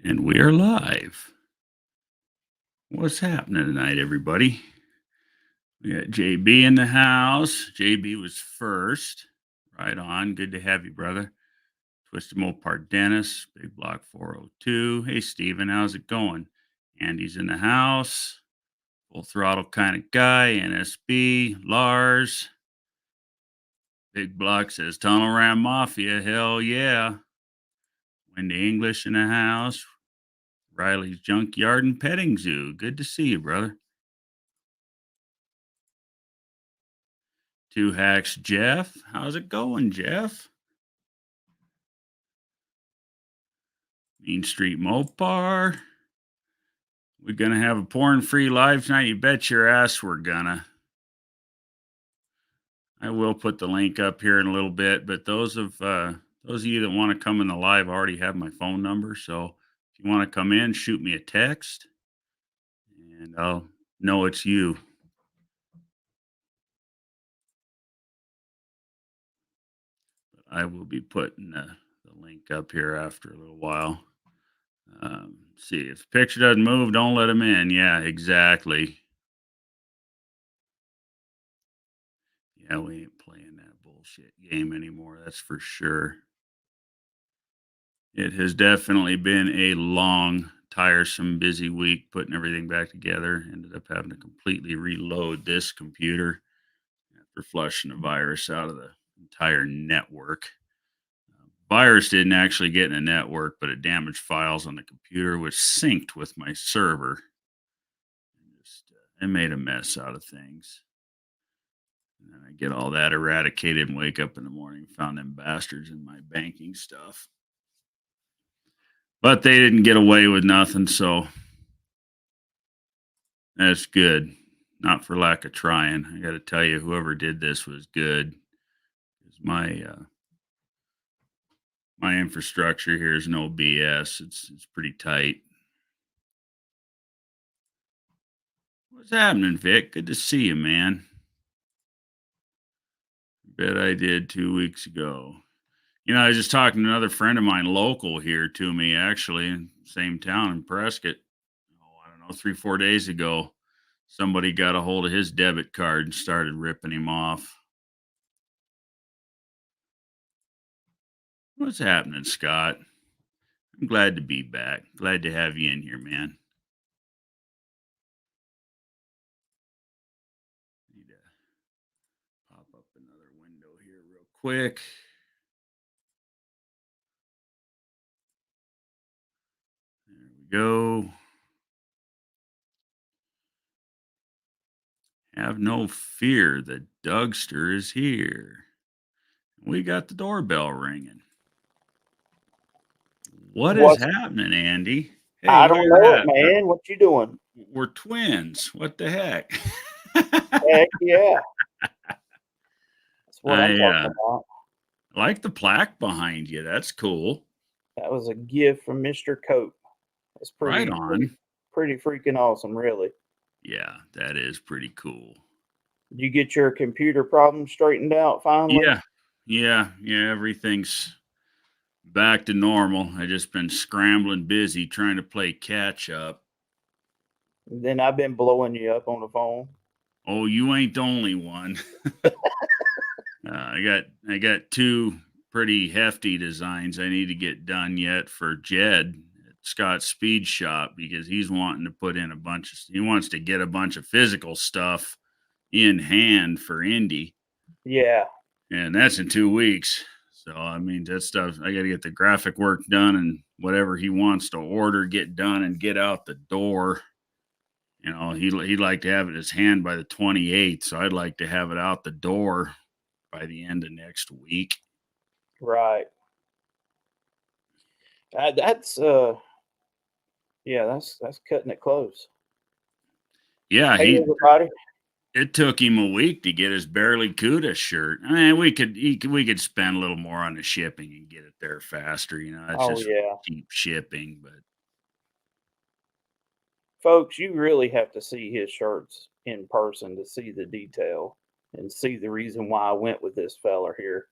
And we are live. What's happening tonight, everybody? We got JB in the house. JB was first. Right on. Good to have you, brother. Twisted Mopar Dennis, Big Block 402. Hey, Steven, how's it going? Andy's in the house. Full throttle kind of guy. NSB. Lars. Big Block says Tunnel Ram Mafia. Hell yeah. Wendy English in the house. Riley's Junkyard and Petting Zoo. Good to see you, brother. Two Hacks Jeff. How's it going, Jeff? Mean Street Mopar. We're going to have a porn-free live tonight. You bet your ass we're gonna. I will put the link up here in a little bit, but those of you that want to come in the live already have my phone number. So if you want to come in, shoot me a text and I'll know it's you. I will be putting the link up here after a little while. See, if the picture doesn't move, don't let them in. Yeah, exactly. Yeah, we ain't playing that bullshit game anymore. That's for sure. It has definitely been a long, tiresome, busy week putting everything back together. Ended up having to completely reload this computer after flushing the virus out of the entire network. Virus didn't actually get in the network, but it damaged files on the computer, which synced with my server. It made a mess out of things. And then I get all that eradicated and wake up in the morning, found them bastards in my banking stuff. But they didn't get away with nothing, so that's good. Not for lack of trying. I got to tell you, whoever did this was good. My infrastructure here is no BS. It's pretty tight. What's happening, Vic? Good to see you, man. Bet I did 2 weeks ago. I was just talking to another friend of mine, local here to me, actually, in the same town in Prescott. I don't know, 3-4 days ago. Somebody got a hold of his debit card and started ripping him off. What's happening, Scott? I'm glad to be back. Glad to have you in here, man. Need to pop up another window here real quick. There we go. Have no fear, the Dougster is here. We got the doorbell ringing. What is happening, Andy? Hey, I don't know it, man. What you doing? We're twins. What the heck? Heck yeah. That's what I'm talking about. I like the plaque behind you. That's cool. That was a gift from Mr. Cope. That's pretty, right on. Pretty freaking awesome, really. Yeah, that is pretty cool. Did you get your computer problem straightened out finally? Yeah. Everything's back to normal. I just been scrambling busy trying to play catch up. Then I've been blowing you up on the phone. Oh, you ain't the only one. I got 2 pretty hefty designs I need to get done yet for Jed at Scott's Speed Shop, because he's wanting to put in he wants to get a bunch of physical stuff in hand for Indy. Yeah. And that's in 2 weeks. So, I mean, that stuff, I got to get the graphic work done and whatever he wants to order, get done and get out the door. He'd like to have it in his hand by the 28th. So I'd like to have it out the door by the end of next week. Right. That's cutting it close. Yeah. Hey, everybody. It took him a week to get his Barely Cuda shirt. I mean, we could spend a little more on the shipping and get it there faster. It's cheap shipping, but folks, you really have to see his shirts in person to see the detail and see the reason why I went with this feller here.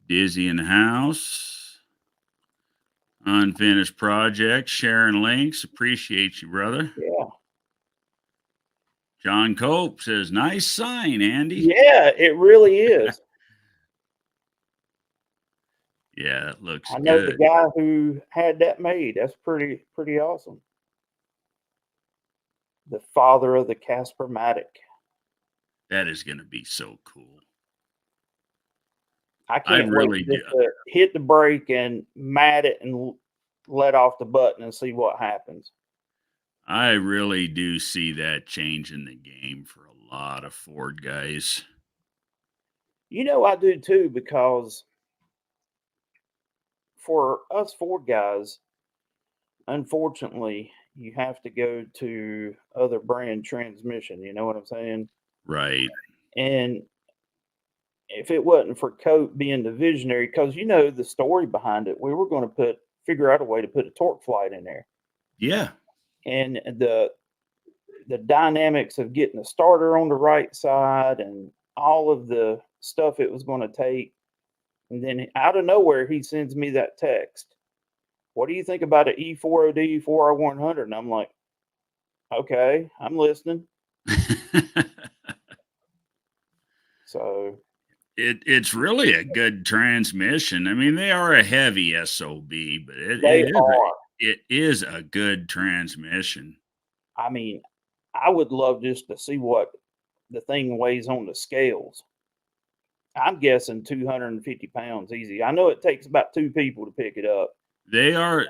Dizzy in the house. Unfinished project, sharing links. Appreciate you, brother. Yeah. John Cope says, nice sign, Andy. Yeah, it really is. Yeah, that looks I know the good. guy who had that made. That's pretty awesome. The father of the Casper-Matic. That is going to be so cool. I I can't wait really do. just to hit the brake and mat it and let off the button and see what happens. I really do see that changing the game for a lot of Ford guys. You know, I do too, because for us Ford guys, unfortunately, you have to go to other brand transmission. You know what I'm saying? Right. And if it wasn't for Cope being the visionary, because you know the story behind it, we were going to figure out a way to put a torque flight in there, Yeah. and the dynamics of getting the starter on the right side and all of the stuff it was going to take. And then out of nowhere, he sends me that text. What do you think about an E4OD 4R100? And I'm like, okay, I'm listening. So It's really a good transmission. I mean, they are a heavy SOB, but they are. it is a good transmission. I mean, I would love just to see what the thing weighs on the scales. I'm guessing 250 pounds easy. I know it takes about two people to pick it up. They are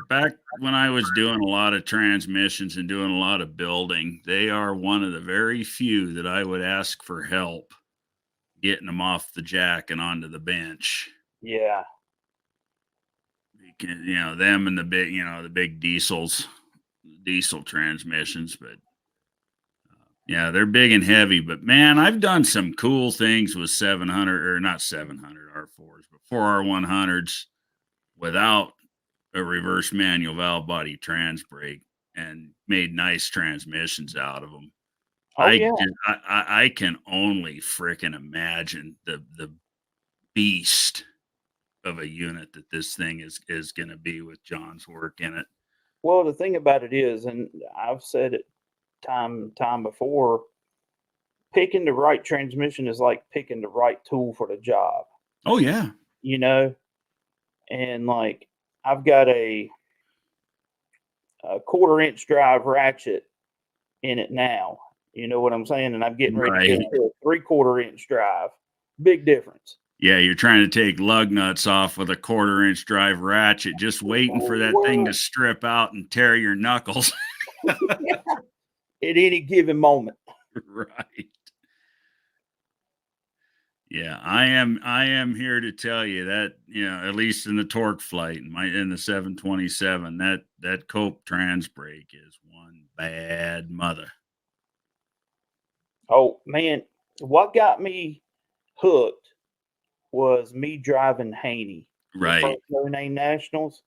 back when I was doing a lot of transmissions and doing a lot of building. They are one of the very few that I would ask for help getting them off the jack and onto the bench. Yeah. Them and the big diesel transmissions, but yeah, they're big and heavy. But man, I've done some cool things with 700 or not 700 R4s, but 4R100s without a reverse manual valve body trans brake and made nice transmissions out of them. Oh yeah. I can only freaking imagine the beast of a unit that this thing is going to be with John's work in it. Well, the thing about it is, and I've said it time before, picking the right transmission is like picking the right tool for the job. Oh yeah. You know, and like I've got a 1/4 inch drive ratchet in it now. You know what I'm saying? And I'm getting ready to Right. go to a 3/4 inch drive. Big difference. Yeah, you're trying to take lug nuts off with a 1/4 inch drive ratchet, just waiting for that thing to strip out and tear your knuckles. Yeah. At any given moment. Right. Yeah, I am here to tell you that, at least in the torque flight in the 727, that Cope trans brake is one bad mother. Oh man, what got me hooked was me driving Haney, the Right. first No Name Nationals.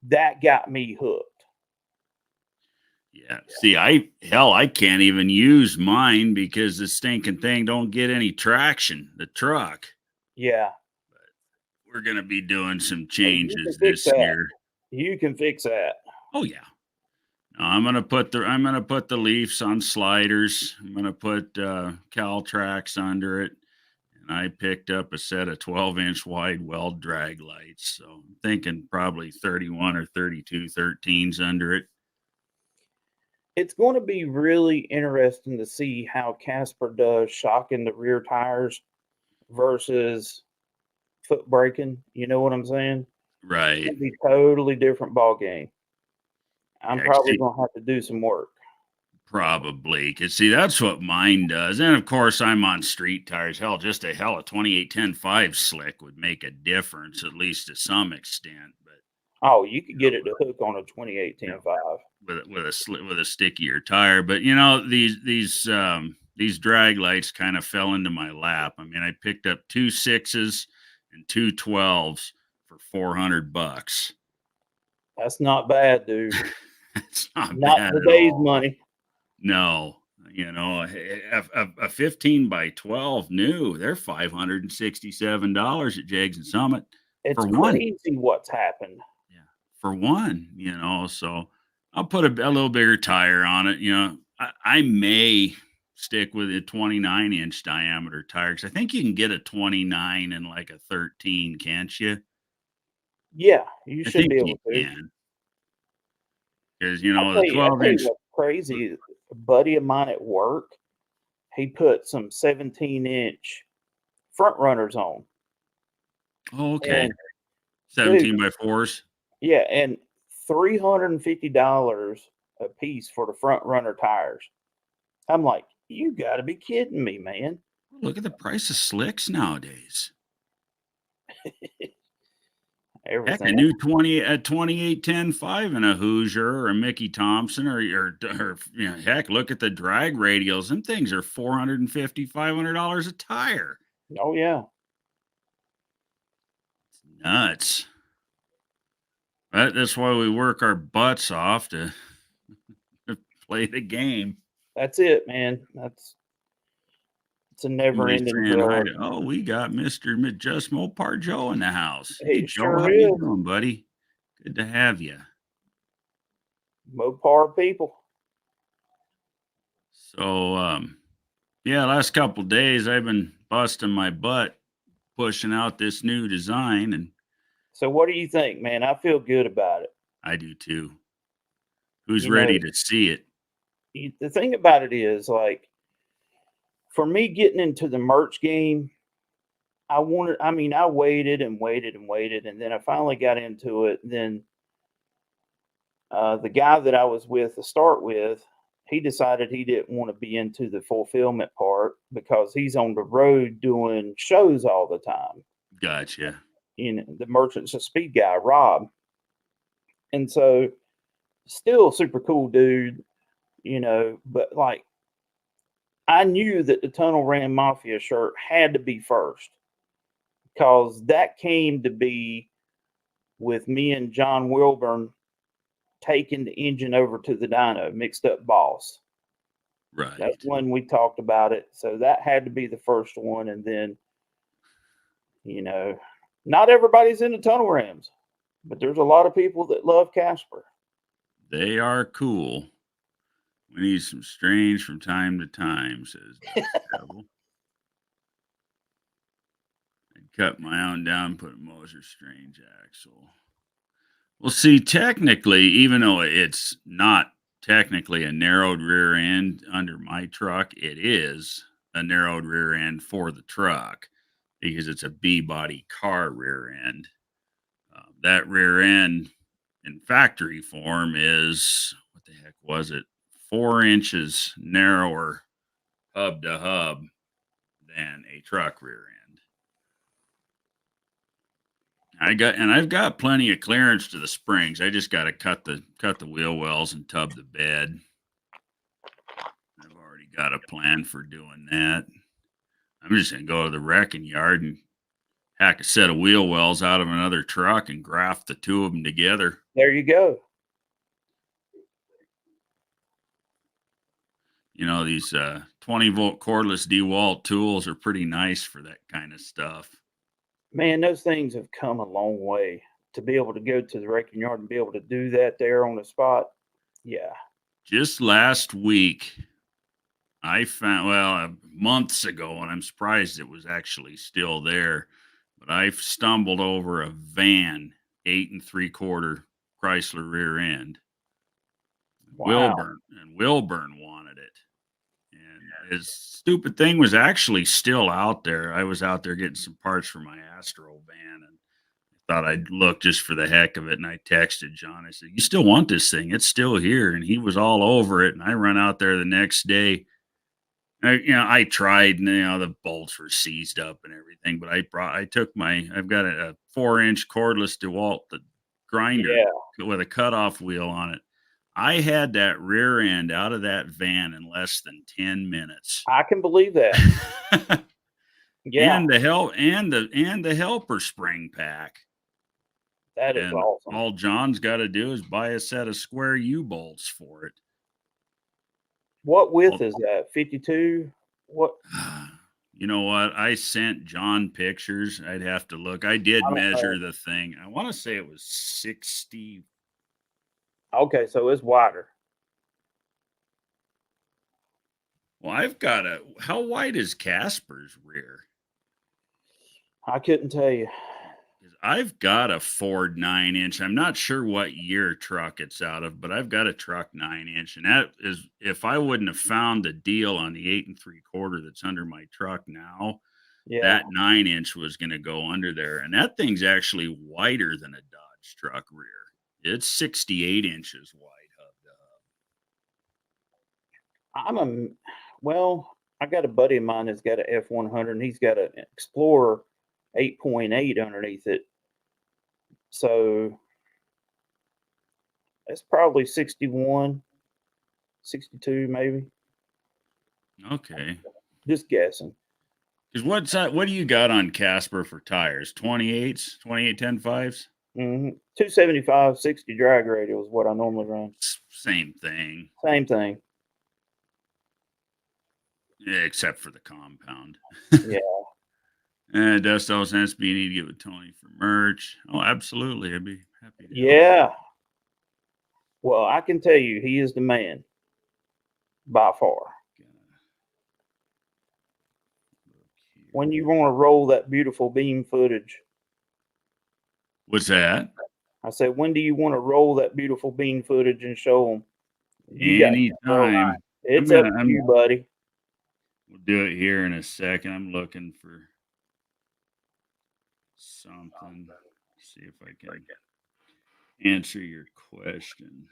That got me hooked. Yeah. See, I can't even use mine because the stinking thing don't get any traction, the truck. Yeah. We're going to be doing some Oh, you can changes fix this that. year. You can fix that. Oh yeah. I'm gonna put the leafs on sliders. I'm gonna put Cal tracks under it, and I picked up a set of 12-inch wide weld drag lights. So I'm thinking probably 31 or 32 13s under it. It's going to be really interesting to see how Casper does shocking the rear tires versus foot braking. You know what I'm saying? It's Right. going to be totally different ball game. I'm Yeah. probably See, going to have to do some work. probably. Cause see, that's what mine does. And of course, I'm on street tires. Hell, a 28-10-5 slick would make a difference, at least to some extent. But Oh, you could get it to hook on a 28-10-5. with a stickier tire. But these drag lights kind of fell into my lap. I mean, I picked up 2 6s and 2 12s for $400. That's not bad, dude. It's not Not bad at today's all. money. No, a 15 by 12 new, they're $567 at Jags and Summit. It's for one. crazy what's happened. Yeah, for one, so I'll put a little bigger tire on it. I may stick with a 29-inch diameter tire because I think you can get a 29 and like a 13, can't you? Yeah, you I should think be you able to. can because I the tell 12 you inch. what's crazy. A buddy of mine at work, he put some 17-inch front runners on, Oh, okay, and dude, 17x4s. yeah, and $350 a piece for the front runner tires. I'm like, you got to be kidding me, man! Look at the price of slicks nowadays. Heck, a Everything. new 2810.5 in a Hoosier or a Mickey Thompson or heck, look at the drag radials. Them things are 450, $500 a tire. Oh yeah, Nuts. That's why we work our butts off to play the game. that's it, man. It's a Somebody's never-ending saying hi drug. to, oh, we got Mr. Just Mopar Joe in the house. Hey, It Joe, sure how you is. doing, buddy? Good to have you. Mopar people. So, yeah, last couple days I've been busting my butt pushing out this new design, and So what do you think, man? I feel good about it. I do too. Who's You know, ready to see it? the thing about it is, like, for me getting into the merch game, I mean, I waited and waited and waited, and then I finally got into it. Then the guy that I was with to start with, he decided he didn't want to be into the fulfillment part because he's on the road doing shows all the time. Gotcha. The Merchants of Speed guy, Rob. And so, still super cool dude, but like, I knew that the Tunnel Ram Mafia shirt had to be first because that came to be with me and John Wilburn taking the engine over to the dyno, mixed up boss. That's Right. when we talked about it. So that had to be the first one. And then, you know, not everybody's into tunnel rams, but there's a lot of people that love Casper. They are cool. We need some strange from time to time, says Dust Devil. I'd cut my own down, put a Moser strange axle. Well, see, technically, even though it's not technically a narrowed rear end under my truck, it is a narrowed rear end for the truck because it's a B body car rear end. That rear end in factory form is what the heck was it? 4 inches narrower hub to hub than a truck rear end. I've got plenty of clearance to the springs. I just got to cut the wheel wells and tub the bed. I've already got a plan for doing that. I'm just gonna go to the wrecking yard and hack a set of wheel wells out of another truck and graft the two of them together. There you go. These 20-volt cordless DeWalt tools are pretty nice for that kind of stuff. Man, those things have come a long way to be able to go to the wrecking yard and be able to do that there on the spot. Yeah. Just last week, I found, well, months ago, and I'm surprised it was actually still there, but I stumbled over a van, 8 3/4 Chrysler rear end. Wow. Wilburn wanted it. And his stupid thing was actually still out there. I was out there getting some parts for my Astro van and thought I'd look just for the heck of it. And I texted John. I said, "You still want this thing? It's still here." And he was all over it. And I run out there the next day. I tried, and the bolts were seized up and everything. But I've got a 4-inch cordless DeWalt grinder Yeah. with a cutoff wheel on it. I had that rear end out of that van in less than 10 minutes. I can believe that. Yeah. And the helper spring pack. That is And awesome. all John's got to do is buy a set of square U bolts for it. What width Well, is that? 52? What? You know what? I sent John pictures. I'd have to look. I did I don't know. measure the thing. I want to say it was 60. Okay, so it's wider. Well, I've got a. How wide is Casper's rear? I couldn't tell you. 'Cause I've got a Ford 9-inch. I'm not sure what year truck it's out of, but I've got a truck 9-inch. And that is, if I wouldn't have found the deal on the 8 3/4 that's under my truck now, Yeah. that 9-inch was going to go under there. And that thing's actually wider than a Dodge truck rear. It's 68 inches wide hub to hub. I'm a well, I got a buddy of mine that's got an F100 and he's got an Explorer 8.8 underneath it. So it's probably 61, 62 maybe. Okay. Just guessing. Because what do you got on Casper for tires? 28s, 28 10.5s? 275, 60 drag radial is what I normally run. Same thing. Same thing. Yeah, except for the compound. Yeah. Dust all sense be need to get with Tony for merch. Oh, absolutely. I'd be happy to help. Yeah. Well, I can tell you he is the man by far. When you want to roll that beautiful beam footage. What's that? I said, when do you want to roll that beautiful beam footage and show them? Anytime. It's up to you, buddy. We'll do it here in a second. I'm looking for something. See if I can answer your question.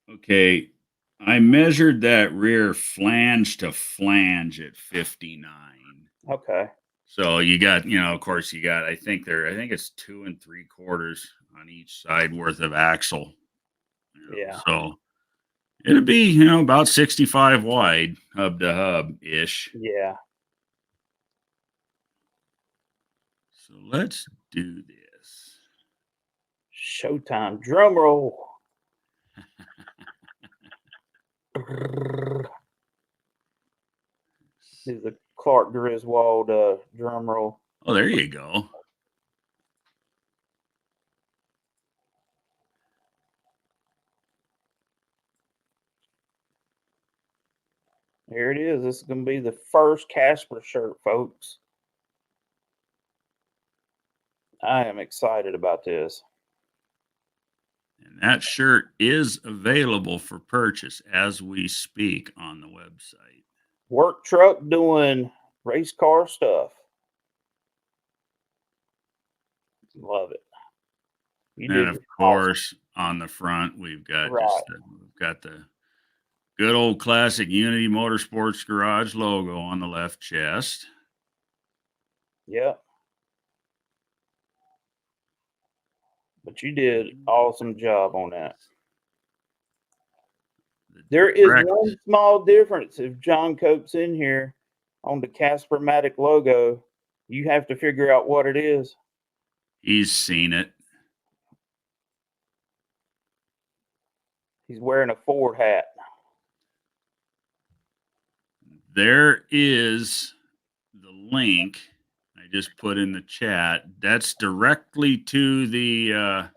Okay. I measured that rear flange to flange at 59. Okay. So you got, of course you got, I think it's 2 3/4 on each side worth of axle. Yeah. So it'd be, about 65 wide hub to hub ish. Yeah. So let's do this. Showtime. Drum roll. This is a Clark Griswold drum roll. Oh, there you go. Here it is. This is going to be the first Casper shirt, folks. I am excited about this. And that shirt is available for purchase as we speak on the website. Work truck doing race car stuff. Love it. And of course, on the front, we've got the good old classic Unity Motorsports Garage logo on the left chest. Yep. But you did an awesome job on that. There is one small difference. If John Cope's in here on the Casper-Matic logo, you have to figure out what it is. He's seen it. He's wearing a Ford hat. There is the link I just put in the chat. That's directly to the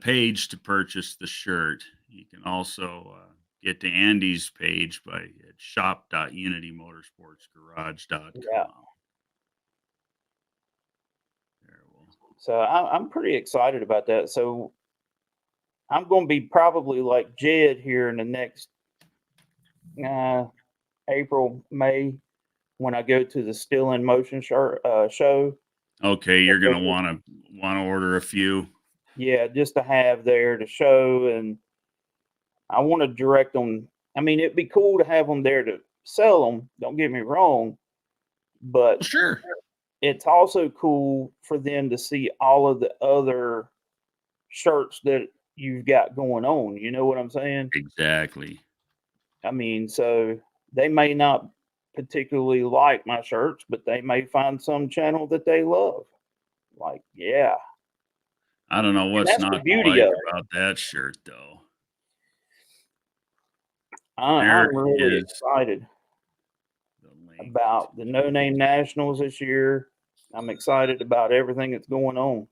page to purchase the shirt. You can also get to Andy's page at shop.unitymotorsportsgarage.com. Yeah. So I'm pretty excited about that. So I'm going to be probably like Jed here in the next April, May, when I go to the Still in Motion show. Okay, you're going to want to order a few. Yeah, just to have there to show, and I want to direct them. I mean, it'd be cool to have them there to sell them. Don't get me wrong, but sure, it's also cool for them to see all of the other shirts that you've got going on. You know what I'm saying? Exactly. I mean, so they may not particularly like my shirts, but they may find some channel that they love. Like, yeah. I don't know what's not to like about that shirt, though. There I'm really is excited the link about the No Name Nationals this year. I'm excited about everything that's going on.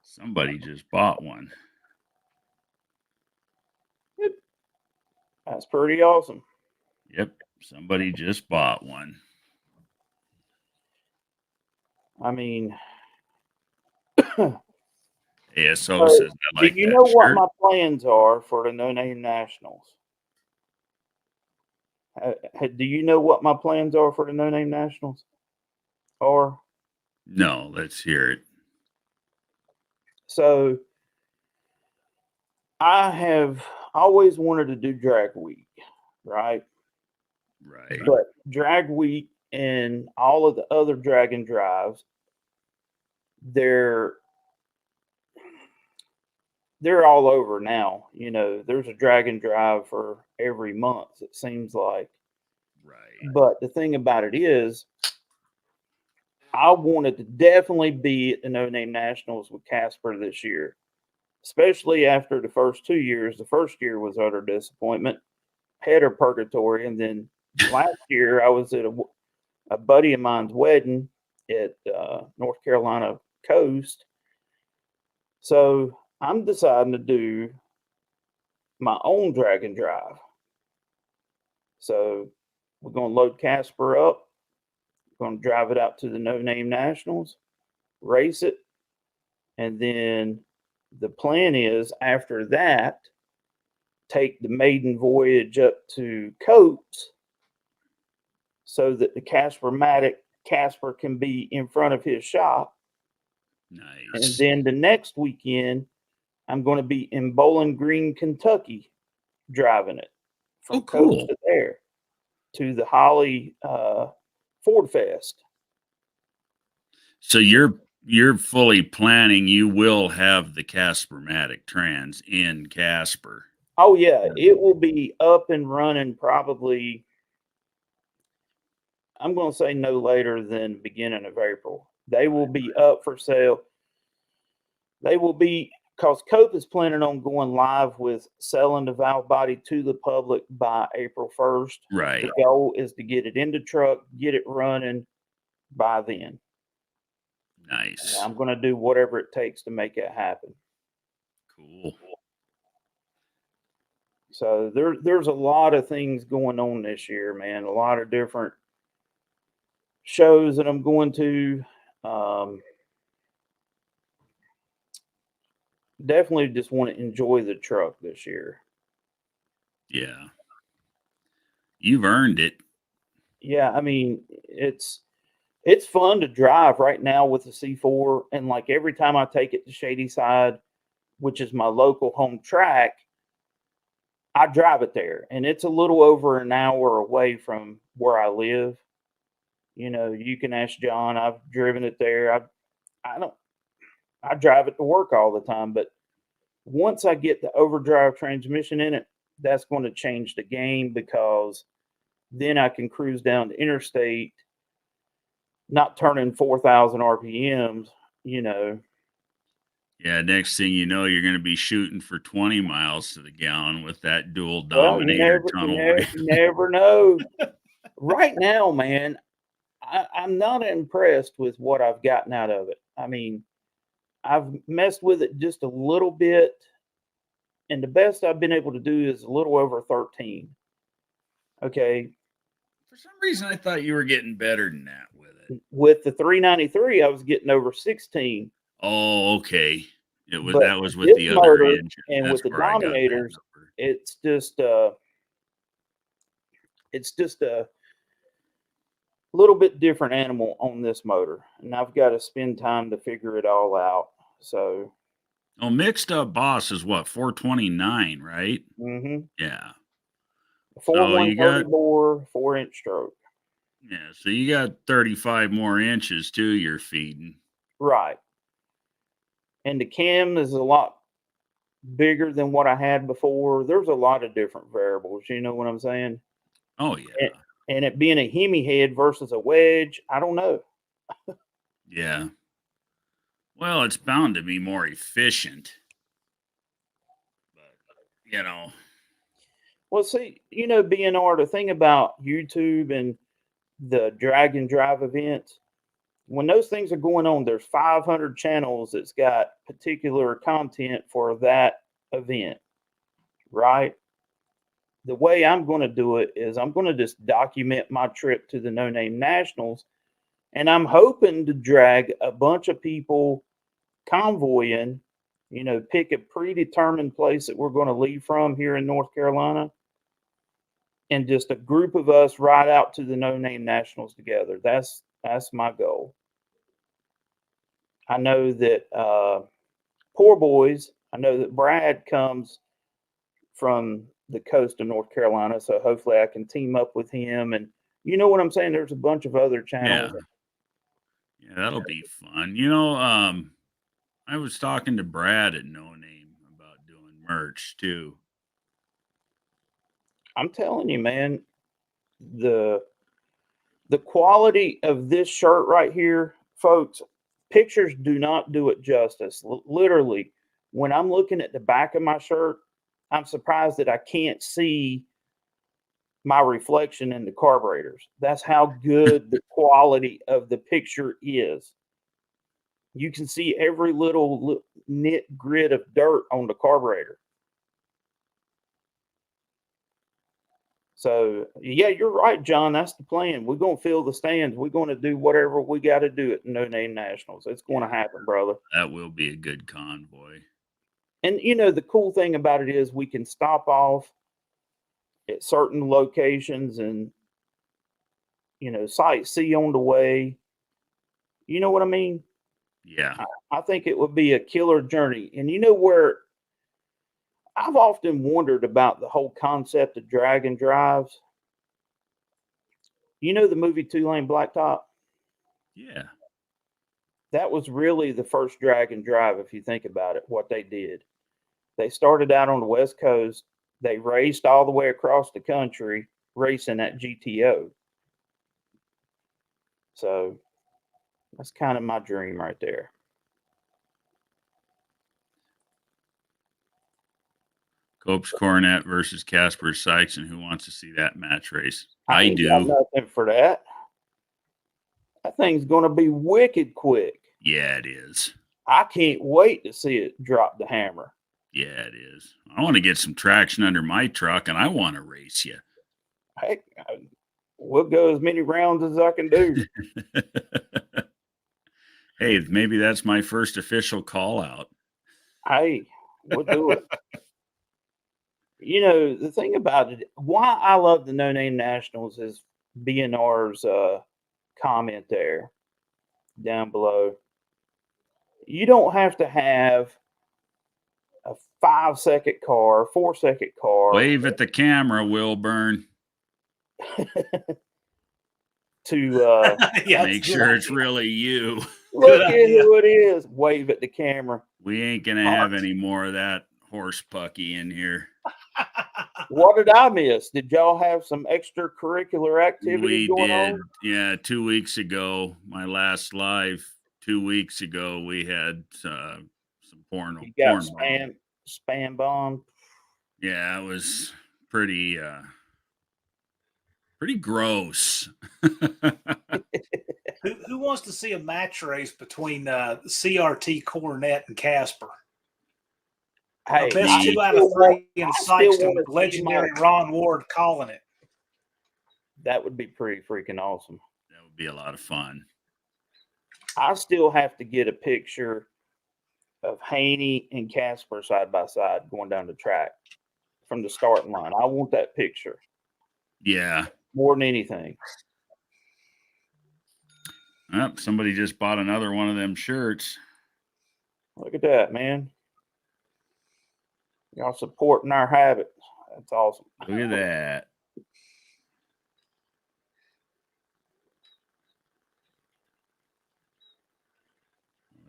Somebody just bought one. That's pretty awesome. Yep, somebody just bought one. I mean, ASO so says, I do like you that know what shirt. my plans are for the No Name Nationals? Do you know what my plans are for the No Name Nationals? Or No, let's hear it. so I have always wanted to do drag week, right? Right. But drag week and all of the other dragon drives, they're all over now. You know, there's a dragon drive for every month, it seems like. Right. But the thing about it is, I wanted to definitely be at the No Name Nationals with Casper this year, especially after the first 2 years. The first year was utter disappointment, header purgatory. And then last year, I was at a buddy of mine's wedding at North Carolina coast. So I'm deciding to do my own drag and drive. So we're going to load Casper up. We're going to drive it out to the No Name Nationals, race it, and then the plan is after that, take the maiden voyage up to Coates so that the Casper can be in front of his shop. And Nice. then the next weekend, I'm going to be in Bowling Green, Kentucky, driving it from Coates Cool. to there to the Holly Ford Fest. So you're fully planning you will have the Casper-matic trans in Casper. Oh yeah, it will be up and running probably. I'm going to say no later than beginning of April. They will be up for sale. They will be because Cope is planning on going live with selling the valve body to the public by April 1st. Right. The goal is to get it in the truck, get it running by then. Nice. And I'm going to do whatever it takes to make it happen. Cool. So there's a lot of things going on this year, man. A lot of different shows that I'm going to. Definitely just want to enjoy the truck this year. Yeah. You've earned it. Yeah, I mean, it's fun to drive right now with the C4, and like every time I take it to Shady Side, which is my local home track, I drive it there, and it's a little over an hour away from where I live. You know, you can ask John. I've driven it there. I drive it to work all the time, but once I get the overdrive transmission in it, that's going to change the game because then I can cruise down the interstate, not turning 4,000 RPMs, you know. Yeah, next thing you know, you're going to be shooting for 20 miles to the gallon with that dual Well, dominator tunnel. you never know. Right now, man, I'm not impressed with what I've gotten out of it. I mean, I've messed with it just a little bit, and the best I've been able to do is a little over 13. Okay. For some reason, I thought you were getting better than that with it. With the 393, I was getting over 16. Oh, okay. But That was with this the other motor engine. and That's with the where I got that Dominators, number. it's just a little bit different animal on this motor, and I've got to spend time to figure it all out. So, Oh, mixed up boss is what, 429, right? Yeah. So you 130 got, bore, 4-inch stroke. yeah, so you got 35 more inches too you're feeding. Right. And the cam is a lot bigger than what I had before. There's a lot of different variables. You know what I'm saying? Oh, yeah. And it being a Hemi head versus a wedge, I don't know. Yeah. Well, it's bound to be more efficient. you know. Well, see, BNR, the thing about YouTube and the drag and drive events, when those things are going on, there's 500 channels that's got particular content for that event, right? The way I'm going to do it is I'm going to just document my trip to the No Name Nationals, and I'm hoping to drag a bunch of people convoying, pick a predetermined place that we're going to leave from here in North Carolina, and just a group of us ride out to the No Name Nationals together. That's my goal. I know that Poor Boys, I know that Brad comes from the coast of North Carolina, so hopefully I can team up with him. And you know what I'm saying? There's a bunch of other channels. Yeah, that'll be fun. I was talking to Brad at No Name about doing merch too. I'm telling you, man, the quality of this shirt right here, folks, pictures do not do it justice. Literally, when I'm looking at the back of my shirt, I'm surprised that I can't see my reflection in the carburetors. That's how good the quality of the picture is. You can see every little knit grid of dirt on the carburetor. So, yeah, you're right, John. That's the plan. We're going to fill the stands. We're going to do whatever we got to do at No Name Nationals. It's going to happen, brother. That will be a good convoy. And, the cool thing about it is we can stop off at certain locations and, sightsee on the way. You know what I mean? Yeah. I think it would be a killer journey. And where I've often wondered about the whole concept of drag and drives. The movie Two Lane Blacktop? Yeah. That was really the first drag and drive, if you think about it, what they did. They started out on the West Coast. They raced all the way across the country racing at GTO. So that's kind of my dream right there. Copes Coronet versus Casper Sykes, and who wants to see that match race? I do. Got nothing for that. That thing's going to be wicked quick. Yeah, it is. I can't wait to see it drop the hammer. Yeah, it is. I want to get some traction under my truck, and I want to race you. Heck, we'll go as many rounds as I can do. Hey, maybe that's my first official call out. Hey, we'll do it. The thing about it, why I love the No Name Nationals is BNR's comment there down below. You don't have to have a 5-second car, 4-second car. Wave at the camera, Wilburn. To make sure it's really you. Look at who it is. Wave at the camera. We ain't going to have any more of that horse pucky in here. What did I miss? Did y'all have some extracurricular activity going on? Yeah, 2 weeks ago, my last live, 2 weeks ago, we had some porn. You got spam bomb. Yeah, it was pretty gross. Who wants to see a match race between CRT Coronet and Casper? Hey, best 2 out of 3 in Sykeston with legendary Ron Ward calling it. That would be pretty freaking awesome. That would be a lot of fun. I still have to get a picture of Haney and Casper side by side going down the track from the starting line. I want that picture. Yeah. More than anything. Yep, somebody just bought another one of them shirts. Look at that, man. Y'all supporting our habits. That's awesome. Look at that.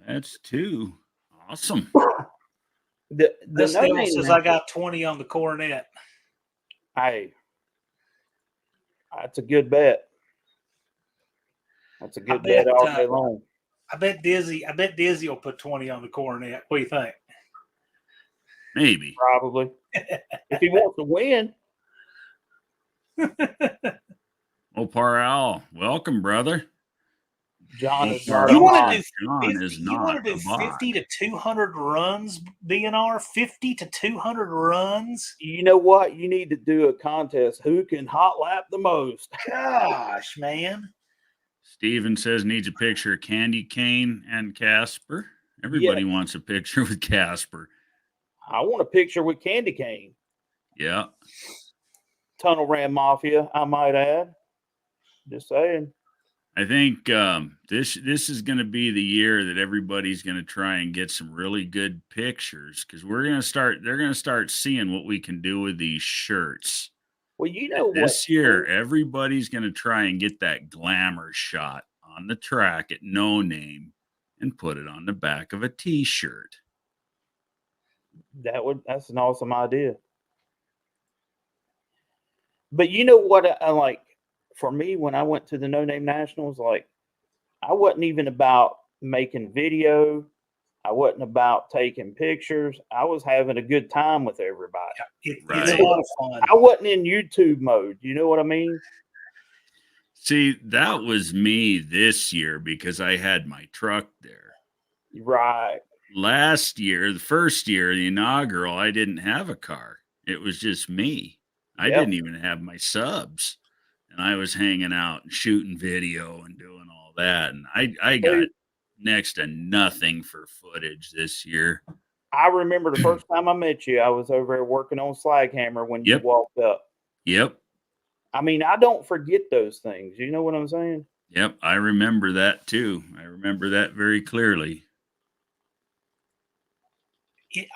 That's 2. Awesome. The No says I got 20 on the Coronet. Hey, that's a good bet. That's a good bet all day long. I bet Dizzy will put 20 on the Coronet. What do you think? Maybe. Probably. if he wants to win. Oh, Parral, welcome, brother. John Oh, is not a You want bot. to do John 50, is you want not to a do bot. 50 to 200 runs, BNR? 50 to 200 runs? You know what? You need to do a contest. Who can hot lap the most? Gosh, man. Steven says needs a picture of Candy Cane and Casper. Yes, Everybody wants a picture with Casper. I want a picture with Candy Cane. Yeah. Tunnel Ram Mafia, I might add. Just saying. I think this is going to be the year that everybody's going to try and get some really good pictures because they're going to start seeing what we can do with these shirts. Well, you know what? This year, everybody's going to try and get that glamour shot on the track at No Name and put it on the back of a T-shirt. That's an awesome idea. But you know what I like? For me, when I went to the No Name Nationals, like I wasn't even about making video. I wasn't about taking pictures. I was having a good time with everybody. It's Right. a lot of fun. I wasn't in YouTube mode. You know what I mean? See, that was me this year because I had my truck there. Right. Last year, the first year, the inaugural, I didn't have a car. It was just me. I Yep. didn't even have my subs. And I was hanging out and shooting video and doing all that. And I got Dude, next to nothing for footage this year. I remember the first time I met you, I was over there working on Slaghammer when you Yep. walked up. Yep. I mean, I don't forget those things. You know what I'm saying? Yep. I remember that too. I remember that very clearly.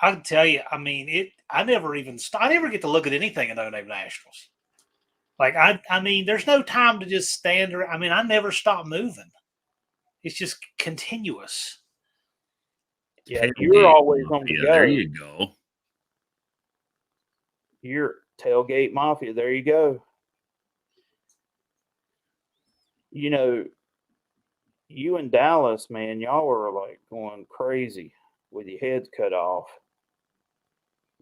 I can tell you, I mean, I never get to look at anything in No Name Nationals. Like I mean, there's no time to just stand there. I mean, I never stop moving. It's just continuous. Yeah, Tailgate you're always on the Mafia, go. there you go. You're tailgate mafia. There you go. You know, you and Dallas, man, y'all were like going crazy with your heads cut off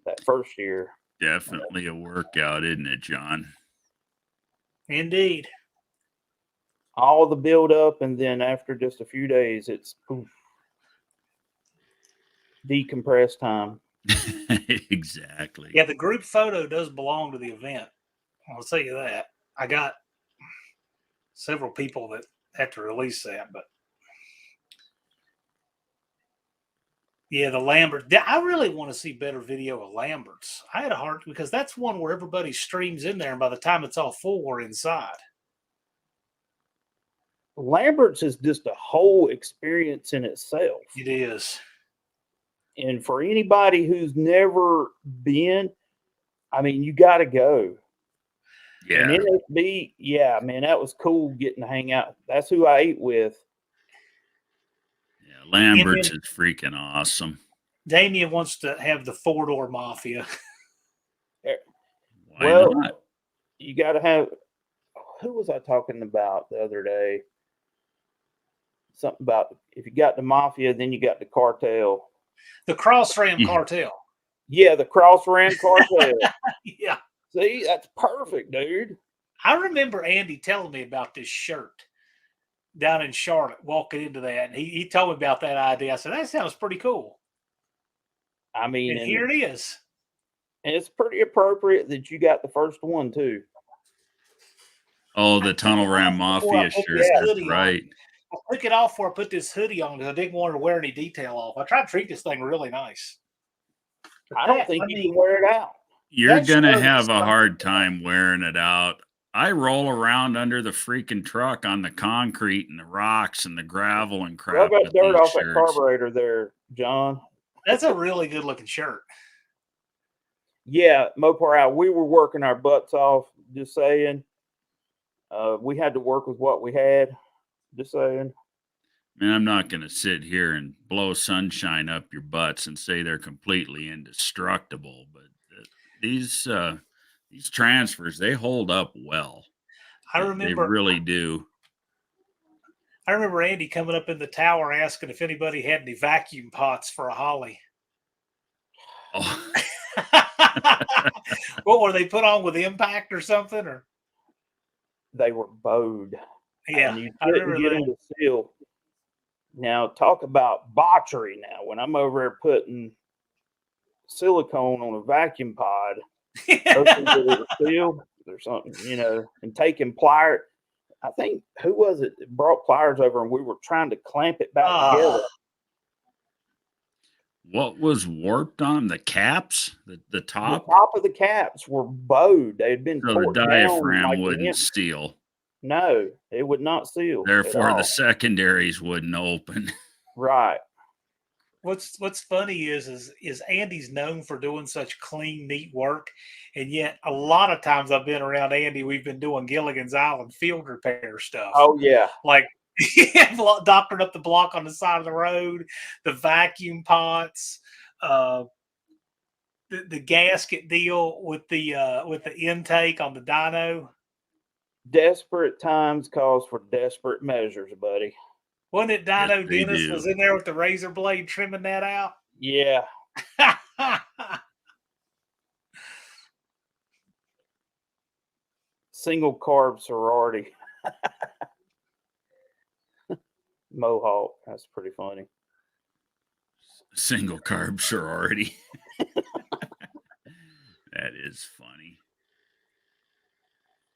that first year. Definitely a workout, isn't it, John? Indeed. All the build up, and then after just a few days, it's poof, decompress time. Exactly. Yeah, the group photo does belong to the event. I'll tell you that. I got several people that have to release that, but yeah, the Lambert. I really want to see better video of Lambert's. I had a heart because that's one where everybody streams in there, and by the time it's all full, we're inside. Lambert's is just a whole experience in itself. It is. And for anybody who's never been, I mean, you got to go. Yeah. And NSB, yeah, man, that was cool getting to hang out. That's who I ate with. Yeah, Lambert's is freaking awesome. Damien wants to have the 4-door mafia. Why not? You got to have. Who was I talking about the other day? Something about if you got the mafia, then you got the cartel. The Cross Ram Cartel. Yeah, the Cross Ram Cartel. Yeah. See, that's perfect, dude. I remember Andy telling me about this shirt down in Charlotte, walking into that. And he told me about that idea. I said, that sounds pretty cool. I mean, and here it is. And it's pretty appropriate that you got the first one, too. Oh, the Tunnel Ram Mafia shirt. Yeah, right. I took it off before I put this hoodie on because I didn't want to wear any detail off. I tried to treat this thing really nice. But I don't think you can wear it out. You're going to have a hard time wearing it out. I roll around under the freaking truck on the concrete and the rocks and the gravel and crap. Rub that dirt off that carburetor there, John. That's a really good looking shirt. Yeah, Mopar out. We were working our butts off, just saying. We had to work with what we had, just saying. Man, I'm not going to sit here and blow sunshine up your butts and say they're completely indestructible, but these transfers, they hold up well. I remember they really do. I remember Andy coming up in the tower asking if anybody had any vacuum pots for a Holly. Oh. What were they put on with impact or something? Or They were bowed. yeah, And you I couldn't remember get them to seal. Now, talk about botchery now. When I'm over there putting silicone on a vacuum pod, hoping that that. it'll seal or something, and taking pliers. I think, who was it that brought pliers over and we were trying to clamp it back together? What was warped on 'em? The caps? The The top? top of the caps were bowed. They had been So the torqued down diaphragm like wouldn't seal. No, it would not seal at Therefore, the all. secondaries wouldn't open. Right. What's funny is Andy's known for doing such clean, neat work, and yet a lot of times I've been around Andy, we've been doing Gilligan's Island field repair stuff. Oh, yeah. Like doctoring up the block on the side of the road, the vacuum pots, the gasket deal with the intake on the dyno. Desperate times calls for desperate measures, buddy. Wasn't it Dino Yes, they Dennis do. was in there with the razor blade trimming that out? Yeah. Single carb sorority. Mohawk. That's pretty funny. Single carb sorority. That is funny.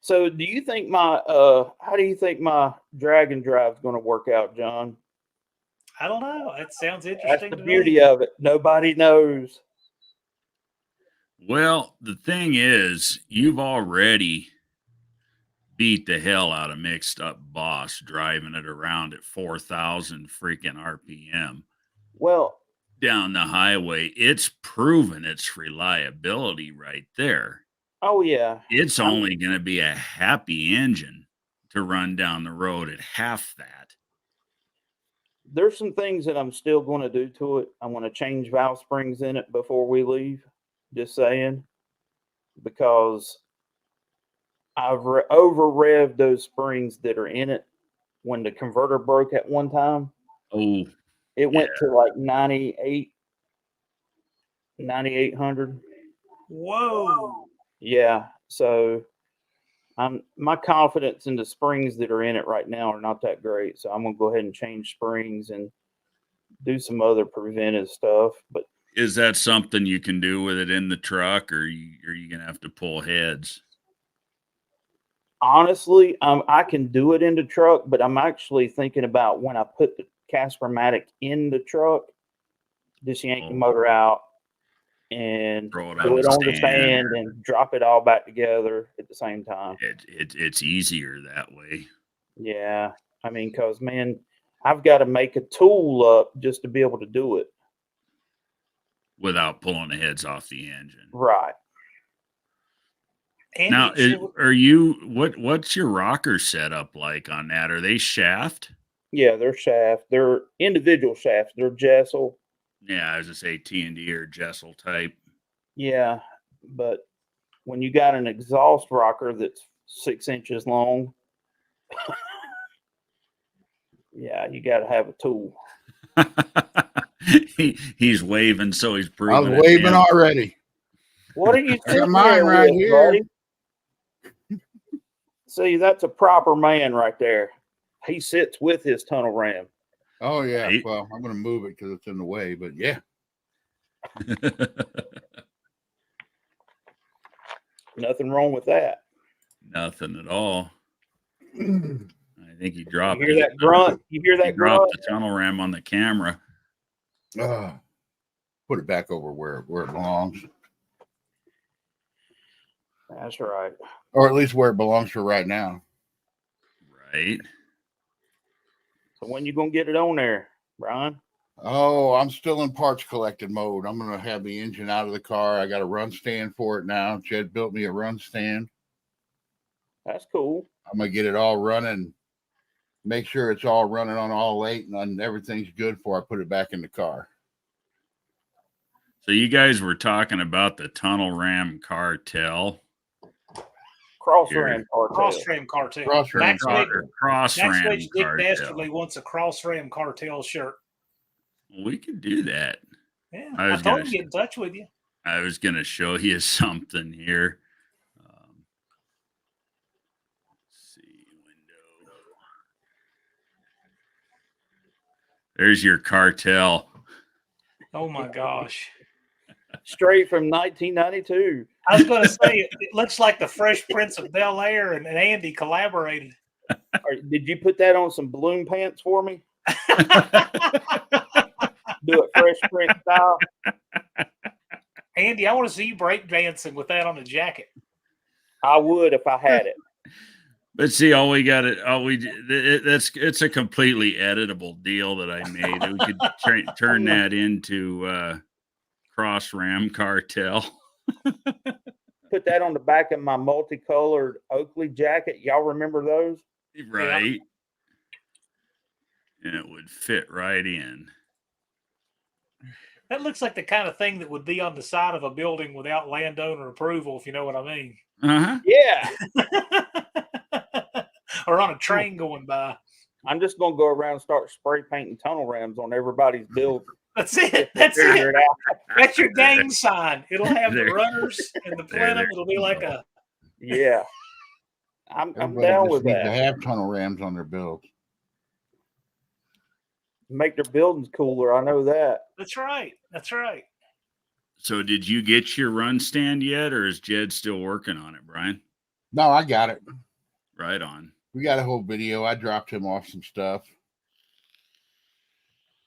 So, do you think how do you think my Dragon Drive is going to work out, John? I don't know. It sounds That's interesting the to beauty me. of it. Nobody knows. Well, the thing is, you've already beat the hell out of mixed up boss driving it around at 4,000 freaking RPM Well, down the highway. It's proven its reliability right there. oh yeah. It's only going to be a happy engine to run down the road at half that. There's some things that I'm still going to do to it. I'm going to change valve springs in it before we leave. Just saying, because I've over revved those springs that are in it when the converter broke at one time. Oh, It went to like 9,800. Whoa. Yeah. So my confidence in the springs that are in it right now are not that great. So I'm gonna go ahead and change springs and do some other preventive stuff. But is that something you can do with it in the truck, or are you going to have to pull heads? honestly, I can do it in the truck, but I'm actually thinking about when I put the Casper-Matic in the truck, just yank the motor out and Throw it throw it on the stand. stand and drop it all back together at the same time. It's easier that way. Yeah. I mean, because, man, I've got to make a tool up just to be able to do it. Without pulling the heads off the engine. Right. Andy, Now, should- are you what's your rocker setup like on that? Are they shaft? Yeah, they're shaft. They're individual shafts. They're Jessel. Yeah, I was gonna say T&D or Jessel type. Yeah, but when you got an exhaust rocker that's 6 inches long, yeah, you got to have a tool. He's waving, so he's I proving. was waving already. What are you I got sitting mine there right with, here. buddy? See, that's a proper man right there. He sits with his tunnel ram. Oh yeah. Right. Well, I'm going to move it because it's in the way, but yeah. Nothing wrong with that. Nothing at all. I think he dropped. You hear that grunt? You hear He that dropped grunt? the tunnel ram on the camera. Put it back over where it belongs, That's right. or at least where it belongs for right now. Right. So when you gonna get it on there, Brian? Oh, I'm still in parts collecting mode. I'm going to have the engine out of the car. I got a run stand for it now. Jed built me a run stand. That's cool. I'm going to get it all running, make sure it's all running on all 8 and everything's good before I put it back in the car. So you guys were talking about the tunnel ram cartel. Cross Here. ram cartel. cross ram cartel. Cross ram Max Wade- Cross Max ram Wade's Dick cartel. Dastardly wants a cross ram cartel shirt. We could do that. Yeah, I I was told gonna him to get in touch with you. I was going to show you something here. Let's see, window. There's your cartel. Oh my gosh. Straight from 1992. I was going to say, it looks like the Fresh Prince of Bel Air and Andy collaborated. Did you put that on some balloon pants for me? Do it Fresh Prince style. Andy, I want to see you break dancing with that on the jacket. I would if I had it. But see, it's a completely editable deal that I made. We could turn that into Cross Ram Cartel. Put that on the back of my multicolored Oakley jacket. Y'all remember those? Right. And it would fit right in. That looks like the kind of thing that would be on the side of a building without landowner approval, if you know what I mean. Uh-huh. Yeah. Or on a train going by. I'm just going to go around and start spray painting tunnel rams on everybody's building. That's it. That's Figure it. it out. That's your gang sign. It'll have the There. runners and the plenum. It'll be like a. Yeah. I'm Everybody down just with needs to that. have tunnel rams on their builds. Make their buildings cooler. I know that. That's right. That's right. So did you get your run stand yet, or is Jed still working on it, Brian? No, I got it. Right on. We got a whole video. I dropped him off some stuff.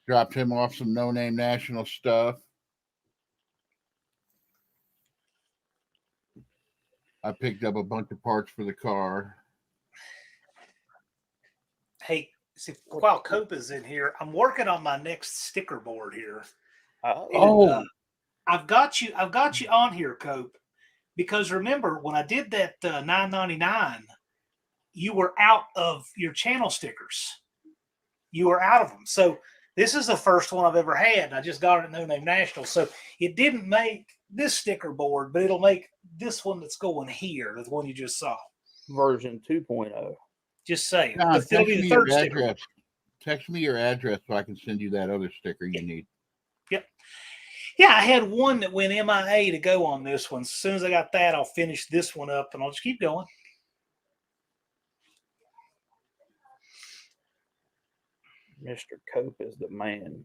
Dropped him off some no-name national stuff. I picked up a bunch of parts for the car. Hey, see, while Cope is in here, I'm working on my next sticker board here. Oh. I've got you on here, Cope, because remember when I did that $9.99, you were out of your channel stickers. You were out of them. So this is the first one I've ever had. I just got it at No Name National. So it didn't make this sticker board, but it'll make this one that's going here, the one you just saw. Version 2.0. Just saying. John, But it'll be the third sticker. address. Text me your address so I can send you that other sticker you need. Yep. Yeah, I had one that went MIA to go on this one. As soon as I got that, I'll finish this one up and I'll just keep going. Mr. Cope is the man.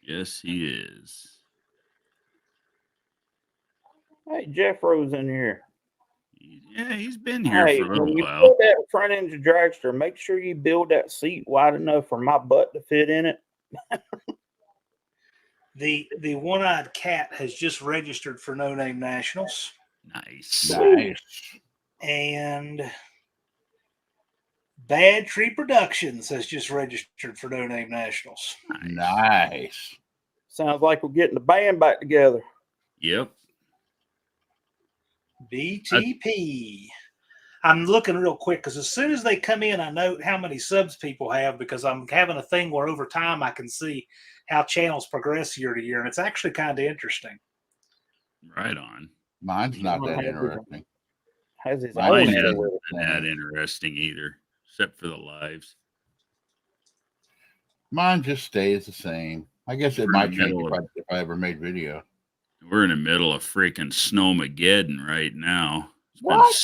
Yes, he is. Hey, Jeff Rose in here. Yeah, he's been here Hey, for a when little you while. build that front engine dragster, make sure you build that seat wide enough for my butt to fit in it. The one-eyed cat has just registered for No Name Nationals. Nice. Nice. And Bad Tree Productions has just registered for No Name Nationals. Nice. Sounds like we're getting the band back together. Yep. BTP. I'm looking real quick because as soon as they come in, I note how many subs people have because I'm having a thing where over time I can see how channels progress year to year, and it's actually kind of interesting. Right on. Mine's not that interesting. Has his Mine own hasn't algorithm. been that interesting either, except for the lives. Mine just stays the same. I guess it might change if I ever made video. We're in the middle of freaking Snowmageddon right now. What?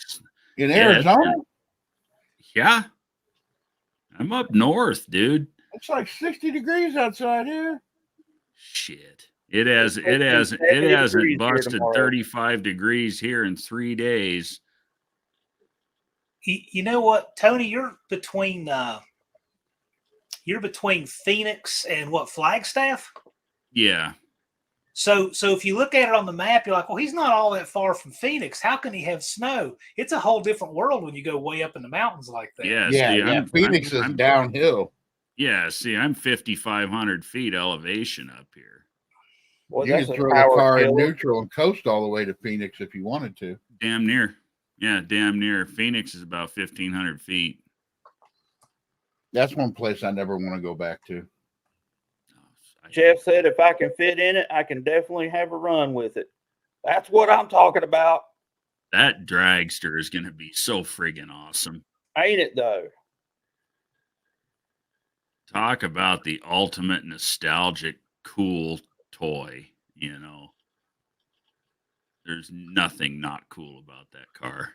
In Arizona? Yeah. I'm up north, dude. It's like 60 degrees outside here. Shit. It hasn't busted 35 degrees here in 3 days. You know what, Tony? You're between Phoenix and what, Flagstaff? Yeah. So if you look at it on the map, you're like, well, he's not all that far from Phoenix. How can he have snow? It's a whole different world when you go way up in the mountains like that. Yeah. Yeah. Phoenix is downhill. Yeah. See, I'm 5,500 feet elevation up here. Well, you could throw the car in neutral and coast all the way to Phoenix if you wanted to. Damn near. Yeah, damn near. Phoenix is about 1,500 feet. That's one place I never want to go back to. Jeff said if I can fit in it, I can definitely have a run with it. That's what I'm talking about. That dragster is going to be so friggin' awesome. Ain't it, though? Talk about the ultimate nostalgic cool toy. you know, there's nothing not cool about that car.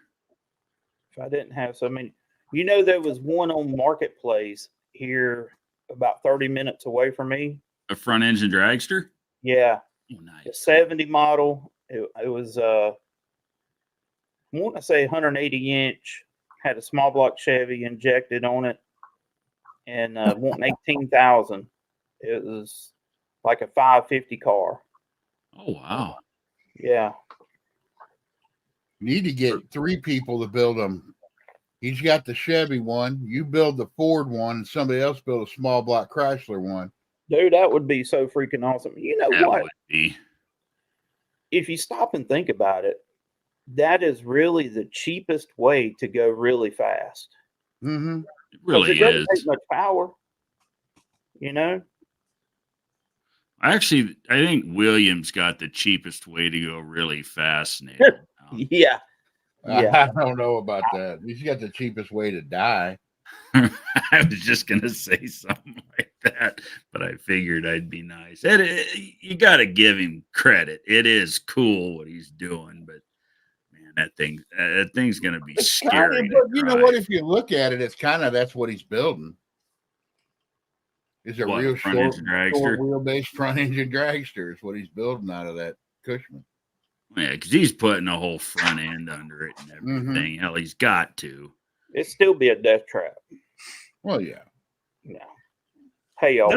If I didn't have so, I mean, you know, there was one on Marketplace here about 30 minutes away from me. A front engine dragster? Yeah, Oh, a nice. 70 model. It was I want to say 180 inch, had a small block Chevy injected on it, and wanting 18,000. It was like a 550 car. Oh, wow. Yeah. Need to get 3 people to build them. He's got the Chevy one. You build the Ford one, and somebody else build a small block Chrysler one. Dude, that would be so freaking awesome. You know That what? would be. If you stop and think about it, that is really the cheapest way to go really fast. Mm-hmm. It really it doesn't is. take much power, you know? Actually, I think Williams got the cheapest way to go really fast. Yeah. Yeah. I don't know about that. He's got the cheapest way to die. I was just going to say something like that, but I figured I'd be nice. You got to give him credit. It is cool what he's doing, but man, that thing's going to be It's scary. kind of, but you know what? If you look at it, it's kind of that's what he's building. Is a real front short engine dragster? wheelbase front engine dragster is what he's building out of that Cushman. Yeah, because he's putting a whole front end under it and everything. Hell, he's got to. It'd still be a death trap. Well, yeah. Yeah. Hey, y'all.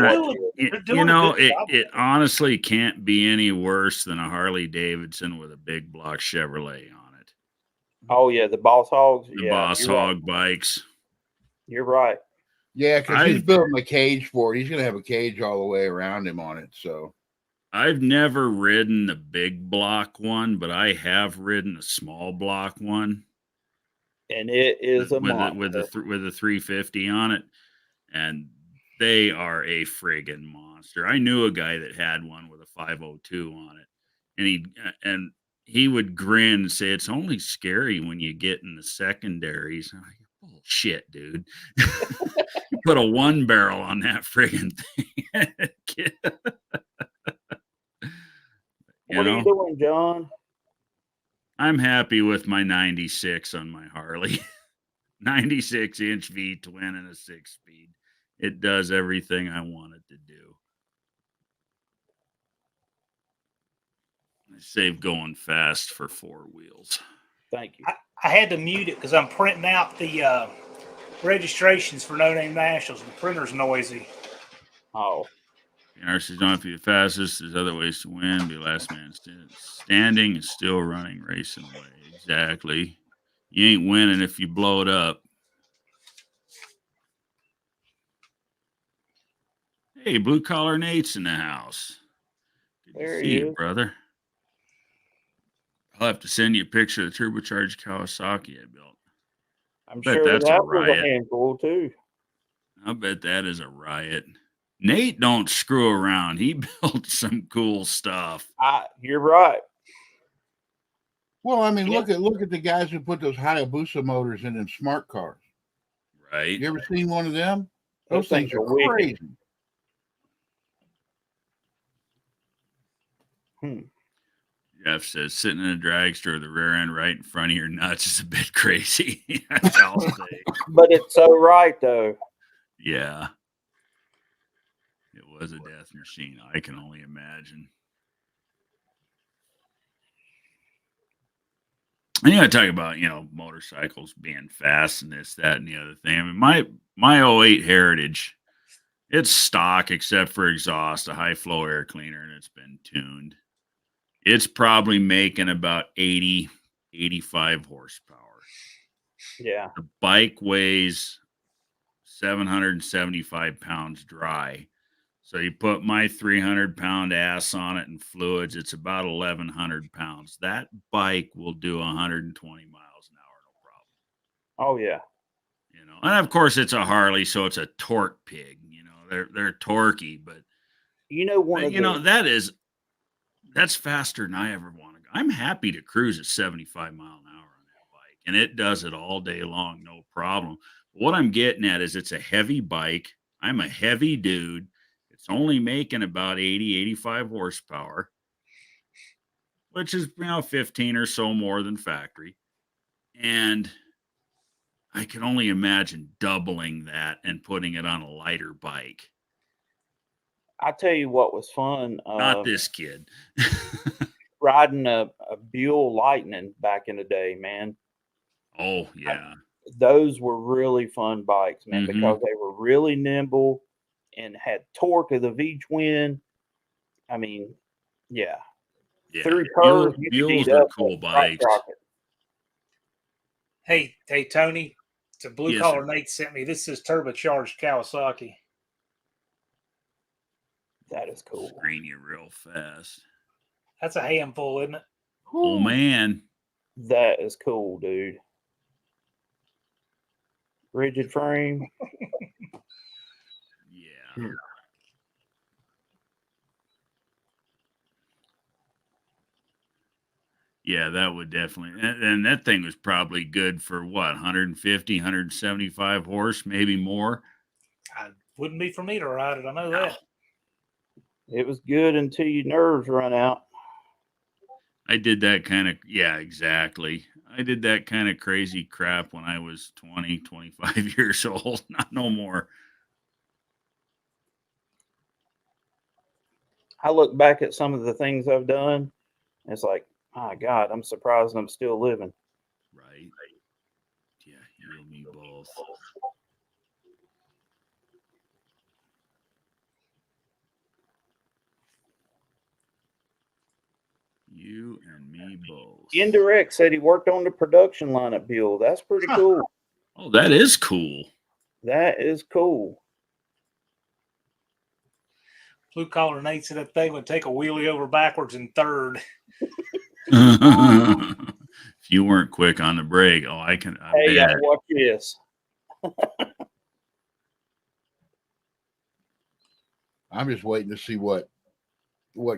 It honestly can't be any worse than a Harley Davidson with a big block Chevrolet on it. Oh, yeah. The Boss Hogs. The Boss Hog bikes. You're right. Yeah, because he's building a cage for it. He's going to have a cage all the way around him on it. So I've never ridden the big block one, but I have ridden a small block one. And it is a with a 350 on it, and they are a friggin' monster. I knew a guy that had one with a 502 on it, and he would grin and say, "It's only scary when you get in the secondaries." I'm like, bullshit, dude. You put a 1 barrel on that friggin' thing. What are you doing, John? I'm happy with my 96 on my Harley. 96-inch V twin and a 6-speed. It does everything I want it to do. I save going fast for 4 wheels. Thank you. I had to mute it because I'm printing out the registrations for No Name Nationals. The printer's noisy. Oh. NRC's don't have to be the fastest. There's other ways to win. Be last man standing and still running, racing away. Exactly. You ain't winning if you blow it up. Hey, Blue Collar Nate's in the house. Good to see you, brother. I'll have to send you a picture of the turbocharged Kawasaki I built. I'm sure that's a riot. A handful too. I bet that is a riot. Nate don't screw around. He built some cool stuff. You're right. Well, I mean, look at the guys who put those Hayabusa motors in them smart cars. Right. You ever seen one of them? Those things are crazy. Jeff says sitting in a dragster with the rear end right in front of your nuts is a bit crazy. That's all I'll say. But it's so right, though. Yeah. It was a death machine. I can only imagine. And you got to talk about, motorcycles being fast and this, that, and the other thing. I mean, my 08 Heritage, it's stock except for exhaust, a high flow air cleaner, and it's been tuned. It's probably making about 80, 85 horsepower. Yeah. The bike weighs 775 pounds dry. So you put my 300-pound ass on it and fluids, it's about 1,100 pounds. That bike will do 120 miles an hour, no problem. Oh, yeah. And of course it's a Harley, so it's a torque pig. They're torquey, but that's faster than I ever want to go. I'm happy to cruise at 75 mile an hour on that bike, and it does it all day long, no problem. But what I'm getting at is it's a heavy bike. I'm a heavy dude. It's only making about 80, 85 horsepower. which is 15 or so more than factory. And I can only imagine doubling that and putting it on a lighter bike. I tell you what was fun. Not this kid. Riding a Buell Lightning back in the day, man. Oh, yeah. Those were really fun bikes, man, Mhm. because they were really nimble and had torque of the V twin. I mean, yeah. Yeah. Through curves, you could Buells eat are up cool a crotch bikes. rocket. Hey, Tony. It's a blue Yes, collar sir. Nate sent me. This is turbocharged Kawasaki. That is cool. Screen you real fast. That's a handful, isn't it? Oh, man. That is cool, dude. Rigid frame. Yeah. Yeah, that would definitely. And that thing was probably good for what, 150, 175 horse, maybe more. Wouldn't be for me to ride it. I know that. It was good until your nerves run out. I did that kind of, yeah, exactly. I did that kind of crazy crap when I was 20, 25 years old. Not no more. I look back at some of the things I've done. And it's like, my God, I'm surprised I'm still living. Right. Yeah, you and me both. You and me both. Indirect said he worked on the production line at Buell. That's pretty cool. Oh, that is cool. That is cool. Blue collar Nate said that thing would take a wheelie over backwards in third. If you weren't quick on the brake, I Hey, bet. watch this. I'm just waiting to see what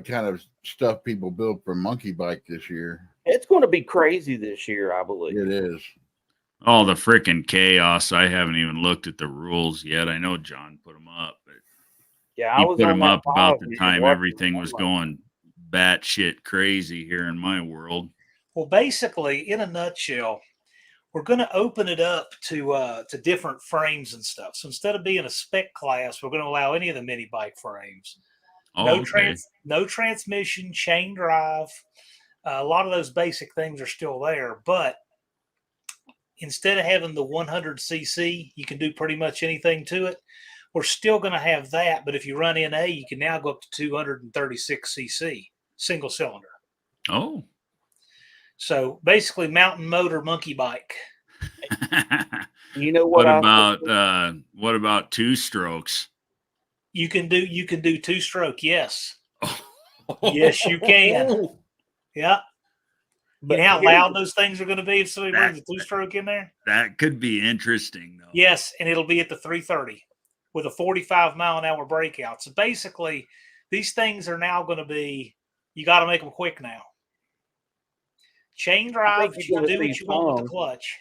kind of stuff people build for Monkey Bike this year. It's going to be crazy this year, I believe. It is. Oh, the freaking chaos. I haven't even looked at the rules yet. I know John put them up, but Yeah, he I was put on them that up about the live time watching everything was going batshit crazy here in my world. Well, basically, in a nutshell, we're going to open it up to different frames and stuff. So instead of being a spec class, we're going to allow any of the mini bike frames. Oh, okay. No transmission, chain drive. A lot of those basic things are still there, but instead of having the 100cc, you can do pretty much anything to it. We're still going to have that, but if you run NA, you can now go up to 236cc, single cylinder. Oh. So basically, mountain motor monkey bike. You know what about two strokes? You can do two stroke. Yes. Yes, you can. Yeah. But you know how loud those things are going to be if somebody brings a two stroke in there? That could be interesting, though. Yes, and it'll be at the 330 with a 45-mile-an-hour breakout. So basically, these things are now going to be, you got to make them quick now. Chain drive, you can do what you want with the clutch.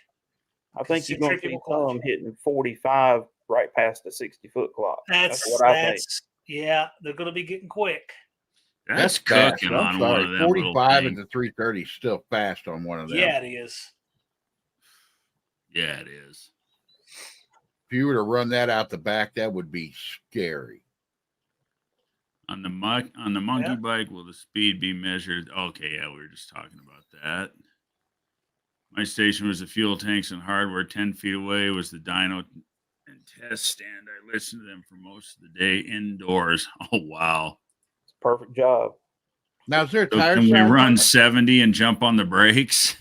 I think you're going to see some hitting 45 right past the 60-foot clock. That's what I think. Yeah, they're going to be getting quick. That's cooking on one of them. 45 at the 330 is still fast on one of them. Yeah, it is. Yeah, it is. If you were to run that out the back, that would be scary. On the monkey bike, will the speed be measured? Okay, yeah, we were just talking about that. My station was the fuel tanks and hardware. 10 feet away was the dyno and test stand. I listened to them for most of the day indoors. Oh, wow. It's a perfect job. Now, is there a tire can we size run on it? 70 and jump on the brakes?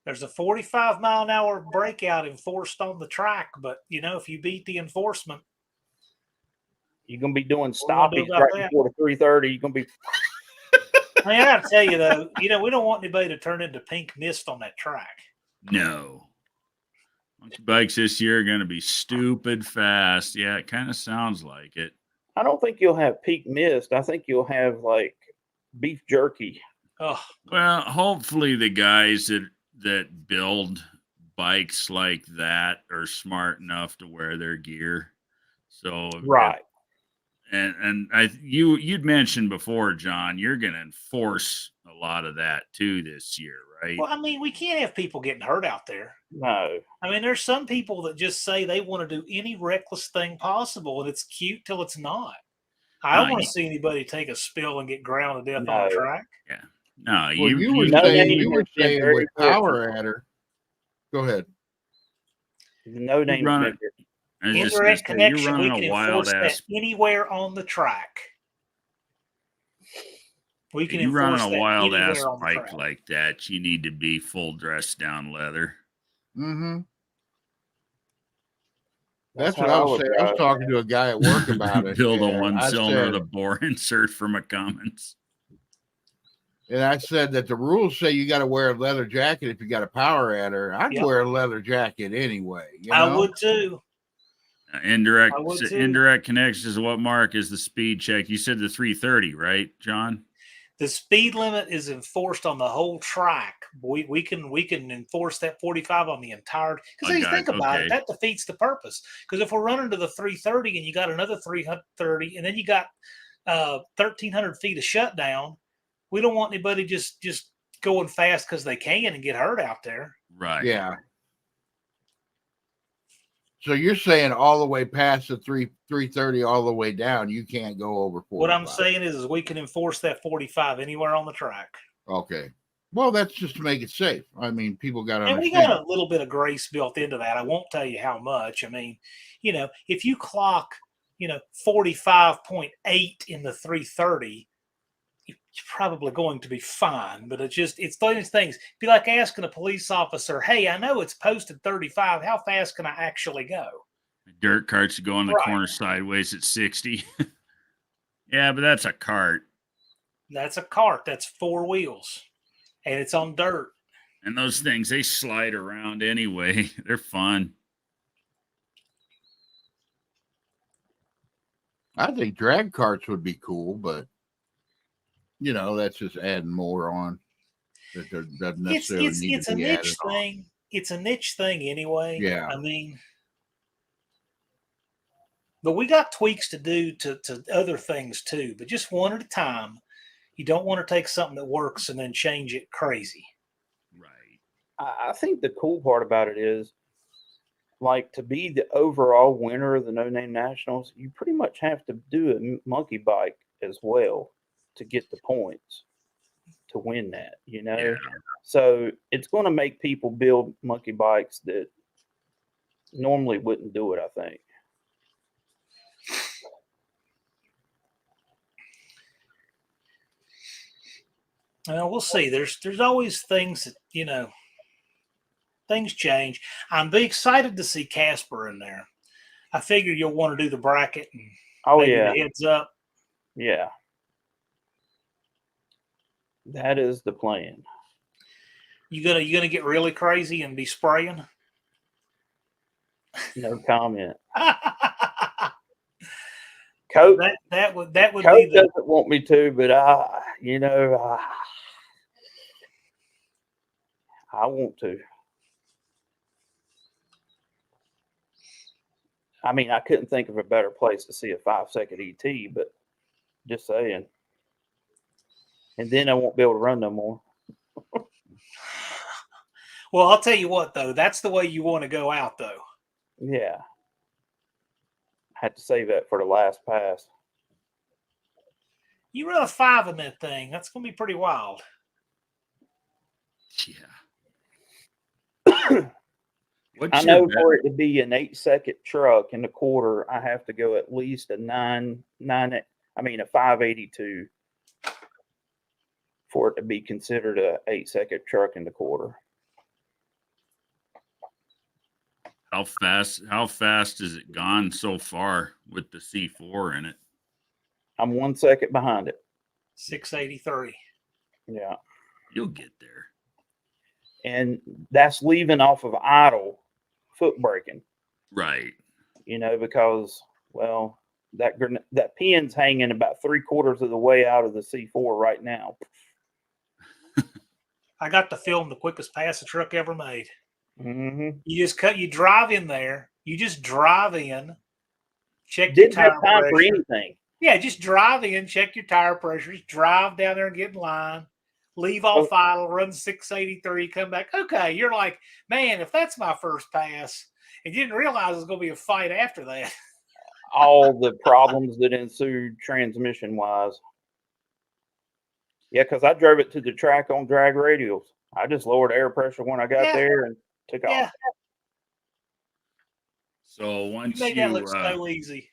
There's a 45-mile-an-hour breakout enforced on the track, but, if you beat the enforcement, you're going to be doing stoppies right before the 330. You're going to be. I mean, I got to tell you, though, we don't want anybody to turn into pink mist on that track. No. Monkey bikes this year are going to be stupid fast. Yeah, it kind of sounds like it. I don't think you'll have peak mist. I think you'll have, like, beef jerky. Oh. Well, hopefully the guys that build bikes like that are smart enough to wear their gear. So right. And you'd mentioned before, John, you're going to enforce a lot of that too this year, right? Well, I mean, we can't have people getting hurt out there. No. I mean, there's some people that just say they want to do any reckless thing possible, and it's cute till it's not. I don't No, want you- to see anybody take a spill and get ground to death on No. the track. yeah. No, Well, you you were No saying name you were has been saying very with power fortunate. adder. Go ahead. No name's run been it. very- I was just gonna Indirect say, you're connection, we running can a wild enforce that ass. anywhere on the track. We can You running enforce a that wild ass anywhere on the bike track. like that, you need to be full dressed down leather. Mm-hmm. That's That's what how I I was would saying. I was drive. talking to a guy at work about it. Build a and one I cylinder with said, a bore insert from a Cummins. and I said that the rules say you got to wear a leather jacket if you got a power adder. I'd Yep. wear a leather jacket anyway. You I know? would too. Indirect I would too. indirect connections is what mark is the speed check. You said the 330, right, John? The speed limit is enforced on the whole track. We can enforce that 45 on the entire. Because Oh, you think about okay. it, that defeats the purpose. Because if we're running to the 330 and you got another 330, and then you got 1,300 feet of shutdown, we don't want anybody just going fast because they can and get hurt out there. Right. Yeah. So you're saying all the way past the 330 all the way down, you can't go over 45. What I'm saying is we can enforce that 45 anywhere on the track. Okay. Well, that's just to make it safe. I mean, people got to And we understand. got a little bit of grace built into that. I won't tell you how much. I mean, if you clock, 45.8 in the 330, you're probably going to be fine. But it's those things. It'd be like asking a police officer, hey, I know it's posted 35. How fast can I actually go? Dirt carts go on the Right. corner sideways at 60. Yeah, but that's a cart. That's a cart. That's 4 wheels. And it's on dirt. And those things, they slide around anyway. They're fun. I think drag carts would be cool, but that's just adding more on. That there doesn't necessarily need It's to a be niche added on. thing. It's a niche thing anyway. Yeah. I mean, but we got tweaks to do to other things too, but just one at a time. You don't want to take something that works and then change it crazy. Right. I think the cool part about it is, like, to be the overall winner of the No Name Nationals, you pretty much have to do a monkey bike as well to get the points to win that, Yeah. So it's going to make people build monkey bikes that normally wouldn't do it, I think. Well, we'll see. There's always things that, things change. I'm be excited to see Casper in there. I figure you'll want to do the bracket and Oh, maybe yeah. the heads up. Yeah. That is the plan. You gonna get really crazy and be spraying? No comment. Coach, that would Coach be the doesn't want me to, but I want to. I mean, I couldn't think of a better place to see a 5-second ET, but just saying. And then I won't be able to run no more. Well, I'll tell you what though, that's the way you want to go out though. Yeah. I had to save that for the last pass. You run a 5 in that thing, that's gonna be pretty wild. Yeah. I know for it to be an 8-second truck in the quarter, I have to go at least a 582 for it to be considered a 8-second truck in the quarter. How fast has it gone so far with the C4 in it? I'm 1 second behind it. 683. Yeah. You'll get there. And that's leaving off of idle foot braking, Right. because, well, that pin's hanging about 3/4 of the way out of the C4 right now. I got to film the quickest pass a truck ever made. Mm-hmm. You drive in there, you just drive in, check Didn't your have tire time pressure. for anything. Yeah, just drive in, check your tire pressures, drive down there and get in line, leave off idle, run 683, come back. Okay, you're like, man, if that's my first pass, and you didn't realize it was going to be a fight after that. All the problems that ensued transmission wise. Yeah, because I drove it to the track on drag radials. I just lowered air pressure when I got there and took off. So You make that look so easy.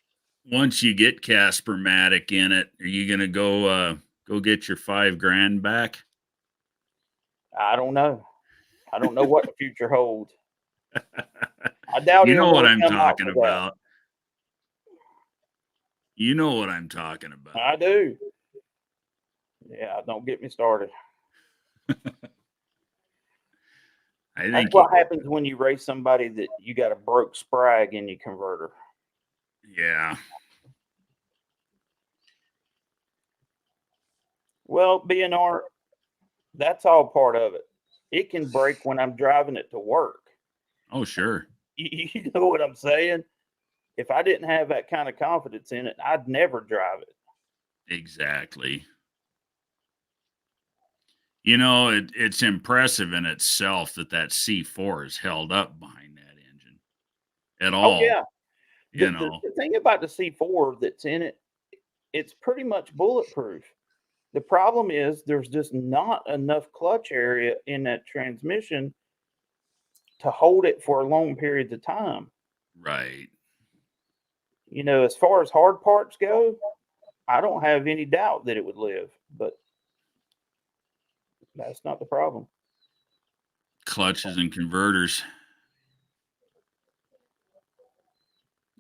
Once you get Casper-Matic in it, are you gonna go get your $5,000 back? I don't know. I don't know what the future holds. I doubt You know what it'll I'm come out talking for that. about. You know what I'm talking about. I do. Yeah, don't get me started. I That's think what happens when you race somebody that you got a broke sprag in your converter. Yeah. Well, BNR, that's all part of it. It can break when I'm driving it to work. Oh, sure. You know what I'm saying? If I didn't have that kind of confidence in it, I'd never drive it. Exactly. You know, it's impressive in itself that C4 is held up behind that engine at all. Oh, yeah. You know, The thing about the C4 that's in it, it's pretty much bulletproof. The problem is there's just not enough clutch area in that transmission to hold it for long periods of time. right. You know, as far as hard parts go, I don't have any doubt that it would live, but that's not the problem. Clutches and converters.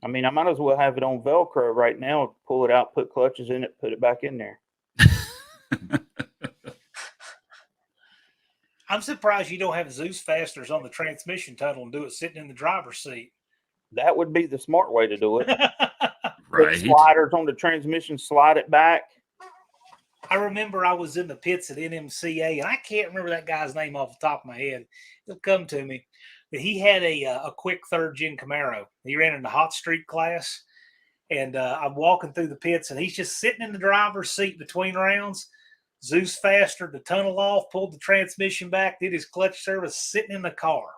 I mean, I might as well have it on Velcro right now, pull it out, put clutches in it, put it back in there. I'm surprised you don't have Zeus fasteners on the transmission tunnel and do it sitting in the driver's seat. That would be the smart way to do it. Right. Put sliders on the transmission, slide it back. I remember I was in the pits at NMCA, and I can't remember that guy's name off the top of my head. It'll come to me. But he had a quick third-gen Camaro. He ran in the hot streak class, and I'm walking through the pits, and he's just sitting in the driver's seat between rounds. Zeus fastered the tunnel off, pulled the transmission back, did his clutch service sitting in the car.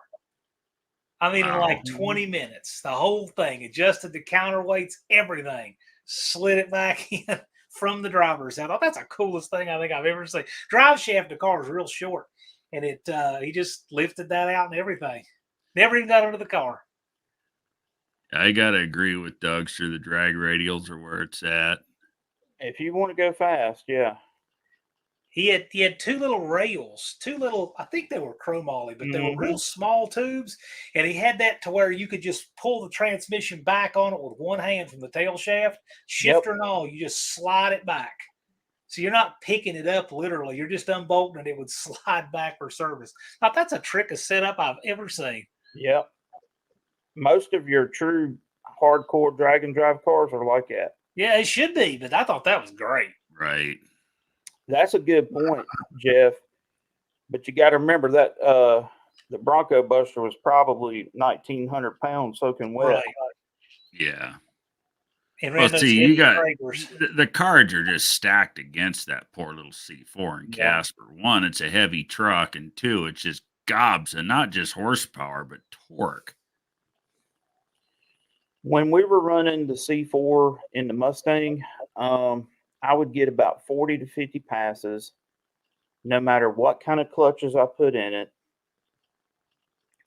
I mean, in like 20 minutes, the whole thing, adjusted the counterweights, everything, slid it back in from the driver's. I thought that's the coolest thing I think I've ever seen. Drive shaft of the car is real short, and he just lifted that out and everything. Never even got under the car. I gotta agree with Dougster. The drag radials are where it's at. If you want to go fast, yeah. He had two little rails, I think they were chromoly, but they were real small tubes. And he had that to where you could just pull the transmission back on it with one hand from the tail shaft, shifter and all. You just slide it back. So you're not picking it up literally. You're just unbolting it. It would slide back for service. Now, that's a trick of setup I've ever seen. Yep. Most of your true hardcore drag and drive cars are like that. Yeah, it should be, but I thought that was great. Right. That's a good point, Jeff. But you got to remember that the Bronco Buster was probably 1,900 pounds soaking wet. Right. Yeah. And Well, see, you got trailers. the cards are just stacked against that poor little C4 and Casper. One, it's a heavy truck, and two, it's just gobs, and not just horsepower, but torque. When we were running the C4 in the Mustang, I would get about 40 to 50 passes, no matter what kind of clutches I put in it.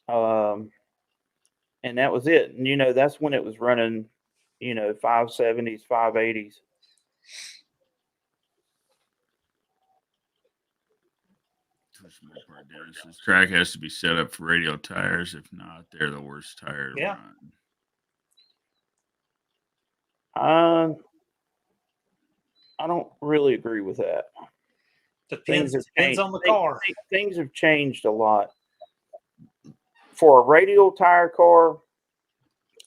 And that was it. And, you know, that's when it was running, you know, 570s, 580s. This track has to be set up for radial tires. If not, they're the worst tire to run. I don't really agree with that. Depends on the car. Things have changed a lot. For a radial tire car,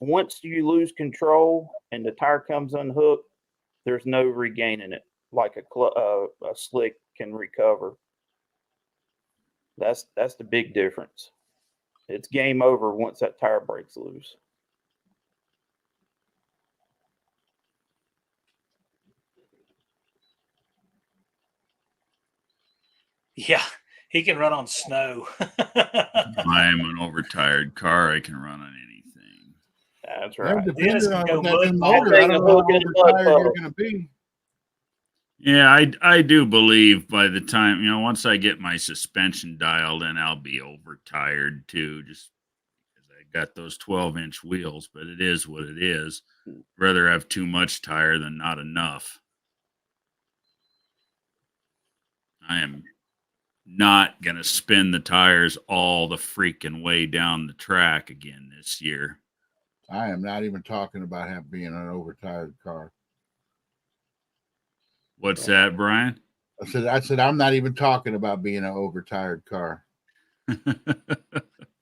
once you lose control and the tire comes unhooked, there's no regaining it like a slick can recover. That's the big difference. It's game over once that tire breaks loose. Yeah, he can run on snow. I'm an overtired car. I can run on anything. That's Yeah, right. Dennis depending can on go with that new mud motor, That I thing don't will know hook how in a mud overtired you're puddle. going to be. Yeah, I do believe by the time, once I get my suspension dialed in, I'll be overtired too, just because I got those 12-inch wheels, but it is what it is. Rather have too much tire than not enough. I am not going to spin the tires all the freaking way down the track again this year. I am not even talking about being an overtired car. What's that, Brian? I said, I'm not even talking about being an overtired car.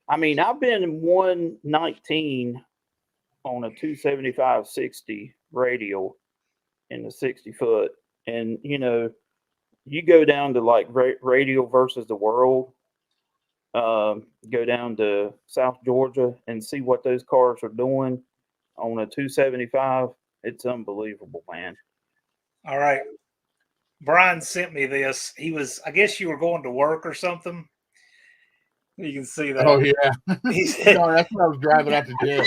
I mean, I've been in 119 on a 275/60 radial in the 60 foot. And, you go down to like radial versus the world, go down to South Georgia and see what those cars are doing on a 275. It's unbelievable, man. All right. Brian sent me this. I guess you were going to work or something. You can see that. Oh, yeah. He said, No, that's when I was driving out to Jed.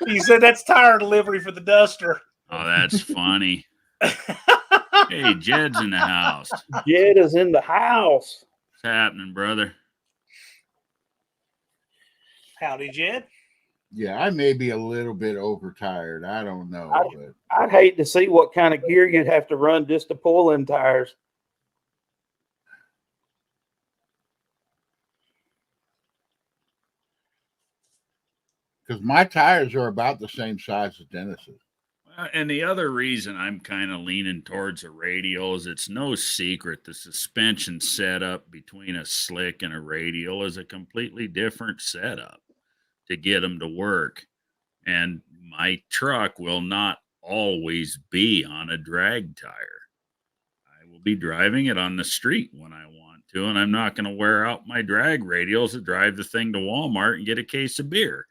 he said that's tire delivery for the Duster. Oh, that's funny. Hey, Jed's in the house. Jed is in the house. What's happening, brother? Howdy, Jed. Yeah, I may be a little bit overtired. I don't know, but I'd hate to see what kind of gear you'd have to run just to pull them tires. because my tires are about the same size as Dennis's. And the other reason I'm kind of leaning towards a radial is it's no secret the suspension setup between a slick and a radial is a completely different setup to get them to work. And my truck will not always be on a drag tire. I will be driving it on the street when I want to, and I'm not going to wear out my drag radials to drive the thing to Walmart and get a case of beer.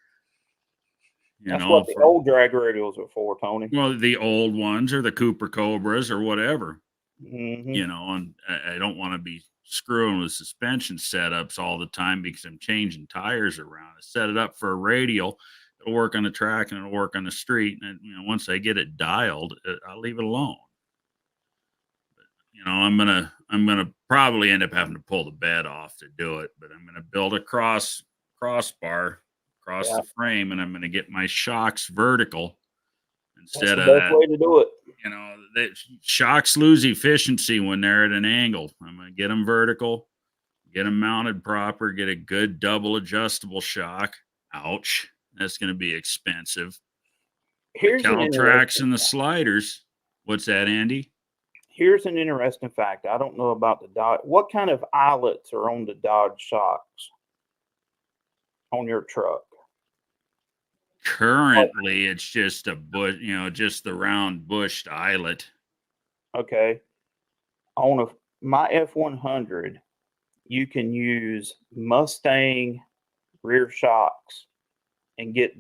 That's what the old drag radials are for, Tony. Well, the old ones or the Cooper Cobras or whatever, Mm-hmm. and I don't want to be screwing with suspension setups all the time because I'm changing tires around. I set it up for a radial. It'll work on the track and it'll work on the street. And once I get it dialed, I'll leave it alone. But, I'm gonna probably end up having to pull the bed off to do it. But I'm gonna build a crossbar across the frame, and I'm going to get my shocks vertical instead That's the best way to do it. The shocks lose efficiency when they're at an angle. I'm going to get them vertical, get them mounted proper, get a good double adjustable shock. Ouch. That's going to be expensive. Here's the Caltrax and the sliders. What's that, Andy? Here's an interesting fact. I don't know about the Dodge. What kind of eyelets are on the Dodge shocks on your truck? Currently, it's just a bush, just the round bushed eyelet. Okay. On my F100, you can use Mustang rear shocks and get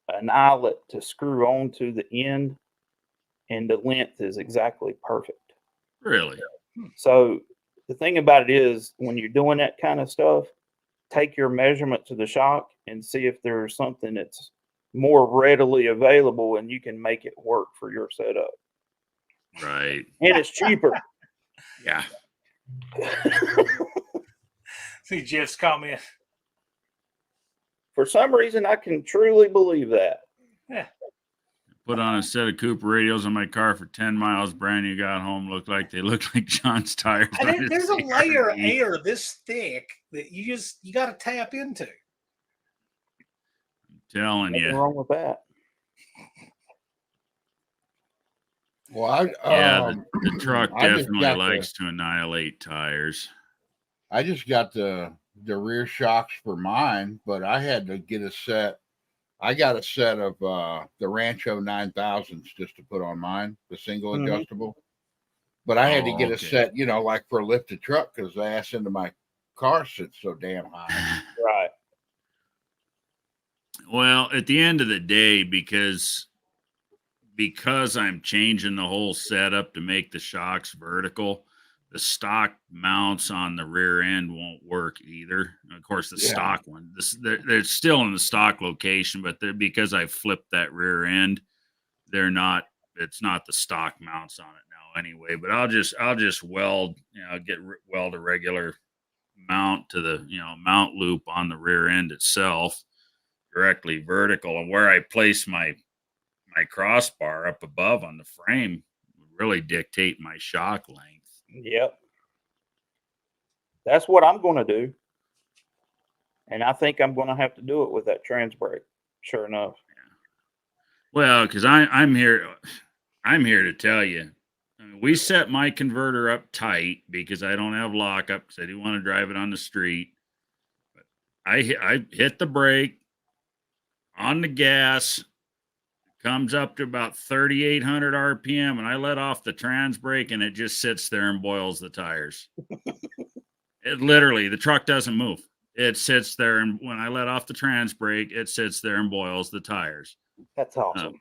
an eyelet to screw onto the end, and the length is exactly perfect. Really? So the thing about it is, when you're doing that kind of stuff, take your measurement to the shock and see if there's something that's more readily available and you can make it work for your setup. Right. And it's cheaper. Yeah. See Jeff's comment. For some reason, I can truly believe that. Yeah. Put on a set of Cooper radios on my car for 10 miles. Brand new, got home. They looked like John's tires. There's a layer of air this thick that you got to tap into. Telling you. Nothing wrong with that. Well, the truck definitely likes to annihilate tires. I just got the rear shocks for mine, but I had to get a set. I got a set of the Rancho 9000s just to put on mine, the single adjustable. But I had to get a set, like for a lifted truck because the ass into my car sits so damn high. Right. Well, at the end of the day, because I'm changing the whole setup to make the shocks vertical, the stock mounts on the rear end won't work either. Of course, the Yeah. stock one, they're still in the stock location, but because I flipped that rear end, they're not. It's not the stock mounts on it now anyway. But I'll just weld, weld a regular mount to the mount loop on the rear end itself, directly vertical, and where I place my crossbar up above on the frame would really dictate my shock length. Yep. That's what I'm going to do. And I think I'm going to have to do it with that trans brake. Sure enough. Well, because I'm here to tell you, I mean, we set my converter up tight because I don't have lockup because I do want to drive it on the street. But I hit the brake on the gas, comes up to about 3,800 RPM, and I let off the trans brake, and it just sits there and boils the tires. It literally, the truck doesn't move. It sits there, and when I let off the trans brake, it sits there and boils the tires. That's awesome.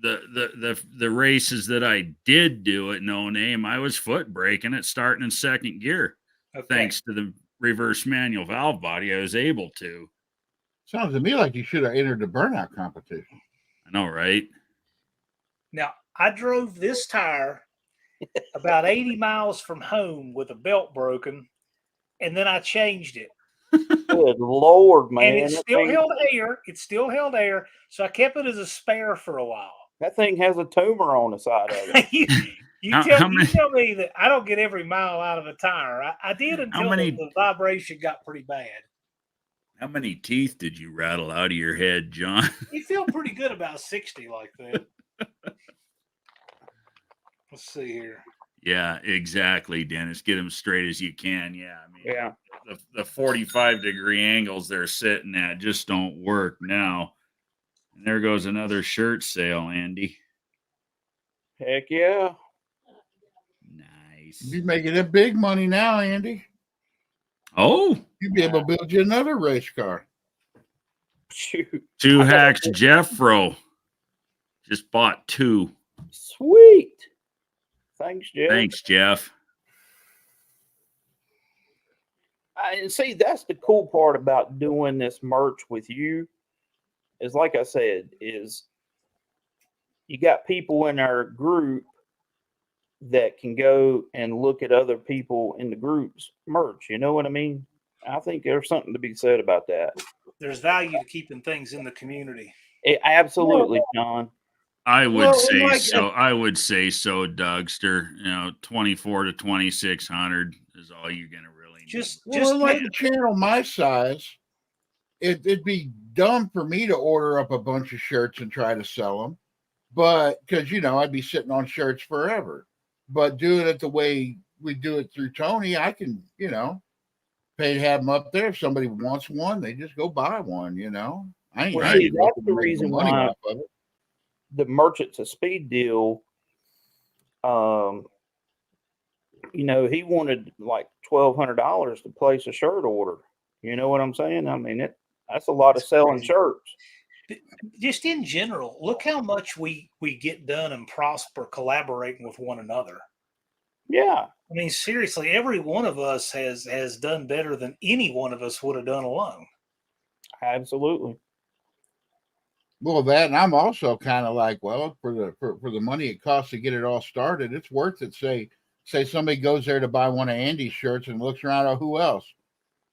The races that I did do at No Name, I was foot braking it starting in second gear. Okay. Thanks to the reverse manual valve body, I was able to. Sounds to me like you should have entered the burnout competition. I know, right? Now, I drove this tire about 80 miles from home with a belt broken, and then I changed it. Good Lord, man. And it That still thing- held air. It still held air. So I kept it as a spare for a while. That thing has a tumor on the side of it. you How tell many- me that I don't get every mile out of a tire. I did until many- the vibration got pretty bad. How many teeth did you rattle out of your head, John? You feel pretty good about 60 like that. Let's see here. Yeah, exactly, Dennis. Get them straight as you can. Yeah, I mean, Yeah. the 45-degree angles they're sitting at just don't work now. And there goes another shirt sale, Andy. Heck yeah. Nice. You're making it big money now, Andy. Oh, You'd be able to build you another race car. Shoot. two I gotta hacks get- Jeffro. Just bought two. Sweet. Thanks, Jeff. Thanks, Jeff. And see, that's the cool part about doing this merch with you. Is like I said, is you got people in our group that can go and look at other people in the group's merch. You know what I mean? I think there's something to be said about that. There's value to keeping things in the community. Absolutely, John. I would Well, say like, so. I would say so, Dougster. 24 to 2,600 is all you're gonna really need. Just Like a channel my size, it'd be dumb for me to order up a bunch of shirts and try to sell them. But because, I'd be sitting on shirts forever. But doing it the way we do it through Tony, I can, pay to have them up there. If somebody wants one, they just go buy one, I ain't Well, really see, looking that's to the make reason money why off of it. the Merchants of Speed deal, he wanted like $1,200 to place a shirt order. You know what I'm saying? I mean, that's a lot of selling shirts. just in general, look how much we get done and prosper collaborating with one another. Yeah. I mean, seriously, every one of us has done better than any one of us would have done alone. Absolutely. Well, that, and I'm also kind of like, well, for the money it costs to get it all started, it's worth it. Say somebody goes there to buy one of Andy's shirts and looks around, oh, who else?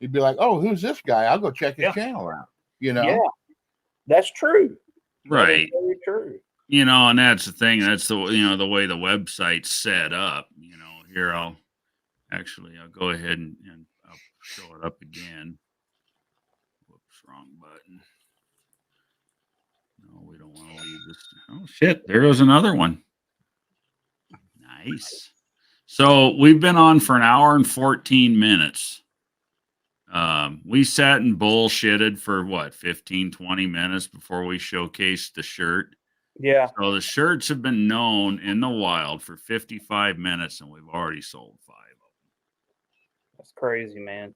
You'd be like, oh, who's this guy? I'll go check his channel out. Yeah, that's true. That is Right. very true. And that's the thing. That's the the way the website's set up. Here I'll go ahead and I'll show it up again. Whoops, wrong button. No, we don't want to leave this. Oh shit! There goes another one. Nice. So we've been on for an hour and 14 minutes. We sat and bullshitted for 15, 20 minutes before we showcased the shirt. Yeah. So the shirts have been known in the wild for 55 minutes, and we've already sold 5 of them. That's crazy, man.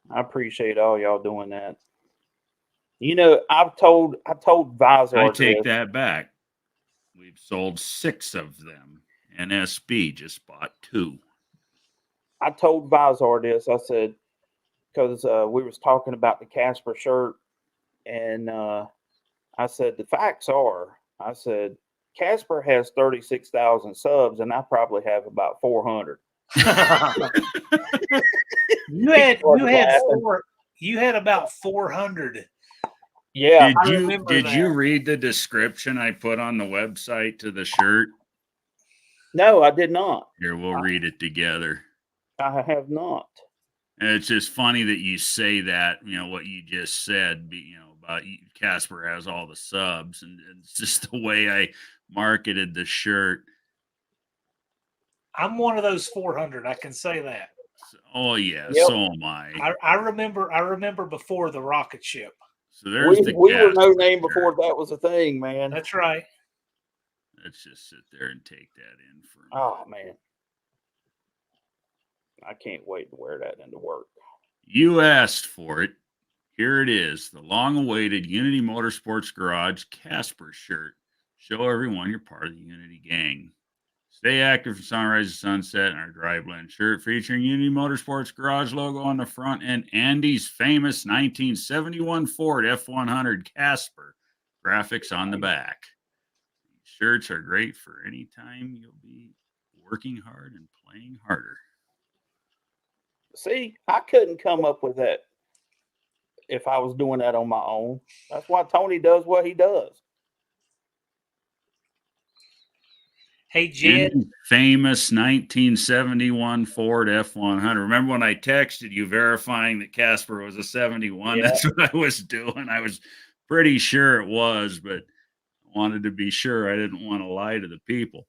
I appreciate all y'all doing that. I told Visor I take this. that back. We've sold 6 of them, NSB just bought 2. I told Vizar this. I said, because we was talking about the Casper shirt, and I said, the facts are, I said, Casper has 36,000 subs, and I probably have about 400. You had about 400. Yeah. Did you read the description I put on the website to the shirt? No, I did not. Here, we'll read it together. I have not. And it's just funny that you say that, what you just said, about Casper has all the subs, and it's just the way I marketed the shirt. I'm one of those 400. I can say that. Oh yeah, Yep. so am I. I remember before the rocket ship. So there's we were no name before that was a thing, man. That's right. Let's just sit there and take that in for a minute. Oh man, I can't wait to wear that into work. You asked for it. Here it is, the long-awaited Unity Motorsports Garage Casper shirt. Show everyone you're part of the Unity gang. Stay active from sunrise to sunset in our dry blend shirt featuring Unity Motorsports Garage logo on the front and Andy's famous 1971 Ford F100 Casper graphics on the back. These shirts are great for any time you'll be working hard and playing harder. See, I couldn't come up with that if I was doing that on my own. That's why Tony does what he does. Hey, Jed. Andy's famous 1971 Ford F100. Remember when I texted you verifying that Casper was a 71? Yeah. That's what I was doing. I was pretty sure it was, but I wanted to be sure. I didn't want to lie to the people.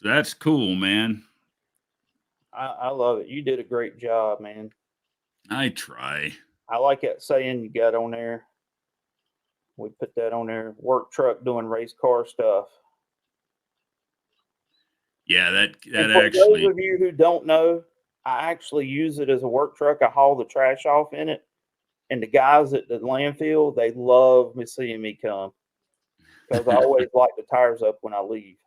So that's cool, man. I love it. You did a great job, man. I try. I like that saying you got on there. We put that on there. Work truck doing race car stuff. Yeah, that And for actually. those of you who don't know, I actually use it as a work truck. I haul the trash off in it, and the guys at the landfill, they love me seeing me come because I always light the tires up when I leave.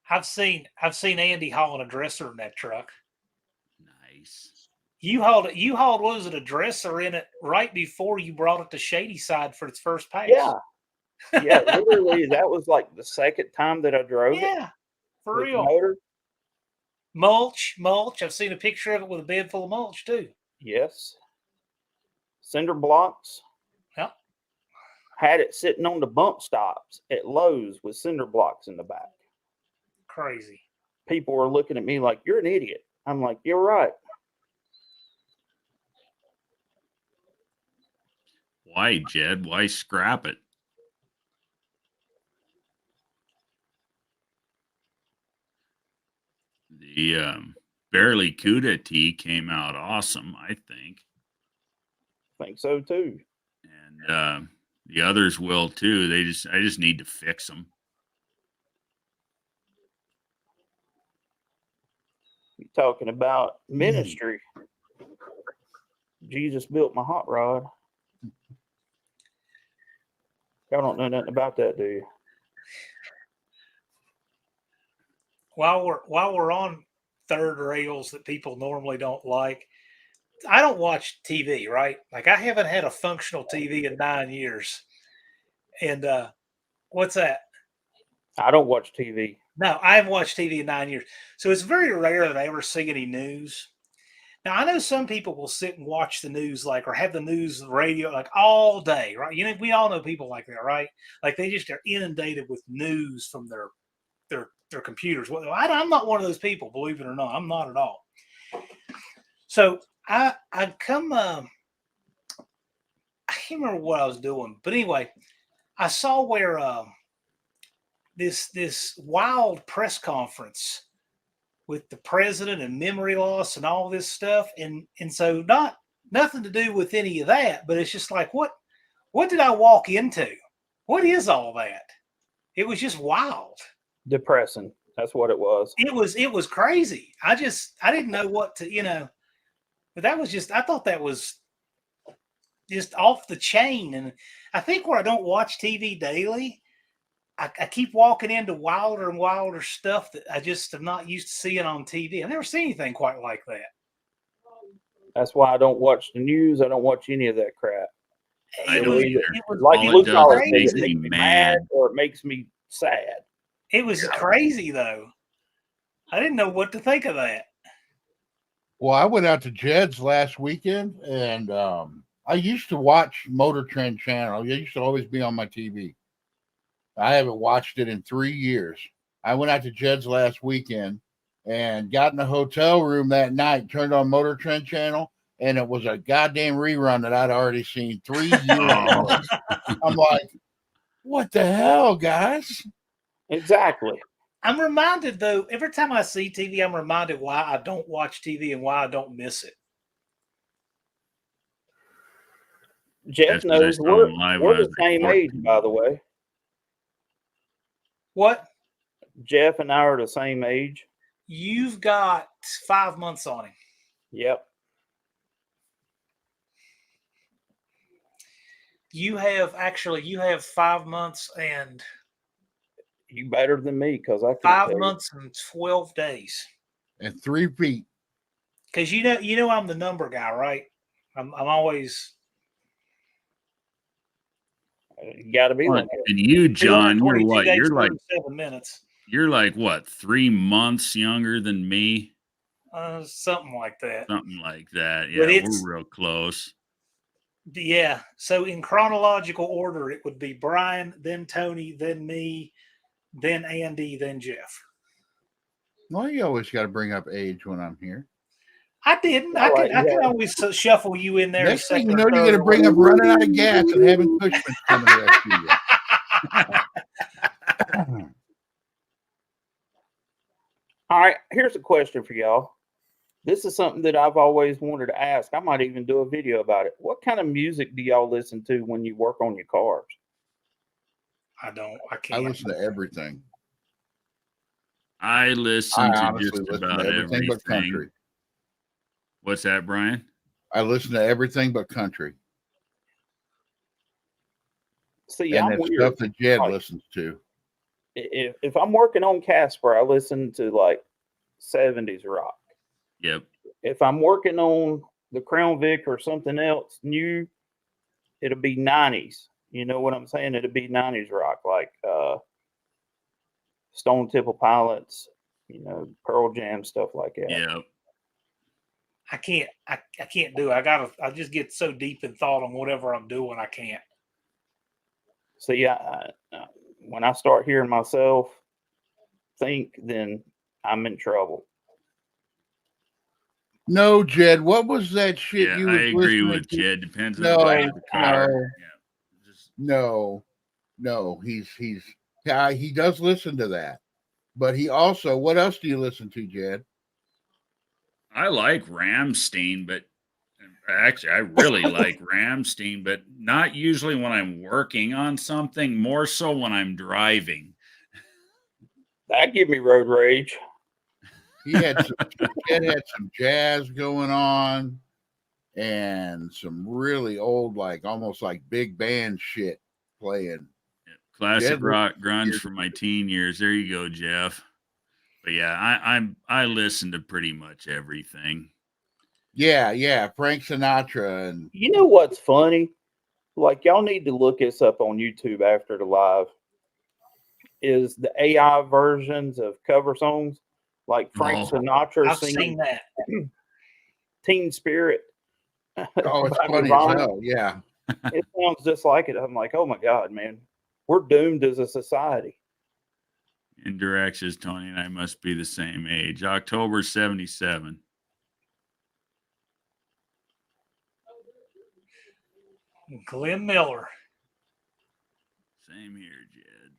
I've seen Andy hauling a dresser in that truck. Nice. You hauled what was it, a dresser in it right before you brought it to Shady Side for its first pace? Yeah. Yeah, literally, that was like the second time that I drove it. Yeah, for with the real. motor. Mulch. I've seen a picture of it with a bed full of mulch too. Yes. Cinder blocks. Yep. Had it sitting on the bump stops at Lowe's with cinder blocks in the back. Crazy. People were looking at me like, you're an idiot. I'm like, you're right. Why, Jed? Why scrap it? The Barely Cuda tea came out awesome, I think. Think so too. And the others will too. I just need to fix them. You're talking about ministry. Jesus built my hot rod. Y'all don't know nothing about that, do you? While we're on third rails that people normally don't like, I don't watch TV, right? Like I haven't had a functional TV in 9 years. And what's that? I don't watch TV. No, I haven't watched TV in 9 years. So it's very rare that I ever see any news. Now, I know some people will sit and watch the news or have the news radio like all day, right? You know, we all know people like that, right? Like they just are inundated with news from their computers. Well, I'm not one of those people, believe it or not. I'm not at all. So I can't remember what I was doing, but anyway, I saw where this wild press conference with the president and memory loss and all this stuff, and so nothing to do with any of that, but it's just like what did I walk into? What is all that? It was just wild. Depressing. That's what it was. It was crazy. I didn't know what to, but that was just, I thought that was just off the chain. And I think where I don't watch TV daily, I keep walking into wilder and wilder stuff that I just am not used to seeing on TV. I've never seen anything quite like that. That's why I don't watch the news. I don't watch any of that crap. I It don't was, either. it was, Like All you it look does all is it makes makes me me mad. mad or it makes me sad. it was crazy though. I didn't know what to think of that. Well, I went out to Jed's last weekend, and I used to watch Motor Trend Channel. It used to always be on my TV. I haven't watched it in 3 years. I went out to Jed's last weekend and got in a hotel room that night, turned on Motor Trend Channel, and it was a goddamn rerun that I'd already seen 3 years ago. I'm like, what the hell, guys? Exactly. I'm reminded though, every time I see TV, I'm reminded why I don't watch TV and why I don't miss it. Jeff That's 'cause I knows saw him live when we're I the was same like age, 14. by the way. What? Jeff and I are the same age. You've got 5 months on him. Yep. You have 5 months and You better than me because I can't 5 tell you. months and 12 days. And 3 feet. Because you know I'm the number guy, right? I'm always You got to be What? like that. And you, John, you're 222 what? days, You're like 37 minutes. what? 3 months younger than me, Something like that. something like that. But Yeah, it's- we're real close. Yeah. So in chronological order, it would be Brian, then Tony, then me, then Andy, then Jeff. Well, you always got to bring up age when I'm here. I didn't. All I right, can yeah. always shuffle you in there. Next thing second you or know, you're third going to or bring up whatever. running out of gas and having Cushman's coming to rescue you. All right, here's a question for y'all. This is something that I've always wanted to ask. I might even do a video about it. What kind of music do y'all listen to when you work on your cars? I don't. I I can't. listen to everything. I listen I to honestly just listen about to everything but country. everything. What's that, Brian? I listen to everything but country. See, And I'm it's weird. stuff that Jed Like- listens to. If I'm working on Casper, I listen to like 70s rock. Yep. If I'm working on the Crown Vic or something else new, it'll be 90s. You know what I'm saying? It'll be 90s rock, like Stone Temple Pilots, Pearl Jam, stuff like that. Yep. I can't. I can't do it. I just get so deep in thought on whatever I'm doing. I can't. See, when I start hearing myself think, then I'm in trouble. No, Jed, what was that shit Yeah, you I was agree listening with to? Jed. Depends on No, the body of the car. no. Yeah. Just, No, he does listen to that. But he also, what else do you listen to, Jed? I like Ramstein, but actually, I really like Ramstein, but not usually when I'm working on something, more so when I'm driving. That give me road rage. Jed had some jazz going on and some really old, like almost like big band shit playing. Classic Jed rock grunge years from my teen years. There you go, Jeff. But yeah, I listen to pretty much everything. Yeah, Frank Sinatra and You know what's funny? Like, y'all need to look this up on YouTube after the live. Is the AI versions of cover songs, like Frank Oh, Sinatra I've seen singing that. Teen Spirit. oh, it's by funny as Nirvana. hell. Yeah. It sounds just like it. I'm like, oh my God, man. We're doomed as a society. in directions, Tony and I must be the same age. October 77. Glenn Miller. Same here, Jed.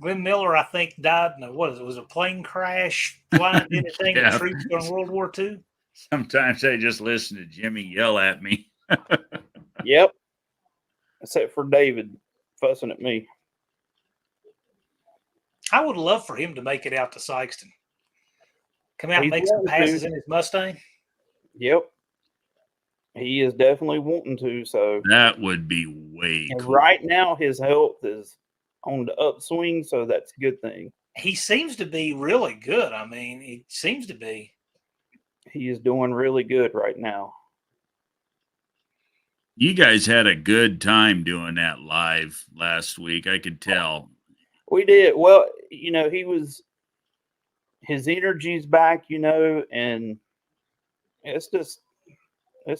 Glenn Miller, I think, died in was a plane crash, flying anything Yeah. in troops during World War II. Sometimes I just listen to Jimmy yell at me. Yep. Except for David fussing at me. I would love for him to make it out to Sykeston. Come out and He's make some wanting to. passes in his Mustang. Yep. He is definitely wanting to. So That would be way and cool. right now his health is on the upswing, so that's a good thing. He seems to be really good. I mean, he seems to be. He is doing really good right now. You guys had a good time doing that live last week. I could tell. We did well. His energy's back. And it's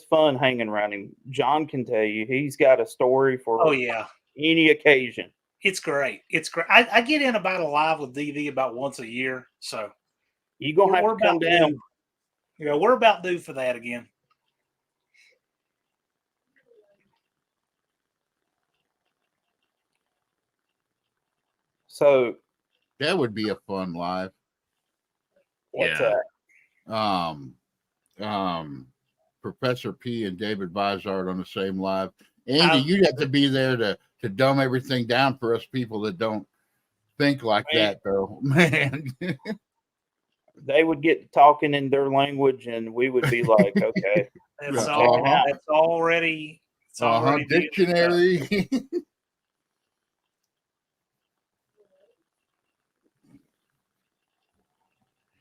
fun hanging around him. John can tell you he's got a story for Oh yeah, any occasion. it's great. It's great. I get in about a live with DV about once a year, so You're gonna have we're to come about down. due. We're about due for that again. So That would be a fun live. what's Yeah. that? Professor P and David Vizard on the same live. Andy, Um, you'd have to be there to dumb everything down for us people that don't think like Man. that, though. Man. They would get talking in their language, and we would be like, "Okay, That's Yeah. all. Uh-huh. That's already. It's already being discussed. Dictionary.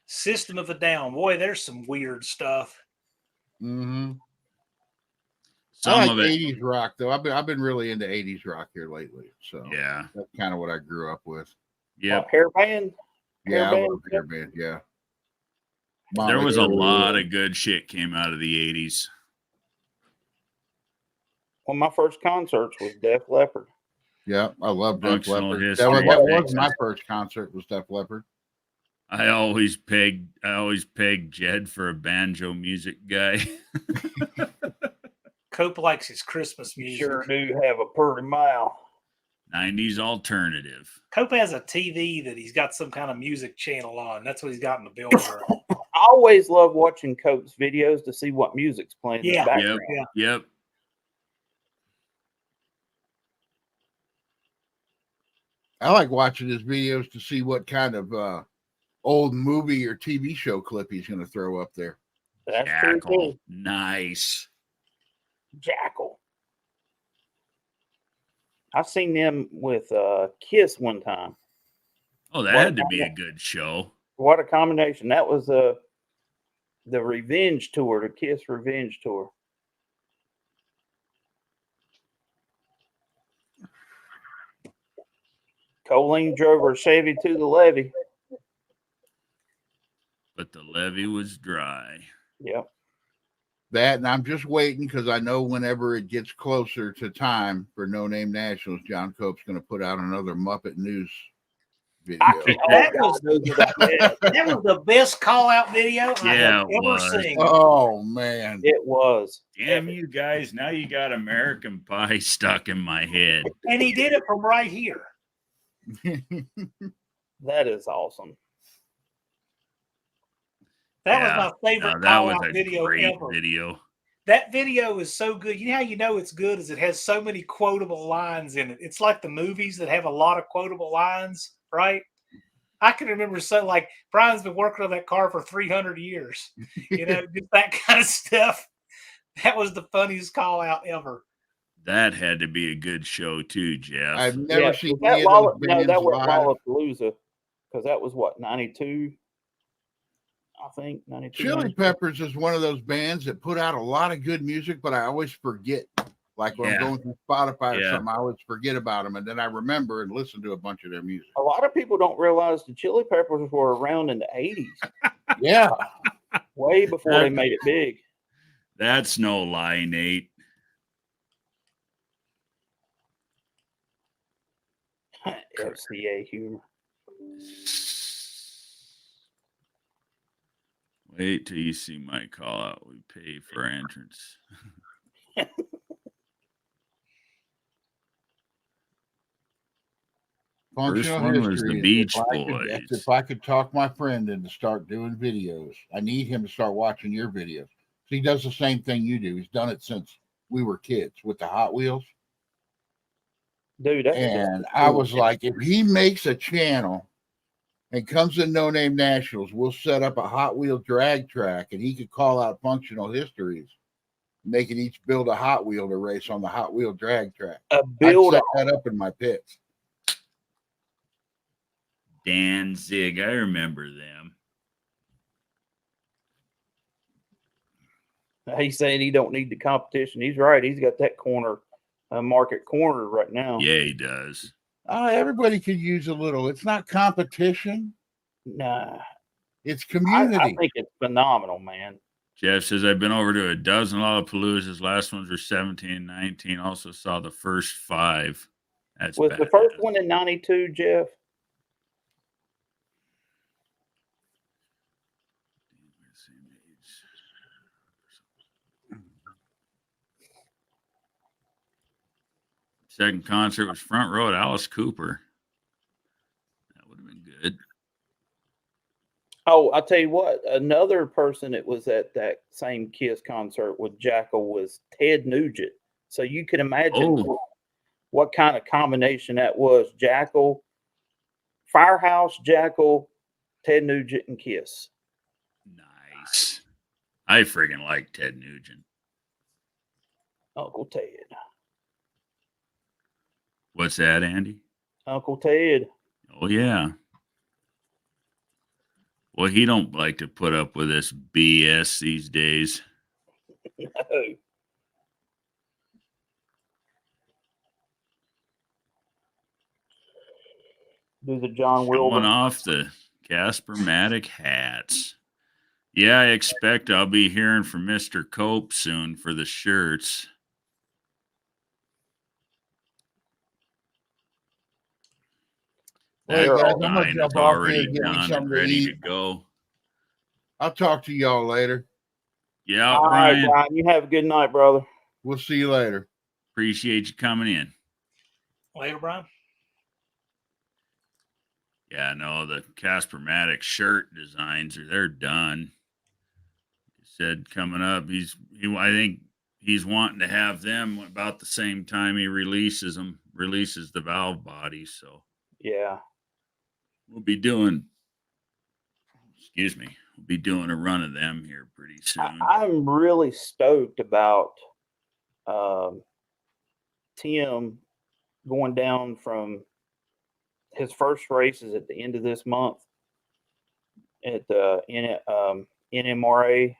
System of a Down. Boy, there's some weird stuff. Mm-hmm. Some I like of it. 80s rock, though. I've been really into 80s rock here lately. So Yeah. that's kind of what I grew up with. Yep. hairband." Yeah, I Hairband love stuff? Hairband. Yeah. There was a Monica. lot of good shit came out of the 80s. One of my first concerts was Def Leppard. Yeah, I love Def Functional Leppard. history That of was Texas. my first concert was Def Leppard. I always pegged Jed for a banjo music guy. Cope likes his Christmas music. Sure do have a pretty mouth. 90s alternative. Cope has a TV that he's got some kind of music channel on. That's what he's got in the building. I always love watching Cope's videos to see what music's playing in Yeah. the background. Yep. Yep. I like watching his videos to see what kind of old movie or TV show clip he's going to throw up there. That's pretty Jackal. cool. Nice. Jackal. I seen them with Kiss one time. Oh, that What had to be a kind good show. What a combination. That was the Revenge Tour, the Kiss Revenge Tour. Colleen drove her Chevy to the levee. But the levee was dry. Yep. That, and I'm just waiting because I know whenever it gets closer to time for No Name Nationals, John Cope's going to put out another Muppet News video. That was the best call out video I Yeah, have it ever was. seen. Oh, man. It was. Damn you guys. Now you got American Pie stuck in my head. And he did it from right here. That is awesome. That Yeah, was my favorite No, that call was out a video great ever. video. That video is so good. You know how you know it's good is it has so many quotable lines in it. It's like the movies that have a lot of quotable lines, right? I can remember like Brian's been working on that car for 300 years. You know, just that kind of stuff. That was the funniest call out ever. That had to be a good show too, Jeff. I've never Yeah, seen was that any of those bands that was live. Lollapalooza, because that was what, 92? I think 92. Chili 93. Peppers is one of those bands that put out a lot of good music, but I always forget. Like when Yeah. I'm going through Spotify or Yeah. something, I always forget about them, and then I remember and listen to a bunch of their music. A lot of people don't realize the Chili Peppers were around in the 80s, Yeah, way before they made it big. That's no lie, Nate. FCA humor. Wait till you see my call out. We pay for entrance. First Functional one was history the is Beach that's Boys. if I could talk my friend into start doing videos. I need him to start watching your videos. So he does the same thing you do. He's done it since we were kids with the Hot Wheels. Dude, that's And I was like, if he makes a channel and comes in No Name Nationals, we'll set up a Hot Wheel drag track and he could call out functional histories. They could each build a Hot Wheel to race on the Hot Wheel drag track. A I'd build set that up in my pits. Danzig, I remember them. He's saying he don't need the competition. He's right. He's got that market corner right now. Yeah, he does. Everybody could use a little. It's not competition. Nah, It's I community. think it's phenomenal, man. Jeff says, I've been over to a dozen Lollapaloozas. Last ones were 17 and 19. Also saw the first 5. That's Was the badass. first one in 92, Jeff? Second concert was front row at Alice Cooper. That would have been good. Oh, I'll tell you what, another person that was at that same Kiss concert with Jackal was Ted Nugent. So you can imagine what kind of combination that was. Jackal, Firehouse, Jackal, Ted Nugent, and Kiss. Nice. I friggin' like Ted Nugent. Uncle Ted. What's that, Andy? Uncle Ted. Oh, yeah. Well, he don't like to put up with this BS these days. No. Do the John Showing Wilbur. off the Casper-Matic hats. Yeah, I expect I'll be hearing from Mr. Cope soon for the shirts. Hey, That guys, I'm gonna design jump is off here already and get me done something and to ready to eat. go. I'll talk to y'all later. Yeah, All right, Brian. Brian. You have a good night, brother. We'll see you later. Appreciate you coming in. Later, Brian. Yeah, no, the Casper-Matic shirt designs they're done. He said coming up, I think he's wanting to have them about the same time he releases the valve bodies. So Yeah. we'll be doing a run of them here pretty soon. I'm really stoked about Tim going down from his first races at the end of this month at the NMRA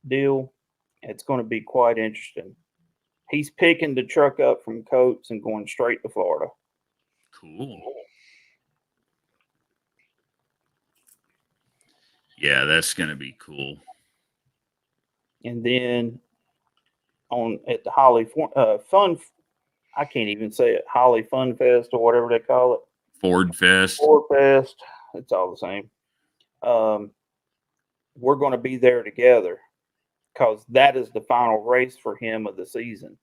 deal. It's going to be quite interesting. He's picking the truck up from Coates and going straight to Florida. Cool. Yeah, that's going to be cool. And then at the Holly Fun, I can't even say it, Holly Fun Fest or whatever they call it. Ford Fest. Ford Fest. It's all the same. We're going to be there together because that is the final race for him of the season.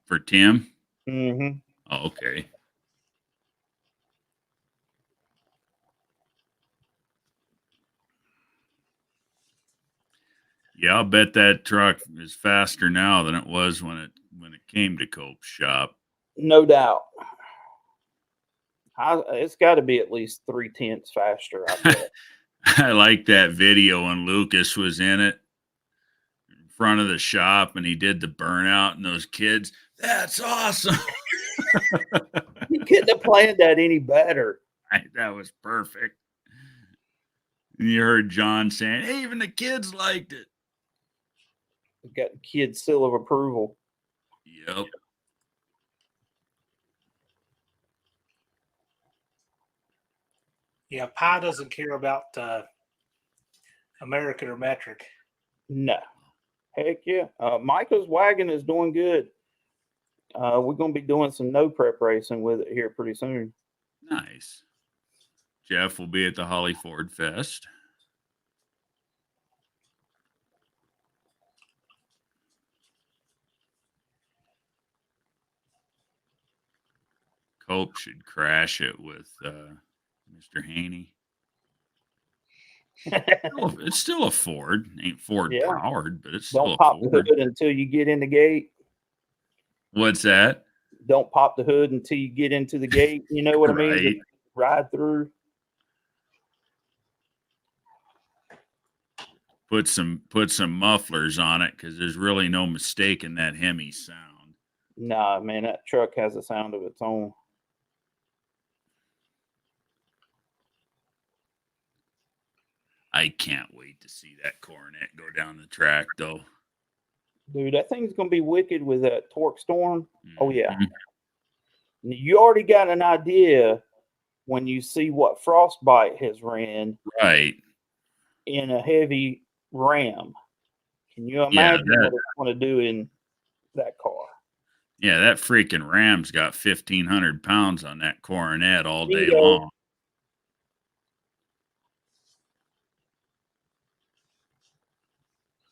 For Tim? Mm-hmm. Oh, okay. Yeah, I'll bet that truck is faster now than it was when it came to Cope's shop. No doubt. It's got to be at least 0.3 faster, I bet. I like that video when Lucas was in it in front of the shop and he did the burnout and those kids. That's awesome. You couldn't have planned that any better. That was perfect. And you heard John saying, hey, even the kids liked it. We've got the kid's seal of approval. Yep. Yeah, Pi doesn't care about American or metric. No. Heck yeah. Michael's wagon is doing good. We're going to be doing some no prep racing with it here pretty soon. Nice. Jeff will be at the Holly Ford Fest. Cope should crash it with Mr. Haney. It's still a Ford. Ain't Ford powered, but it's still Don't a pop Ford. the hood until you get in the gate. What's that? Don't pop the hood until you get into the gate. You know what I mean? Right. Just ride through. put some mufflers on it because there's really no mistaking that Hemi sound. Nah, man, that truck has a sound of its own. I can't wait to see that Coronet go down the track, though. Dude, that thing's gonna be wicked with that torque storm. Oh yeah. Mhm. You already got an idea when you see what Frostbite has ran Right. in a heavy Ram. Can you Yeah, imagine that, what it's going to do in that car? yeah, that freaking Ram's got 1,500 pounds on that Coronet all day Bingo. long.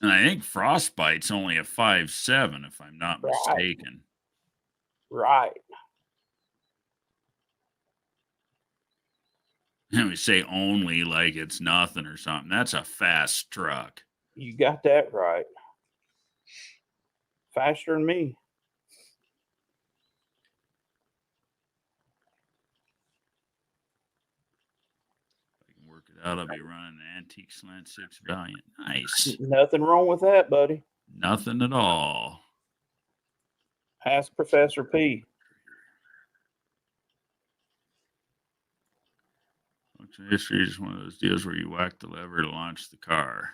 And I think Frostbite's only a 5.7, if I'm not Right. mistaken. Right. And we say only like it's nothing or something. That's a fast truck. You got that right. Faster than me. If I can work it out, I'll be running an Antique Slant 6 Valiant. Nice. Nothing wrong with that, buddy. Nothing at all. Ask Professor P. Function history is just one of those deals where you whack the lever to launch the car.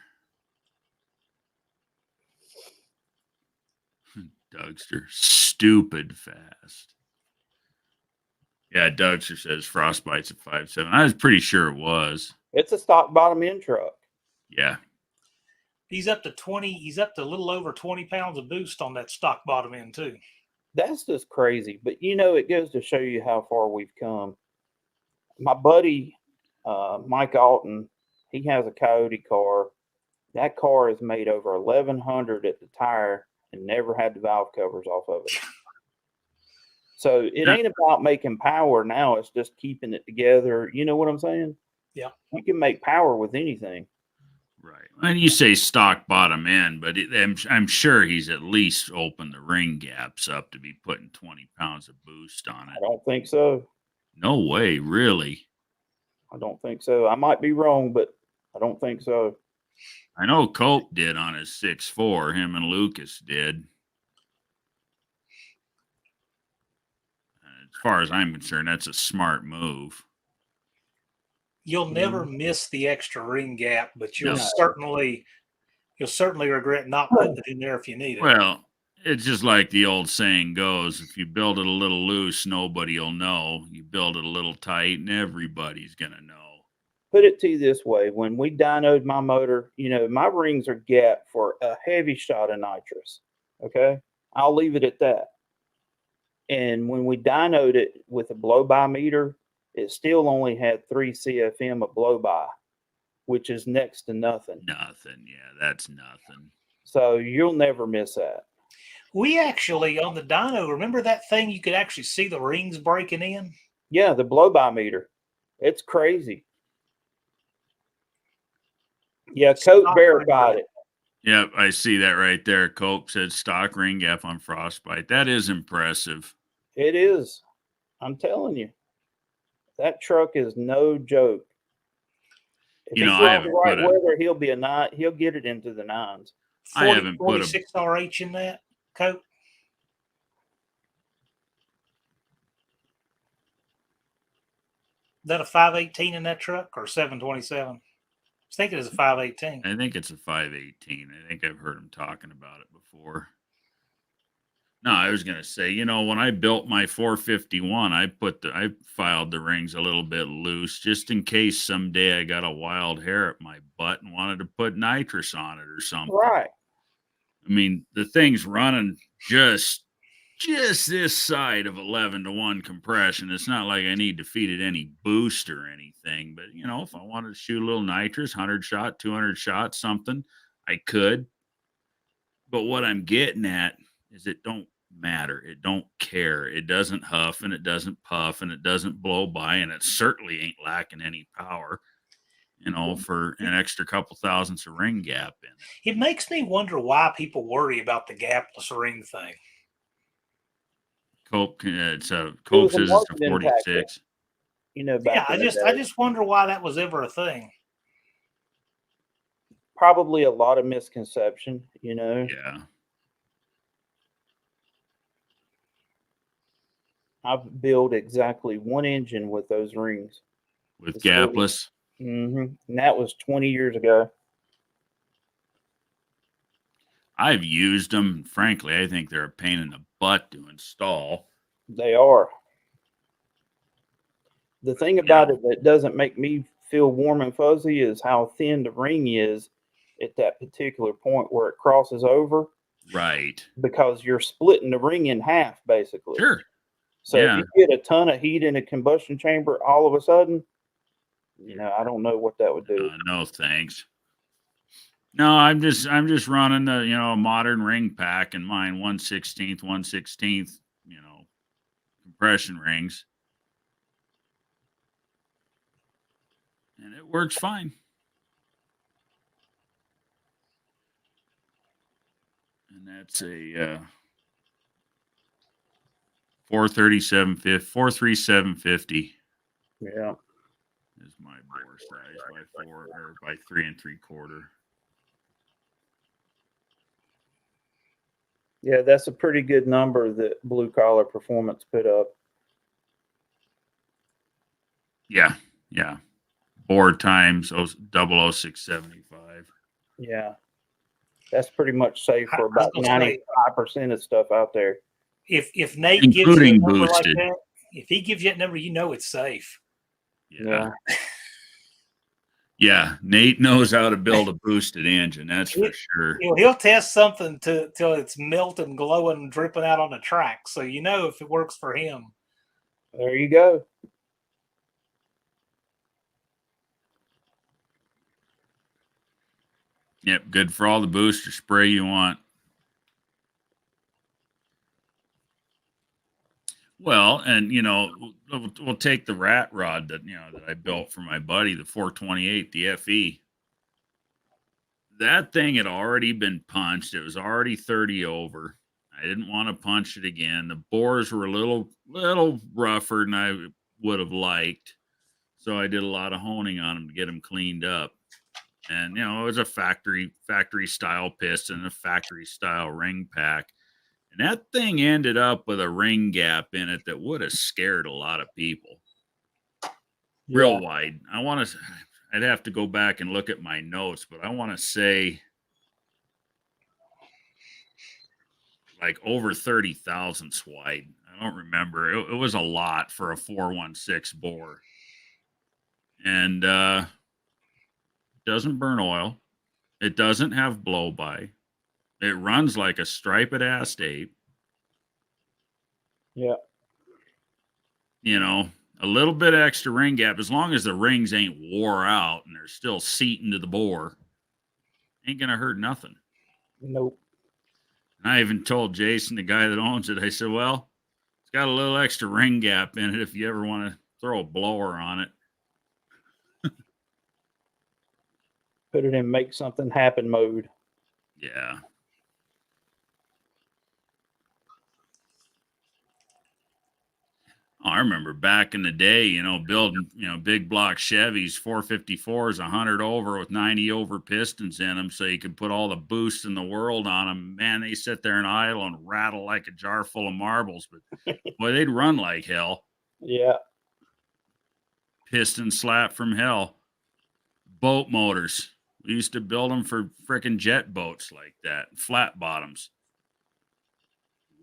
Dougster, stupid fast. Yeah, Dougster says Frostbite's at 5.7. I was pretty sure it was. It's a stock bottom end truck. Yeah. He's up to 20. He's up to a little over 20 pounds of boost on that stock bottom end too. That's just crazy. But you know, it goes to show you how far we've come. My buddy, Mike Alton, he has a Coyote car. That car has made over 1,100 at the tire and never had the valve covers off of it. So it ain't about making power now. It's just keeping it together. You know what I'm saying? Yeah. You can make power with anything. Right. And you say stock bottom end, but I'm sure he's at least opened the ring gaps up to be putting 20 pounds of boost on I it. don't think so. No way, really. I don't think so. I might be wrong, but I don't think so. I know Cope did on his 6.4. Him and Lucas did. As far as I'm concerned, that's a smart move. You'll never miss the extra ring gap, but you'll No. certainly regret not putting it in there if you need it. Well, it's just like the old saying goes, if you build it a little loose, nobody will know. You build it a little tight and everybody's going to know. Put it to you this way. When we dynoed my motor, you know, my rings are gapped for a heavy shot of nitrous. Okay. I'll leave it at that. And when we dynoed it with a blow-by meter, it still only had 3 CFM of blow-by, which is next to nothing. Nothing. Yeah, that's nothing. So you'll never miss that. We actually, on the dyno, remember that thing you could actually see the rings breaking in? Yeah, the blow-by meter. It's crazy. Yeah, Cope verified it. Yep, I see that right there. Cope said stock ring gap on Frostbite. That is impressive. It is. I'm telling you. That truck is no joke. If You know, he's I on the haven't right put a- weather, he'll be a 9. He'll get it into the 9s. I haven't put a 46 RH in that coat. Is that a 518 in that truck or 727? I was thinking it's a 518. I think it's a 518. I think I've heard him talking about it before. No, I was going to say, you know, when I built my 451, I filed the rings a little bit loose just in case someday I got a wild hair at my butt and wanted to put nitrous on it or something. Right. I mean, the thing's running just this side of 11-to-1 compression. It's not like I need to feed it any boost or anything, but you know, if I wanted to shoot a little nitrous, 100 shot, 200 shot, something, I could. But what I'm getting at is it don't matter. It don't care. It doesn't huff and it doesn't puff and it doesn't blow by, and it certainly ain't lacking any power, you know, for an extra couple thousandths of ring gap in it. It makes me wonder why people worry about the gapless ring thing. Cope says it's a marketing 46. tactic. You know, Yeah, I just wonder why that was ever a thing. probably a lot of misconception, you know. Yeah. I've built exactly one engine with those rings. With It's still- gapless. And that was 20 years ago. I've used them. Frankly, I think they're a pain in the butt to install. They are. The thing about it that doesn't make me feel warm and fuzzy is how thin the ring is at that particular point where it crosses over, Right. because you're splitting the ring in half, basically. Sure. So Yeah. if you get a ton of heat in a combustion chamber all of a sudden, you know, I don't know what that would do. No thanks. No, I'm just running the modern ring pack in mine, 1/16, compression rings, and it works fine. And that's a 43750 Yeah. is my bore size by 4 or by 3 3/4. Yeah, that's a pretty good number that Blue Collar Performance put up. Yeah. Bore times 00675. Yeah. That's pretty much safe I for was about gonna say, 95% of stuff out there. if Nate gives you a Including number boosted. like that, if he gives you that number, you know it's safe. Yeah. Yeah, Nate knows how to build a boosted engine. That's for sure. He'll test something till it's melting, glowing, dripping out on the track, so you know if it works for him. There you go. Yep, good for all the booster spray you want. Well, and we'll take the rat rod that I built for my buddy, the 428, the FE. That thing had already been punched. It was already 30 over. I didn't want to punch it again. The bores were a little rougher than I would have liked. So I did a lot of honing on them to get them cleaned up. And it was a factory style piston, a factory style ring pack. And that thing ended up with a ring gap in it that would have scared a lot of people. Real wide. I'd have to go back and look at my notes, but I want to say like over 30 thousandths wide. I don't remember. It was a lot for a 416 bore. And doesn't burn oil. It doesn't have blow by. It runs like a striped ass ape. Yeah. A little bit extra ring gap, as long as the rings ain't wore out and they're still seating to the bore, ain't gonna hurt nothing. Nope. And I even told Jason, the guy that owns it, I said, well, it's got a little extra ring gap in it if you ever want to throw a blower on it. Put it in make something happen mode. Yeah. I remember back in the day, building, big block Chevys, 454s, 100 over with 90 over pistons in them so you could put all the boost in the world on them. Man, they sit there and idle and rattle like a jar full of marbles, but boy, they'd run like hell. Yeah. Piston slap from hell. Boat motors. We used to build them for frickin' jet boats like that, flat bottoms.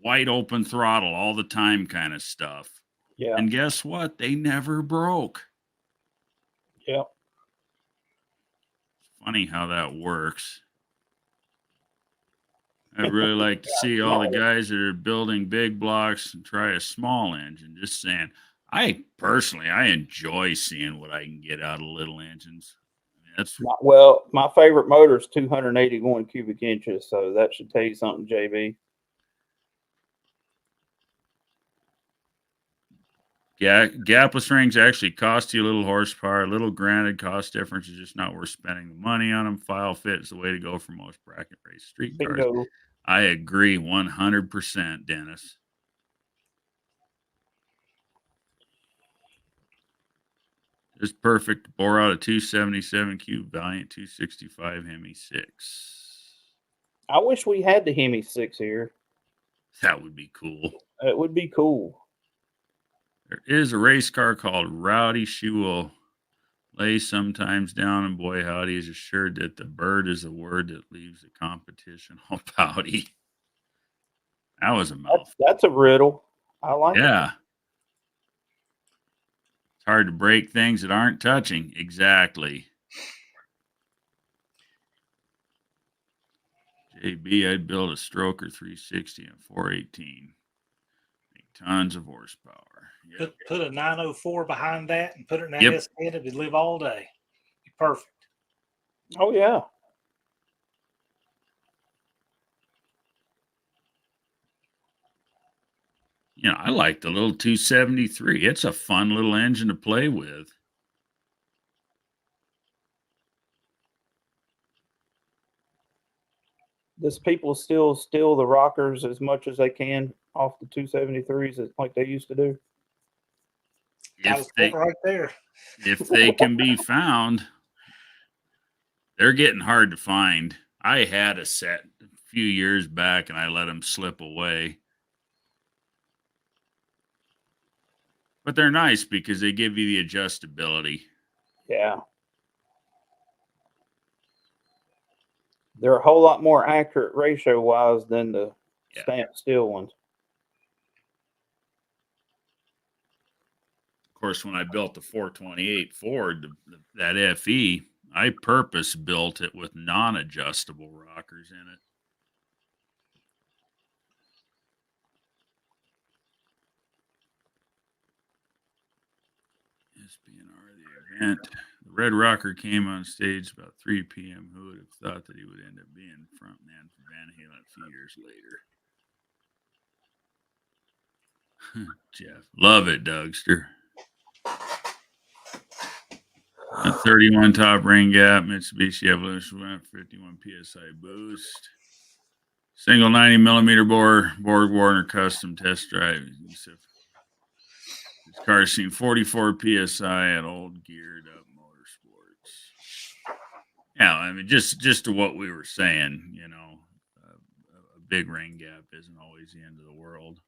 Wide open throttle all the time kind of stuff. Yeah. And guess what? They never broke. Yep. Funny how that works. I'd really like to see all the guys that are building big blocks and try a small engine. Just saying. I enjoy seeing what I can get out of little engines. Well, my favorite motor is 281 cubic inches, so that should tell you something, JB. Yeah, gapless rings actually cost you a little horsepower, a little granted cost difference is just not worth spending the money on them. File fit is the way to go for most bracket race street cars. Bingo. I agree 100%, Dennis. Just perfect. Bore out a 277 cube Valiant 265 Hemi 6. I wish we had the Hemi 6 here. That would be cool. It would be cool. There is a race car called Rowdy. She will lay sometimes down, and boy, howdy is assured that the bird is a word that leaves the competition all pouty. That was a mouthful. That's a riddle. I like it. Yeah. It's hard to break things that aren't touching. Exactly. JB, I'd build a stroker 360 and 418. Make tons of horsepower. Yep. Put a 904 behind that and put it in that Yep. S-head. It would live all day. Be perfect. Oh, yeah. You know, I like the little 273. It's a fun little engine to play with. Does people still steal the rockers as much as they can off the 273s like they used to do? That was it right there. If they can be found, they're getting hard to find. I had a set a few years back and I let them slip away. But they're nice because they give you the adjustability. Yeah. They're a whole lot more accurate ratio-wise than the stamped steel ones. Of course, when I built the 428 Ford, that FE, I purpose built it with non-adjustable rockers in it. SBNR, the event. The Red Rocker came on stage about 3 p.m. Who would have thought that he would end up being frontman for Van Halen a few years later? Jeff, love it, Dougster. A 31 top ring gap, Mitsubishi Evolution 51 PSI boost. Single 90 millimeter bore, Borg Warner custom test drive. This car's seen 44 PSI at Old Geared Up Motorsports. Yeah, I mean, just to what we were saying, you know, a big ring gap isn't always the end of the world.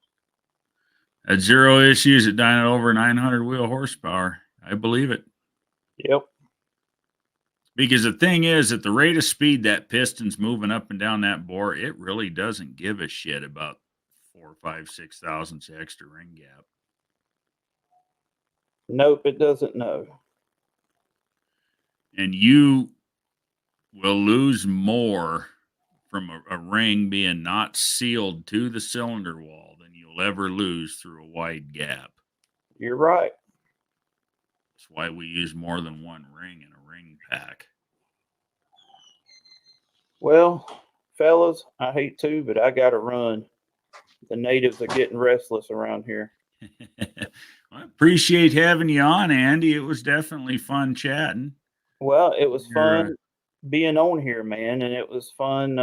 At 0 issues, it dying at over 900 wheel horsepower. I believe it. Yep. Because the thing is, at the rate of speed that piston's moving up and down that bore, it really doesn't give a shit about 4, 5, 6 thousandths extra ring gap. Nope, it doesn't know. And you will lose more from a ring being not sealed to the cylinder wall than you'll ever lose through a wide gap. You're right. That's why we use more than one ring in a ring pack. Well, fellas, I hate to, but I got to run. The natives are getting restless around here. I appreciate having you on, Andy. It was definitely fun chatting. Well, it was fun being on here, man, and it was fun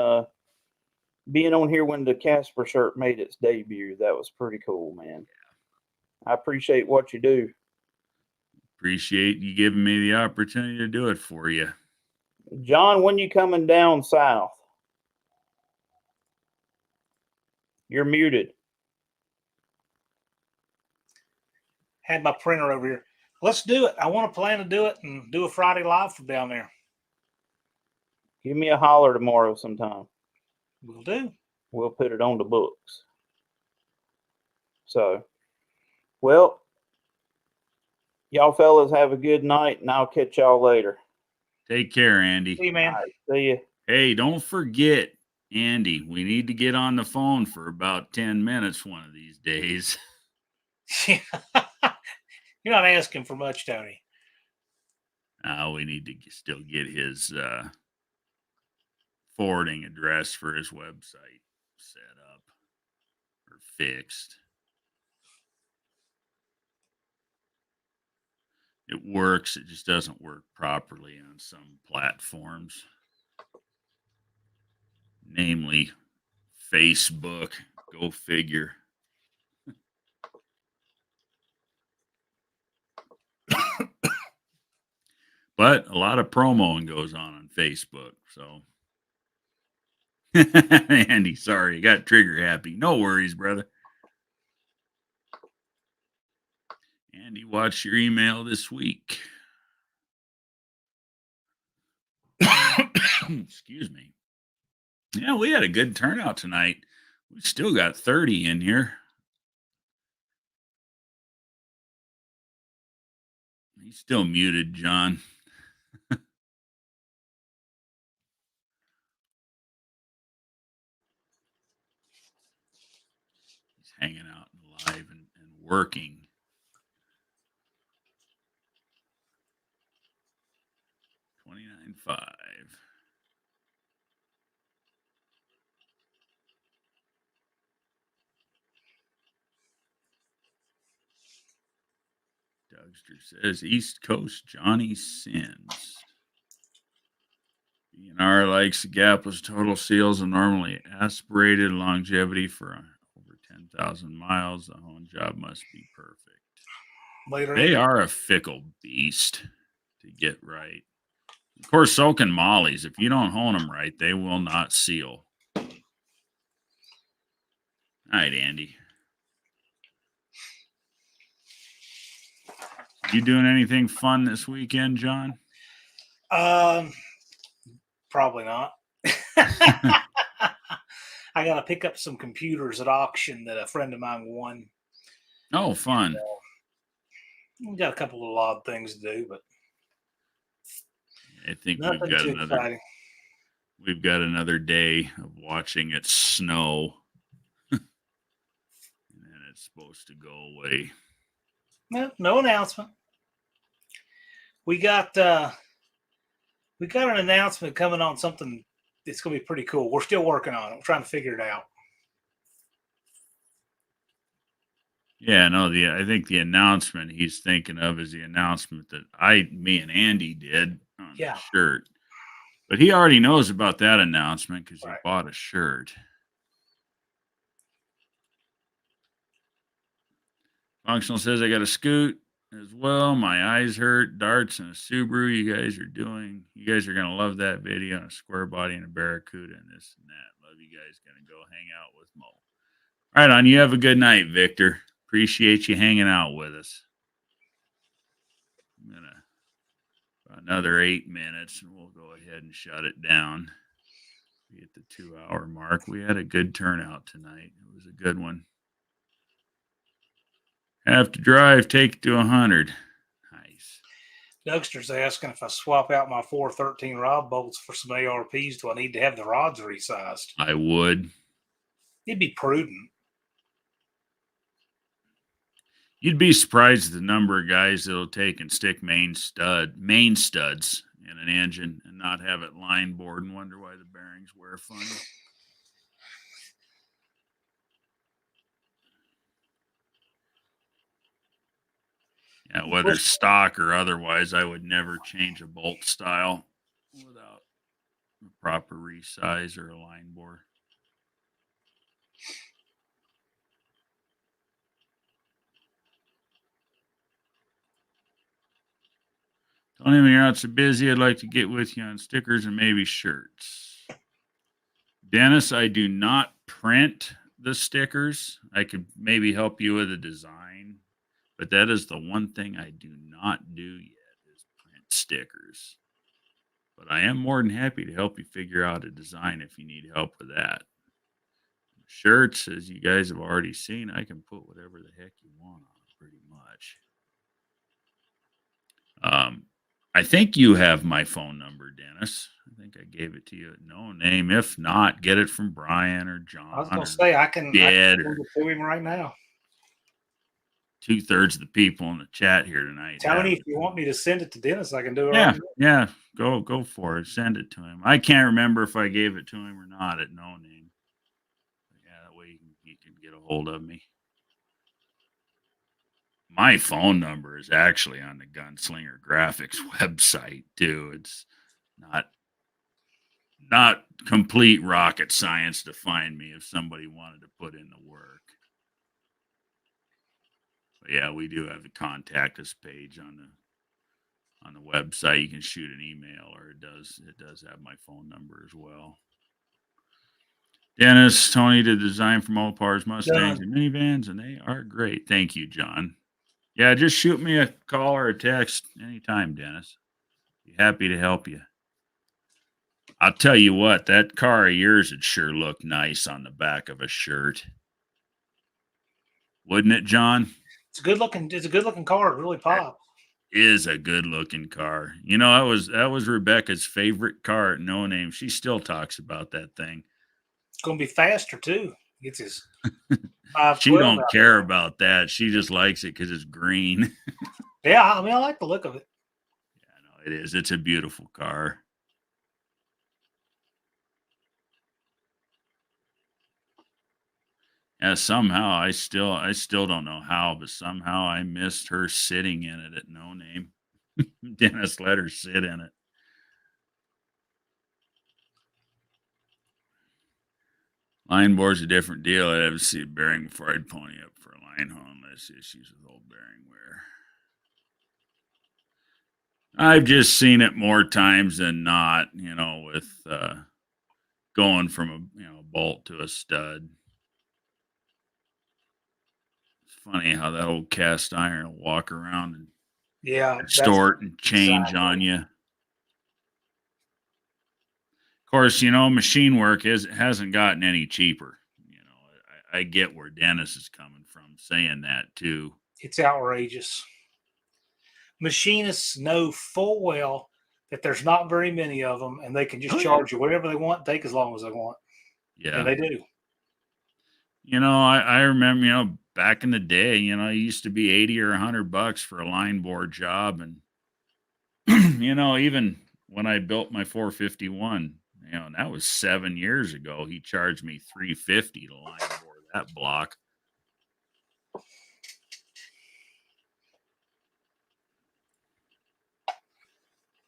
being on here when the Casper shirt made its debut. That was pretty cool, man. I appreciate what you do. Appreciate you giving me the opportunity to do it for you. John, when you coming down south? You're muted. Had my printer over here. Let's do it. I want to plan to do it and do a Friday live from down there. Give me a holler tomorrow sometime. Will do. We'll put it on the books. So, well, y'all fellas have a good night, and I'll catch y'all later. Take care, Andy. See you, man. All right, see you. Hey, don't forget, Andy, we need to get on the phone for about 10 minutes one of these days. You're not asking for much, Tony. We need to still get his forwarding address for his website set up or fixed. It works. It just doesn't work properly on some platforms, namely Facebook. Go figure. but a lot of promoing goes on Facebook. So, Andy, sorry, got trigger happy. No worries, brother. Andy, watch your email this week. Excuse me. Yeah, we had a good turnout tonight. We still got 30 in here. He's still muted, John. He's hanging out live and working. 29.5. Dougster says East Coast Johnny Sins. B&R likes gapless total seals and normally aspirated longevity for over 10,000 miles. The hone job must be perfect. Later, They are a fickle beast to get right. Of course, so can mollies. If you don't hone them right, they will not seal. All right, Andy. You doing anything fun this weekend, John? Probably not. I got to pick up some computers at auction that a friend of mine won. Oh, fun. We got a couple of odd things to do, but I think nothing too exciting. We've got another day of watching it snow. And then it's supposed to go away. No announcement. We got an announcement coming on something that's going to be pretty cool. We're still working on it. We're trying to figure it out. Yeah, no, I think the announcement he's thinking of is the announcement that me and Andy did on the shirt. But he already knows about that announcement because he bought a shirt. Functional says I got a scoot as well. My eyes hurt. Darts and a Subaru. You guys are going to love that video on a square body and a Barracuda and this and that. Love you guys. Going to go hang out with Mo. Right on. You have a good night, Victor. Appreciate you hanging out with us. I'm going to another 8 minutes and we'll go ahead and shut it down. We hit the 2-hour mark. We had a good turnout tonight. It was a good one. Have to drive, take it to 100. Nice. Dougster's asking if I swap out my 413 rod bolts for some ARPs, do I need to have the rods resized? I would. It'd be prudent. You'd be surprised at the number of guys that'll take and stick main studs in an engine and not have it line bored and wonder why the bearings wear funny. Yeah, whether stock or otherwise, I would never change a bolt style without a proper resize or a line bore. Tell him you're not so busy. I'd like to get with you on stickers and maybe shirts. Dennis, I do not print the stickers. I could maybe help you with a design, but that is the one thing I do not do yet is print stickers. But I am more than happy to help you figure out a design if you need help with that. Shirts, as you guys have already seen, I can put whatever the heck you want on pretty much. I think you have my phone number, Dennis. I think I gave it to you at no name. If not, get it from Brian or John. I was going to say, I can send it to him right now. 2/3 of the people in the chat here tonight. Tony, if you want me to send it to Dennis, I can do it right now. Yeah, go for it. Send it to him. I can't remember if I gave it to him or not at no name. But yeah, that way he can get a hold of me. My phone number is actually on the Gunslinger Graphics website too. It's not complete rocket science to find me if somebody wanted to put in the work. But yeah, we do have the contact us page on on the website. You can shoot an email, or it does have my phone number as well. Dennis, Tony did design for Mopars, Mustangs, and minivans, and they are great. Thank you, John. Yeah, just shoot me a call or a text anytime, Dennis. Be happy to help you. I'll tell you what, that car of yours would sure look nice on the back of a shirt. Wouldn't it, John? It's a good looking car. It really pops. Is a good looking car. You know, that was Rebecca's favorite car at No Name. She still talks about that thing. It's going to be faster too. Gets his She 512 don't out care there. about that. She just likes it because it's green. Yeah, I mean, I like the look of it. Yeah, no, it is. It's a beautiful car. Yeah, somehow I still don't know how, but somehow I missed her sitting in it at No Name. Dennis let her sit in it. Line board's a different deal. I'd have to see a bearing before I'd pony up for a line haul unless issues with old bearing wear. I've just seen it more times than not, you know, with going from a bolt to a stud. It's funny how that old cast iron will walk around and Yeah, distort and change exactly. on you. Of course, machine work hasn't gotten any cheaper. I get where Dennis is coming from saying that too. It's outrageous. Machinists know full well that there's not very many of them, and they can just charge you whatever they want, take as long as they want. Yeah. And they do. I remember, back in the day, it used to be 80 or $100 for a line board job. And, even when I built my 451, and that was 7 years ago, he charged me $350 to line board that block.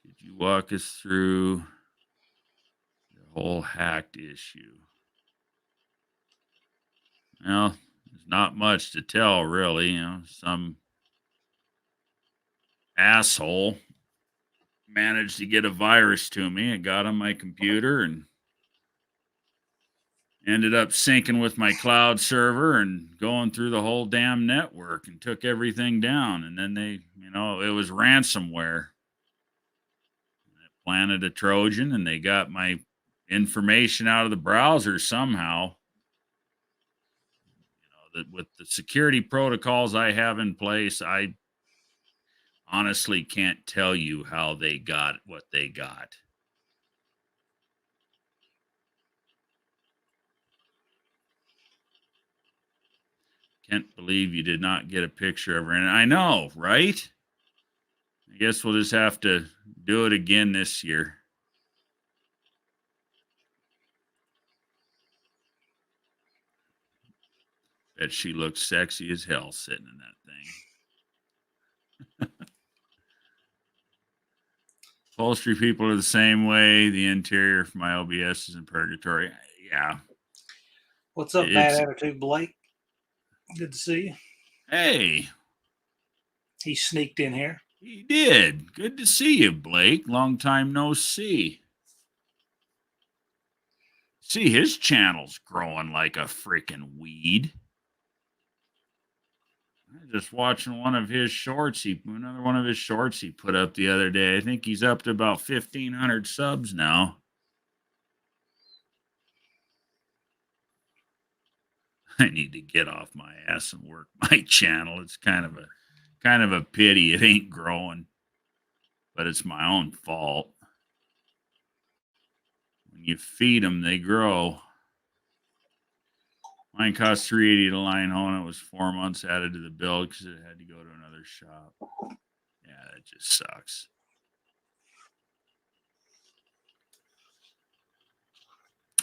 Did you walk us through the whole hacked issue? Well, there's not much to tell, really. Some asshole managed to get a virus to me and got on my computer and ended up syncing with my cloud server and going through the whole damn network and took everything down. And then it was ransomware. It planted a Trojan and they got my information out of the browser somehow. With the security protocols I have in place, I honestly can't tell you how they got what they got. Can't believe you did not get a picture of her. And I know, right? I guess we'll just have to do it again this year. Bet she looks sexy as hell sitting in that thing. Upholstery people are the same way. The interior for my LBS is in purgatory. Yeah. What's up, Bad Attitude Blake? Good to see you. Hey. He sneaked in here. He did. Good to see you, Blake. Long time no see. See, his channel's growing like a freaking weed. I was just watching one of his shorts. Another one of his shorts he put up the other day. I think he's up to about 1,500 subs now. I need to get off my ass and work my channel. It's kind of a pity it ain't growing, but it's my own fault. When you feed them, they grow. Mine cost $380 to line home. It was 4 months added to the bill because it had to go to another shop. Yeah, that just sucks.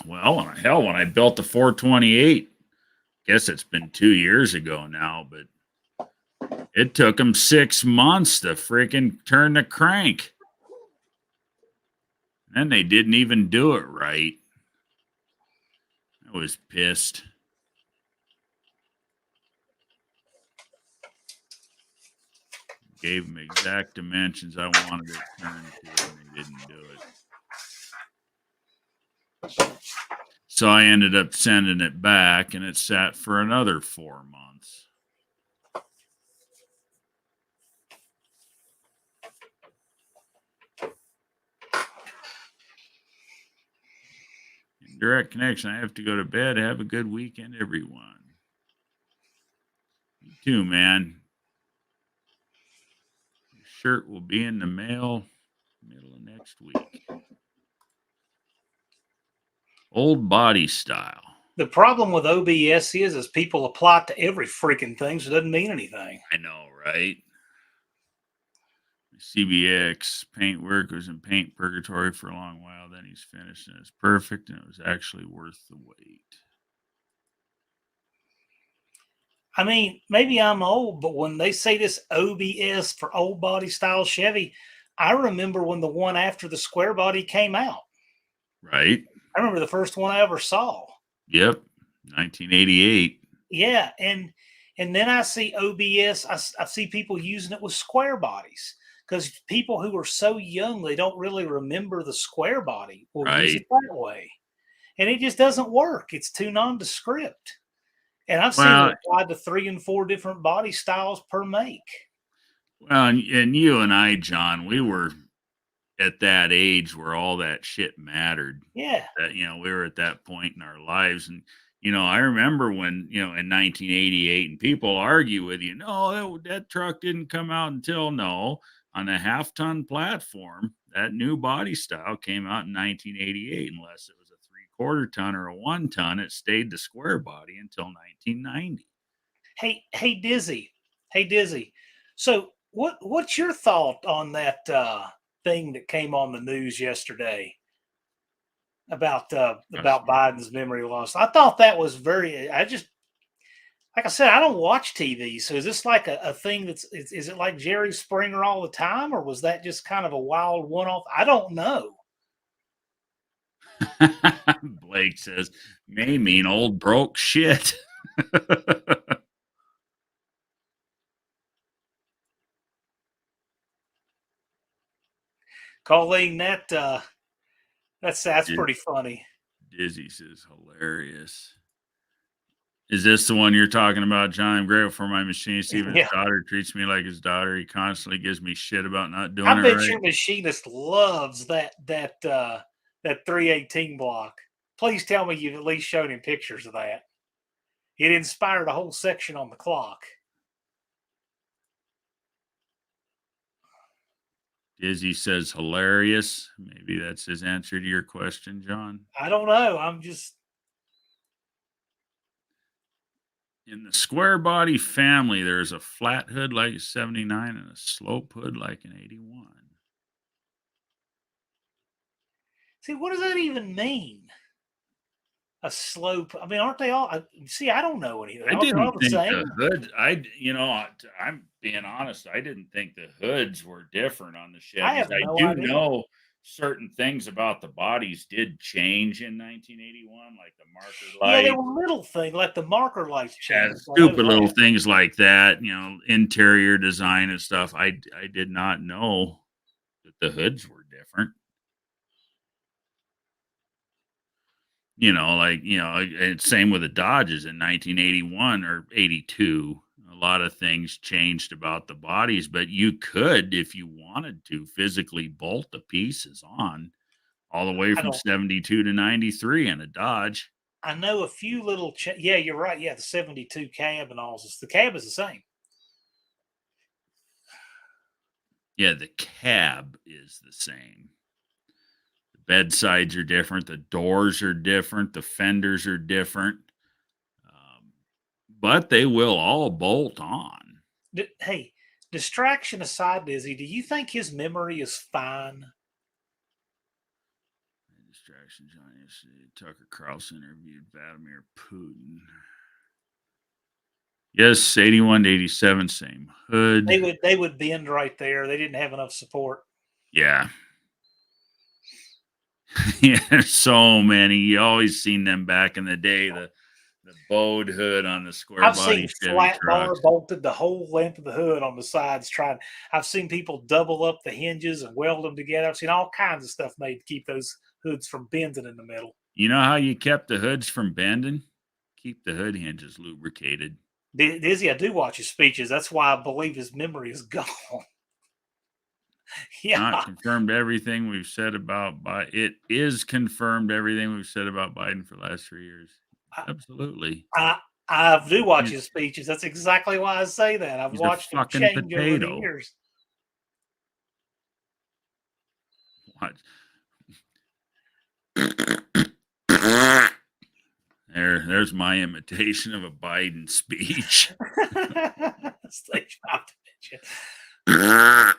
Well, hell, when I built the 428, guess it's been 2 years ago now, but it took them 6 months to freaking turn the crank. And they didn't even do it right. I was pissed. gave them exact dimensions I wanted it turned to, and they didn't do it. So I ended up sending it back, and it sat for another 4 months. In direct connection, I have to go to bed. Have a good weekend, everyone. You too, man. Your shirt will be in the mail middle of next week. Old body style. The problem with OBS is people apply it to every freaking thing, so it doesn't mean anything. I know, right? CBX paintwork was in paint purgatory for a long while. Then he's finished and it's perfect, and it was actually worth the wait. I mean, maybe I'm old, but when they say this OBS for old body style Chevy, I remember when the one after the square body came out. Right? I remember the first one I ever saw. Yep. 1988. Yeah, and then I see OBS. I see people using it with square bodies because people who are so young they don't really remember the square body will use it that way, and it just doesn't work. It's too nondescript. And I've seen it applied to 3 and 4 different body styles per make. Well, and you and I, John, we were at that age where all that shit mattered. Yeah. That, we were at that point in our lives. And, I remember when, in 1988, and people argue with you, no, that truck didn't come out until, on a half-ton platform, that new body style came out in 1988, unless it was a 3/4 ton or a 1 ton. It stayed the square body until 1990. Hey, Dizzy. So what's your thought on that thing that came on the news yesterday about Biden's memory loss? I thought that was like I said, I don't watch TV. So is this like a thing is it like Jerry Springer all the time, or was that just kind of a wild one-off? I don't know. Blake says, may mean old broke shit. Colleen, that's pretty funny. Dizzy says, hilarious. Is this the one you're talking about, John? I'm grateful for my machinist. Even his daughter treats me like his daughter. He constantly gives me shit about not doing it right. I bet your machinist loves that 318 block. Please tell me you've at least shown him pictures of that. It inspired a whole section on the clock. Dizzy says hilarious. Maybe that's his answer to your question, John. I don't know. I'm just... In the square body family, there's a flat hood like a 79 and a slope hood like an 81. See, what does that even mean? A slope. I mean, aren't they all? See, I don't know anything. I didn't think the hood. I'm being honest. I didn't think the hoods were different on the Chevys. I do know certain things about the bodies did change in 1981, like the marker lights. Yeah, there were little things like the marker lights changed. Stupid little things like that. Interior design and stuff. I did not know that the hoods were different. Same with the Dodges in 1981 or 82. A lot of things changed about the bodies, but you could, if you wanted to, physically bolt the pieces on all the way from 72 to 93 in a Dodge. I know a few little, yeah, you're right. Yeah, the 72 cab and all this. The cab is the same. Yeah, the cab is the same. Bedsides are different. The doors are different. The fenders are different. But they will all bolt on. Hey, distraction aside, Dizzy, do you think his memory is fine? Distraction, John. Yesterday, Tucker Carlson interviewed Vladimir Putin. Yes, 81 to 87, same hood. They would bend right there. They didn't have enough support. Yeah. Yeah, there's so many. You always seen them back in the day. The bowed hood on the square I've body seen Chevy flat bar trucks. bolted the whole length of the hood on the sides. I've seen people double up the hinges and weld them together. I've seen all kinds of stuff made to keep those hoods from bending in the middle. You know how you kept the hoods from bending? Keep the hood hinges lubricated. Dizzy, I do watch his speeches. That's why I believe his memory is gone. Yeah. Not confirmed everything we've said about Biden. It is confirmed everything we've said about Biden for the last 3 years. Absolutely. I do watch his speeches. That's exactly why I say that. I've He's a watched him fucking change over the potato. years. What? There's my imitation of a Biden speech. Stage 5 dementia.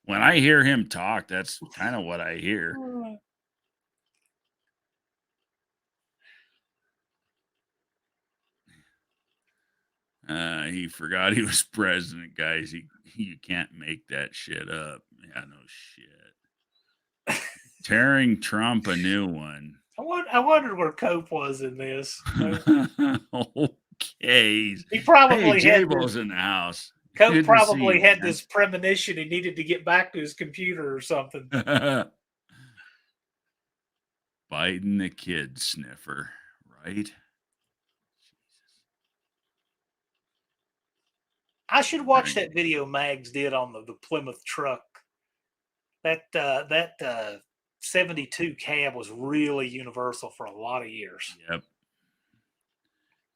When I hear him talk, that's kind of what I hear. He forgot he was president, guys. You can't make that shit up. Yeah, no shit. Tearing Trump a new one. I wondered where Cope was in this. Okay. He probably Hey, had J-Bo's in the house. Cope Good to probably see you, had man. this premonition he needed to get back to his computer or something. Biden the kid sniffer, right? I should watch that video Mags did on the Plymouth truck. That 72 cab was really universal for a lot of years. Yep.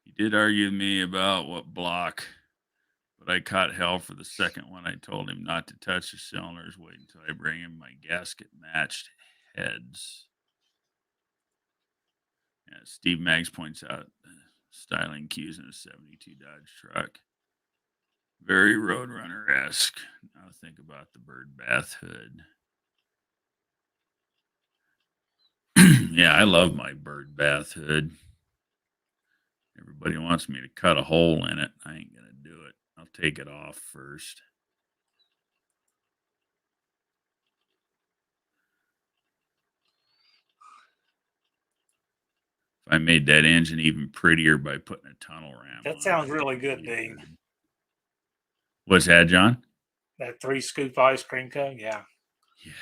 He did argue with me about what block, but I caught hell for the second one. I told him not to touch the cylinders. Wait until I bring him my gasket matched heads. Yeah, Steve Maggs points out styling cues in a 72 Dodge truck. Very Roadrunner-esque. Now think about the bird bath hood. Yeah, I love my bird bath hood. Everybody wants me to cut a hole in it. I ain't going to do it. I'll take it off first. If I made that engine even prettier by putting a tunnel ramp on That sounds it, really good, Dean. What's that, John? That 3-scoop ice cream cone, yeah. Yeah.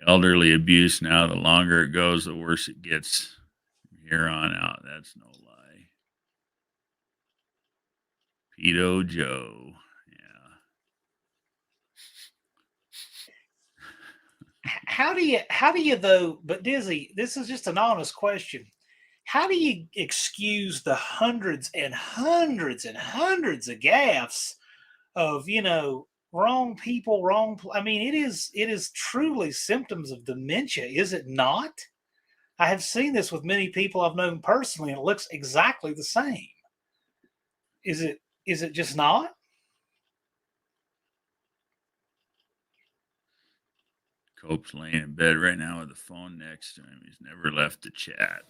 Elderly abuse now, the longer it goes, the worse it gets from here on out. That's no lie. Pedo Joe. Yeah. How do you though, but Dizzy, this is just an honest question. How do you excuse the hundreds and hundreds and hundreds of gaffes of, wrong people, I mean, it is truly symptoms of dementia, is it not? I have seen this with many people I've known personally, and it looks exactly the same. Is it just not? Cope's laying in bed right now with the phone next to him. He's never left the chat.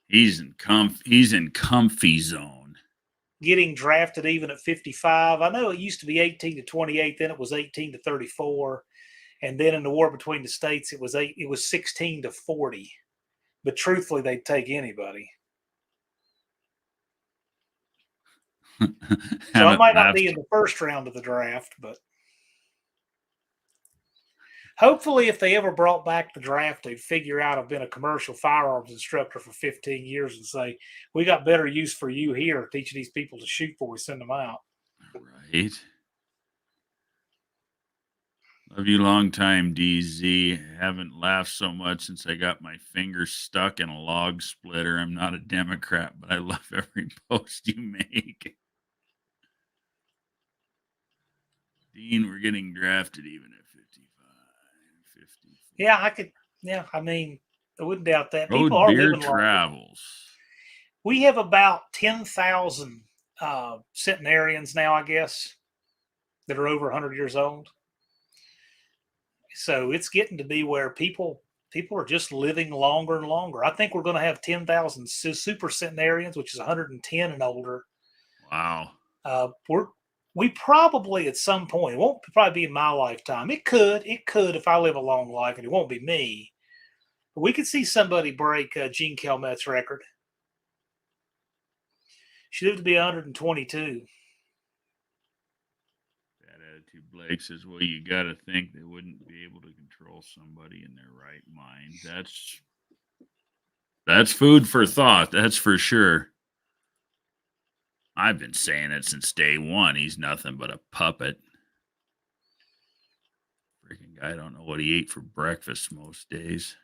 He's in comfy zone. Getting drafted even at 55. I know it used to be 18 to 28, then it was 18 to 34. And then in the war between the states, it was 16 to 40. But truthfully, they'd take anybody. So I might not be in the first round of the draft, but hopefully if they ever brought back the draft, they'd figure out I've been a commercial firearms instructor for 15 years and say, we got better use for you here, teaching these people to shoot before we send them out. Right. Love you long time, DZ. Haven't laughed so much since I got my finger stuck in a log splitter. I'm not a Democrat, but I love every post you make. Dean, we're getting drafted even at 55, 50. Yeah, I mean, I wouldn't doubt that. Road People are beer living longer. travels. We have about 10,000 centenarians now, I guess, that are over 100 years old. So it's getting to be where people are just living longer and longer. I think we're going to have 10,000 super centenarians, which is 110 and older. Wow. We probably at some point, it won't probably be in my lifetime. It could if I live a long life, and it won't be me. We could see somebody break Jean Kelmet's record. She lived to be 122. Bad attitude Blake says, well, you got to think they wouldn't be able to control somebody in their right mind. That's food for thought. That's for sure. I've been saying it since day one. He's nothing but a puppet. Freaking guy, I don't know what he ate for breakfast most days.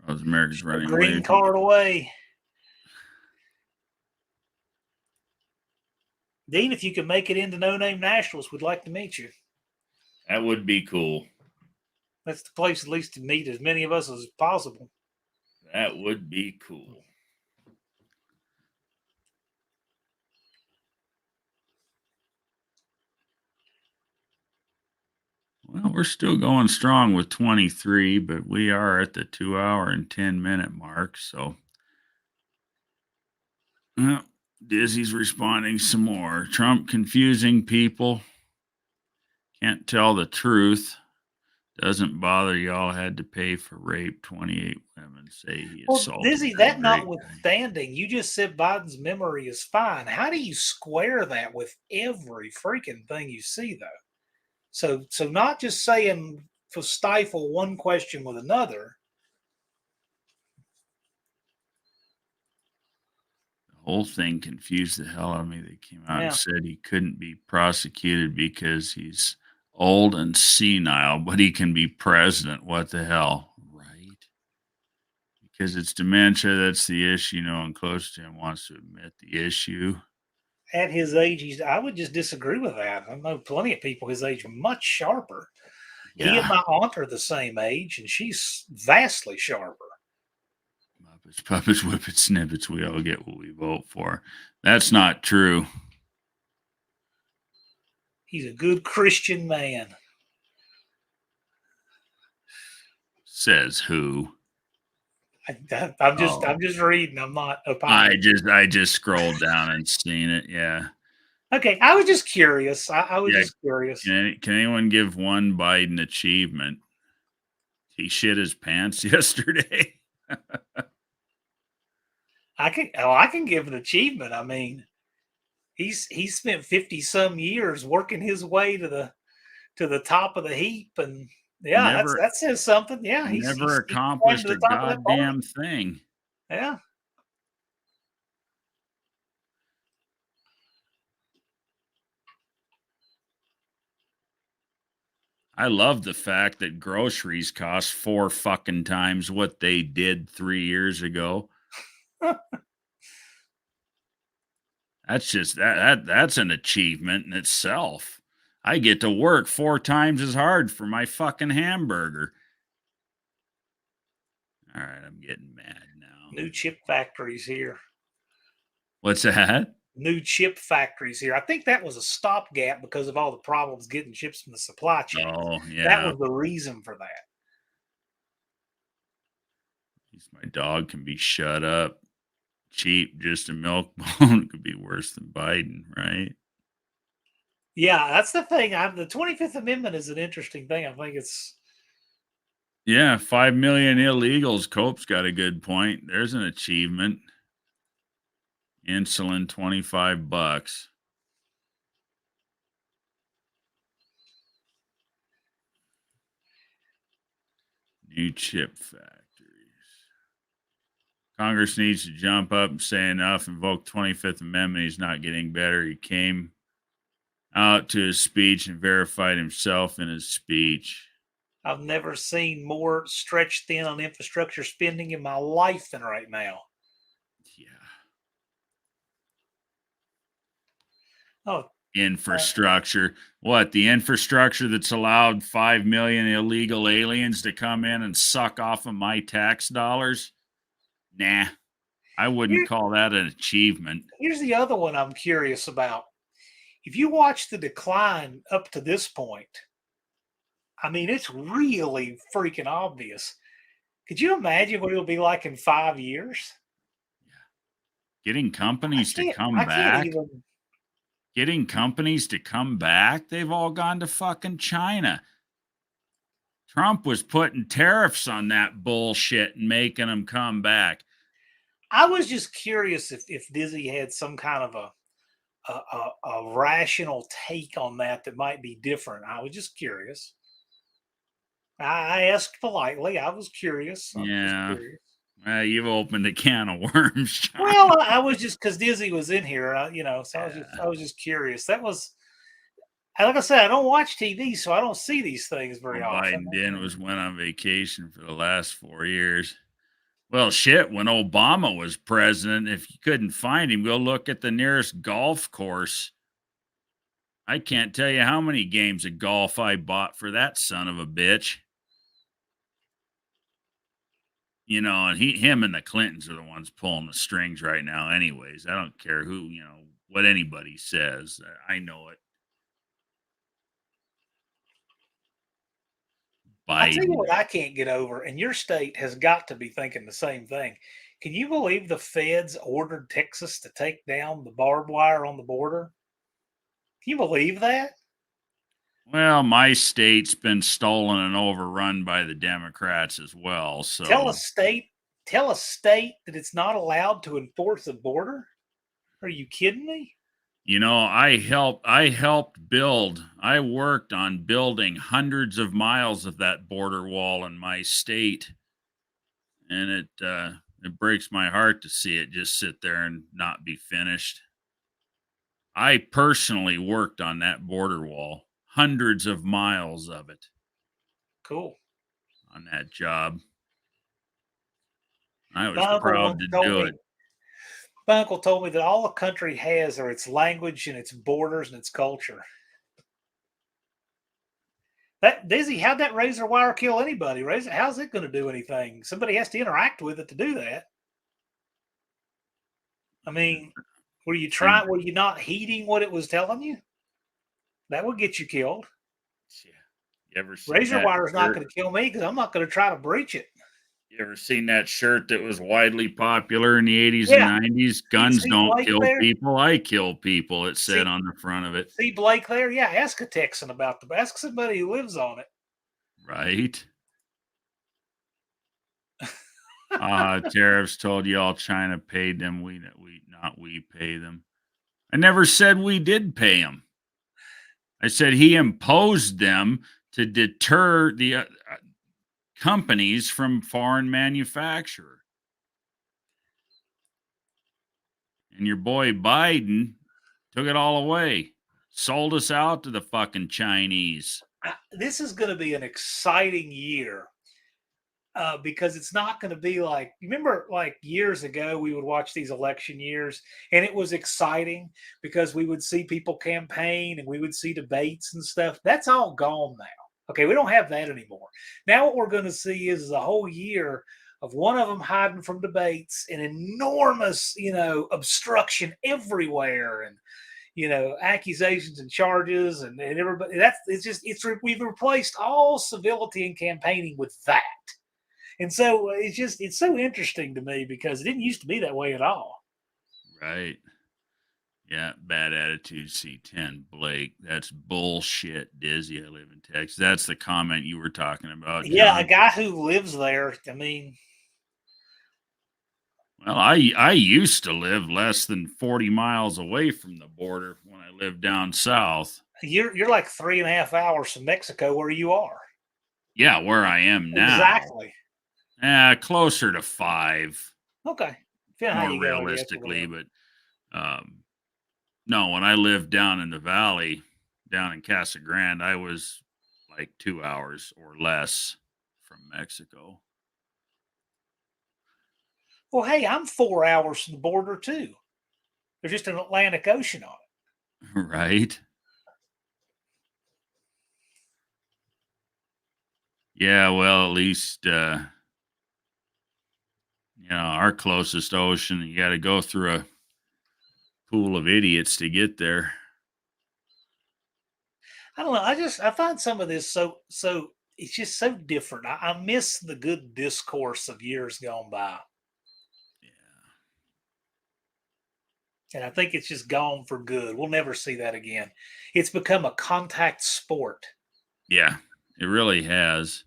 America's running away. Green card away. Dean, if you can make it into No Name Nationals, we'd like to meet you. That would be cool. That's the place, at least, to meet as many of us as possible. That would be cool. Well, we're still going strong with 23, but we are at the 2 hour and 10-minute mark. So, Dizzy's responding some more. Trump confusing people. Can't tell the truth. Doesn't bother y'all had to pay for rape. 28 women say he assaulted. Well, Dizzy, her. that Great notwithstanding, you just said Biden's memory is fine. How do you square that with every freaking thing you see, though? So not just saying to stifle one question with another. The whole thing confused the hell out of me. They came out and said he couldn't be prosecuted because he's old and senile, but he can be president. What the hell? Right? Because it's dementia. That's the issue. No one close to him wants to admit the issue. At his age, I would just disagree with that. I know plenty of people his age are much sharper. Yeah. He and my aunt are the same age, and she's vastly sharper. Muppets, puppets, whippets, snippets. We all get what we vote for. That's not true. He's a good Christian man. Says who? I'm just reading. I'm not opining. I just scrolled down and seen it. Yeah. Okay, I was just curious. I was just curious. Can anyone give one Biden achievement? He shit his pants yesterday. I can give an achievement. I mean, he's spent 50 some years working his way to the top of the heap, and that says something. Yeah, he's accomplished a goddamn thing. Yeah. I love the fact that groceries cost 4 fucking times what they did 3 years ago. That's just that's an achievement in itself. I get to work 4 times as hard for my fucking hamburger. All right, I'm getting mad now. New chip factories here. What's that? New chip factories here. I think that was a stopgap because of all the problems getting chips from the supply chain. Oh, yeah. That was the reason for that. At least my dog can be shut up. Cheap, just a milk bone could be worse than Biden, right? Yeah, that's the thing. The 25th Amendment is an interesting thing. I think it's... Yeah, 5 million illegals. Cope's got a good point. There's an achievement. Insulin, $25. New chip factories. Congress needs to jump up and say enough. Invoke 25th Amendment. He's not getting better. He came out to his speech and verified himself in his speech. I've never seen more stretched thin on infrastructure spending in my life than right now. Yeah. Oh, infrastructure. What? The infrastructure that's allowed 5 million illegal aliens to come in and suck off of my tax dollars? Nah, I wouldn't call that an achievement. Here's the other one I'm curious about. If you watch the decline up to this point, I mean, it's really freaking obvious. Could you imagine what it'll be like in 5 years? Yeah. Getting companies to come back. getting companies to come back, they've all gone to fucking China. Trump was putting tariffs on that bullshit and making them come back. I was just curious if Dizzy had some kind of a rational take on that might be different. I was just curious. I asked politely. I was curious. I was just Yeah. curious. You've opened a can of worms, John. Well, I was just because Dizzy was in here, so Yeah. I was just curious. That was, like I said, I don't watch TV, so I don't see these things very Well, often. Biden went on vacation for the last 4 years. Well, shit, when Obama was president, if you couldn't find him, go look at the nearest golf course. I can't tell you how many games of golf I bought for that son of a bitch. And him and the Clintons are the ones pulling the strings right now anyways. I don't care who, what anybody says. I know it. I tell you Biden. what I can't get over, and your state has got to be thinking the same thing. Can you believe the feds ordered Texas to take down the barbed wire on the border? Can you believe that? Well, my state's been stolen and overrun by the Democrats as well. So Tell a state that it's not allowed to enforce a border? Are you kidding me? I worked on building hundreds of miles of that border wall in my state. And it breaks my heart to see it just sit there and not be finished. I personally worked on that border wall, hundreds of miles of it. Cool. On that job. I was My proud to do it. My uncle told me that all a country has are its language and its borders and its culture. That Dizzy, how'd that razor wire kill anybody? How's it going to do anything? Somebody has to interact with it to do that. I mean, were you not heeding what it was telling you? That would get you killed. Yeah. You ever seen Razor wire is not shirt? going to kill me because I'm not going to try to breach it. You ever seen that shirt that was widely popular in the 80s Yeah. and 90s? Guns See don't Blake kill there? people, I kill people, it said See- on the front of it. See Blake there? Yeah, ask a Texan about ask somebody who lives on it. Right? Tariffs told you all China paid them. We pay them. I never said we did pay them. I said he imposed them to deter the companies from foreign manufacture. And your boy Biden took it all away, sold us out to the fucking Chinese. This is going to be an exciting year because it's not going to be like, remember, like years ago, we would watch these election years and it was exciting because we would see people campaign and we would see debates and stuff. That's all gone now. Okay, we don't have that anymore. Now what we're going to see is a whole year of one of them hiding from debates and enormous, obstruction everywhere and, accusations and charges and everybody. We've replaced all civility and campaigning with that. And so it's so interesting to me because it didn't used to be that way at all. Right. Yeah, bad attitude, C10, Blake. That's bullshit, Dizzy. I live in Texas. That's the comment you were talking about, John. Yeah, a guy who lives there, I mean. Well, I used to live less than 40 miles away from the border when I lived down south. You're like 3.5 hours from Mexico where you are. Yeah, where I am now. Exactly. Closer to 5. Okay. More realistically, but no, when I lived down in the valley, down in Casa Grande, I was like 2 hours or less from Mexico. Well, hey, I'm 4 hours from the border too. There's just an Atlantic Ocean on it. Right. Yeah, well, at least our closest ocean, you got to go through a pool of idiots to get there. I don't know. I find some of this so it's just so different. I miss the good discourse of years gone by. And I think it's just gone for good. We'll never see that again. It's become a contact sport. Yeah, it really has.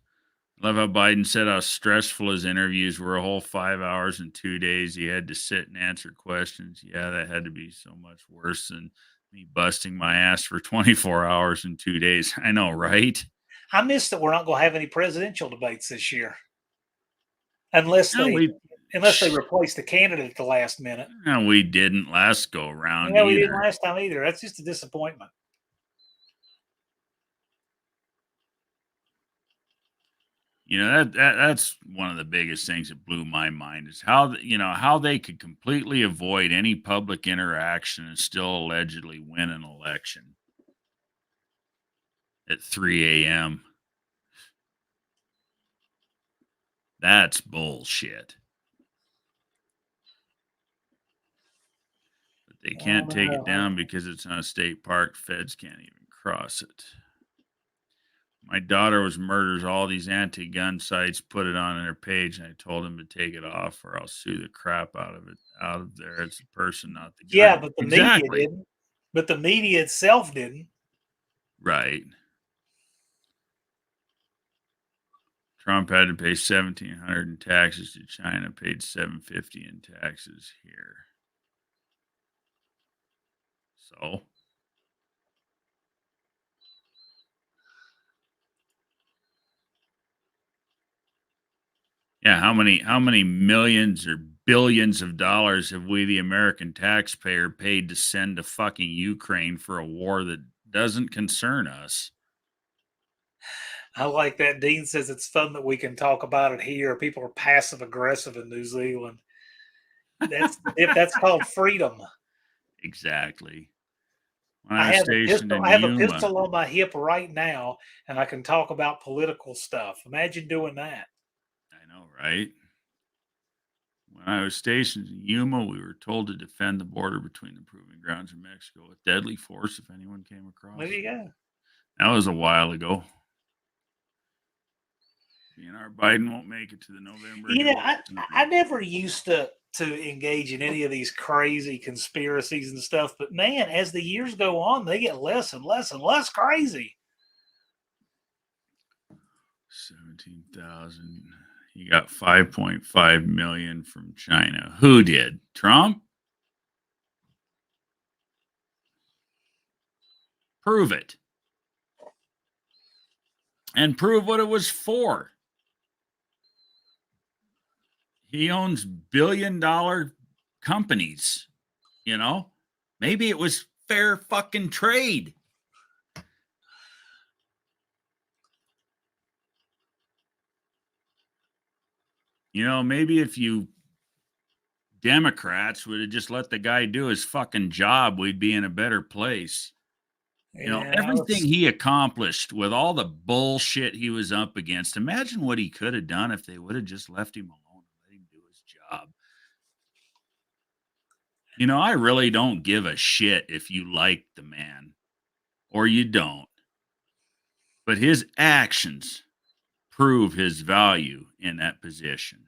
I love how Biden said how stressful his interviews were. A whole 5 hours and 2 days. He had to sit and answer questions. Yeah, that had to be so much worse than me busting my ass for 24 hours and 2 days. I know, right? I miss that we're not going to have any presidential debates this year, unless No, they we replace the candidate at the last minute. no, we didn't last go around We didn't either. last time either. That's just a disappointment. You know, that's one of the biggest things that blew my mind is how how they could completely avoid any public interaction and still allegedly win an election at 3 a.m. That's bullshit. But they can't take it down because it's on a state park. Feds can't even cross it. My daughter was murders all these anti-gun sites, put it on their page, and I told them to take it off or I'll sue the crap out of there. It's the person, not the gun. Yeah, but the media Exactly. didn't. But the media itself didn't. Right. Trump had to pay $1,700 in taxes to China, paid $750 in taxes here. So yeah, how many millions or billions of dollars have we, the American taxpayer, paid to send to fucking Ukraine for a war that doesn't concern us? I like that. Dean says it's fun that we can talk about it here. People are passive aggressive in New Zealand. That's called freedom. Exactly. When I was have a stationed pistol. in I have a Yuma, pistol on my hip right now, and I can talk about political stuff. Imagine doing that. I know, right? When I was stationed in Yuma, we were told to defend the border between the proving grounds of Mexico with deadly force if anyone came across. There you go. That was a while ago. Our Biden won't make it to the November. You know, I never used to engage in any of these crazy conspiracies and stuff, but man, as the years go on, they get less and less and less crazy. 17,000. He got 5.5 million from China. Who did? Trump? Prove it. And prove what it was for. He owns billion-dollar companies, Maybe it was fair fucking trade. Maybe if you Democrats would have just let the guy do his fucking job, we'd be in a better place. Everything he accomplished with all the bullshit he was up against. Imagine what he could have done if they would have just left him alone and let him do his job. I really don't give a shit if you like the man or you don't. But his actions prove his value in that position.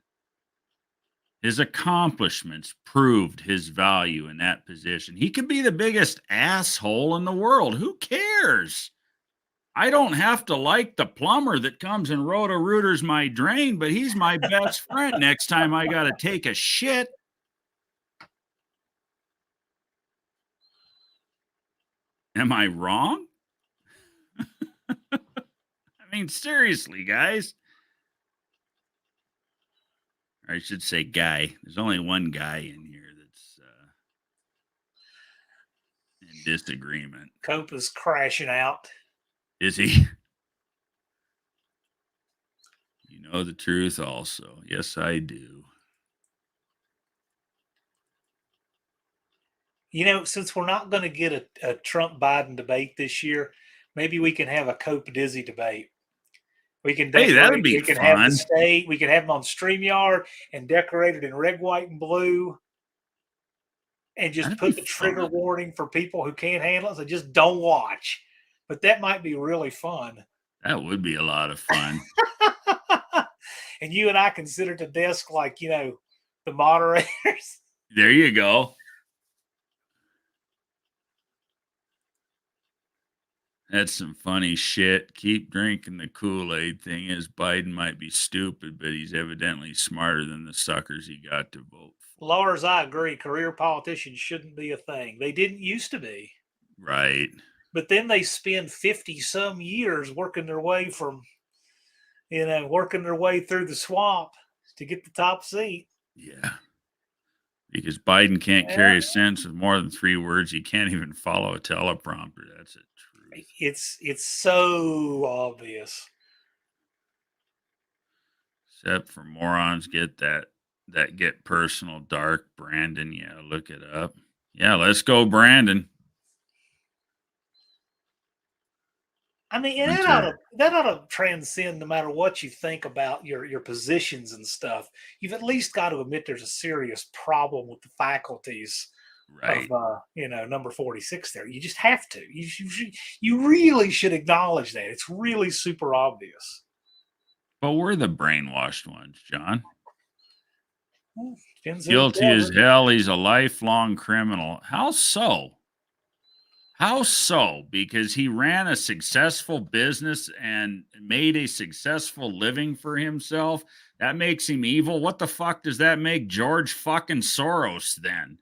His accomplishments proved his value in that position. He could be the biggest asshole in the world. Who cares? I don't have to like the plumber that comes and roto-rooters my drain, but he's my best friend next time I got to take a shit. Am I wrong? I mean, seriously, guys. Or I should say guy. There's only one guy in here that's in disagreement. Cope is crashing out. Is he? You know the truth also. Yes, I do. Since we're not going to get a Trump-Biden debate this year, maybe we can have a Cope Dizzy debate. We can decorate, that would be we can fun. have the state. We can have them on StreamYard and decorate it in red, white, and blue, and just put the trigger warning for people who can't handle it. So just don't watch. But that might be really fun. That would be a lot of fun. And you and I can sit at the desk like the moderators. There you go. That's some funny shit. Keep drinking the Kool-Aid. Thing is, Biden might be stupid, but he's evidently smarter than the suckers he got to vote for. Lars, I agree. Career politicians shouldn't be a thing. They didn't used to be. Right. But then they spend 50 some years working their way from, working their way through the swamp to get the top seat. Yeah. Because Biden can't carry a sentence with more than 3 words. He can't even follow a teleprompter. That's the truth. It's so obvious. Except for morons get that get personal dark. Brandon, yeah, look it up. Yeah, let's go, Brandon. I mean, and that ought to transcend no matter what you think about your positions and stuff. You've at least got to admit there's a serious problem with the faculties Right. of number 46 there. You just have to. You really should acknowledge that. It's really super obvious. But we're the brainwashed ones, John. Well, depends who Guilty does as it. hell. He's a lifelong criminal. How so? How so? Because he ran a successful business and made a successful living for himself. That makes him evil. What the fuck does that make George fucking Soros then?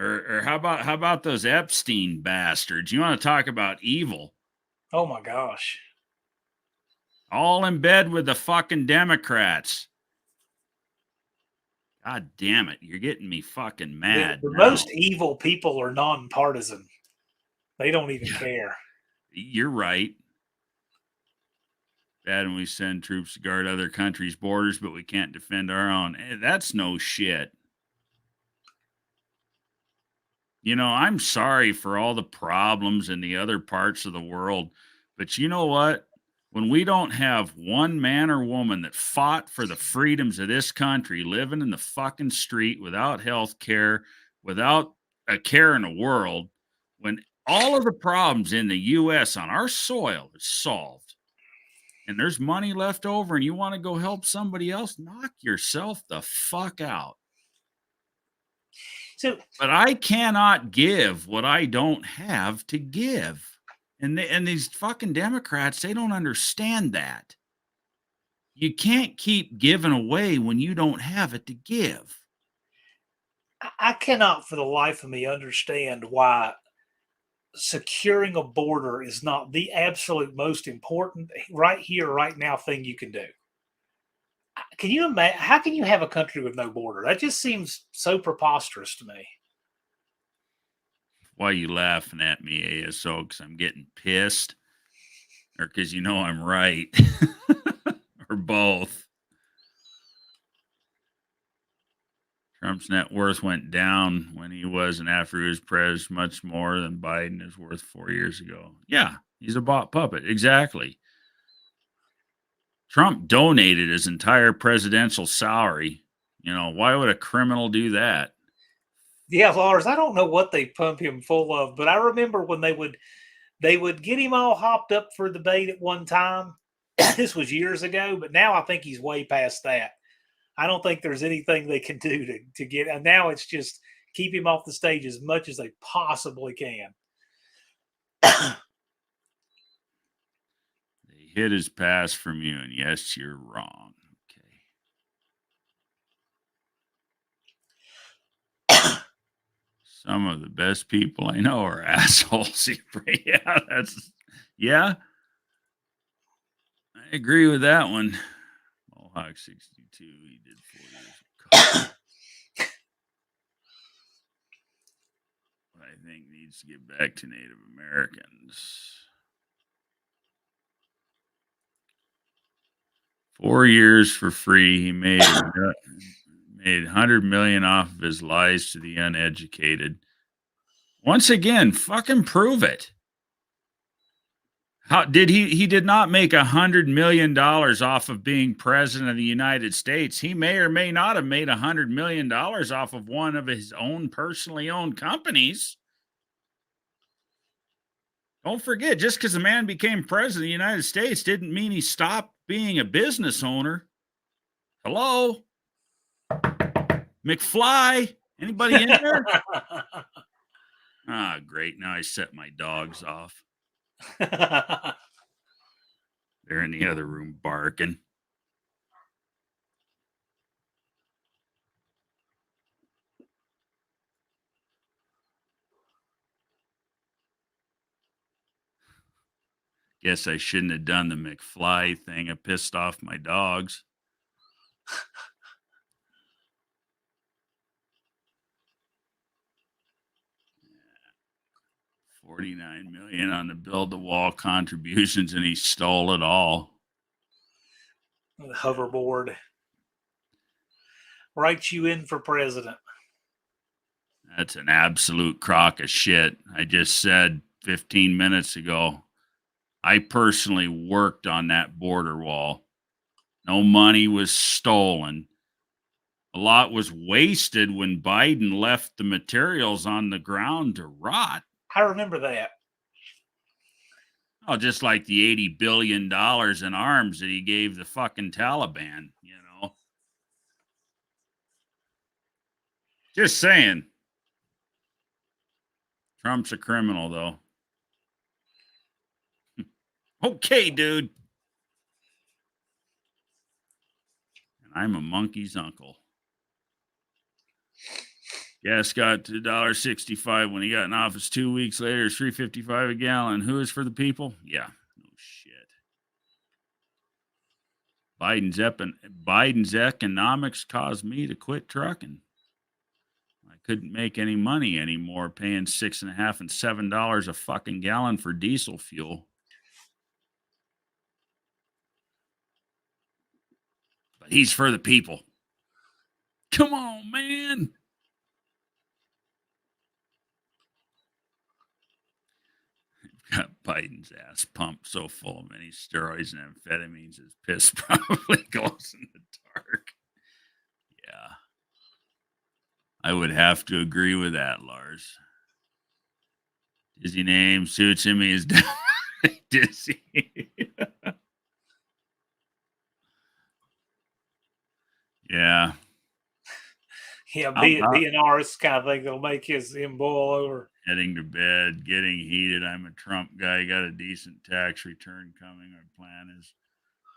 Or how about those Epstein bastards? You want to talk about evil? Oh my gosh. All in bed with the fucking Democrats. God damn it. You're getting me fucking mad. The now. most evil people are nonpartisan. They don't even care. You're right. Bad when we send troops to guard other countries' borders, but we can't defend our own. That's no shit. I'm sorry for all the problems in the other parts of the world, but you know what? When we don't have one man or woman that fought for the freedoms of this country, living in the fucking street without health care, without a care in the world, when all of the problems in the U.S. on our soil is solved, and there's money left over and you want to go help somebody else, knock yourself the fuck out. But I cannot give what I don't have to give. And these fucking Democrats, they don't understand that. You can't keep giving away when you don't have it to give. I cannot for the life of me understand why securing a border is not the absolute most important right here, right now thing you can do. Can you imagine? How can you have a country with no border? That just seems so preposterous to me. Why are you laughing at me, ASO? Because I'm getting pissed? Or because I'm right? Or both? Trump's net worth went down when he was and after he was president much more than Biden is worth 4 years ago. Yeah, he's a bought puppet. Exactly. Trump donated his entire presidential salary. Why would a criminal do that? Yeah, Lars, I don't know what they pump him full of, but I remember when they would get him all hopped up for debate at one time. This was years ago, but now I think he's way past that. I don't think there's anything they can do to get, and now it's just keep him off the stage as much as they possibly can. They hid his past from you, and yes, you're wrong. Okay. Some of the best people I know are assholes. Yeah. I agree with that one. Mohawk 62, he did 4 years of I think needs to get back to Native Americans. 4 years for free. He made $100 million off of his lies to the uneducated. Once again, fucking prove it. How did he did not make $100 million off of being president of the United States. He may or may not have made $100 million off of one of his own personally owned companies. Don't forget, just because the man became president of the United States didn't mean he stopped being a business owner. Hello? McFly? Anybody in there? Ah, great. Now I set my dogs off. They're in the other room barking. Guess I shouldn't have done the McFly thing. I pissed off my dogs. $49 million on the build-the-wall contributions, and he stole it all. The hoverboard. Write you in for president. That's an absolute crock of shit. I just said 15 minutes ago, I personally worked on that border wall. No money was stolen. A lot was wasted when Biden left the materials on the ground to rot. I remember that. Oh, just like the $80 billion in arms that he gave the fucking Taliban, you know. Just saying. Trump's a criminal, though. Okay, dude. And I'm a monkey's uncle. Gas got to $1.65 when he got in office. 2 weeks later, it's $3.55 a gallon. Who is for the people? Yeah, no shit. Biden's economics caused me to quit trucking. I couldn't make any money anymore, paying $6.50 and $7 a fucking gallon for diesel fuel. But he's for the people. Come on, man. Got Biden's ass pumped so full of many steroids and amphetamines, his piss probably goes in the dark. Yeah. I would have to agree with that, Lars. Dizzy name suits him. He's dizzy. Yeah. Yeah, being ours kind of thing that'll make him boil over. Heading to bed, getting heated. I'm a Trump guy. Got a decent tax return coming. Our plan is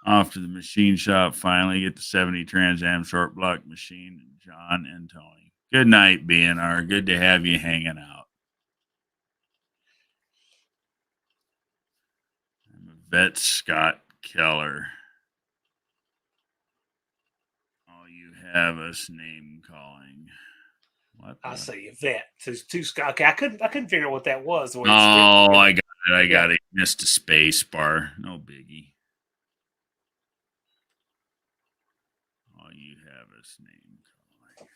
off to the machine shop. Finally get the 70 Trans Am short block machine. John and Tony. Good night, BNR. Good to have you hanging out. I'm a vet, Scott Keller. All you have us name calling. What? I see a vet. Two Scott. Okay, I couldn't figure out what that was. The way I got it. I got it. Missed a space bar. No biggie. All you have us name calling.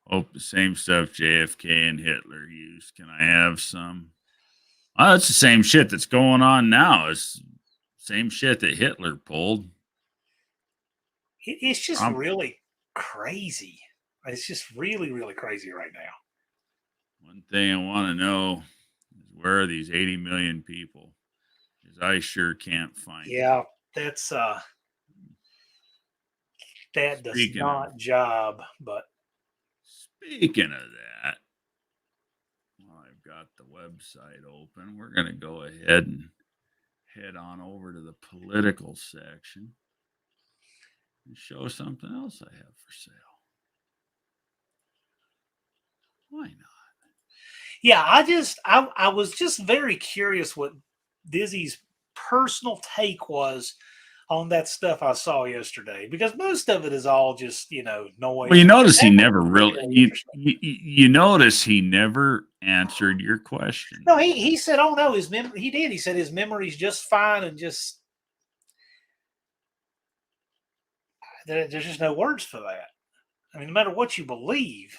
Hope the same stuff JFK and Hitler used. Can I have some? Oh, that's the same shit that's going on now. It's same shit that Hitler pulled. It's just really crazy. It's just really, really crazy right now. One thing I want to know is where are these 80 million people? Because I sure can't find them. That's that does not job. But speaking of that, well, I've got the website open. We're going to go ahead and head on over to the political section and show something else I have for sale. Why not? Yeah, I was just very curious what Dizzy's personal take was on that stuff I saw yesterday, because most of it is all just, noise. Well, you notice he never really, you notice he never answered your question. No, he said, oh no, he did. He said his memory's just fine and just, there's just no words for that. I mean, no matter what you believe.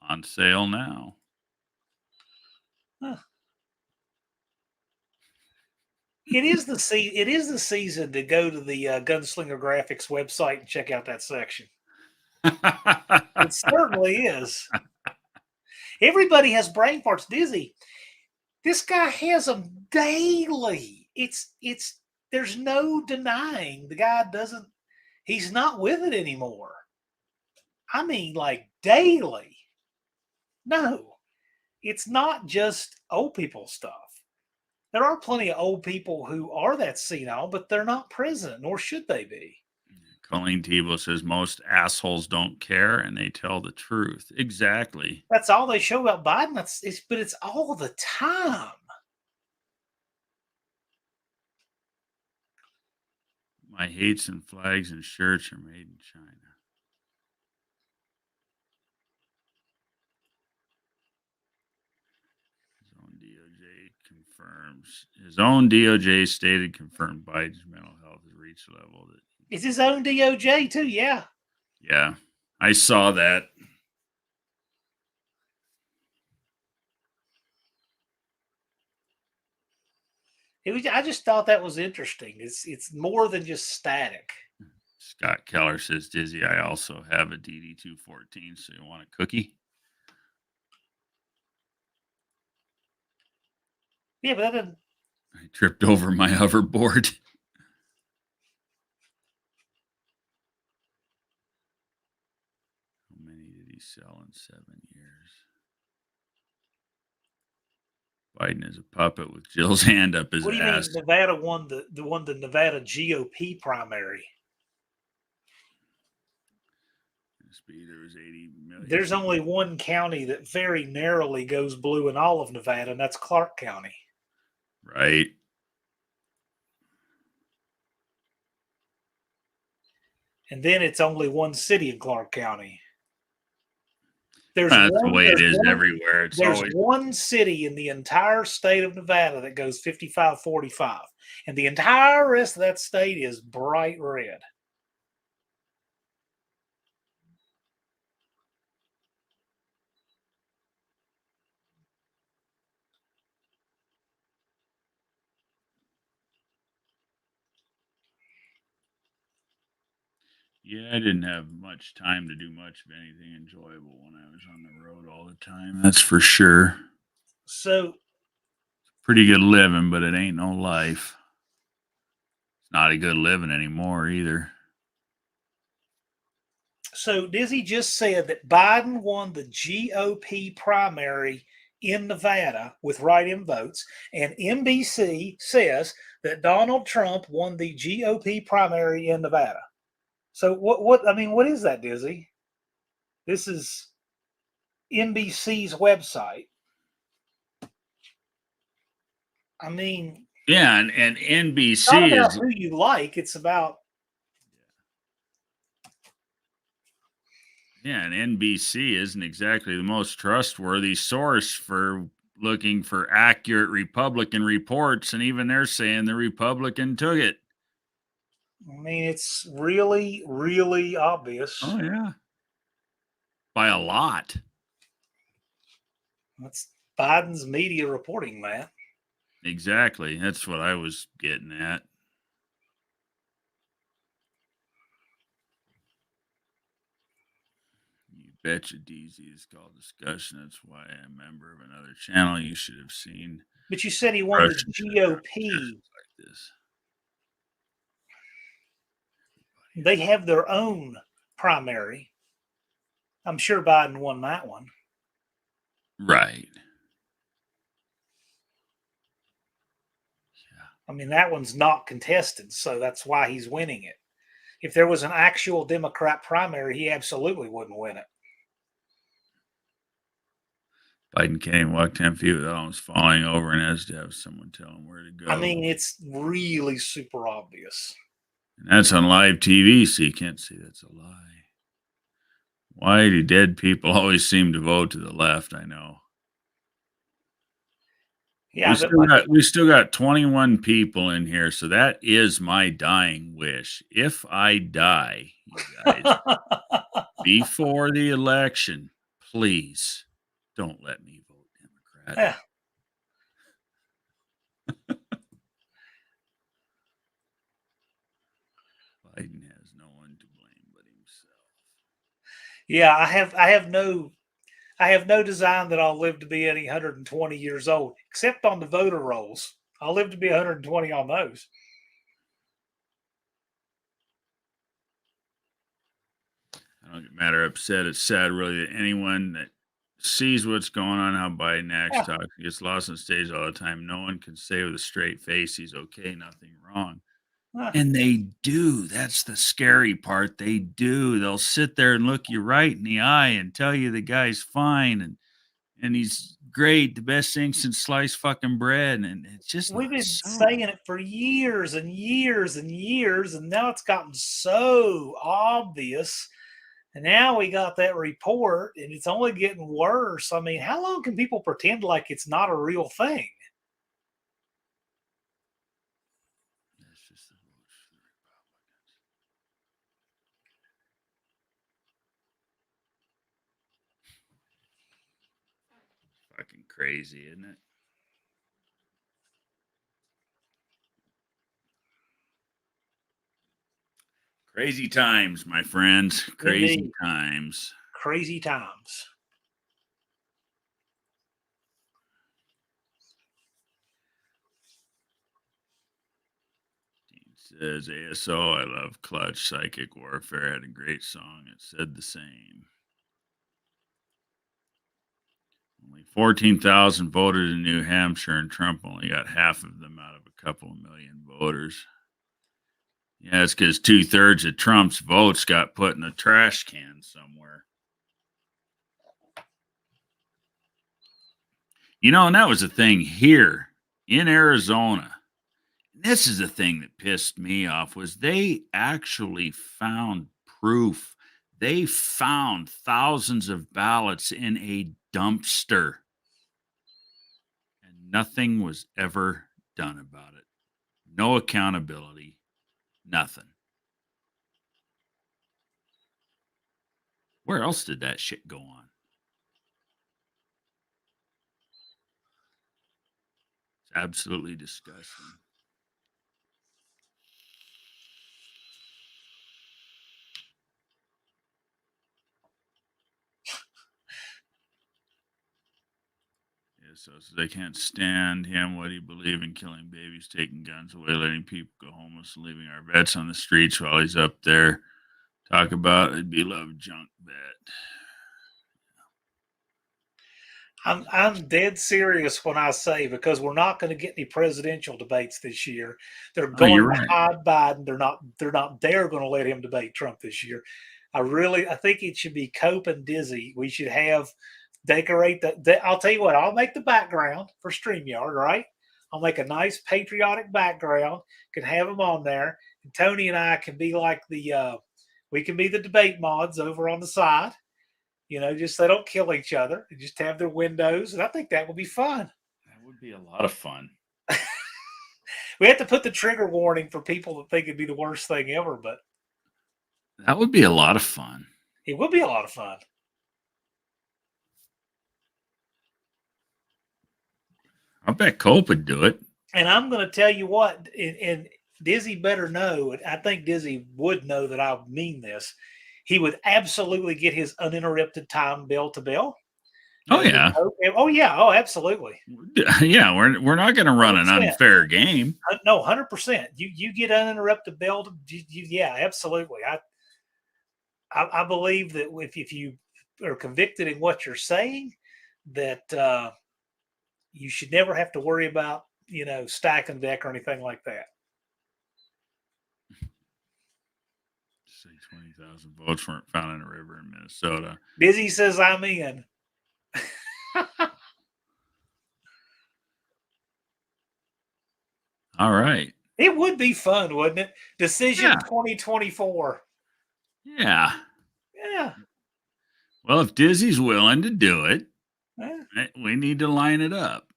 On sale now. Huh. It is the season to go to the Gunslinger Graphics website and check out that section. It certainly is. Everybody has brain farts. Dizzy, this guy has them daily. It's there's no denying the guy doesn't. He's not with it anymore. I mean, like daily. No, it's not just old people stuff. There are plenty of old people who are that senile, but they're not president, nor should they be. Colleen Tebow says most assholes don't care and they tell the truth. Exactly. That's all they show about Biden. But it's all the time. My hates and flags and shirts are made in China. His own DOJ stated confirmed Biden's mental health has reached a level that It's his own DOJ too. Yeah. yeah, I saw that. I just thought that was interesting. It's more than just static. Scott Keller says, Dizzy, I also have a DD214, so you want a cookie? Yeah, but that doesn't. I tripped over my hoverboard. How many did he sell in 7 years? Biden is a puppet with Jill's hand up his What do you ass. mean Nevada won the Nevada GOP primary? There was 80 million. There's only one county that very narrowly goes blue in all of Nevada, and that's Clark County. Right. And then it's only one city in Clark County. That's the way it is everywhere. There's one city in the entire state of Nevada that goes 55-45, and the entire rest of that state is bright red. Yeah, I didn't have much time to do much of anything enjoyable when I was on the road all the time. That's for sure. So, pretty good living, but it ain't no life. It's not a good living anymore either. So Dizzy just said that Biden won the GOP primary in Nevada with write-in votes, and NBC says that Donald Trump won the GOP primary in Nevada. So what is that, Dizzy? This is NBC's website. I mean, yeah, and NBC it's not about is who you like, it's about and NBC isn't exactly the most trustworthy source for looking for accurate Republican reports, and even they're saying the Republican took it. I mean, it's really, really obvious. Oh, yeah. By a lot. That's Biden's media reporting, man. Exactly. That's what I was getting at. You betcha DZ is called discussion. That's why I'm a member of another channel you should have seen. But you said he won the GOP. Like this. They have their own primary. I'm sure Biden won that one. Right. Yeah. I mean, that one's not contested, so that's why he's winning it. If there was an actual Democrat primary, he absolutely wouldn't win it. Biden can't even walk 10 feet without almost falling over and has to have someone tell him where to go. I mean, it's really super obvious. And that's on live TV, so you can't say that's a lie. Why do dead people always seem to vote to the left? I know. Yeah, we still got 21 people in here, so that is my dying wish. If I die, you guys, before the election, please don't let me vote Democrat. Yeah. Biden has no one to blame but himself. Yeah, I have no design that I'll live to be any 120 years old, except on the voter rolls. I'll live to be 120 on those. I don't get mad or upset. It's sad, really, that anyone that sees what's going on how Biden acts, Yeah. talks, gets lost on stage all the time. No one can say with a straight face he's okay, nothing wrong. Huh. And they do. That's the scary part. They do. They'll sit there and look you right in the eye and tell you the guy's fine and he's great, the best thing since sliced fucking bread. And it's just We've not been so. saying it for years and years and years, and now it's gotten so obvious. And now we got that report, and it's only getting worse. I mean, how long can people pretend like it's not a real thing? That's just the rules for the Republicans. Fucking crazy, isn't it? Crazy times, my friends. Crazy Indeed. times. Crazy times. Dean says ASO, I love Clutch. Psychic Warfare had a great song. It said the same. Only 14,000 voted in New Hampshire, and Trump only got half of them out of a couple of million voters. Yeah, it's because 2/3 of Trump's votes got put in a trash can somewhere. You know, and that was the thing here in Arizona. This is the thing that pissed me off was they actually found proof. They found thousands of ballots in a dumpster. And nothing was ever done about it. No accountability, nothing. Where else did that shit go on? It's absolutely disgusting. Yeah, so they can't stand him. What do you believe in? Killing babies, taking guns away, letting people go homeless, and leaving our vets on the streets while he's up there. Talk about a beloved junk vet. I'm dead serious when I say, because we're not going to get any presidential debates this year. They're Oh, going you're to right. hide Biden. They're not dare going to let him debate Trump this year. I think it should be Cope and Dizzy. We should have decorate I'll tell you what, I'll make the background for StreamYard, right? I'll make a nice patriotic background, can have them on there. And Tony and I can be like we can be the debate mods over on the side. Just they don't kill each other and just have their windows. And I think that would be fun. That would be a lot of fun. We have to put the trigger warning for people that think it'd be the worst thing ever, but That would be a lot of fun. it would be a lot of fun. I bet Cope would do it. And I'm going to tell you what, and Dizzy better know, I think Dizzy would know that I mean this. He would absolutely get his uninterrupted time bell to bell. Oh yeah. Oh yeah. Oh, absolutely. Yeah, we're not going to run an 100%. unfair game. No, 100%. You get uninterrupted bell. Yeah, absolutely. I believe that if you are convicted in what you're saying, that you should never have to worry about stacking deck or anything like that. Say 20,000 votes weren't found in a river in Minnesota. Dizzy says I'm in. All right. It would be fun, wouldn't it? Decision Yeah. 2024. Yeah. Yeah. Well, if Dizzy's willing to do it, Yeah. we need to line it up.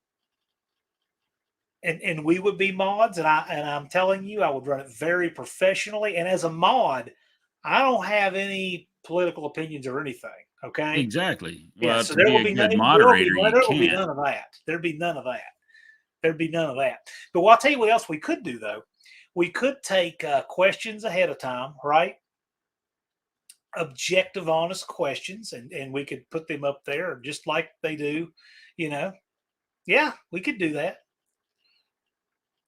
And we would be mods, and I'm telling you, I would run it very professionally. And as a mod, I don't have any political opinions or anything. Okay. Exactly. Yeah. Well, So to there be will a be good there moderator, will you be can't. none of that. There'd be none of that. There'd be none of that. But I'll tell you what else we could do though. We could take questions ahead of time, right? Objective, honest questions, and we could put them up there just like they do. Yeah, we could do that.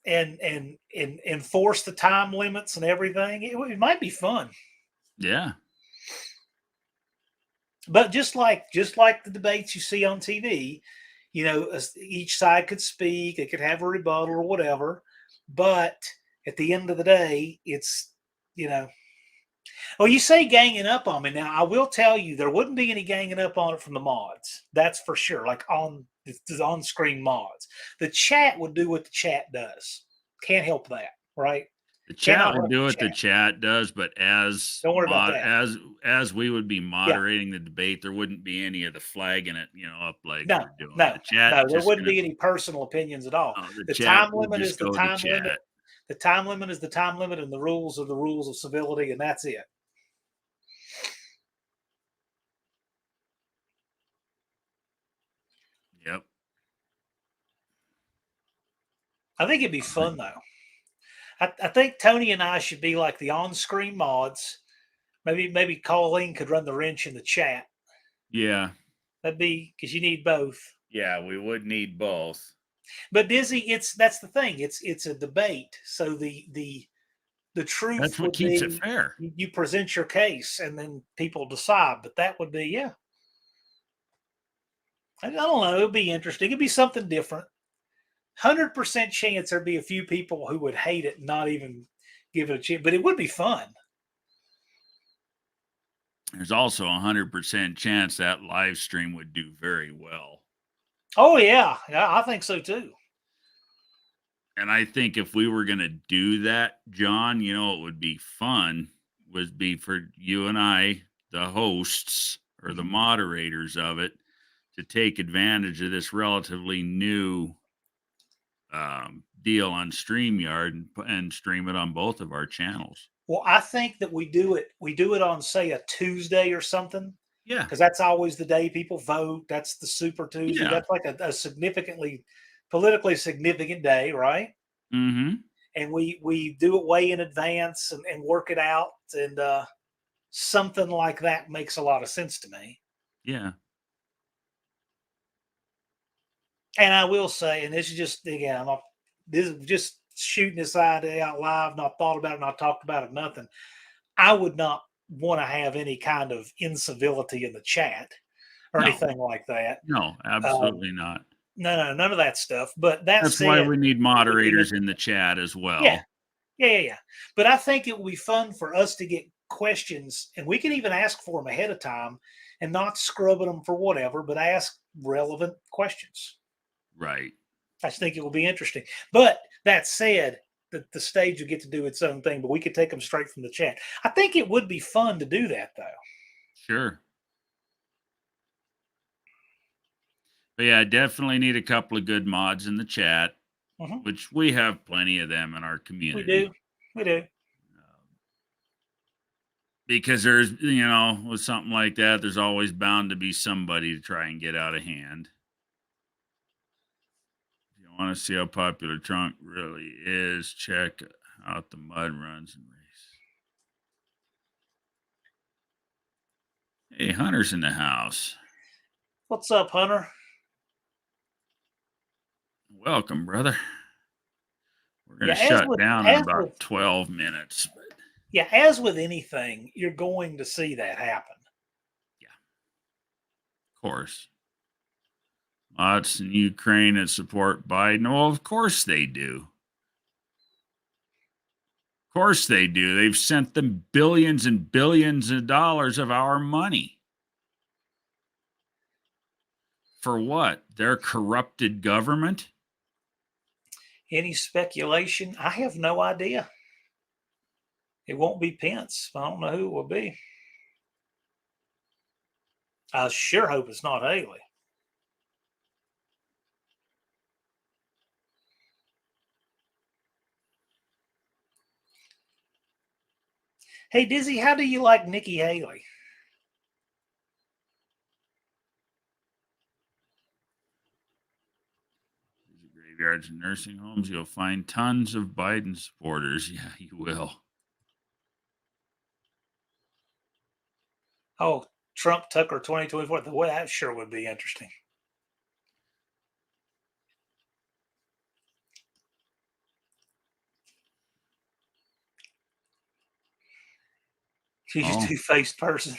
And enforce the time limits and everything. It might be fun. Yeah. But just like the debates you see on TV, each side could speak, they could have a rebuttal or whatever. But at the end of the day, it's you know. Well, you say ganging up on me. Now, I will tell you, there wouldn't be any ganging up on it from the mods. That's for sure. Like on the on-screen mods, the chat would do what the chat does. Can't help that, right? The chat Cannot would help do the what the chat. chat does, but as Don't worry about that. as we would be Yeah. moderating the debate, there wouldn't be any of the flagging it, up like No, we're doing. no, The chat no. There just wouldn't gonna be any personal opinions at all. the The chat time would limit just is the go to time limit. chat. The time limit is the time limit, and the rules are the rules of civility, and that's it. Yep. I think it'd be fun though. I think Tony and I should be like the on-screen mods. Maybe Colleen could run the wrench in the chat. Yeah. That'd be because you need both. Yeah, we would need both. But Dizzy, that's the thing. It's a debate, so the truth That's what would keeps be it fair. you present your case and then people decide. But that would be I don't know. It'd be interesting. It'd be something different. 100% chance there'd be a few people who would hate it and not even give it a chance, but it would be fun. There's also 100% chance that live stream would do very well. Oh yeah, I think so too. And I think if we were going to do that, John, it would be fun would be for you and I, the hosts or the moderators of it, to take advantage of this relatively new deal on StreamYard and stream it on both of our channels. Well, I think that we do it on, say, a Tuesday or something. Yeah. Because that's always the day people vote. That's the Super Tuesday. Yeah. That's like a significantly politically significant day, right? Mm-hmm. And we do it way in advance and work it out. And something like that makes a lot of sense to me. Yeah. And I will say, and this is just, again, this is just shooting this idea out live, not thought about it, not talked about it, nothing. I would not want to have any kind of incivility in the chat or anything like that. No, absolutely not. No, none of that stuff. But that's why we need moderators in the chat as well. Yeah. But I think it will be fun for us to get questions, and we can even ask for them ahead of time and not scrubbing them for whatever, but ask relevant questions. Right. I just think it will be interesting. But that said, the stage will get to do its own thing, but we could take them straight from the chat. I think it would be fun to do that, though. Sure. But yeah, definitely need a couple of good mods in the chat, which we have plenty of them in our community. We do. Because there's, with something like that, there's always bound to be somebody to try and get out of hand. If you want to see how popular Trunk really is, check out the mud runs and race. Hey, Hunter's in the house. What's up, Hunter? Welcome, brother. We're going to shut down in about 12 minutes. But... Yeah, as with anything, you're going to see that happen. Yeah. Of course. Lots in Ukraine that support Biden. Well, of course they do. Of course they do. They've sent them billions and billions of dollars of our money. For what? Their corrupted government? Any speculation? I have no idea. It won't be Pence. I don't know who it will be. I sure hope it's not Haley. Hey, Dizzy, how do you like Nikki Haley? Graveyards and nursing homes, you'll find tons of Biden supporters. Yeah, you will. Oh, Trump Tucker 2024. Well, that sure would be interesting. She's a two-faced person.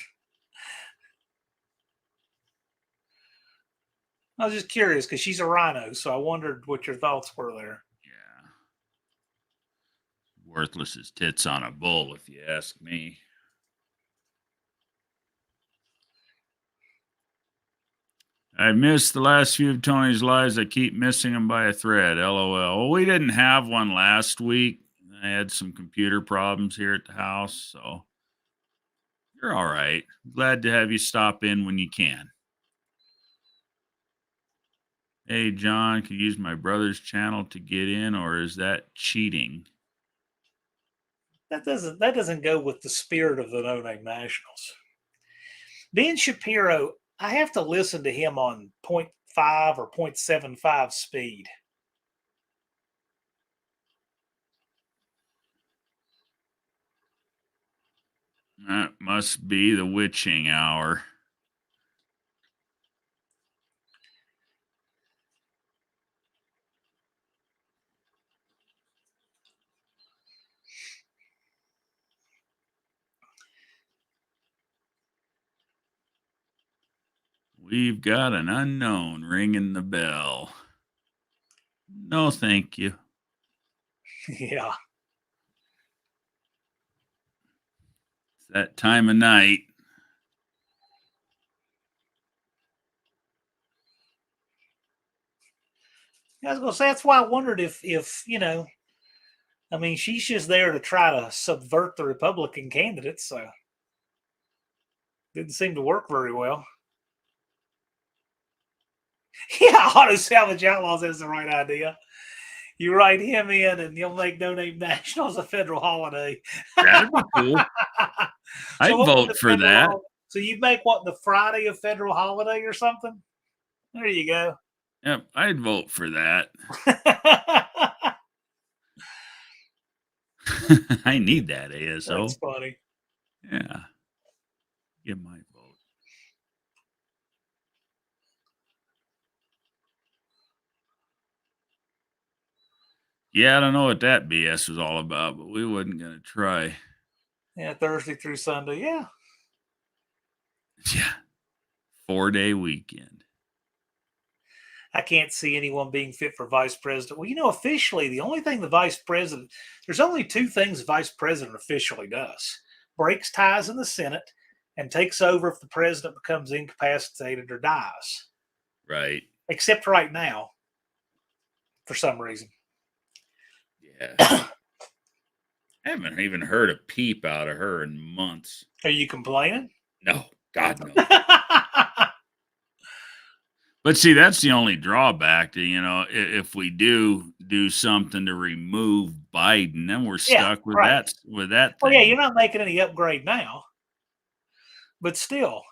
I was just curious because she's a rhino, so I wondered what your thoughts were there. Yeah. Worthless as tits on a bull, if you ask me. I missed the last few of Tony's lives. I keep missing them by a thread. LOL. Well, we didn't have one last week. I had some computer problems here at the house, so you're all right. Glad to have you stop in when you can. Hey, John, could use my brother's channel to get in, or is that cheating? That doesn't go with the spirit of the No Name Nationals. Ben Shapiro, I have to listen to him on 0.5 or 0.75 speed. That must be the witching hour. We've got an unknown ringing the bell. No, thank you. Yeah. It's that time of night. I was going to say, that's why I wondered if, I mean, she's just there to try to subvert the Republican candidates, so didn't seem to work very well. Yeah, auto salvage outlaws is the right idea. You write him in, and you'll make No Name Nationals a federal holiday. That'd be cool. I'd what would vote the for federal that. So you make what, the Friday a federal holiday or something? There you go. Yep, I'd vote for that. I need that ASO. That's funny. Yeah. Give my vote. Yeah, I don't know what that BS was all about, but we wasn't going to try. Yeah, Thursday through Sunday. Yeah. Yeah. 4-day weekend. I can't see anyone being fit for vice president. Well, officially, the only thing the vice president, there's only two things the vice president officially does: breaks ties in the Senate and takes over if the president becomes incapacitated or dies. Right. Except right now, for some reason. Yeah. I haven't even heard a peep out of her in months. Are you complaining? No, God no. But see, that's the only drawback to, if we do something to remove Biden, then we're stuck with right. that thing. Well, yeah, you're not making any upgrade now. But still.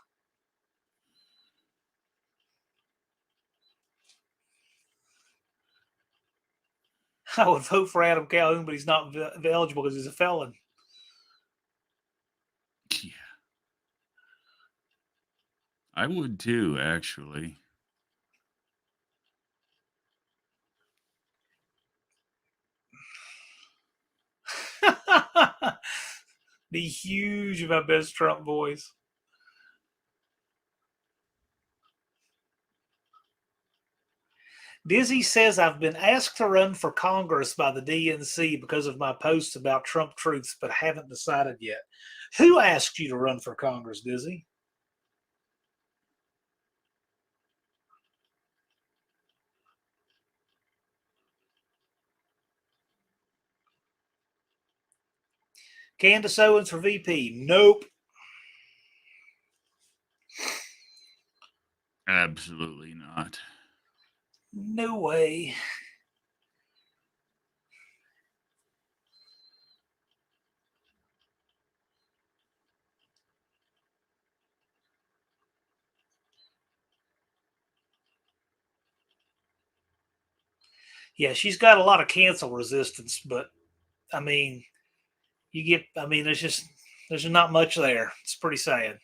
I would vote for Adam Calhoun, but he's not eligible because he's a felon. Yeah. I would too, actually. Be huge, my best Trump boys. Dizzy says, I've been asked to run for Congress by the DNC because of my posts about Trump truths, but haven't decided yet. Who asked you to run for Congress, Dizzy? Candace Owens for VP? Nope. Absolutely not. No way. Yeah, she's got a lot of cancel resistance, but I mean, there's not much there. It's pretty sad.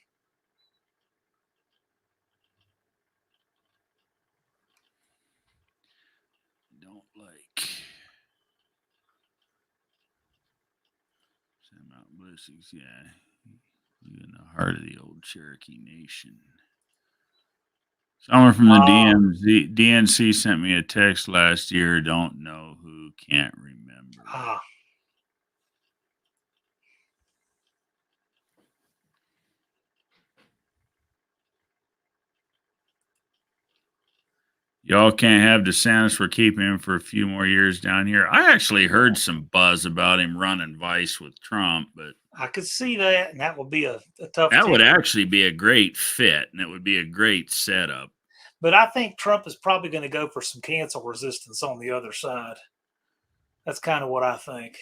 Don't like. Sam out blessings, yeah. You in the heart of the old Cherokee Nation. Someone from the Oh. DNC sent me a text last year. Don't know who, can't remember. Ah, Y'all can't have DeSantis. We're keeping him for a few more years down here. I actually heard some buzz about him running vice with Trump, but I could see that, and that would be a tough that would ticket. actually be a great fit, and it would be a great setup. But I think Trump is probably going to go for some cancel resistance on the other side. That's kind of what I think.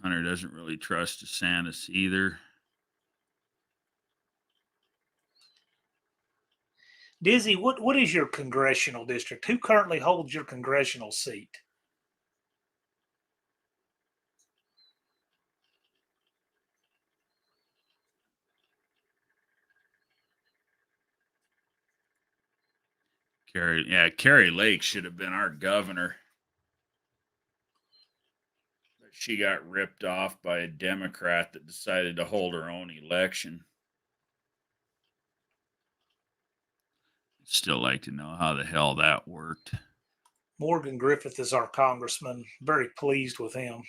Hunter doesn't really trust DeSantis either. Dizzy, what is your congressional district? Who currently holds your congressional seat? Carrie Lake should have been our governor. But she got ripped off by a Democrat that decided to hold her own election. Still like to know how the hell that worked. Morgan Griffith is our congressman. Very pleased with him.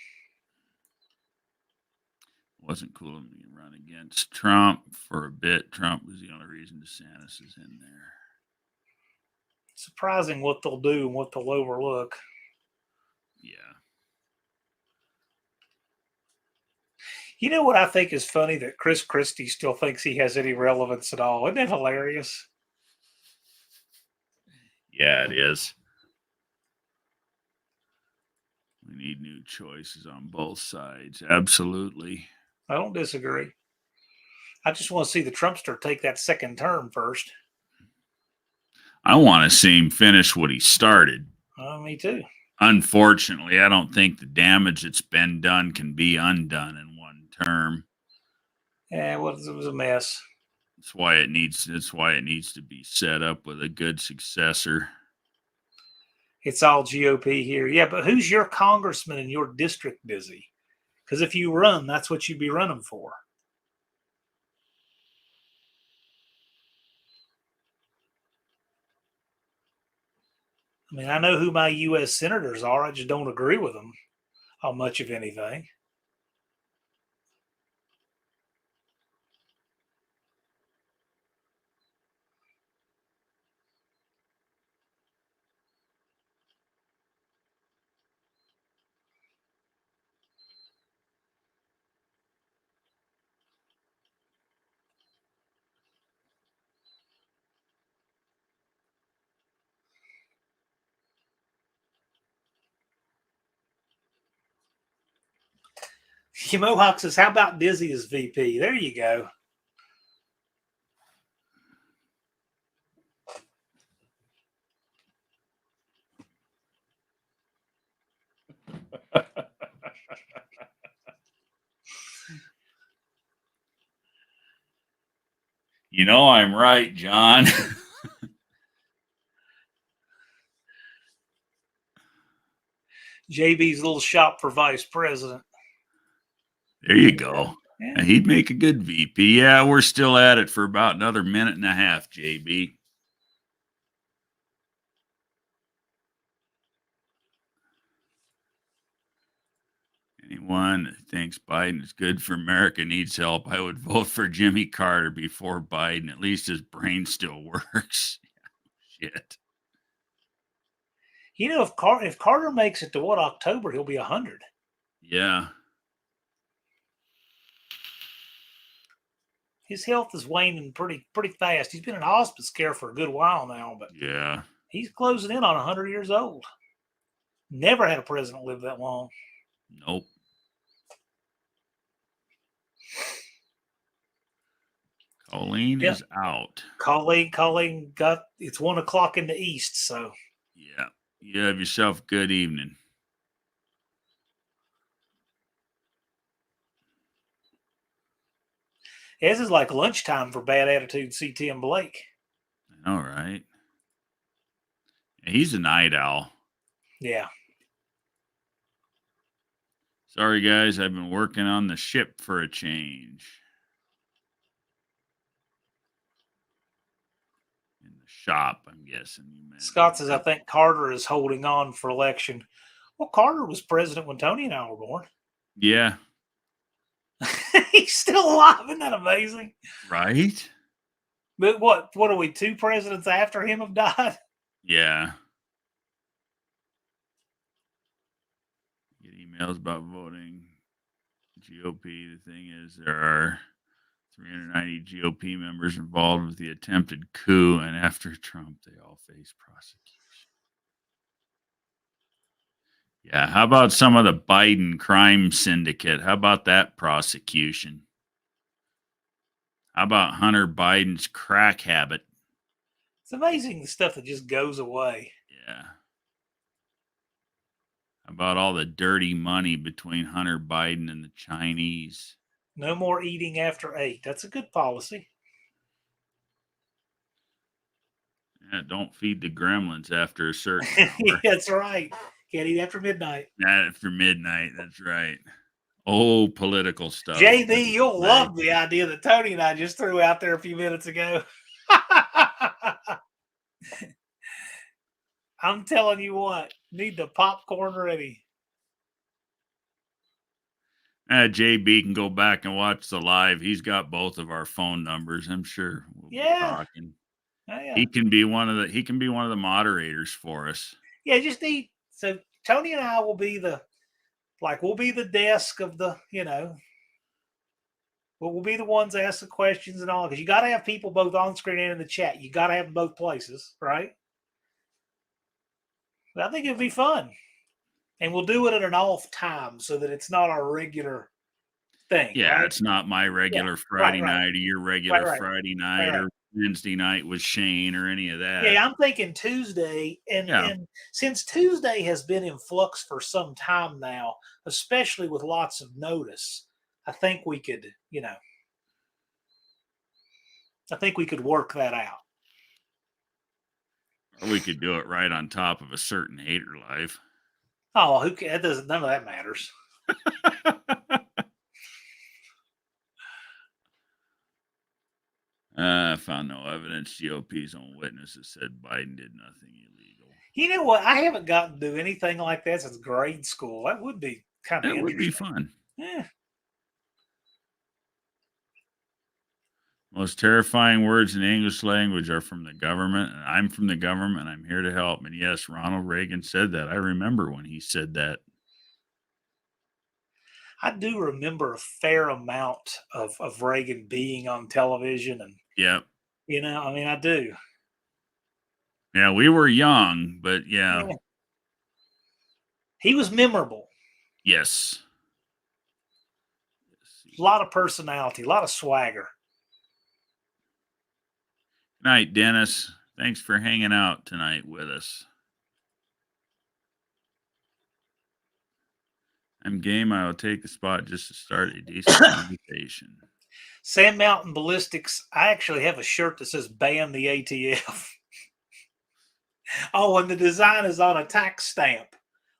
Wasn't cool of me to run against Trump for a bit. Trump was the only reason DeSantis is in there. Surprising what they'll do and what they'll overlook. Yeah. You know what I think is funny? That Chris Christie still thinks he has any relevance at all. Isn't that hilarious? Yeah, it is. We need new choices on both sides. Absolutely. I don't disagree. I just want to see the Trumpster take that second term first. I want to see him finish what he started. Me too. Unfortunately, I don't think the damage that's been done can be undone in one term. Yeah, it was a mess. That's why it needs to be set up with a good successor. It's all GOP here. Yeah, but who's your congressman in your district, Dizzy? Because if you run, that's what you'd be running for. I mean, I know who my U.S. senators are. I just don't agree with them on much of anything. Mohawk says, how about Dizzy as VP? There you go. You know I'm right, John. JB's little shop for vice president. There you go. Yeah. He'd make a good VP. Yeah, we're still at it for about another minute and a half, JB. Anyone that thinks Biden is good for America needs help. I would vote for Jimmy Carter before Biden. At least his brain still works. Shit. You know, if Carter makes it to October, he'll be 100. Yeah. His health is waning pretty fast. He's been in hospice care for a good while now, but Yeah. he's closing in on 100 years old. Never had a president live that long. Nope. Colleen is out. Colleen got it's 1 o'clock in the east, so yeah. You have yourself a good evening. this is like lunchtime for bad attitude CT and Blake. All right. He's a night owl. Yeah. Sorry, guys. I've been working on the ship for a change. shop, I'm guessing. You meant. Scott says, I think Carter is holding on for election. Well, Carter was president when Tony and I were born. Yeah. He's still alive. Isn't that amazing? Right? But what are we, 2 presidents after him have died? Yeah. Get emails about voting GOP. The thing is, there are 390 GOP members involved with the attempted coup, and after Trump, they all face prosecution. Yeah, how about some of the Biden crime syndicate? How about that prosecution? How about Hunter Biden's crack habit? It's amazing the stuff that just goes away. Yeah. How about all the dirty money between Hunter Biden and the Chinese? No more eating after 8. That's a good policy. Yeah, don't feed the gremlins after a certain hour. That's right. Can't eat after midnight. Not after midnight. That's right. Oh, political stuff. JB, you'll love the idea that Tony and I just threw out there a few minutes ago. I'm telling you what, need the popcorn ready. JB can go back and watch the live. He's got both of our phone numbers. I'm sure we'll be talking. Oh, yeah. He can be one of the moderators for us. Yeah, so Tony and I will be we'll be the desk of the, we'll be the ones that ask the questions and all, because you got to have people both on screen and in the chat. You got to have them both places, right? But I think it'd be fun. And we'll do it at an off time so that it's not our regular thing. Yeah, right? it's not my regular Friday night or your regular Friday night or Wednesday night with Shane or any of that. Yeah, I'm thinking Tuesday. And since Tuesday has been in flux for some time now, especially with lots of notice, I think we could, work that out. Or we could do it right on top of a certain hater live. Oh, who cares? None of that matters. I found no evidence. GOP's own witnesses said Biden did nothing illegal. You know what? I haven't gotten to do anything like that since grade school. That would be kind of interesting. Would be fun. Yeah. Most terrifying words in the English language are from the government, and I'm from the government, and I'm here to help. And yes, Ronald Reagan said that. I remember when he said that. I do remember a fair amount of Reagan being on television, and yep. I do. Yeah, we were young, but yeah. He was memorable. Yes. A lot of personality, a lot of swagger. Good night, Dennis. Thanks for hanging out tonight with us. I'm game. I'll take the spot just to start a decent conversation. Sand Mountain Ballistics. I actually have a shirt that says "Ban the ATF." Oh, and the design is on a tax stamp,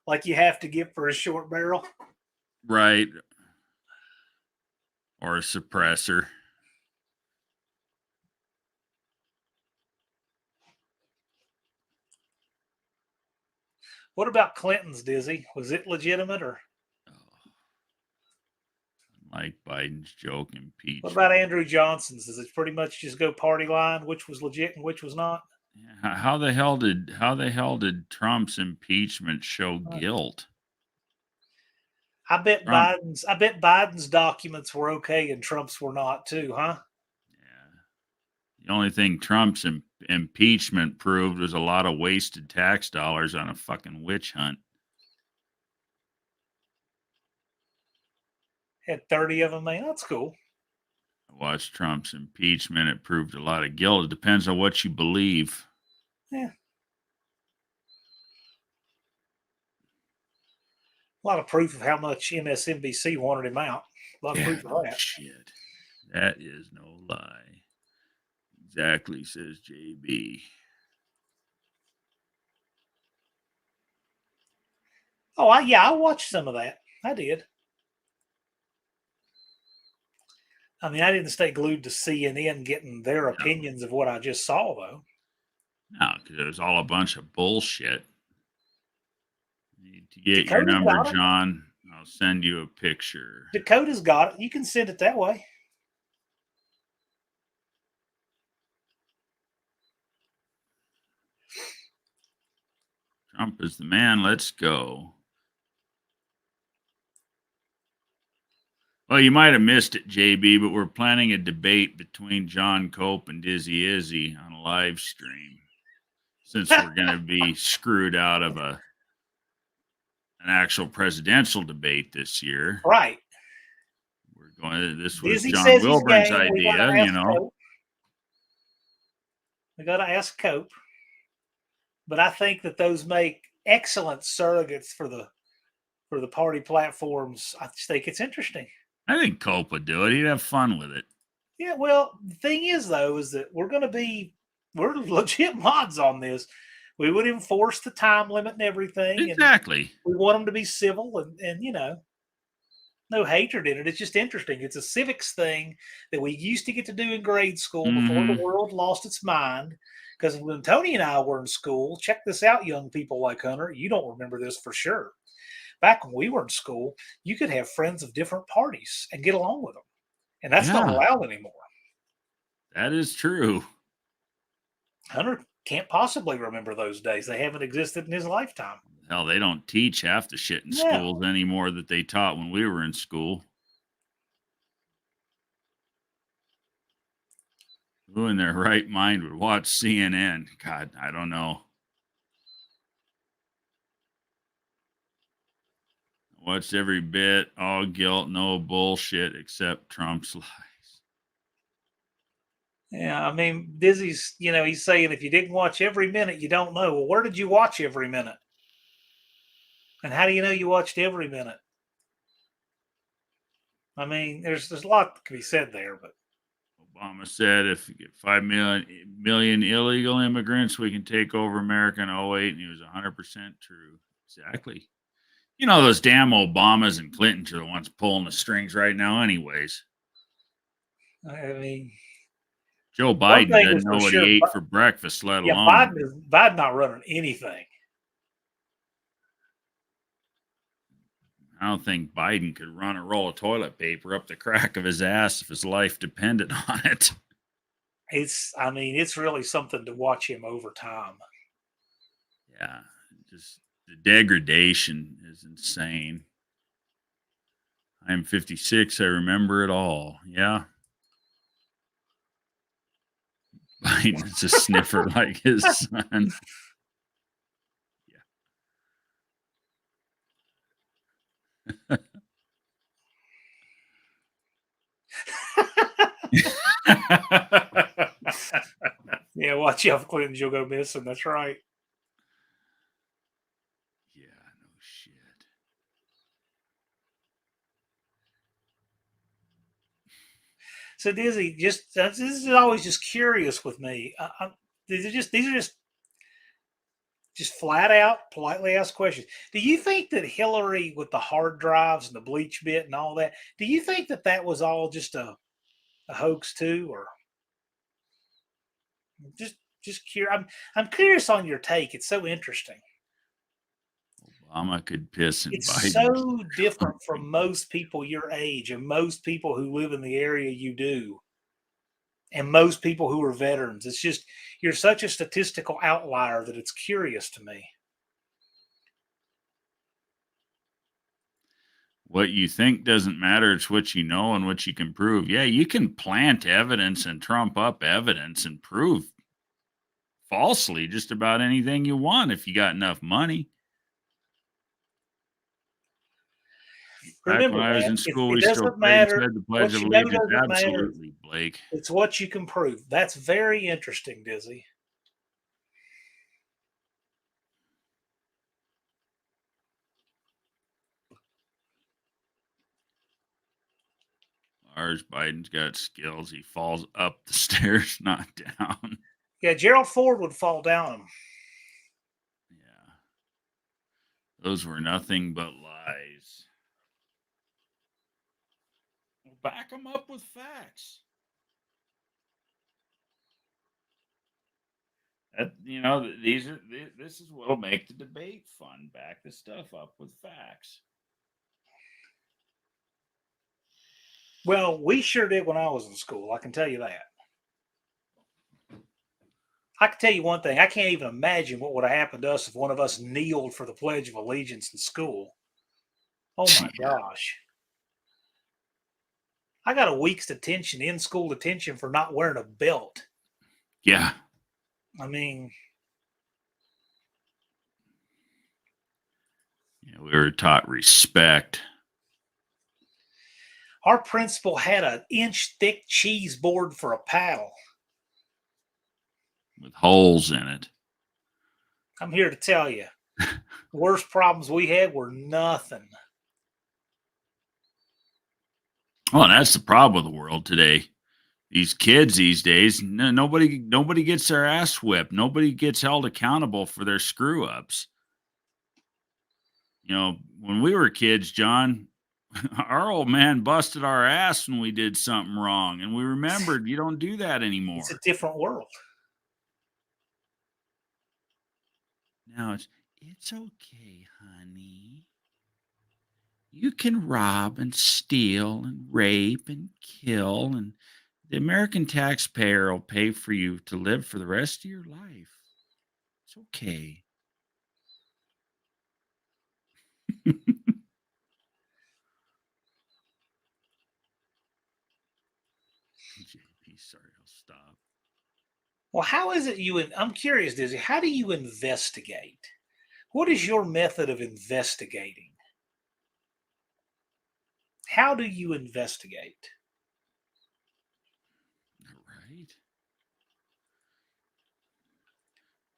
like you have to get for a short barrel. Right. Or a suppressor. What about Clinton's, Dizzy? Was it legitimate or? Like Biden's joke impeachment. What about Andrew Johnson's? Does it pretty much just go party line, which was legit and which was not? Yeah, how the hell did Trump's impeachment show guilt? I bet Biden's documents were okay and Trump's were not too, huh? Yeah. The only thing Trump's impeachment proved was a lot of wasted tax dollars on a fucking witch hunt. Had 30 of them, man. That's cool. I watched Trump's impeachment. It proved a lot of guilt. It depends on what you believe. Yeah. A lot of proof of how much MSNBC wanted him out. A lot of proof of that. Shit. That is no lie. Exactly, says JB. Oh, I watched some of that. I did. I mean, I didn't stay glued to CNN getting their opinions of what I just saw, though. No, because it was all a bunch of bullshit. Need to get your Dakota's number, got it. John. I'll send you a picture. Dakota's got it. You can send it that way. Trump is the man. Let's go. Well, you might have missed it, JB, but we're planning a debate between John Cope and Dizzy Izzy on a live stream. Since we're going to be screwed out of an actual presidential debate this year, Right. we're going. This was Dizzy John says he's Wilburn's game. We got to idea, ask Cope. We got to ask Cope. But I think that those make excellent surrogates for the party platforms. I just think it's interesting. I think Cope would do it. He'd have fun with it. Yeah, well, the thing is, though, is that we're legit mods on this. We would enforce the time limit and everything. Exactly. And we want them to be civil and no hatred in it. It's just interesting. It's a civics thing that we used to get to do in grade school before the world lost its mind. Because when Tony and I were in school, check this out, young people like Hunter, you don't remember this for sure. Back when we were in school, you could have friends of different parties and get along with them. And that's not allowed anymore. That is true. Hunter can't possibly remember those days. They haven't existed in his lifetime. Hell, they don't teach half the shit in schools anymore that they taught when we were in school. Who in their right mind would watch CNN? God, I don't know. Watched every bit, all guilt, no bullshit except Trump's lies. Yeah, I mean, Dizzy's, he's saying if you didn't watch every minute, you don't know. Well, where did you watch every minute? And how do you know you watched every minute? I mean, there's a lot that can be said there, but Obama said if you get 5 million illegal immigrants, we can take over America in 08, and he was 100% true. Exactly. You know, those damn Obamas and Clintons are the ones pulling the strings right now anyways. I mean, Joe Biden doesn't know what he ate for breakfast, let alone. Biden not running anything. I don't think Biden could run a roll of toilet paper up the crack of his ass if his life depended on it. It's really something to watch him over time. Yeah, just the degradation is insane. I'm 56. I remember it all. Yeah. Biden's a sniffer like his son. Yeah, watch out for Clintons, you'll go missing. That's right. Yeah, no shit. So Dizzy, this is always just curious with me. These are just flat out, politely asked questions. Do you think that Hillary, with the hard drives and the bleach bit and all that, do you think that was all just a hoax too, or just curious? I'm curious on your take. It's so interesting. Obama could piss in It's Biden. so different from most people your age and most people who live in the area you do, and most people who are veterans. It's just you're such a statistical outlier that it's curious to me. What you think doesn't matter. It's what you know and what you can prove. Yeah, you can plant evidence and trump up evidence and prove falsely just about anything you want if you got enough money. Remember, back when I was man, in school, it we still doesn't prayed and matter. said the What Pledge of you know Allegiance. doesn't matter. Absolutely, Blake. It's what you can prove. That's very interesting, Dizzy. Ours, Biden's got skills. He falls up the stairs, not down. Yeah, Gerald Ford would fall down them. Yeah. Those were nothing but lies. Back them up with facts. This is what'll make the debate fun. Back the stuff up with facts. Well, we sure did when I was in school. I can tell you that. I can tell you one thing. I can't even imagine what would have happened to us if one of us kneeled for the Pledge of Allegiance in school. Oh my gosh. I got a week's detention, in school detention for not wearing a belt. Yeah. I mean, we were taught respect. our principal had an inch thick cheese board for a paddle. With holes in it. I'm here to tell you, the worst problems we had were nothing. Oh, and that's the problem with the world today. These kids these days, nobody gets their ass whipped. Nobody gets held accountable for their screw ups. When we were kids, John, our old man busted our ass when we did something wrong, and we remembered you don't do that anymore. It's a different world. Now it's okay, honey. You can rob and steal and rape and kill, and the American taxpayer will pay for you to live for the rest of your life. It's okay. JP, sorry, I'll stop. Well, how is it I'm curious, Dizzy, how do you investigate? What is your method of investigating? How do you investigate? Right.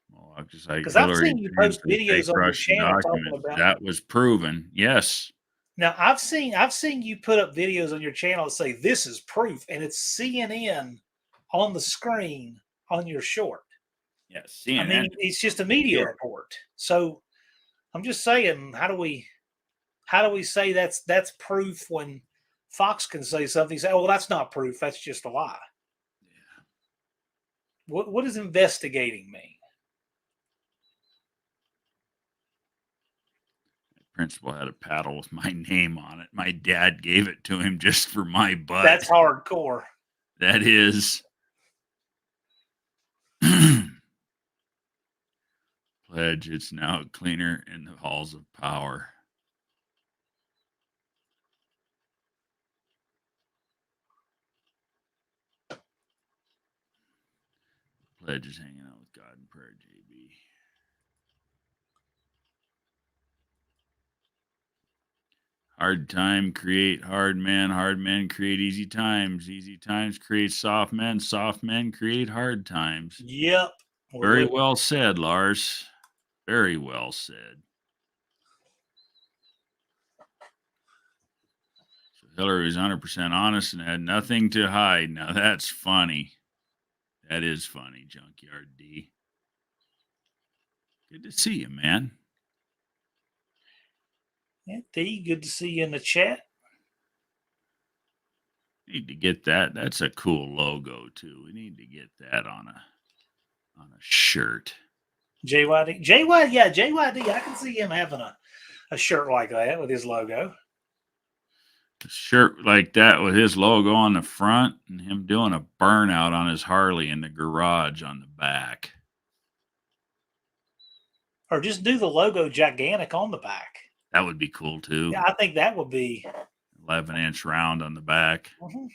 Well, just like Because I've Hillary seen you post for fake videos on your Russian channel talking documents. about. That was proven. Yes. Now I've seen you put up videos on your channel that say this is proof, and it's CNN on the screen on your short. Yes, CNN. I mean, it's just a media report. So I'm just saying, how do we say that's proof when Fox can say something? Say, oh, well, that's not proof. That's just a lie. Yeah. What does investigating mean? Principal had a paddle with my name on it. My dad gave it to him just for my butt. That's hardcore. That is. Pledge, it's now cleaner in the halls of power. Pledge is hanging out with God in prayer, JB. Hard time create hard men create easy times create soft men create hard times. Yep. Very well said, Lars. Very well said. So Hillary was 100% honest and had nothing to hide. Now that's funny. That is funny, Junkyard D. Good to see you, man. Yeah, D, good to see you in the chat. Need to get that. That's a cool logo too. We need to get that on a shirt. JYD, I can see him having a shirt like that with his logo. A shirt like that with his logo on the front and him doing a burnout on his Harley in the garage on the back. Or just do the logo gigantic on the back. That would be cool too. Yeah, I think that would be 11-inch round on the back. Mm-hmm.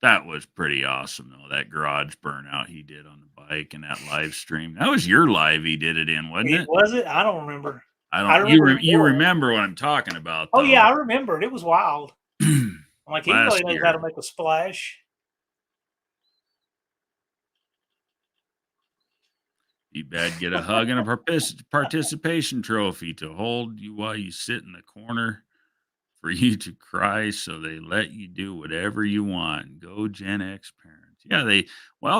That was pretty awesome, though. That garage burnout he did on the bike and that live stream. That was your live he did it in, wasn't it? Was it? I don't remember. You remember what I'm talking about, though. Oh, yeah, I remember it. It was wild. I'm like, he really knows how to make a splash. You better get a hug and a participation trophy to hold you while you sit in the corner for you to cry, so they let you do whatever you want. Go Gen X parents. Yeah,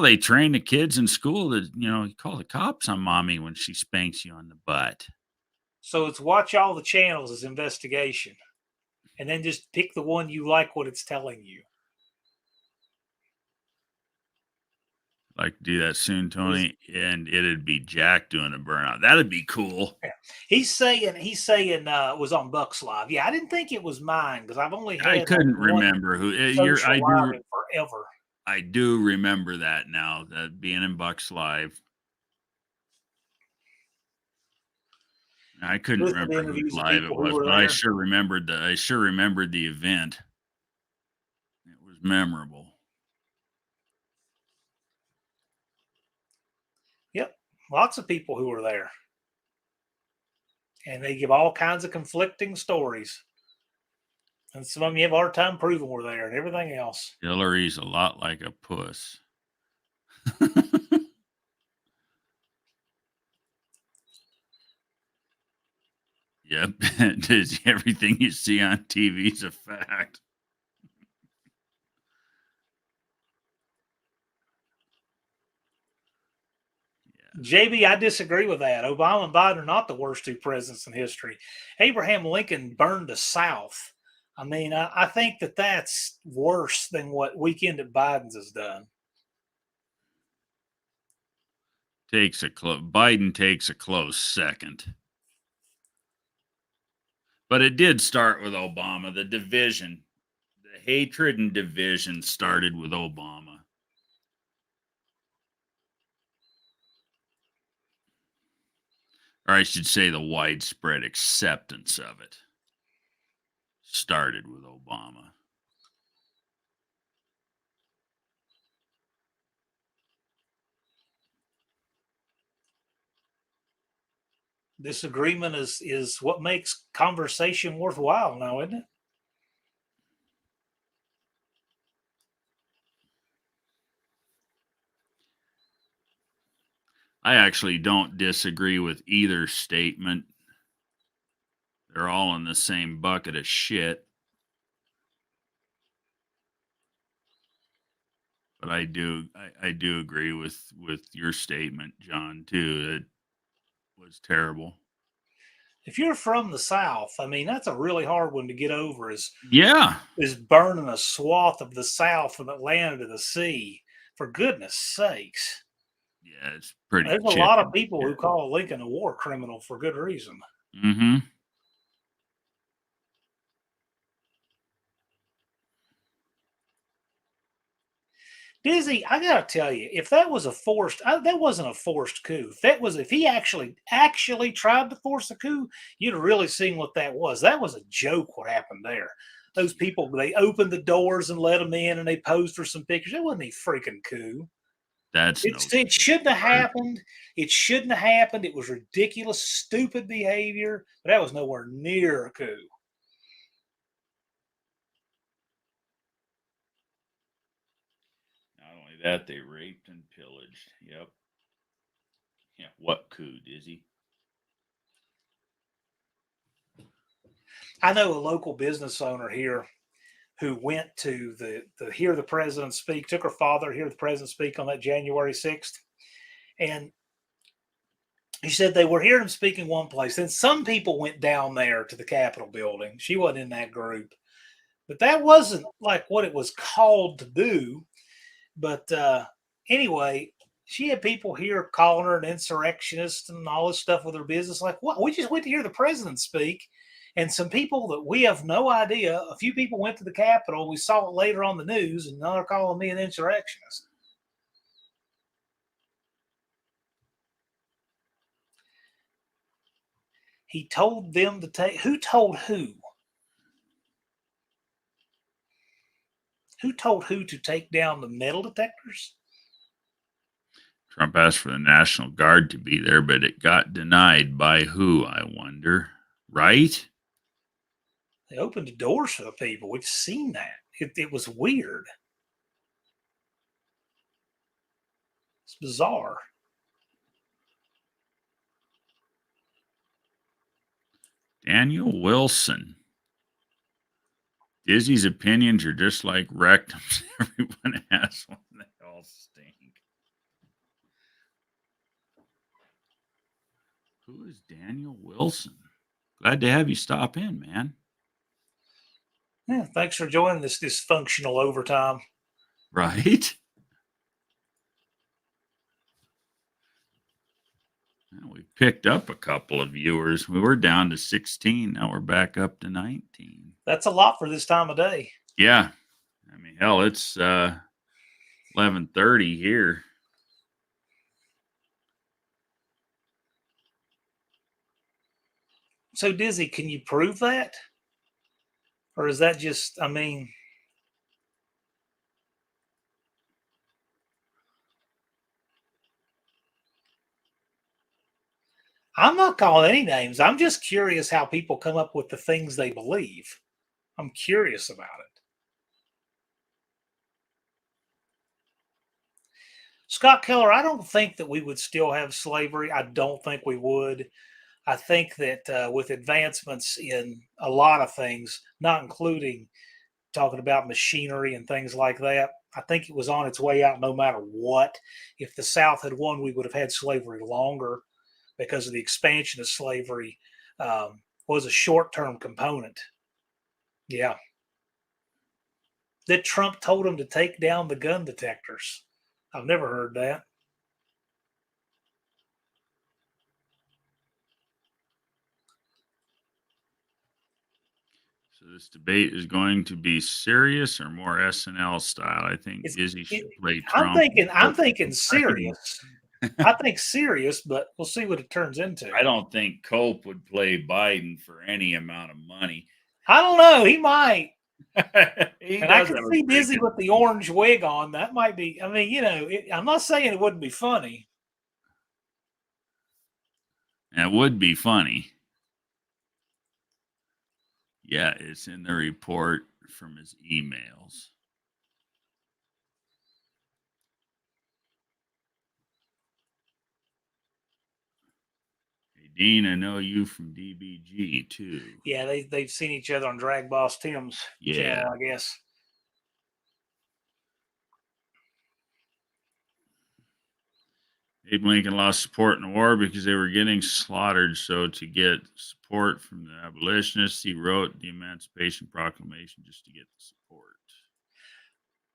they train the kids in school that, you call the cops on mommy when she spanks you on the butt. So it's watch all the channels as investigation. And then just pick the one you like what it's telling you. like to do that soon, Tony, and it'd be Jack doing a burnout. That'd be cool. He's saying it was on Buck's Live. Yeah, I didn't think it was mine because I've only had I couldn't like one remember who social live in forever. I do remember that now, that being in Bucks Live. I couldn't Listened to remember whose interviews of live it people who was, were but I there. sure remembered the event. It was memorable. Yep, lots of people who were there, and they give all kinds of conflicting stories. And some of them you have a hard time proving were there, and everything else. Hillary's a lot like a puss. Yep, everything you see on TV is a fact. JB, I disagree with that. Obama and Biden are not the worst two presidents in history. Abraham Lincoln burned the South. I mean, I think that's worse than what Weekend at Biden's has done. Biden takes a close second. But it did start with Obama. The division, the hatred and division started with Obama. Or I should say the widespread acceptance of it started with Obama. Disagreement is what makes conversation worthwhile now, isn't it? I actually don't disagree with either statement. They're all in the same bucket of shit. But I do agree with your statement, John, too. It was terrible. If you're from the South, I mean, that's a really hard one to get over. Is burning a swath of the South from Atlanta to the sea. For goodness sakes. Yeah, it's pretty. There's a lot of people who call Lincoln a war criminal for good reason. Mm-hmm. Dizzy, I gotta tell you, if that was that wasn't a forced coup. If he actually tried to force a coup, you'd have really seen what that was. That was a joke. What happened there? Those people, they opened the doors and let them in, and they posed for some pictures. It wasn't a freaking coup. It shouldn't have happened. It shouldn't have happened. It was ridiculous, stupid behavior. But that was nowhere near a coup. That they raped and pillaged. Yep. Yeah. What coup, Dizzy? I know a local business owner here who went to hear the president speak, took her father to hear the president speak on that January 6th. And he said they were hearing him speak in one place. Then some people went down there to the Capitol building. She wasn't in that group. But that wasn't like what it was called to do. But anyway, she had people here calling her an insurrectionist and all this stuff with her business. Like, what? We just went to hear the president speak. And some people that we have no idea, a few people went to the Capitol. We saw it later on the news, and now they're calling me an insurrectionist. He told them to take. Who told who? Who told who to take down the metal detectors? Trump asked for the National Guard to be there, but it got denied by who, I wonder? Right? They opened the doors for the people. We've seen that. It was weird. It's bizarre. Daniel Wilson. Dizzy's opinions are just like rectums. Everyone has one. They all stink. Who is Daniel Wilson? Glad to have you stop in, man. Yeah, thanks for joining this dysfunctional overtime. Right? Well, we picked up a couple of viewers. We were down to 16. Now we're back up to 19. That's a lot for this time of day. Yeah. I mean, hell, it's 11:30 here. So, Dizzy, can you prove that? Or is that just, I mean, I'm not calling any names. I'm just curious how people come up with the things they believe. I'm curious about it. Scott Keller, I don't think that we would still have slavery. I don't think we would. I think that with advancements in a lot of things, not including talking about machinery and things like that, I think it was on its way out no matter what. If the South had won, we would have had slavery longer because of the expansion of slavery was a short-term component. Yeah. That Trump told him to take down the gun detectors. I've never heard that. So this debate is going to be serious or more SNL style. I think Dizzy should play Trump. I'm thinking serious. I think serious, but we'll see what it turns into. I don't think Cope would play Biden for any amount of money. I don't know. He might. And I can see Dizzy with the orange wig on. That might be. I mean, you know, I'm not saying it wouldn't be funny. It would be funny. Yeah, it's in the report from his emails. Hey, Dean, I know you from DBG too. Yeah, they've seen each other on Drag Boss Tim's channel, I guess. Abe Lincoln lost support in the war because they were getting slaughtered. So to get support from the abolitionists, he wrote the Emancipation Proclamation just to get the support.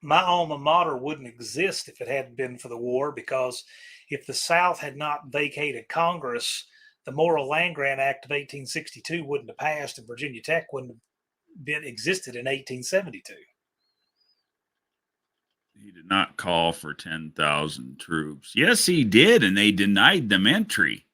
My alma mater wouldn't exist if it hadn't been for the war, because if the South had not vacated Congress, the Morrill Land Grant Act of 1862 wouldn't have passed, and Virginia Tech wouldn't have been existed in 1872. He did not call for 10,000 troops. Yes, he did, and they denied them entry.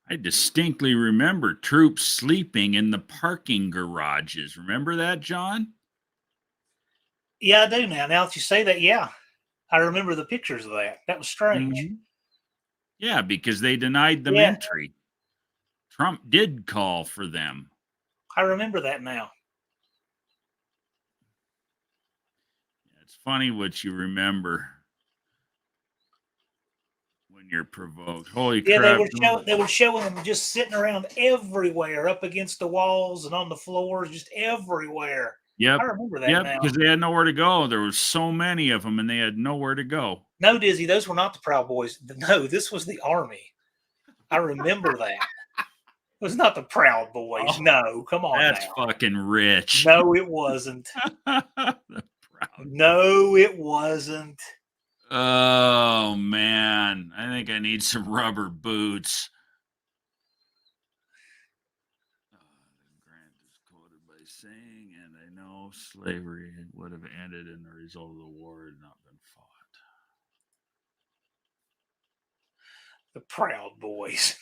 I distinctly remember troops sleeping in the parking garages. Remember that, John? Yeah, I do now. Now that you say that, yeah. I remember the pictures of that. That was strange. Mm-hmm. Yeah, because they denied them entry. Trump did call for them. I remember that now. It's funny what you remember when you're provoked. Holy crap. They were showing them just sitting around everywhere, up against the walls and on the floors, just everywhere. Yep. I remember that now. Because they had nowhere to go. There was so many of them, and they had nowhere to go. No, Dizzy, those were not the Proud Boys. No, this was the Army. I remember that. It was not the Proud Boys. Oh, no, come on. That's fucking rich. No, it wasn't. No, it wasn't. Oh, man. I think I need some rubber boots. Grant is quoted by saying, and I know slavery would have ended and the result of the war had not been fought. The Proud Boys.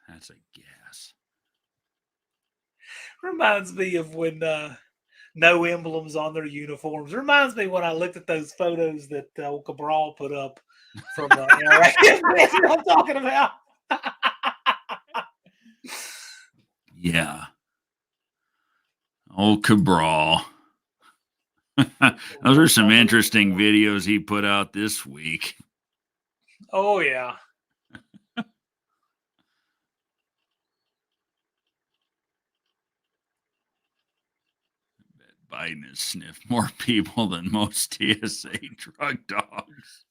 That's a guess. Reminds me of when no emblems on their uniforms. Reminds me when I looked at those photos that old Cabral put up from Iraq. You know what I'm talking about? Yeah. Old Cabral. Those are some interesting videos he put out this week. Oh, yeah. Biden has sniffed more people than most TSA drug dogs.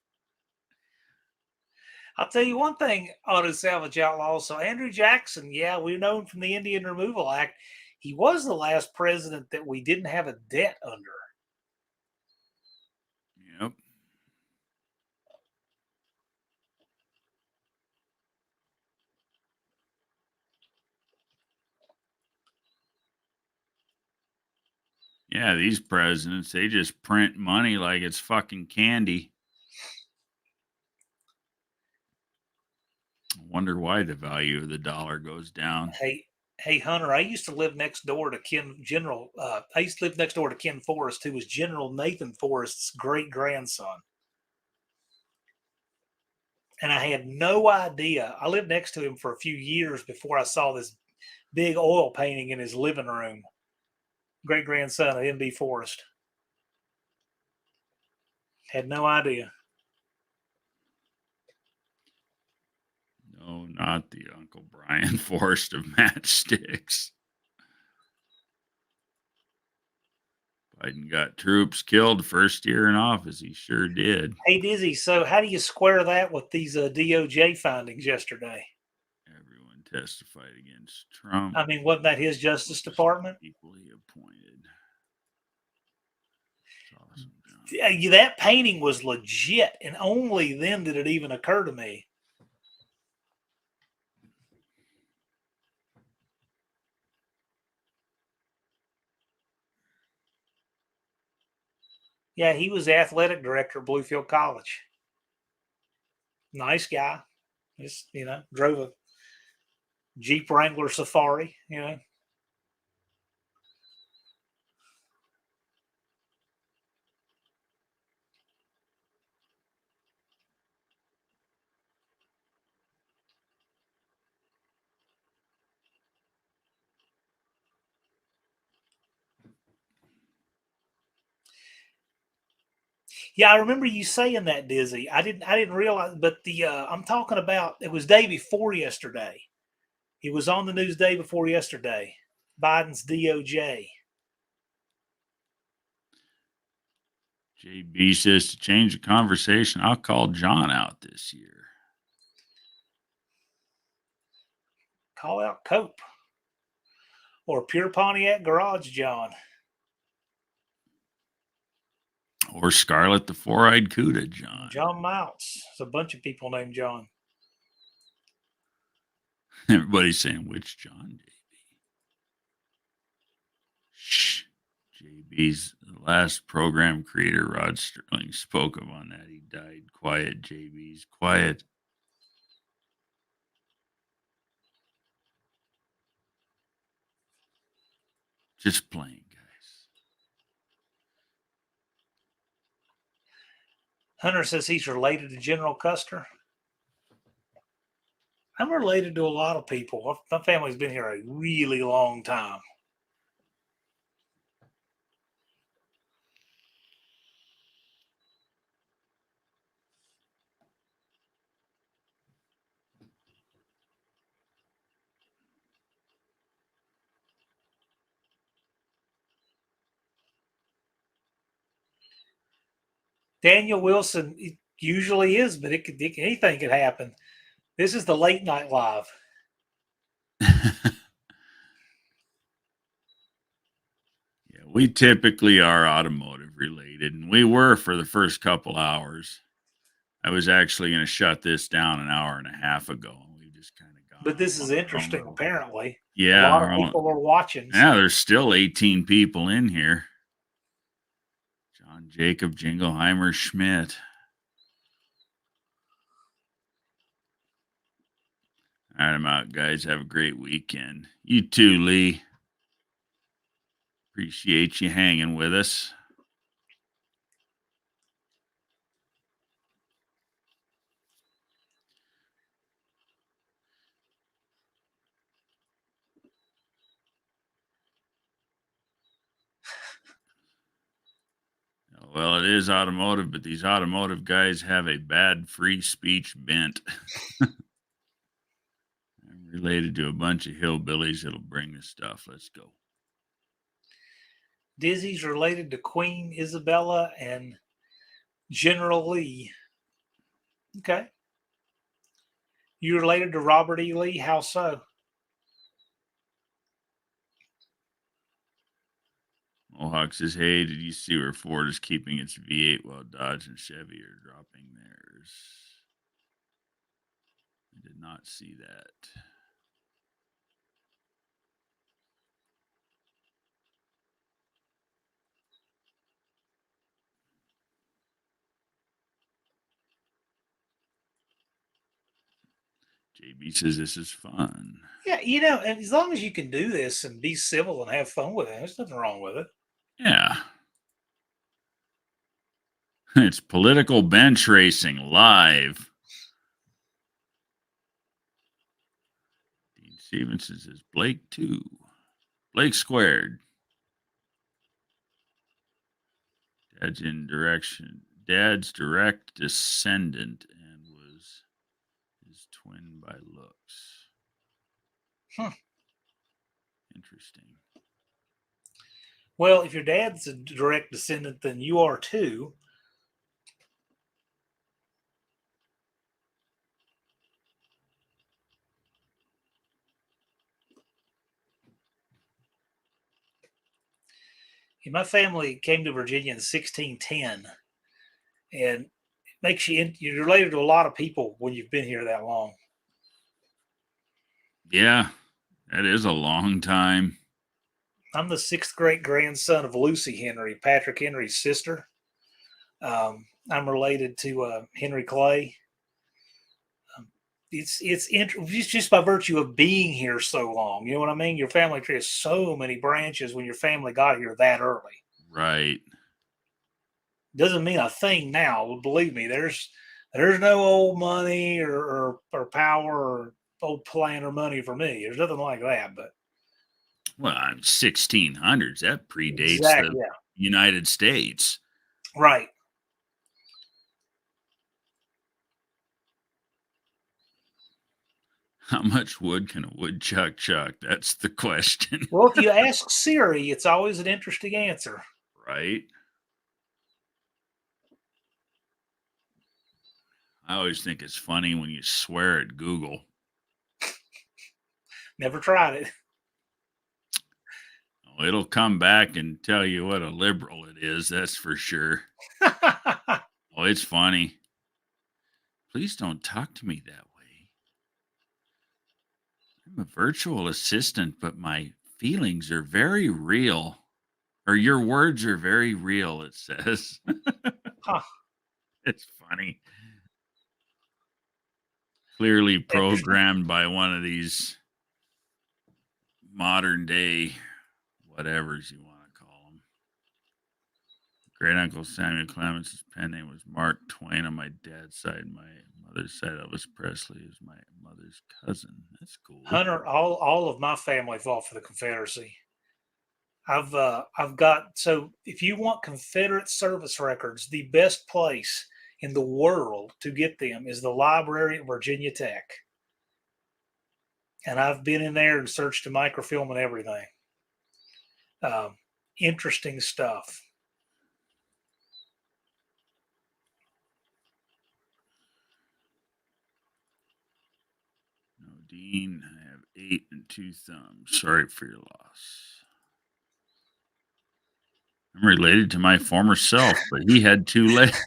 I'll tell you one thing, auto salvage outlaw. So Andrew Jackson, yeah, we know him from the Indian Removal Act. He was the last president that we didn't have a debt under. Yeah, these presidents, they just print money like it's fucking candy. I wonder why the value of the dollar goes down. Hey, Hunter, I used to live next door to I used to live next door to Ken Forrest, who was General Nathan Forrest's great grandson. And I had no idea. I lived next to him for a few years before I saw this big oil painting in his living room. Great grandson of M.B. Forrest. Had no idea. No, not the Uncle Brian Forrest of matchsticks. Biden got troops killed first year in office. He sure did. Hey, Dizzy, so how do you square that with these DOJ findings yesterday? Everyone testified against Trump. I mean, wasn't that his Justice Department? People he appointed. It's awesome, John. That painting was legit, and only then did it even occur to me. Yeah, he was the athletic director of Bluefield College. Nice guy. Just, drove a Jeep Wrangler Safari, Yeah, I remember you saying that, Dizzy. I didn't realize, but I'm talking about, it was day before yesterday. It was on the news day before yesterday. Biden's DOJ. JB says to change the conversation, I'll call John out this year. Call out Cope or Pure Pontiac Garage John. Or Scarlet the Four-Eyed Cuda, John. John Mounts. There's a bunch of people named John. Everybody's saying, which John, JB? Shh. JB's last program creator, Rod Sterling, spoke of on that. He died quiet. JB's quiet. Just playing, guys. Hunter says he's related to General Custer. I'm related to a lot of people. My family's been here a really long time. Daniel Wilson, it usually is, but anything could happen. This is the late night live. Yeah, we typically are automotive related, and we were for the first couple hours. I was actually going to shut this down an hour and a half ago, and we just kind of gone. But this is interesting, apparently. Yeah. A lot of people are watching. Yeah, there's still 18 people in here. John Jacob Jingleheimer Schmidt. All right, I'm out, guys. Have a great weekend. You too, Lee. Appreciate you hanging with us. Well, it is automotive, but these automotive guys have a bad free speech bent. I'm related to a bunch of hillbillies that'll bring this stuff. Let's go. Dizzy's related to Queen Isabella and General Lee. Okay. You related to Robert E. Lee? How so? Mohawk says, hey, did you see where Ford is keeping its V8 while Dodge and Chevy are dropping theirs? I did not see that. JB says this is fun. Yeah, and as long as you can do this and be civil and have fun with it, there's nothing wrong with it. Yeah. It's political bench racing live. Dean Stevenson says Blake 2. Blake squared. Dad's direct descendant and was his twin by looks. Interesting. Well, if your dad's a direct descendant, then you are too. My family came to Virginia in 1610, and it makes you're related to a lot of people when you've been here that long. Yeah, that is a long time. I'm the 6th great grandson of Lucy Henry, Patrick Henry's sister. I'm related to Henry Clay. It's just by virtue of being here so long. You know what I mean? Your family tree has so many branches when your family got here that early. Right. Doesn't mean a thing now. Believe me, there's no old money or power or old plan or money for me. There's nothing like that. But well, 1600s. That predates exactly, the United States. Right. How much wood can a woodchuck chuck? That's the question. Well, if you ask Siri, it's always an interesting answer. Right. I always think it's funny when you swear at Google. Never tried it. Oh, it'll come back and tell you what a liberal it is. That's for sure. Oh, it's funny. Please don't talk to me that way. I'm a virtual assistant, but my feelings are very real. Or your words are very real, it says. Huh. It's funny. Clearly programmed by one of these modern day whatevers you want to call them. Great Uncle Samuel Clemens' pen name was Mark Twain on my dad's side. My mother's side, Elvis Presley is my mother's cousin. That's cool. Hunter, all of my family fought for the Confederacy. I've got, so if you want Confederate service records, the best place in the world to get them is the library at Virginia Tech. And I've been in there and searched the microfilm and everything. Interesting stuff. No, Dean, I have 8 and 2 thumbs. Sorry for your loss. I'm related to my former self, but he had 2 legs.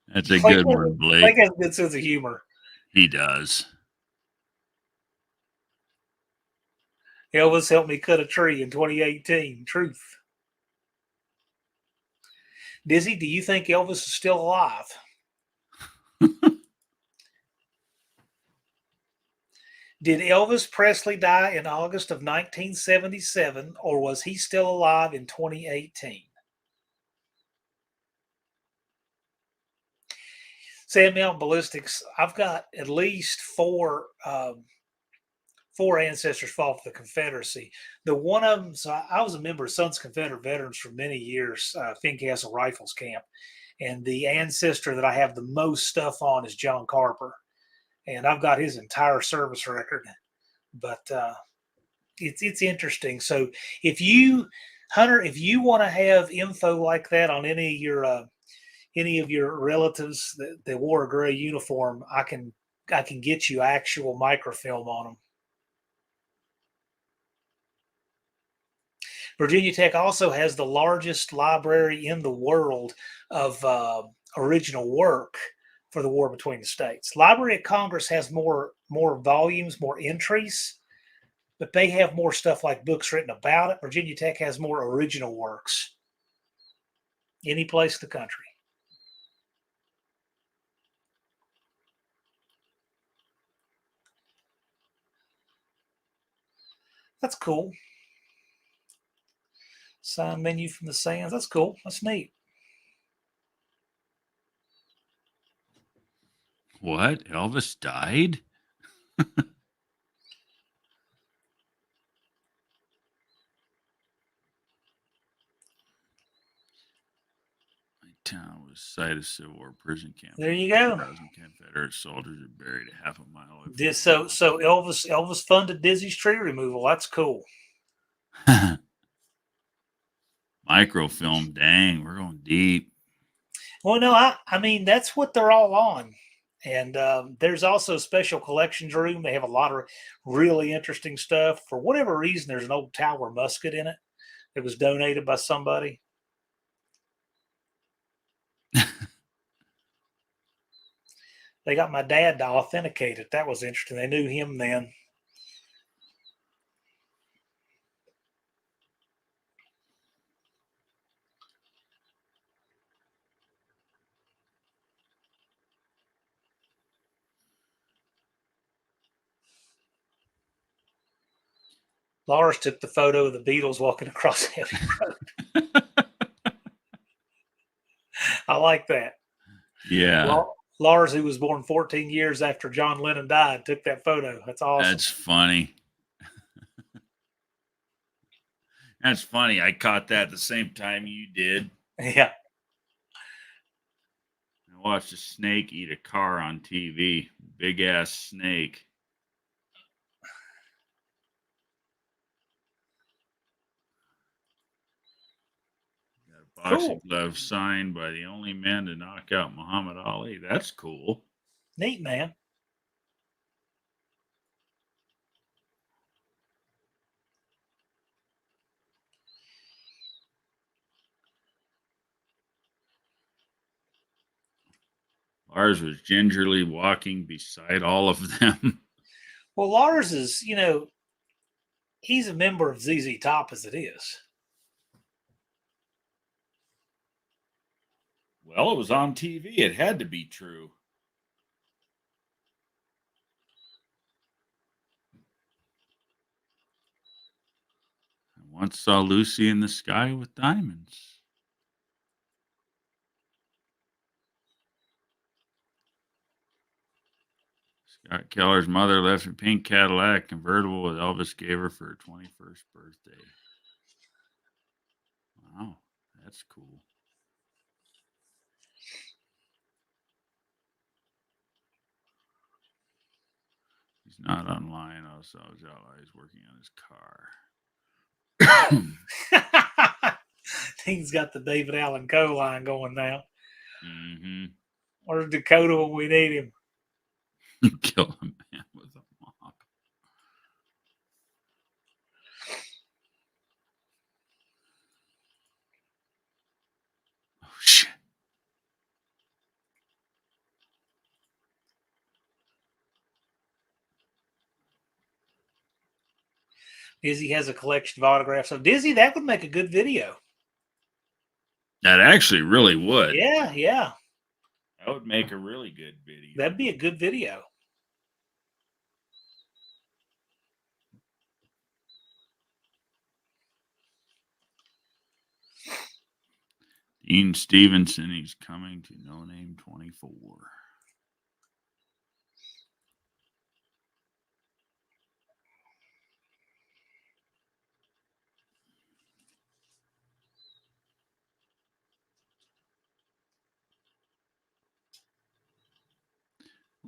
That's a good one, Blake. Blake has a good sense of humor. He does. Elvis helped me cut a tree in 2018. Truth. Dizzy, do you think Elvis is still alive? Did Elvis Presley die in August of 1977, or was he still alive in 2018? Sam Mountain Ballistics, I've got at least four ancestors fought for the Confederacy. The one of them, so I was a member of Sons of Confederate Veterans for many years, Fincastle Rifles Camp. And the ancestor that I have the most stuff on is John Carper. And I've got his entire service record. But it's interesting. So if you, Hunter, if you want to have info like that on any of your relatives that wore a gray uniform, I can get you actual microfilm on them. Virginia Tech also has the largest library in the world of original work for the war between the states. Library of Congress has more volumes, more entries, but they have more stuff like books written about it. Virginia Tech has more original works. Any place in the country. That's cool. Sign menu from the Sands. That's cool. That's neat. What? Elvis died? My town was site of Civil War prison camp. There you go. 1,000 Confederate soldiers are buried a half a mile away. Did, so Elvis funded Dizzy's tree removal. That's cool. Microfilm. Dang, we're going deep. Well, no, I mean that's what they're all on. And there's also a special collections room. They have a lot of really interesting stuff. For whatever reason, there's an old Tower musket in it. It was donated by somebody. They got my dad to authenticate it. That was interesting. They knew him then. Lars took the photo of the Beatles walking across Heavy Road. I like that. Yeah. Lars, who was born 14 years after John Lennon died, took that photo. That's awesome. That's funny. That's funny. I caught that at the same time you did. Yeah. I watched a snake eat a car on TV. Big ass snake. Got a boxing glove signed by the only man to knock out Muhammad Ali. That's cool. Neat, man. Lars was gingerly walking beside all of them. Well, Lars is, he's a member of ZZ Top as it is. Well, it was on TV. It had to be true. I once saw Lucy in the sky with diamonds. Scott Keller's mother left a pink Cadillac convertible that Elvis gave her for her 21st birthday. Wow, that's cool. He's not online. Also, I was out while he's working on his car. He's got the David Allen Co. line going now. Mm-hmm. Where's Dakota when we need him? Kill a man with a mop. Oh, shit. Dizzy has a collection of autographs. So, Dizzy, that would make a good video. That actually really would. Yeah, yeah. That would make a really good video. That'd be a good video. Dean Stevenson, he's coming to No Name 24.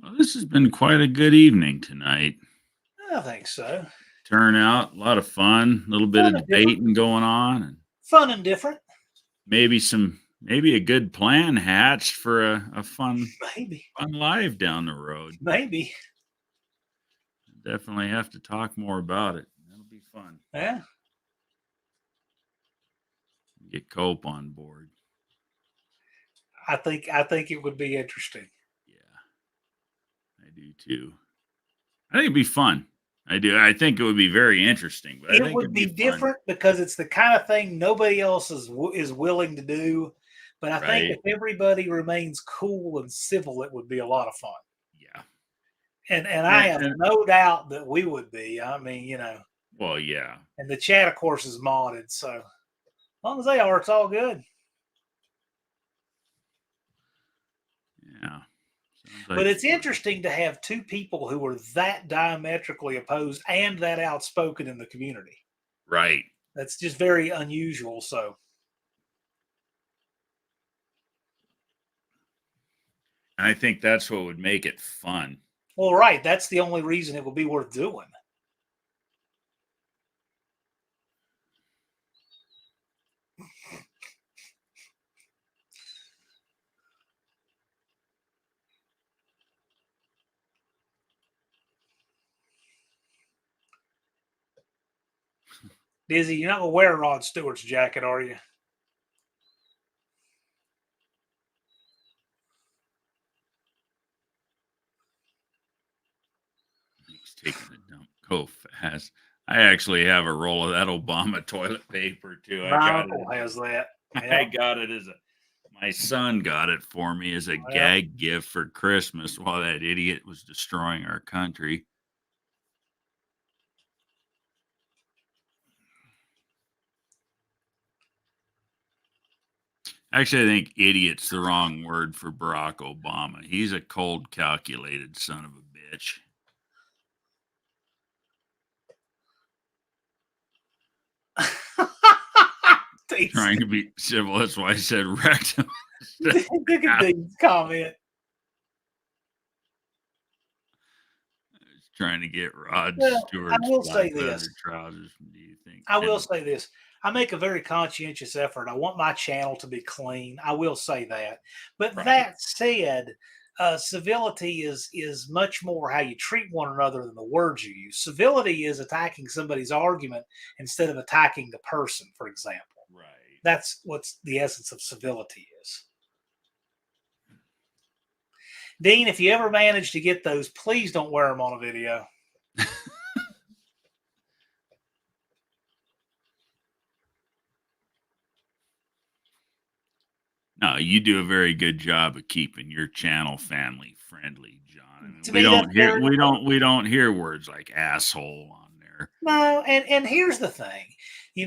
Well, this has been quite a good evening tonight. I think so. Turnout, a lot of fun, a little bit of debating going on, and fun and different. Maybe a good plan hatched for a fun live down the road. Maybe. Definitely have to talk more about it. That'll be fun. Yeah. Get Cope on board. I think it would be interesting. I do too. I think it'd be fun. I do. I think it would be very interesting. But it I think would be different because it's the kind of thing nobody else is willing to do. But I think if everybody remains cool and civil, it would be a lot of fun. Yeah. And I have no doubt that we would be. I mean, Well, yeah. And the chat, of course, is modded. So as long as they are, it's all good. Yeah. Sounds But like it's fun. interesting to have two people who are that diametrically opposed and that outspoken in the community. Right. That's just very unusual. So And I think that's what would make it fun. well, right. That's the only reason it would be worth doing. Dizzy, you're not gonna wear Rod Stewart's jacket, are you? He's taking a dump. Go fast. I actually have a roll of that Obama toilet paper too. My uncle has that. I Yeah. got it as a. My son got it for me as a Well. gag gift for Christmas while that idiot was destroying our country. Actually, I think idiot's the wrong word for Barack Obama. He's a cold, calculated son of a bitch. Trying to be civil. That's why I said rectum. Look at these comment. Trying to get Rod Well, Stewart's I will black say leather this. trousers. Do you think? I will say this. I make a very conscientious effort. I want my channel to be clean. I will say that. But Right. that said, civility is much more how you treat one another than the words you use. Civility is attacking somebody's argument instead of attacking the person, for example. Right. That's what the essence of civility is. Dean, if you ever manage to get those, please don't wear them on a video. No, you do a very good job of keeping your channel family friendly, John. I mean, To we me, don't that's hear very we don't hear words like asshole on there. No, and here's the thing.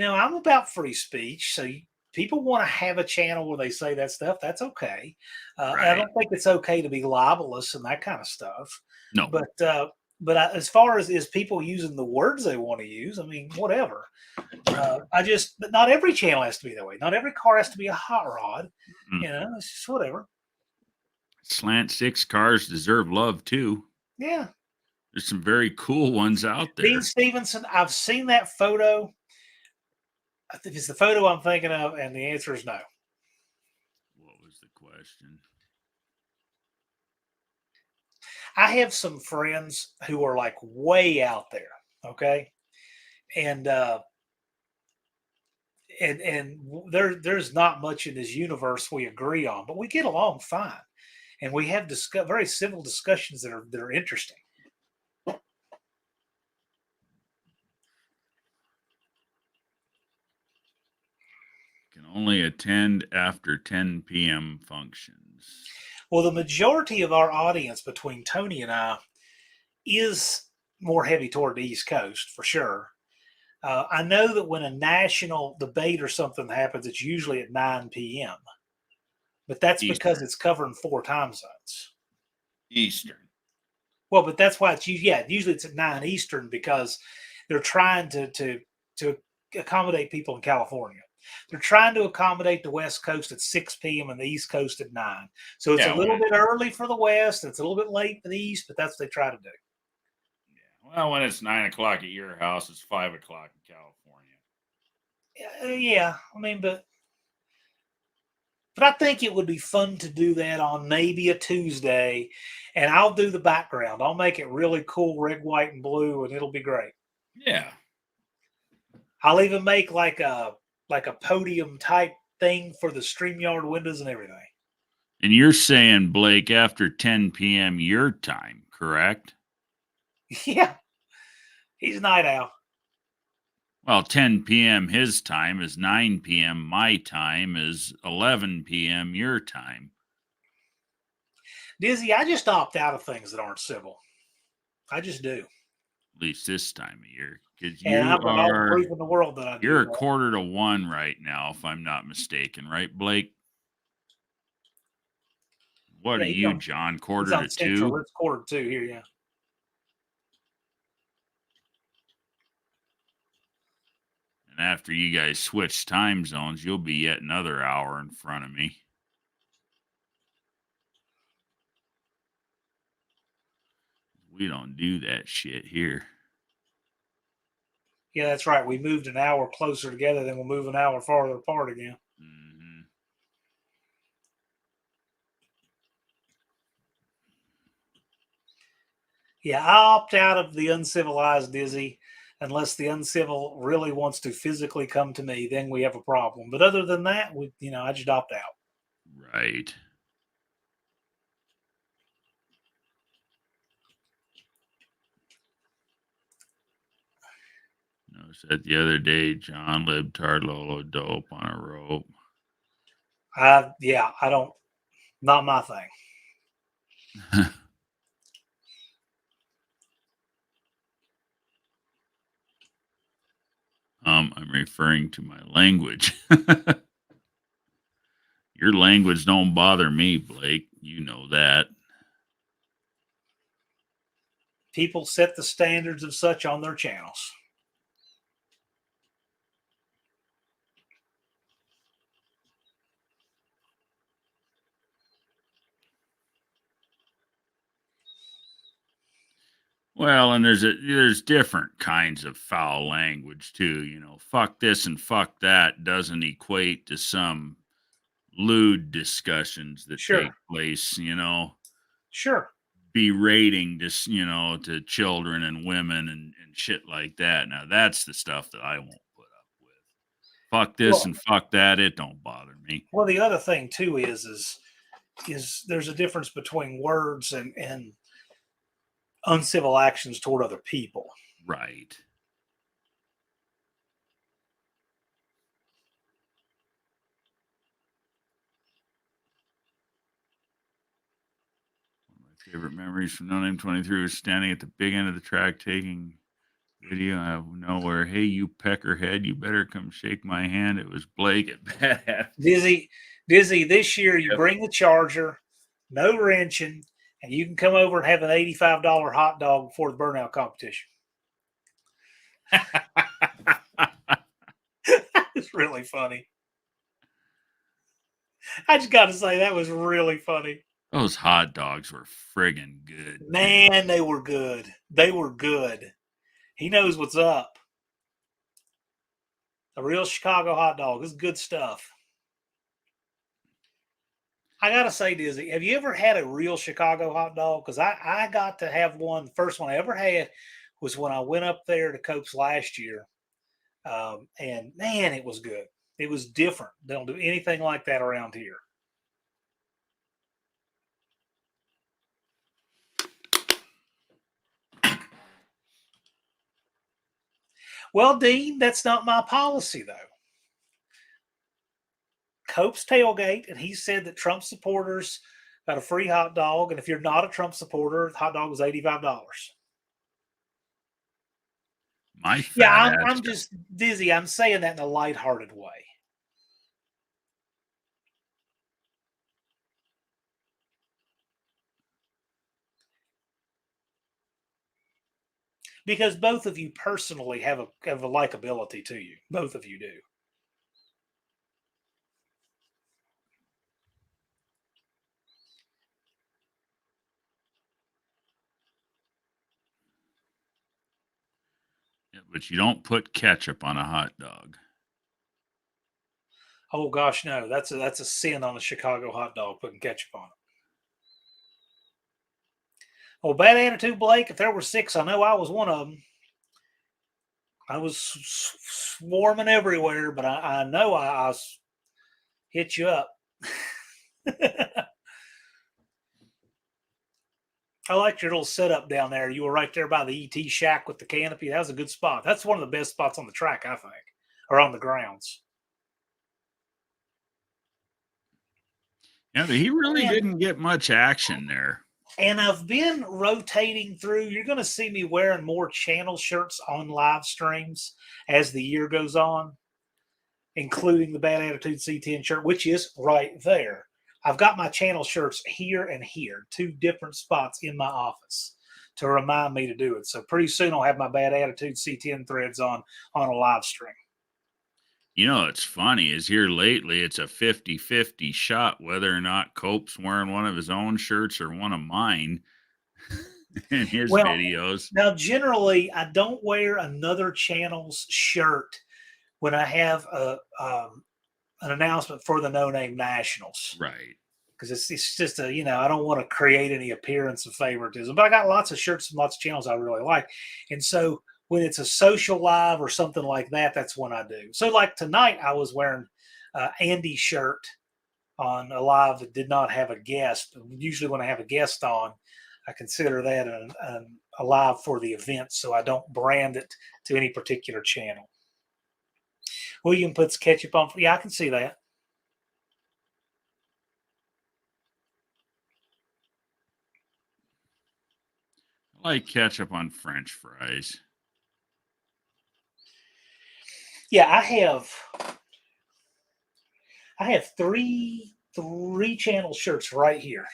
I'm about free speech, so people want to have a channel where they say that stuff. That's okay. And I Right. don't think it's okay to be libelous and that kind of stuff. No. But as far as people using the words they want to use, I mean, whatever. But not every channel has to be that way. Not every car has to be a hot rod. Mm. It's just whatever. Slant six cars deserve love too. Yeah. There's some very cool ones out there. Dean Stevenson, I've seen that photo. I think it's the photo I'm thinking of, and the answer is no. What was the question? I have some friends who are like way out there, okay, and there's not much in this universe we agree on, but we get along fine, and we have very civil discussions that are interesting. Can only attend after 10 p.m. functions. Well, the majority of our audience between Tony and I is more heavy toward the East Coast for sure. I know that when a national debate or something happens, it's usually at 9 p.m. But that's because Eastern. it's covering 4 time zones. Eastern. Well, but that's why usually it's at 9 Eastern because they're trying to accommodate people in California. They're trying to accommodate the West Coast at 6 p.m. and the East Coast at 9. So it's a little bit early for the West. It's a little bit late for the East, but that's what they try to do. Yeah. Well, when it's 9 o'clock at your house, it's 5 o'clock in California. Yeah, I mean, but I think it would be fun to do that on maybe a Tuesday, and I'll do the background. I'll make it really cool, red, white, and blue, and it'll be great. Yeah. I'll even make like a podium type thing for the StreamYard windows and everything. And you're saying, Blake, after 10 p.m. your time, correct? Yeah. He's a night owl. Well, 10 p.m. his time is 9 p.m. my time is 11 p.m. your time. Dizzy, I just opt out of things that aren't civil. I just do. At least this time of year. because And you I've got all the are proof in the world that I do. you're a that. 1:45 right now, if I'm not mistaken, right, Blake? What Yeah, are you, John? he's Quarter on to Central. 2? It's 1:45 here. Yeah. And after you guys switch time zones, you'll be yet another hour in front of me. We don't do that shit here. Yeah, that's right. We moved an hour closer together, then we'll move an hour farther apart again. Mm-hmm. Yeah, I opt out of the uncivilized, Dizzy, unless the uncivil really wants to physically come to me. Then we have a problem. But other than that, I just opt out. Right. Noticed that the other day, John libtard Lolo dope on a rope. I don't. Not my thing. I'm referring to my language. Your language don't bother me, Blake. You know that. People set the standards of such on their channels. Well, and there's different kinds of foul language too. You know, fuck this and fuck that doesn't equate to some lewd discussions that take Sure. place. You know, Sure. berating to children and women and shit like that. Now that's the stuff that I won't put up with. Fuck this Well, and fuck that. It don't bother me. well, the other thing too is there's a difference between words and uncivil actions toward other people. Right. My favorite memories from No Name 23 was standing at the big end of the track taking video out of nowhere. Hey, you peckerhead, you better come shake my hand. It was Blake at Badass. Dizzy, this year you bring the charger, no wrenching, and you can come over and have an $85 hot dog before the burnout competition. It's really funny. I just got to say that was really funny. Those hot dogs were friggin' good. Man, they were good. They were good. He knows what's up. A real Chicago hot dog. This is good stuff. I gotta say, Dizzy, have you ever had a real Chicago hot dog? Because I got to have one. The first one I ever had was when I went up there to Cope's last year. And man, it was good. It was different. They don't do anything like that around here. Well, Dean, that's not my policy, though. Cope's tailgate, and he said that Trump supporters got a free hot dog, and if you're not a Trump supporter, the hot dog was $85. My fat Yeah, ass. I'm just Dizzy. I'm saying that in a lighthearted way. Because both of you personally have a likability to you. Both of you do. Yeah, but you don't put ketchup on a hot dog. Oh gosh, no, that's a sin on a Chicago hot dog, putting ketchup on it. Well, bad attitude, Blake. If there were 6, I know I was one of them. I was swarming everywhere, but I know I hit you up. I liked your little setup down there. You were right there by the ET shack with the canopy. That was a good spot. That's one of the best spots on the track, I think, or on the grounds. Yeah, but he really Man. didn't get much action there. And I've been rotating through. You're going to see me wearing more channel shirts on live streams as the year goes on, including the Bad Attitude C10 shirt, which is right there. I've got my channel shirts here and here, 2 different spots in my office to remind me to do it. So pretty soon I'll have my Bad Attitude C10 threads on a live stream. You know, it's funny is here lately, it's a 50-50 shot whether or not Cope's wearing one of his own shirts or one of mine in his videos. Now, generally, I don't wear another channel's shirt when I have an announcement for the No Name Nationals. Right. Because it's just I don't want to create any appearance of favoritism. But I got lots of shirts from lots of channels I really like. And so when it's a social live or something like that, that's when I do. So like tonight, I was wearing Andy's shirt on a live that did not have a guest. Usually when I have a guest on, I consider that a live for the event, so I don't brand it to any particular channel. William puts ketchup on. Yeah, I can see that. I like ketchup on French fries. Yeah, I have three channel shirts right here.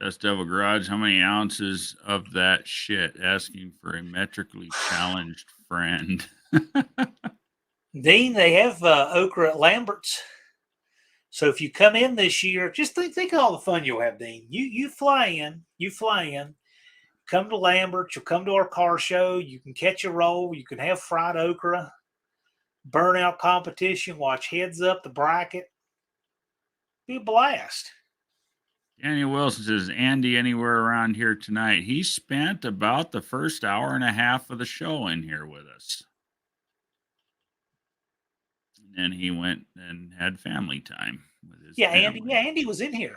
Dust Devil Garage, how many ounces of that shit? Asking for a metrically challenged friend. Dean, they have okra at Lambert's. So if you come in this year, just think of all the fun you'll have, Dean. You fly in, come to Lambert's, you'll come to our car show, you can catch a roll, you can have fried okra, burnout competition, watch Heads Up, the bracket. Be a blast. Daniel Wilson says, Andy anywhere around here tonight? He spent about the first hour and a half of the show in here with us. And then he went and had family time with his family. Andy was in here.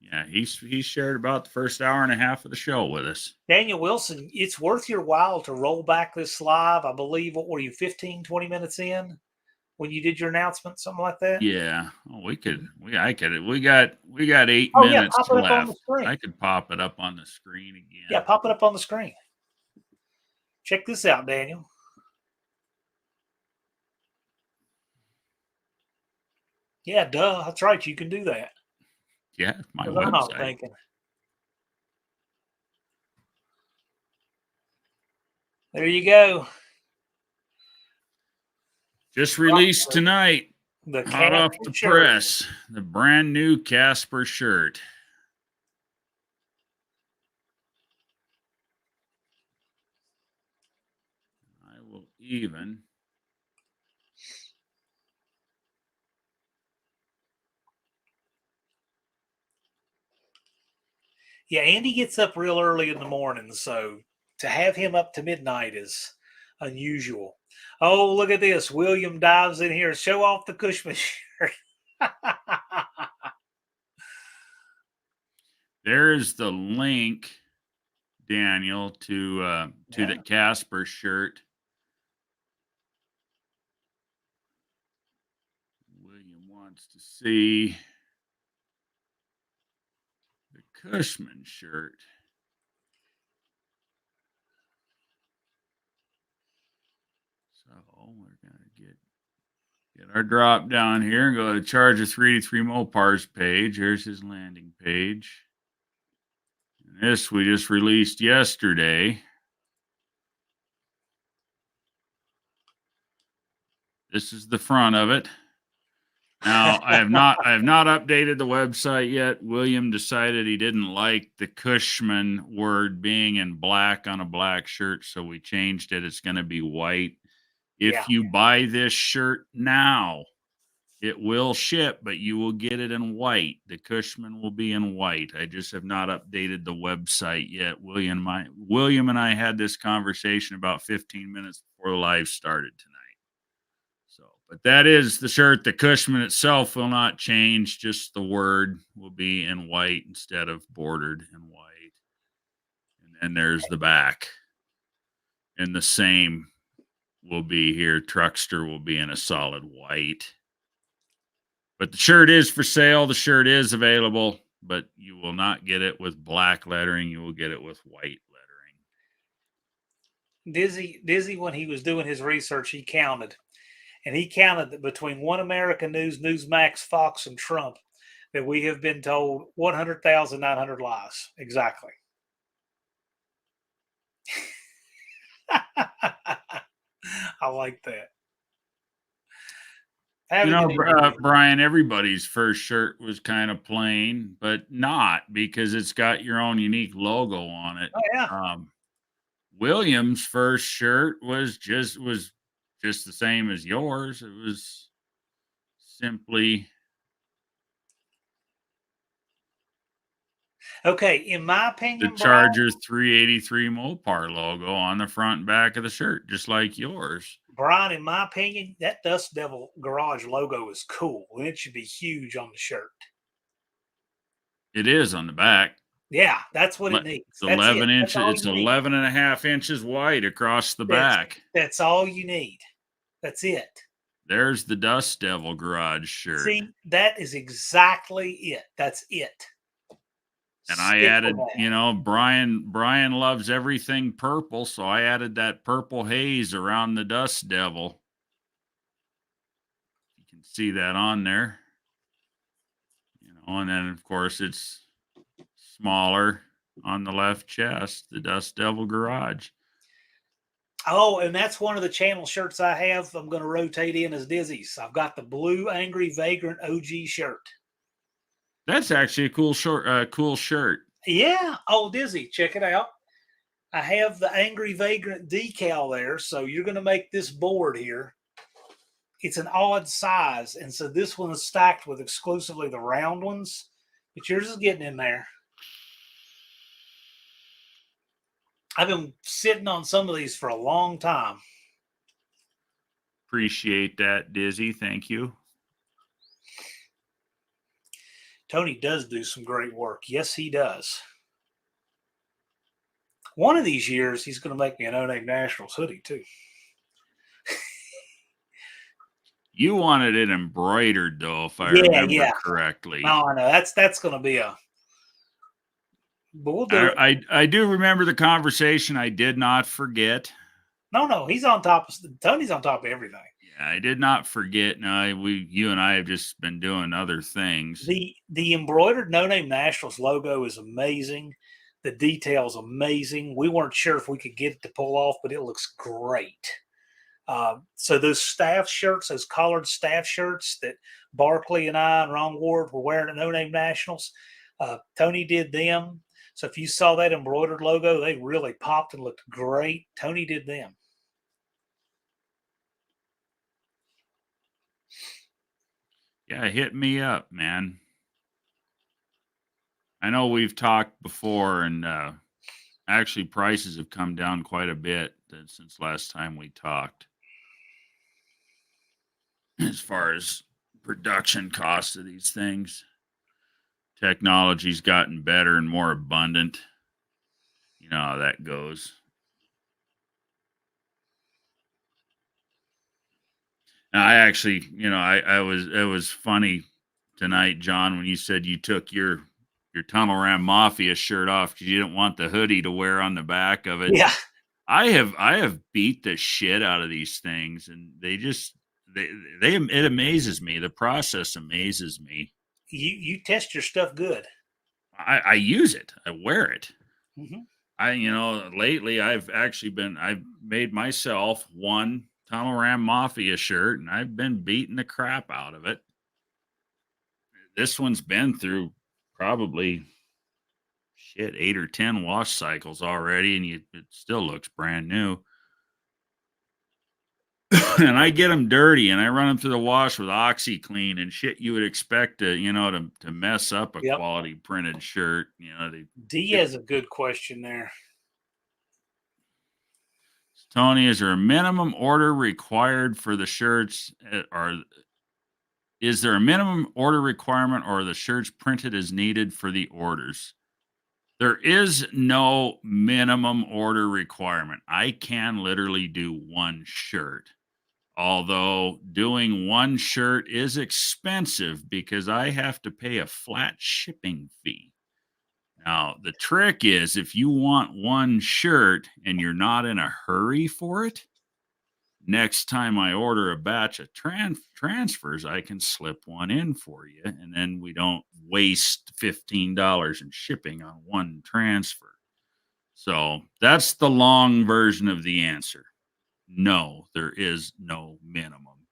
Yeah, he shared about the first hour and a half of the show with us. Daniel Wilson, it's worth your while to roll back this live. I believe, what were you, 15, 20 minutes in when you did your announcement, something like that? Yeah. Oh, we got 8 minutes left. I could pop it up on the screen again. Yeah, pop it up on the screen. Check this out, Daniel. Yeah, duh. That's right. You can do that. Yeah, my website. I'm not thinking. There you go. Just released tonight. The hot off the press. The brand new Casper shirt. I will even. Yeah, Andy gets up real early in the morning, so to have him up to midnight is unusual. Oh, look at this. William dives in here. Show off the Cushman shirt. There's the link, Daniel, to the Casper shirt. William wants to see the Cushman shirt. So we're gonna get our drop down here and go to Charger 383 Mopar's page. Here's his landing page. And this we just released yesterday. This is the front of it. Now I have not updated the website yet. William decided he didn't like the Cushman word being in black on a black shirt, so we changed it. It's going to be white. If you buy this shirt now, it will ship, but you will get it in white. The Cushman will be in white. I just have not updated the website yet. William and I had this conversation about 15 minutes before the live started tonight. So, but that is the shirt. The Cushman itself will not change. Just the word will be in white instead of bordered in white. And there's the back. And the same will be here. Truckster will be in a solid white. But the shirt is for sale. The shirt is available, but you will not get it with black lettering. You will get it with white lettering. Dizzy, when he was doing his research, he counted. And he counted that between One American News, Newsmax, Fox, and Trump, that we have been told 100,900 lies. Exactly. I like that. Brian, everybody's first shirt was kind of plain, but not because it's got your own unique logo on it. Oh, yeah. Williams' first shirt was just the same as yours. It was simply okay. In my opinion, the Charger 383 Mopar logo on the front and back of the shirt, just like yours. Brian, in my opinion, that Dust Devil Garage logo is cool, and it should be huge on the shirt. It is on the back. Yeah, that's what it needs. It's 11 inches. It's 11 and a half inches wide across the back. That's all you need. That's it. There's the Dust Devil Garage shirt. See, that is exactly it. That's it. And I added, Brian loves everything purple, so I added that purple haze around the Dust Devil. You can see that on there. And then of course it's smaller on the left chest, the Dust Devil Garage. Oh, and that's one of the channel shirts I have. I'm going to rotate in as Dizzy's. I've got the blue Angry Vagrant OG shirt. That's actually a cool shirt. Yeah. Oh, Dizzy, check it out. I have the Angry Vagrant decal there. So you're going to make this board here. It's an odd size. And so this one is stacked with exclusively the round ones. But yours is getting in there. I've been sitting on some of these for a long time. Appreciate that, Dizzy. Thank you. Tony does do some great work. Yes, he does. One of these years, he's going to make me an No Name Nationals hoodie, too. You wanted it embroidered, though, if I remember correctly. No, I know. That's going to be a... But we'll do it. I do remember the conversation. I did not forget. No, he's on top of... Tony's on top of everything. Yeah, I did not forget. No, you and I have just been doing other things. The embroidered No Name Nationals logo is amazing. The detail's amazing. We weren't sure if we could get it to pull off, but it looks great. So those staff shirts, those collared staff shirts that Barkley and I and Ron Ward were wearing at No Name Nationals, Tony did them. So if you saw that embroidered logo, they really popped and looked great. Tony did them. Yeah, hit me up, man. I know we've talked before, and actually prices have come down quite a bit since last time we talked. As far as production costs of these things, technology's gotten better and more abundant. You know how that goes. Now, I actually, it was funny tonight, John, when you said you took your Tunnel Ram Mafia shirt off because you didn't want the hoodie to wear on the back of it. Yeah. I have beat the shit out of these things, and it amazes me. The process amazes me. You test your stuff good. I use it. I wear it. Mm-hmm. Lately I've made myself one Tunnel Ram Mafia shirt, and I've been beating the crap out of it. This one's been through probably 8 or 10 wash cycles already, and it still looks brand new. And I get them dirty, and I run them through the wash with OxyClean and shit you would expect to mess up a quality printed shirt. D has a good question there. Tony, is there a minimum order required for the shirts, or is there a minimum order requirement, or are the shirts printed as needed for the orders? There is no minimum order requirement. I can literally do one shirt. Although doing one shirt is expensive because I have to pay a flat shipping fee. Now, the trick is if you want one shirt and you're not in a hurry for it, next time I order a batch of transfers, I can slip one in for you. And then we don't waste $15 in shipping on one transfer. So that's the long version of the answer. No, there is no minimum.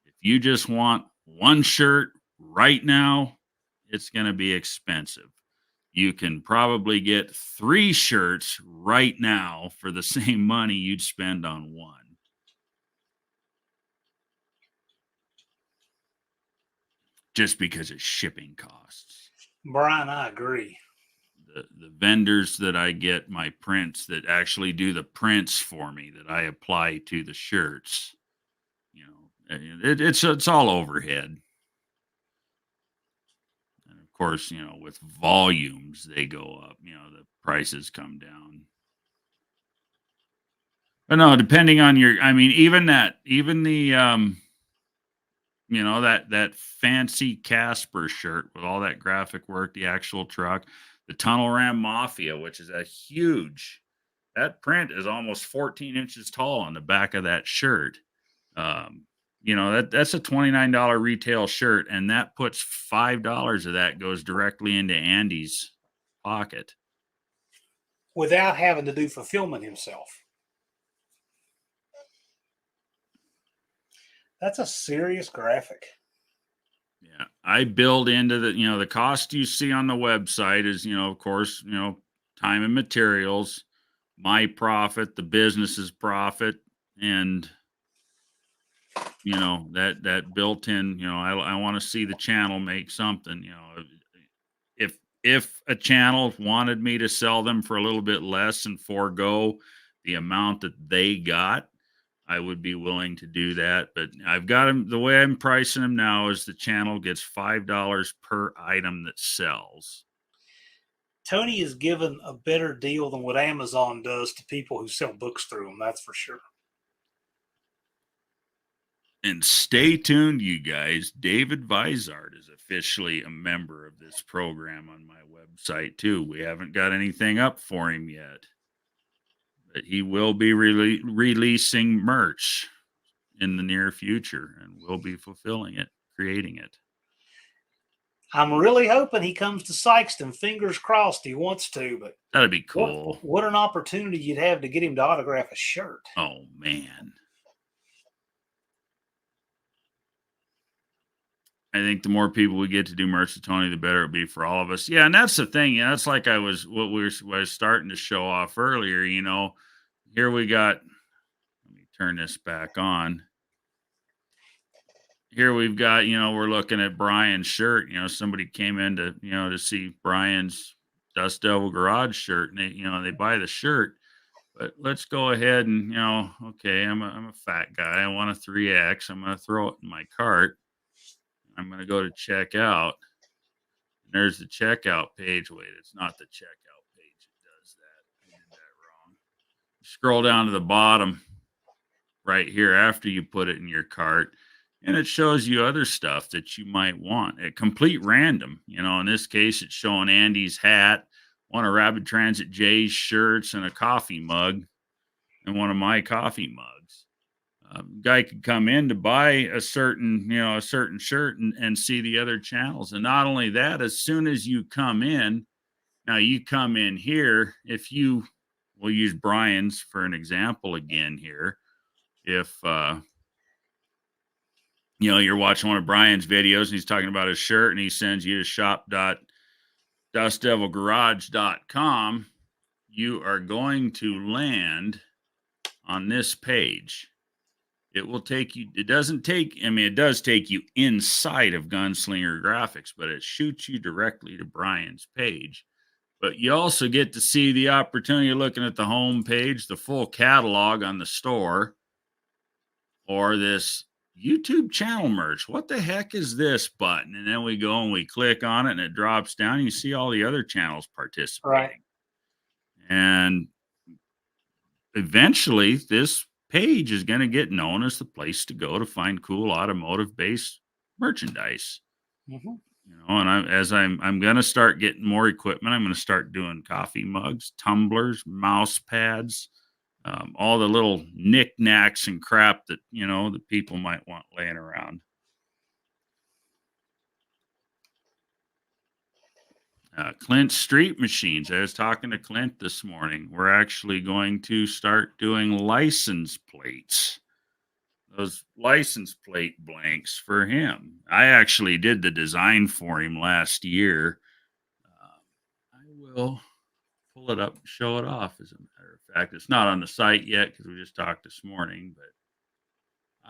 If you just want one shirt right now, it's going to be expensive. You can probably get 3 shirts right now for the same money you'd spend on one. Just because of shipping costs. Brian, I agree. The vendors that I get my prints that actually do the prints for me that I apply to the shirts, you know, it's all overhead. And of course, you know, with volumes, they go up, you know, the prices come down. But no, depending on your, I mean, even the, you know, that fancy Casper shirt with all that graphic work, the actual truck, the Tunnel Ram Mafia, which is a huge, that print is almost 14 inches tall on the back of that shirt. You know, that's a $29 retail shirt, and that puts $5 of that goes directly into Andy's pocket. Without having to do fulfillment himself. That's a serious graphic. Yeah, I build into the, you know, the cost you see on the website is, you know, of course, you know, time and materials, my profit, the business's profit, and you know, that built in, you know, I want to see the channel make something, you know, if a channel wanted me to sell them for a little bit less and forego the amount that they got, I would be willing to do that. But I've got them, the way I'm pricing them now is the channel gets $5 per item that sells. Tony is given a better deal than what Amazon does to people who sell books through them. That's for sure. And stay tuned, you guys. David Vizard is officially a member of this program on my website, too. We haven't got anything up for him yet. But he will be releasing merch in the near future, and we'll be fulfilling it, creating it. I'm really hoping he comes to Sykeston. Fingers crossed he wants to, but That'd be cool. What an opportunity you'd have to get him to autograph a shirt. Oh, man. I think the more people we get to do merch with Tony, the better it'll be for all of us. Yeah, and that's the thing. Yeah, that's like I was starting to show off earlier. You know, here we got. Let me turn this back on. Here we've got. You know, we're looking at Brian's shirt. You know, somebody came in to to see Brian's Dust Devil Garage shirt, and they buy the shirt. But let's go ahead and okay, I'm a fat guy. I want a 3X. I'm going to throw it in my cart. I'm going to go to checkout. And there's the checkout page. Wait, it's not the checkout page. It does that. I did that wrong. Scroll down to the bottom right here after you put it in your cart. And it shows you other stuff that you might want at complete random. You know, in this case, it's showing Andy's hat, one of Rapid Transit Jay's shirts, and a coffee mug, and one of my coffee mugs. Guy could come in to buy a certain shirt and see the other channels. And not only that, as soon as you come in, now you come in here, we'll use Brian's for an example again here. If, you're watching one of Brian's videos and he's talking about his shirt and he sends you to shop.dustdevilgarage.com, you are going to land on this page. It will take you, it does take you inside of Gunslinger Graphics, but it shoots you directly to Brian's page. But you also get to see the opportunity of looking at the home page, the full catalog on the store, or this YouTube channel merch. What the heck is this button? And then we go and we click on it and it drops down. You see all the other channels participating. Right. And eventually this page is going to get known as the place to go to find cool automotive based merchandise. Mhm. You know, and I'm going to start getting more equipment. I'm going to start doing coffee mugs, tumblers, mouse pads, all the little knickknacks and crap that, you know, that people might want laying around. Clint Street Machines. I was talking to Clint this morning. We're actually going to start doing license plates. Those license plate blanks for him. I actually did the design for him last year. I will pull it up and show it off, as a matter of fact. It's not on the site yet because we just talked this morning, but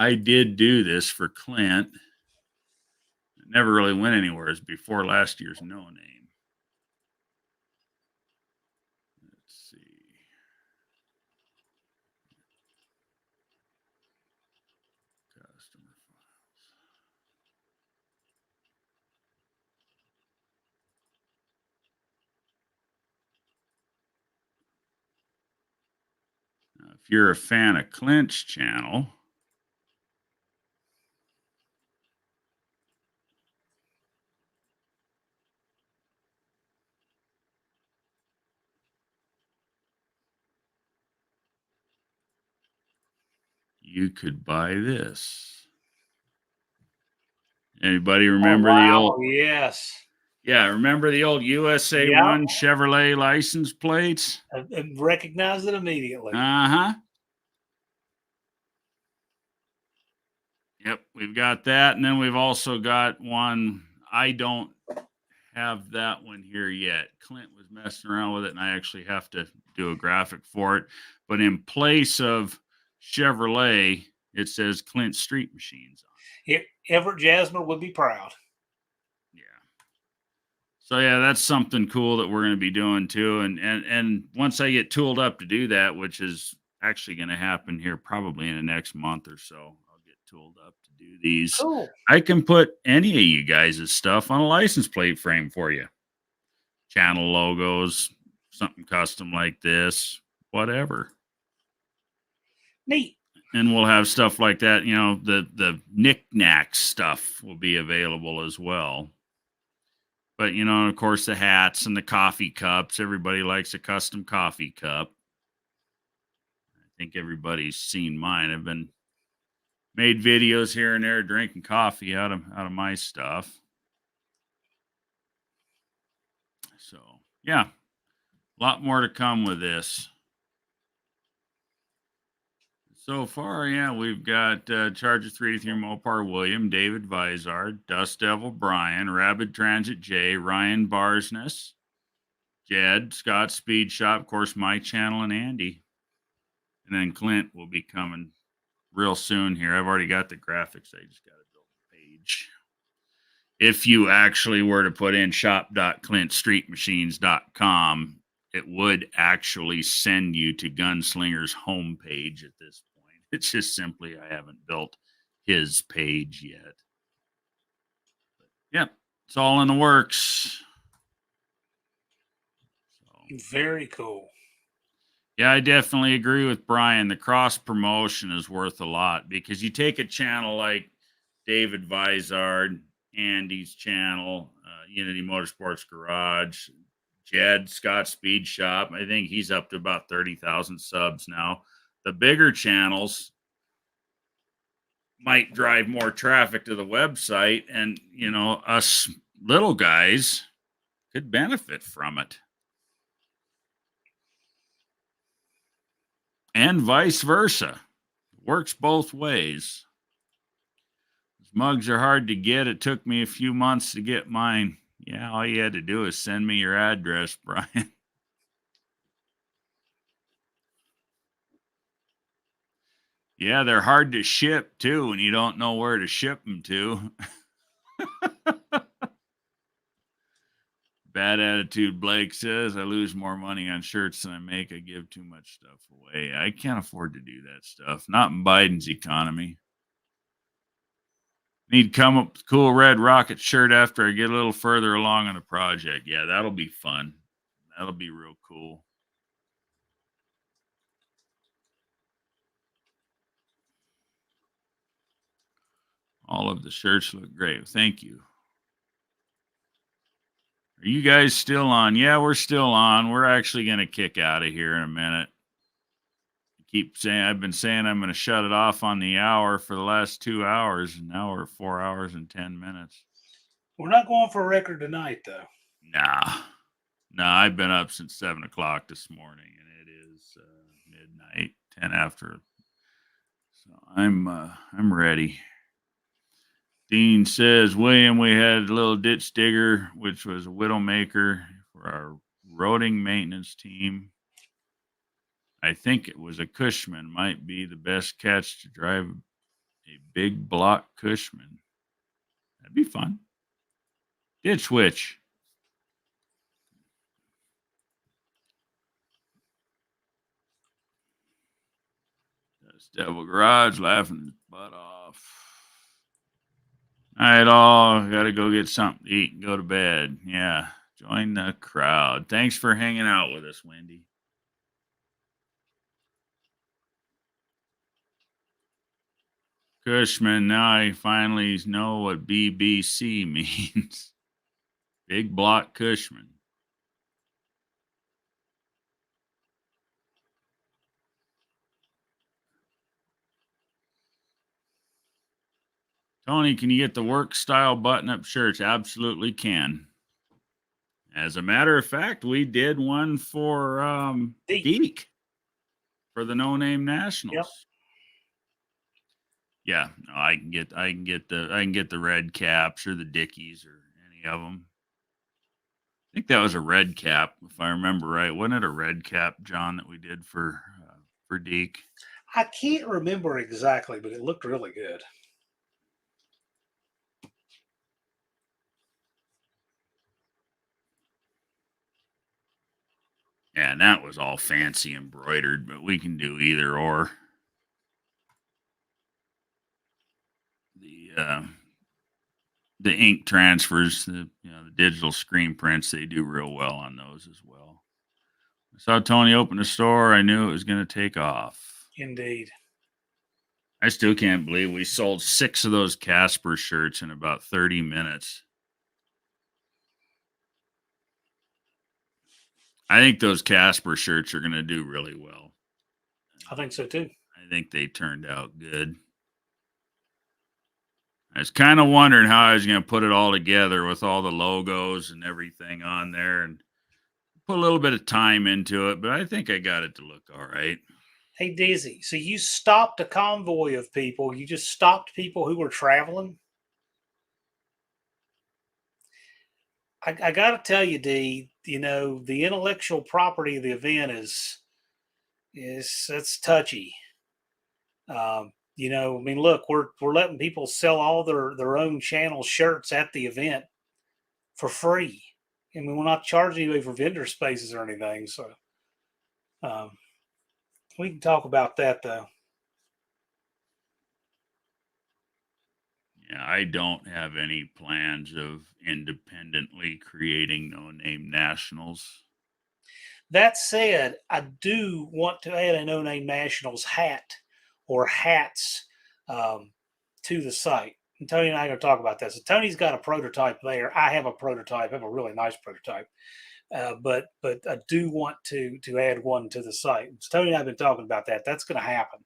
I did do this for Clint. It never really went anywhere. It was before last year's No Name. Let's see. Customer files. Now, if you're a fan of Clint's channel, you could buy this. Anybody remember the wow, old? yes. Yeah, remember the old USA Yeah. 1 Chevrolet license plates? I recognized it immediately. Uh-huh. Yep, we've got that. And then we've also got one. I don't have that one here yet. Clint was messing around with it, and I actually have to do a graphic for it. But in place of Chevrolet, it says Clint Street Machines on Everett Jasmer would be proud. it. Yeah. So yeah, that's something cool that we're going to be doing too. And once I get tooled up to do that, which is actually going to happen here probably in the next month or so, I'll get tooled up to do these. Cool. I can put any of you guys' stuff on a license plate frame for you. Channel logos, something custom like this, whatever. Neat. And we'll have stuff like that. You know, the knick-knack stuff will be available as well. But, you know, of course, the hats and the coffee cups. Everybody likes a custom coffee cup. I think everybody's seen mine. I've been made videos here and there drinking coffee out of my stuff. So, yeah, a lot more to come with this. So far, yeah, we've got Charger 383 Mopar William, David Vizard, Dust Devil Brian, Rabid Transit J, Ryan Barsness, Jed, Scott Speed Shop, of course, my channel, and Andy. And then Clint will be coming real soon here. I've already got the graphics. I just got to build the page. If you actually were to put in shop.clintstreetmachines.com, it would actually send you to Gunslinger's homepage at this point. It's just simply I haven't built his page yet. But, yep, it's all in the works. So, Very cool. yeah, I definitely agree with Brian. The cross promotion is worth a lot because you take a channel like David Vizard, Andy's channel, Unity Motorsports Garage, Jed, Scott Speed Shop. I think he's up to about 30,000 subs now. The bigger channels might drive more traffic to the website, and, you know, us little guys could benefit from it. And vice versa. Works both ways. These mugs are hard to get. It took me a few months to get mine. Yeah, all you had to do is send me your address, Brian. Yeah, they're hard to ship too when you don't know where to ship them to. Bad Attitude Blake says, I lose more money on shirts than I make. I give too much stuff away. I can't afford to do that stuff. Not in Biden's economy. Need to come up with a cool red rocket shirt after I get a little further along on the project. Yeah, that'll be fun. That'll be real cool. All of the shirts look great. Thank you. Are you guys still on? Yeah, we're still on. We're actually going to kick out of here in a minute. I've been saying I'm going to shut it off on the hour for the last 2 hours, and now we're 4 hours and 10 minutes. We're not going for a record tonight, though. Nah, I've been up since 7 o'clock this morning, and it is midnight, 10 after. So I'm ready. Dean says, William, we had a little ditch digger, which was a widowmaker for our roading maintenance team. I think it was a Cushman, might be the best catch to drive a big block Cushman. That'd be fun. Ditch witch. That's Devil Garage laughing his butt off. All right, all got to go get something to eat and go to bed. Yeah, join the crowd. Thanks for hanging out with us, Wendy. Cushman, now I finally know what BBC means. Big block Cushman. Tony, can you get the work style button up shirts? Absolutely can. As a matter of fact, we did one for Deke for the No Name Nationals. Yep. Yeah, no, I can get the red caps or the Dickies or any of them. I think that was a red cap, if I remember right. Wasn't it a red cap, John, that we did for Deke? I can't remember exactly, but it looked really good. Yeah, and that was all fancy embroidered, but we can do either or. The ink transfers, the digital screen prints, they do real well on those as well. I saw Tony open the store. I knew it was going to take off. Indeed. I still can't believe we sold 6 of those Casper shirts in about 30 minutes. I think those Casper shirts are going to do really well. I think so too. I think they turned out good. I was kind of wondering how I was going to put it all together with all the logos and everything on there and put a little bit of time into it, but I think I got it to look all right. Hey, Dizzy, so you stopped a convoy of people. You just stopped people who were traveling? I got to tell you, D, the intellectual property of the event is it's touchy. I mean, look, we're letting people sell all their own channel shirts at the event for free. I mean, we're not charging anybody for vendor spaces or anything. So we can talk about that, though. Yeah, I don't have any plans of independently creating No Name Nationals. That said, I do want to add a No Name Nationals hat or hats to the site. And Tony and I are going to talk about this. So Tony's got a prototype there. I have a prototype. I have a really nice prototype. But I do want to add one to the site. So Tony and I have been talking about that. That's going to happen.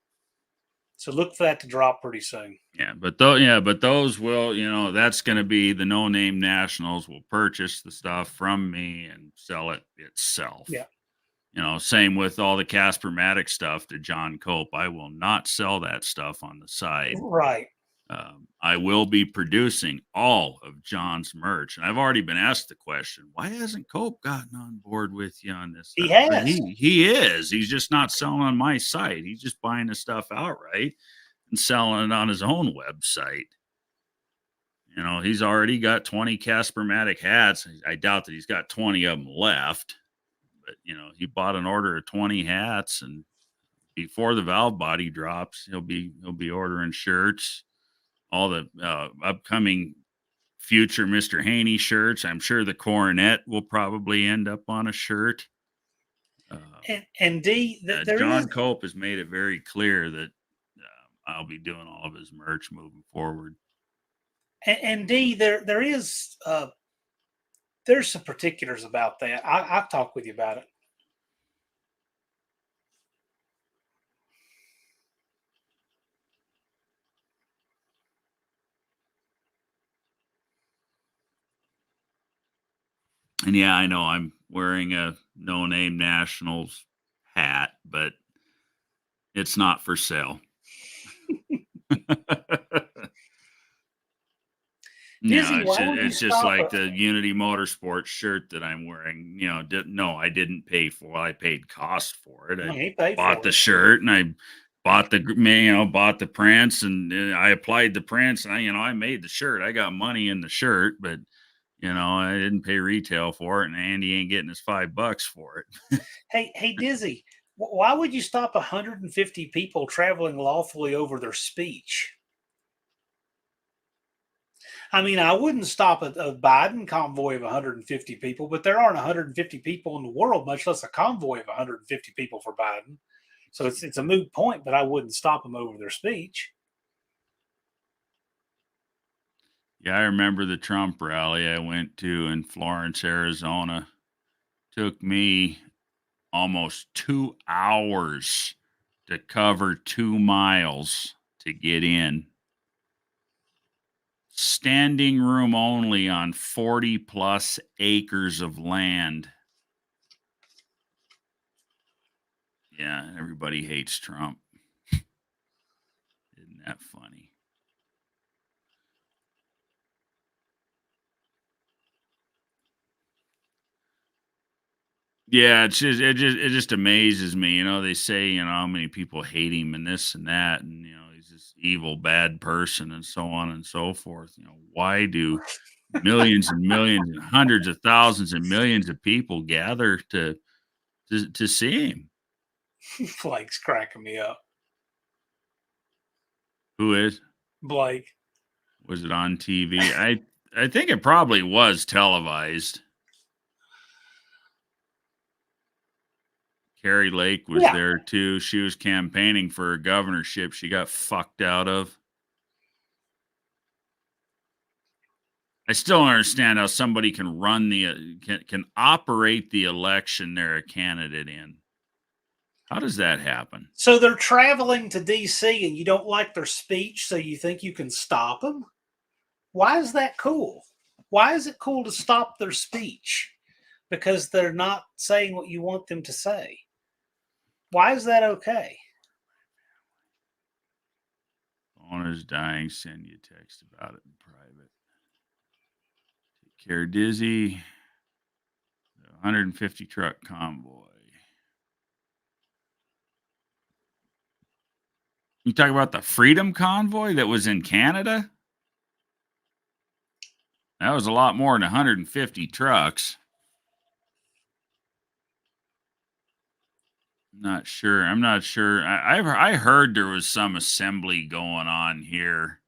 So look for that to drop pretty soon. Yeah, but those will, that's going to be the No Name Nationals will purchase the stuff from me and sell it itself. Yeah. Same with all the Caspermatic stuff to John Cope. I will not sell that stuff on the side. Right. I will be producing all of John's merch. And I've already been asked the question, why hasn't Cope gotten on board with you on this? He has. He is. He's just not selling on my site. He's just buying the stuff outright and selling it on his own website. He's already got 20 Caspermatic hats. I doubt that he's got 20 of them left. But, he bought an order of 20 hats, and before the valve body drops, he'll be ordering shirts. All the upcoming future Mr. Haney shirts. I'm sure the Coronet will probably end up on a shirt. And D, John Cope has made it very clear that I'll be doing all of his merch moving forward. And D, there is there's some particulars about that. I'll talk with you about it. And yeah, I know I'm wearing a No Name Nationals hat, but it's not for sale. Dizzy, No, why would you it's just stop like a the Unity Motorsports shirt that I'm wearing. You know, no, I didn't pay for. I paid cost for it. no, I he paid bought for the it. shirt and I bought bought the prints and I applied the prints and I made the shirt. I got money in the shirt, but I didn't pay retail for it, and Andy ain't getting his $5 for it. Hey, Dizzy, why would you stop 150 people traveling lawfully over their speech? I mean, I wouldn't stop a Biden convoy of 150 people, but there aren't 150 people in the world, much less a convoy of 150 people for Biden. So it's a moot point, but I wouldn't stop them over their speech. Yeah, I remember the Trump rally I went to in Florence, Arizona. Took me almost 2 hours to cover 2 miles to get in. Standing room only on 40 plus acres of land. Yeah, everybody hates Trump. Isn't that funny? Yeah, it just amazes me. They say, how many people hate him and this and that, and he's this evil, bad person, and so on and so forth. Why do millions and millions and hundreds of thousands and millions of people gather to see him? Blake's cracking me up. Who is? Blake. Was it on TV? I think it probably was televised. Carrie Lake was there too. She was campaigning for a governorship she got fucked out of. I still don't understand how somebody can run can operate the election they're a candidate in. How does that happen? So they're traveling to DC and you don't like their speech, so you think you can stop them? Why is that cool? Why is it cool to stop their speech? Because they're not saying what you want them to say. Why is that okay? Phone is dying. Send you a text about it in private. Take care, Dizzy. The 150 truck convoy. You talk about the Freedom Convoy that was in Canada? That was a lot more than 150 trucks. Not sure. I'm not sure. I heard there was some assembly going on here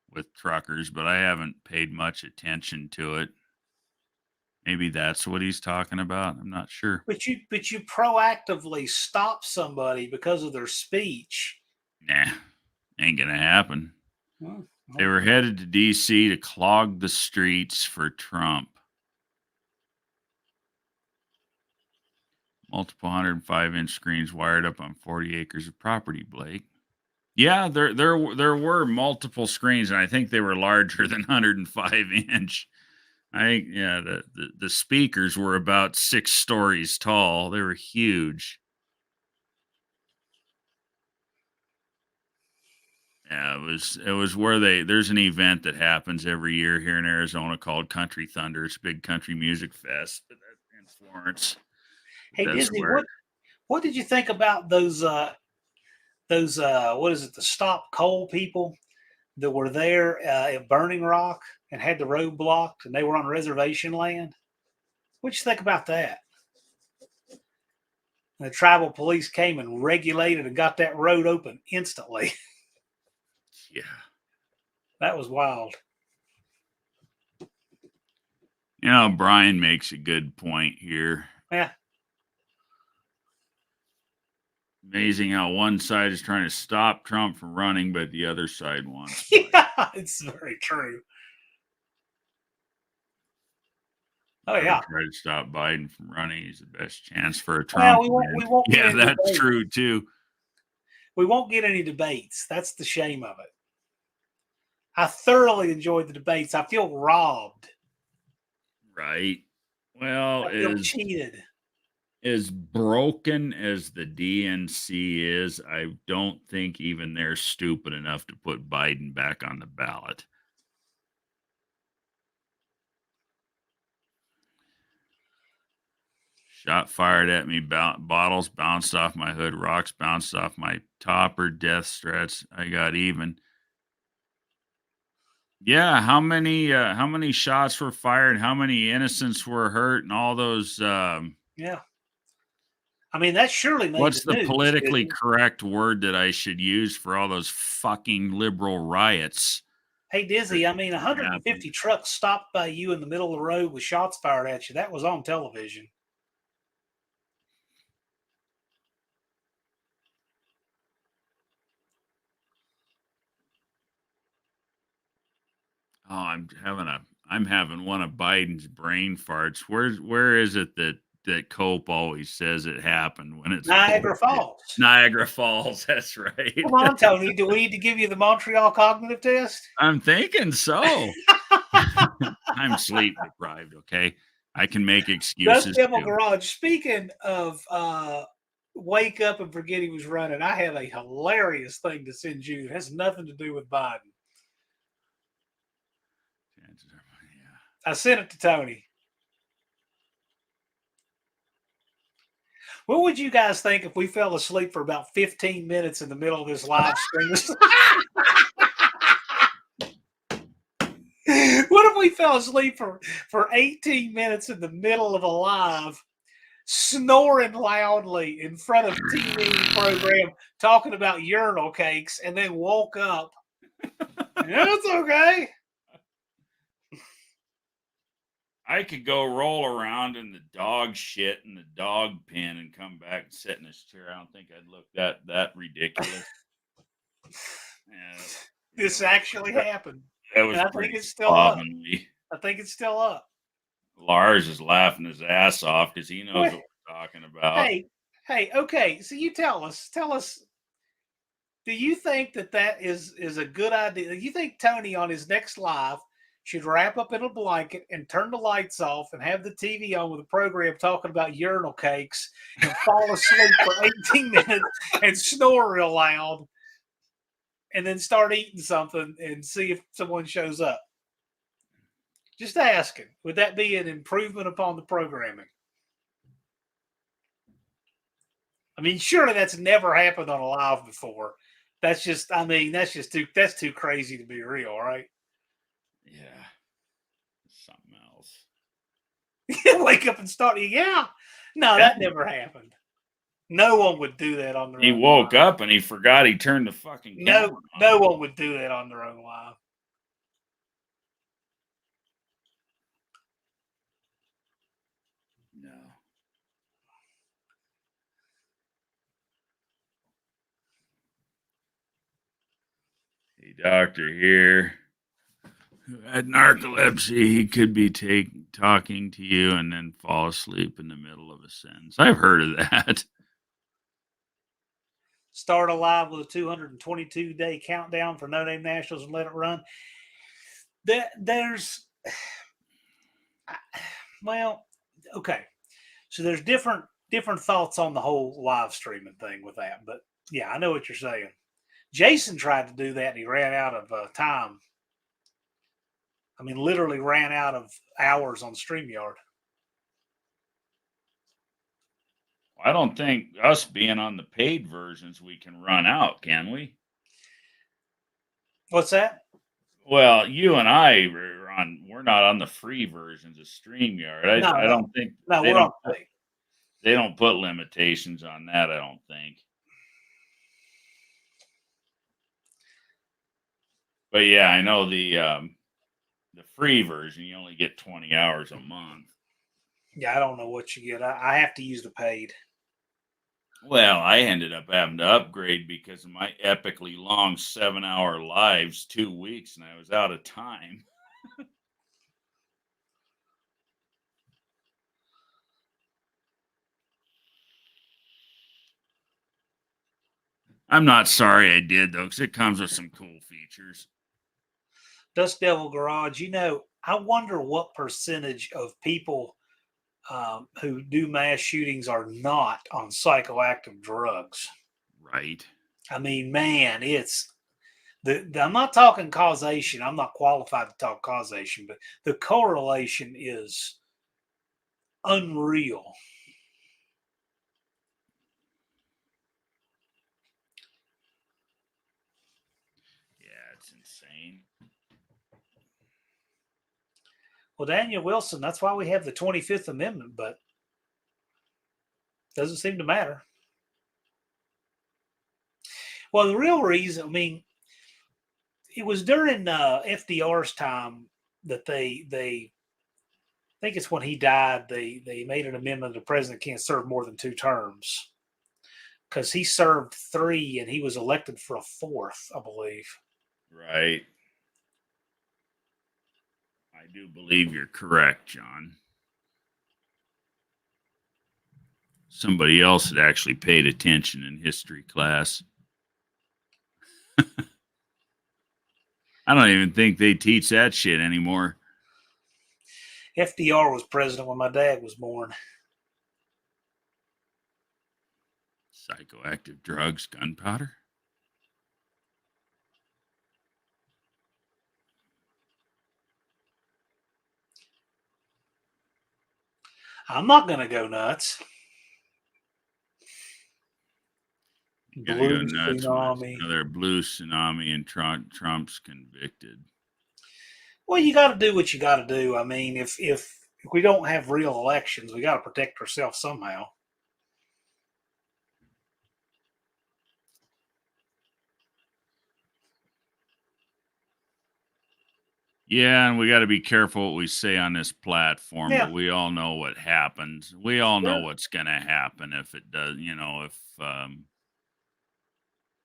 with truckers, but I haven't paid much attention to it. Maybe that's what he's talking about. I'm not sure. But you proactively stop somebody because of their speech. Nah, ain't gonna happen. Well, They were headed to DC to clog the streets for Trump. Multiple 105-inch screens wired up on 40 acres of property, Blake. Yeah, there were multiple screens, and I think they were larger than 105-inch. I think the speakers were about 6 stories tall. They were huge. Yeah, it was where there's an event that happens every year here in Arizona called Country Thunder. It's a big country music fest in Florence. Hey, That's Disney, where what did you think about those what is it, the Stop Coal people that were there at Burning Rock and had the road blocked and they were on reservation land? What'd you think about that? And the tribal police came and regulated and got that road open instantly. Yeah. That was wild. Brian makes a good point here. Yeah. Amazing how one side is trying to stop Trump from running, but the other side wants. Yeah, it's very true. Oh Never yeah. try to stop Biden from running. He's the best chance for a Well, Trump we won't. win. We won't get Yeah, any that's debates. true too. We won't get any debates. That's the shame of it. I thoroughly enjoyed the debates. I feel robbed. Right. Well, I feel cheated. as broken as the DNC is, I don't think even they're stupid enough to put Biden back on the ballot. Shot fired at me, bottles bounced off my hood, rocks bounced off my topper, death threats. I got even. Yeah, how many shots were fired? How many innocents were hurt? And all those. Yeah. I mean, that surely made What's the the news. politically didn't it? correct word that I should use for all those fucking liberal riots? Hey, Dizzy, I mean, Happened. 150 trucks stopped by you in the middle of the road with shots fired at you. That was on television. Oh, I'm having one of Biden's brain farts. Where is it that Cope always says it happened when it's Niagara bullshit? Falls. Niagara Falls, that's right. Come on, Tony. Do we need to give you the Montreal cognitive test? I'm thinking so. I'm sleep deprived, okay? I can make Dust excuses Devil too. Garage. Speaking of wake up and forget he was running, I have a hilarious thing to send you. It has nothing to do with Biden. I sent it to Tony. What would you guys think if we fell asleep for about 15 minutes in the middle of this live stream? What if we fell asleep for 18 minutes in the middle of a live, snoring loudly in front of TV program, talking about urinal cakes, and then woke up? Yeah, it's okay. I could go roll around in the dog shit in the dog pen and come back and sit in this chair. I don't think I'd look that ridiculous. Yeah, This actually happened. that was And I pretty think it's still up. slovenly. I think it's still up. Lars is laughing his ass off because he knows what we're talking about. Hey, okay. So you tell us. Do you think that is a good idea? Do you think Tony on his next live should wrap up in a blanket and turn the lights off and have the TV on with a program talking about urinal cakes and fall asleep for 18 minutes and snore real loud and then start eating something and see if someone shows up? Just asking. Would that be an improvement upon the programming? I mean, surely that's never happened on a live before. That's just that's too crazy to be real, right? Yeah. Something else. Wake up and start. Yeah. No, that never happened. No one would do that on their He own woke live. up and he forgot he turned the fucking camera on. No one would do that on their own live. No. Hey, doctor here who had narcolepsy, he could be talking to you and then fall asleep in the middle of a sentence. I've heard of that. Start a live with a 222-day countdown for No Name Nationals and let it run. There's, well, okay. So there's different thoughts on the whole live streaming thing with that. But yeah, I know what you're saying. Jason tried to do that and he ran out of time. I mean, literally ran out of hours on StreamYard. I don't think us being on the paid versions we can run out, can we? What's that? Well, you and I we're not on the free versions of StreamYard. I don't think No, we're on paid. They don't put limitations on that, I don't think. But yeah, I know the free version you only get 20 hours a month. Yeah, I don't know what you get. I have to use the paid. Well, I ended up having to upgrade because of my epically long 7-hour lives 2 weeks and I was out of time. I'm not sorry I did, though, because it comes with some cool features. Dust Devil Garage, I wonder what percentage of people who do mass shootings are not on psychoactive drugs. Right. I mean, man, it's I'm not talking causation. I'm not qualified to talk causation, but the correlation is unreal. Yeah, it's insane. Well, Daniel Wilson, that's why we have the 25th Amendment, but doesn't seem to matter. Well, the real reason, I mean, it was during FDR's time that they I think it's when he died, they made an amendment the president can't serve more than 2 terms because he served 3 and he was elected for a 4th, I believe. Right. I do believe you're correct, John. Somebody else had actually paid attention in history class. I don't even think they teach that shit anymore. FDR was president when my dad was born. Psychoactive drugs, gunpowder. I'm not going to go nuts. You're gonna Blue go nuts when it's tsunami. another blue tsunami and Trump's convicted. Well, you got to do what you got to do. I mean, if we don't have real elections, we got to protect ourselves somehow. Yeah, and we got to be careful what we say on this platform, Yeah. but we all know what happens. We all know Sure. what's going to happen if it does,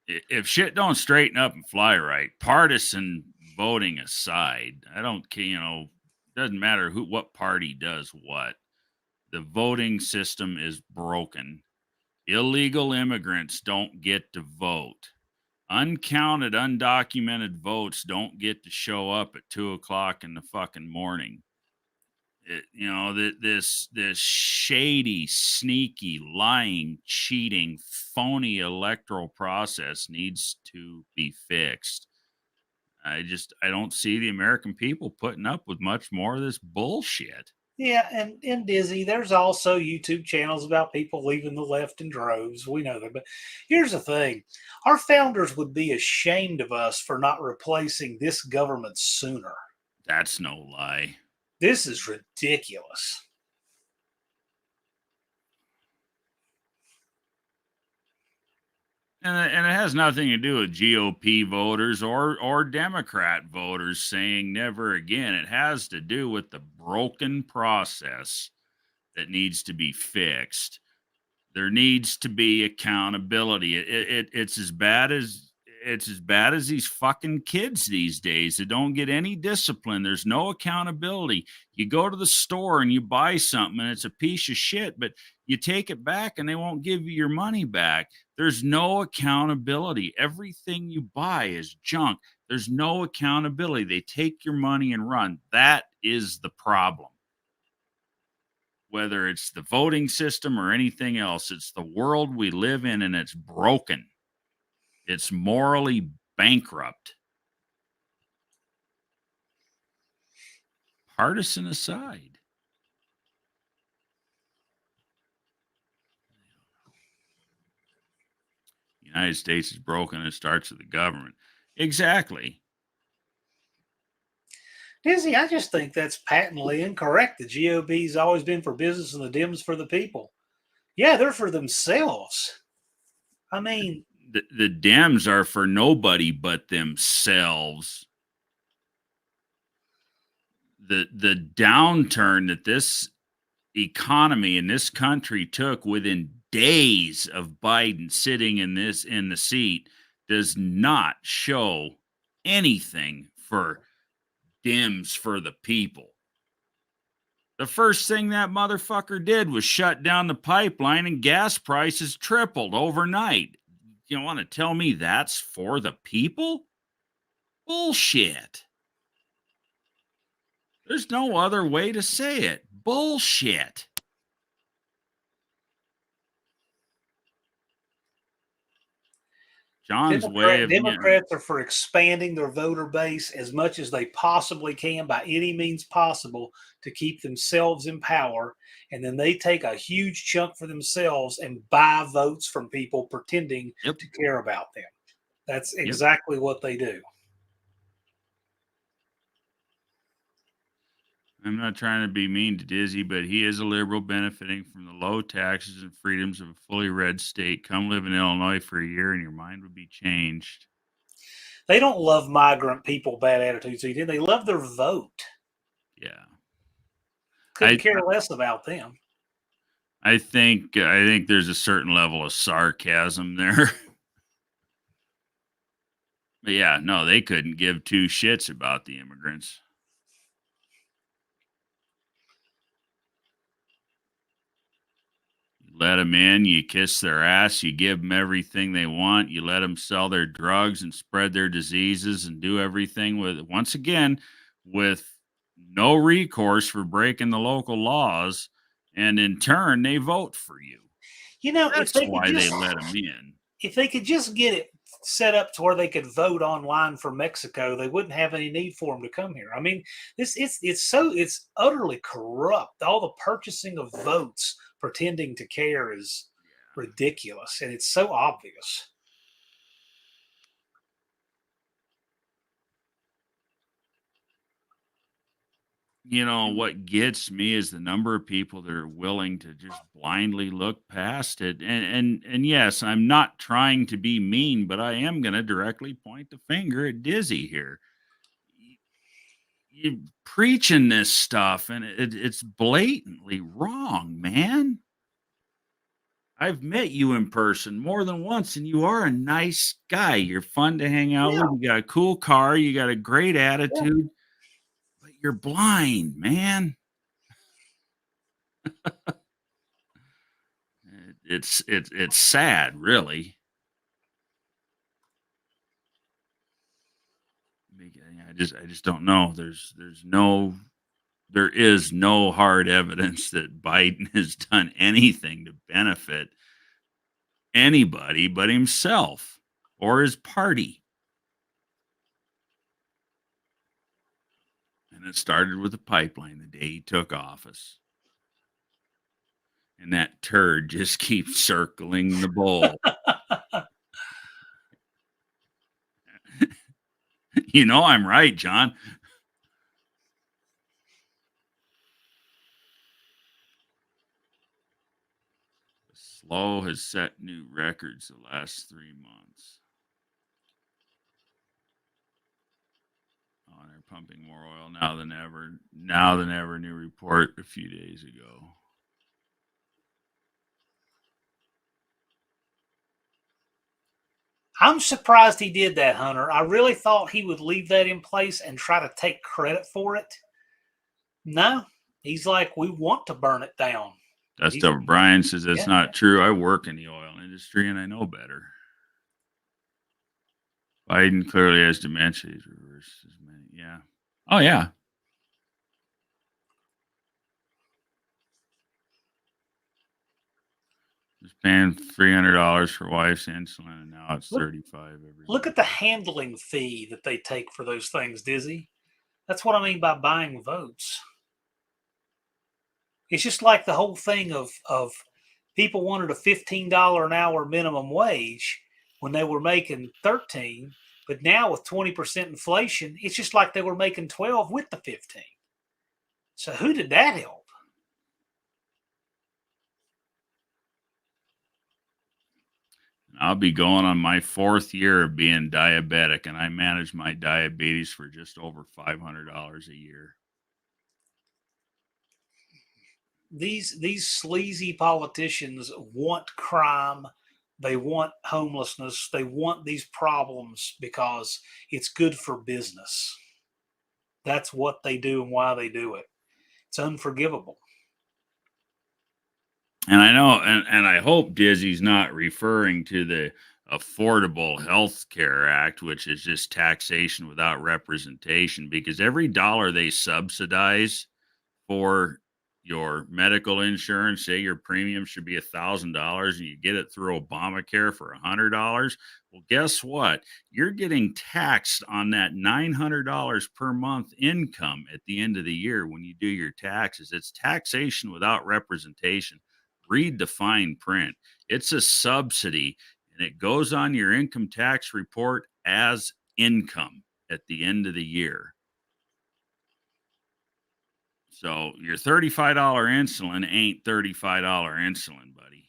if shit don't straighten up and fly right, partisan voting aside, I don't care, doesn't matter what party does what. The voting system is broken. Illegal immigrants don't get to vote. Uncounted, undocumented votes don't get to show up at 2:00 in the fucking morning. This shady, sneaky, lying, cheating, phony electoral process needs to be fixed. I don't see the American people putting up with much more of this bullshit. Yeah, and Dizzy, there's also YouTube channels about people leaving the left in droves. We know that. But here's the thing. Our founders would be ashamed of us for not replacing this government sooner. That's no lie. This is ridiculous. And it has nothing to do with GOP voters or Democrat voters saying never again. It has to do with the broken process that needs to be fixed. There needs to be accountability. It's as bad as these fucking kids these days that don't get any discipline. There's no accountability. You go to the store and you buy something and it's a piece of shit, but you take it back and they won't give you your money back. There's no accountability. Everything you buy is junk. There's no accountability. They take your money and run. That is the problem. Whether it's the voting system or anything else, it's the world we live in and it's broken. It's morally bankrupt. Partisan aside. The United States is broken. It starts with the government. Exactly. Dizzy, I just think that's patently incorrect. The GOP's always been for business and the Dems for the people. Yeah, they're for themselves. I mean, the Dems are for nobody but themselves. The downturn that this economy in this country took within days of Biden sitting in the seat does not show anything for Dems for the people. The first thing that motherfucker did was shut down the pipeline and gas prices tripled overnight. You want to tell me that's for the people? Bullshit. There's no other way to say it. Bullshit. John's way of Democrats are for expanding their voter base as much as they possibly can by any means possible to keep themselves in power. And then they take a huge chunk for themselves and buy votes from people pretending Yep. to care about them. That's Yep. exactly what they do. I'm not trying to be mean to Dizzy, but he is a liberal benefiting from the low taxes and freedoms of a fully red state. Come live in Illinois for a year and your mind would be changed. They don't love migrant people, bad attitudes. They love their vote. Yeah. Couldn't care less about them. I think there's a certain level of sarcasm there. But yeah, no, they couldn't give two shits about the immigrants. You let them in, you kiss their ass, you give them everything they want, you let them sell their drugs and spread their diseases and do everything with, once again, with no recourse for breaking the local laws. And in turn, they vote for you. You know, That's why they let them in. If they could just get it set up to where they could vote online from Mexico, they wouldn't have any need for them to come here. I mean, it's utterly corrupt. All the purchasing of votes, pretending to care, is ridiculous, and it's so obvious. You know, what gets me is the number of people that are willing to just blindly look past it. And yes, I'm not trying to be mean, but I am going to directly point the finger at Dizzy here. You preaching this stuff, and it's blatantly wrong, man. I've met you in person more than once, and you are a nice guy. You're fun to hang out with. You got a cool car. You got a great attitude. But you're blind, man. It's sad, really. I just don't know. There is no hard evidence that Biden has done anything to benefit anybody but himself or his party. And it started with the pipeline the day he took office. And that turd just keeps circling the bowl. You know I'm right, John. The slow has set new records the last 3 months. Oh, and they're pumping more oil now than ever. Now than ever, new report a few days ago. I'm surprised he did that, Hunter. I really thought he would leave that in place and try to take credit for it. No, he's like, we want to burn it down. That's what Brian says. That's not true. I work in the oil industry and I know better. Biden clearly has dementia. He's reversed his many. Yeah. Oh, yeah. Was paying $300 for wife's insulin, and now it's $35 every Look at the handling fee that they take for those things, Dizzy. That's what I mean by buying votes. It's just like the whole thing of people wanted a $15 an hour minimum wage when they were making 13, but now with 20% inflation, it's just like they were making 12 with the 15. So who did that help? I'll be going on my 4th year of being diabetic, and I manage my diabetes for just over $500 a year. These sleazy politicians want crime. They want homelessness. They want these problems because it's good for business. That's what they do and why they do it. It's unforgivable. And I know, and I hope Dizzy's not referring to the Affordable Health Care Act, which is just taxation without representation, because every dollar they subsidize for your medical insurance, say your premium should be $1,000 and you get it through Obamacare for $100. Well, guess what? You're getting taxed on that $900 per month income at the end of the year when you do your taxes. It's taxation without representation. Read the fine print. It's a subsidy and it goes on your income tax report as income at the end of the year. So your $35 insulin ain't $35 insulin, buddy.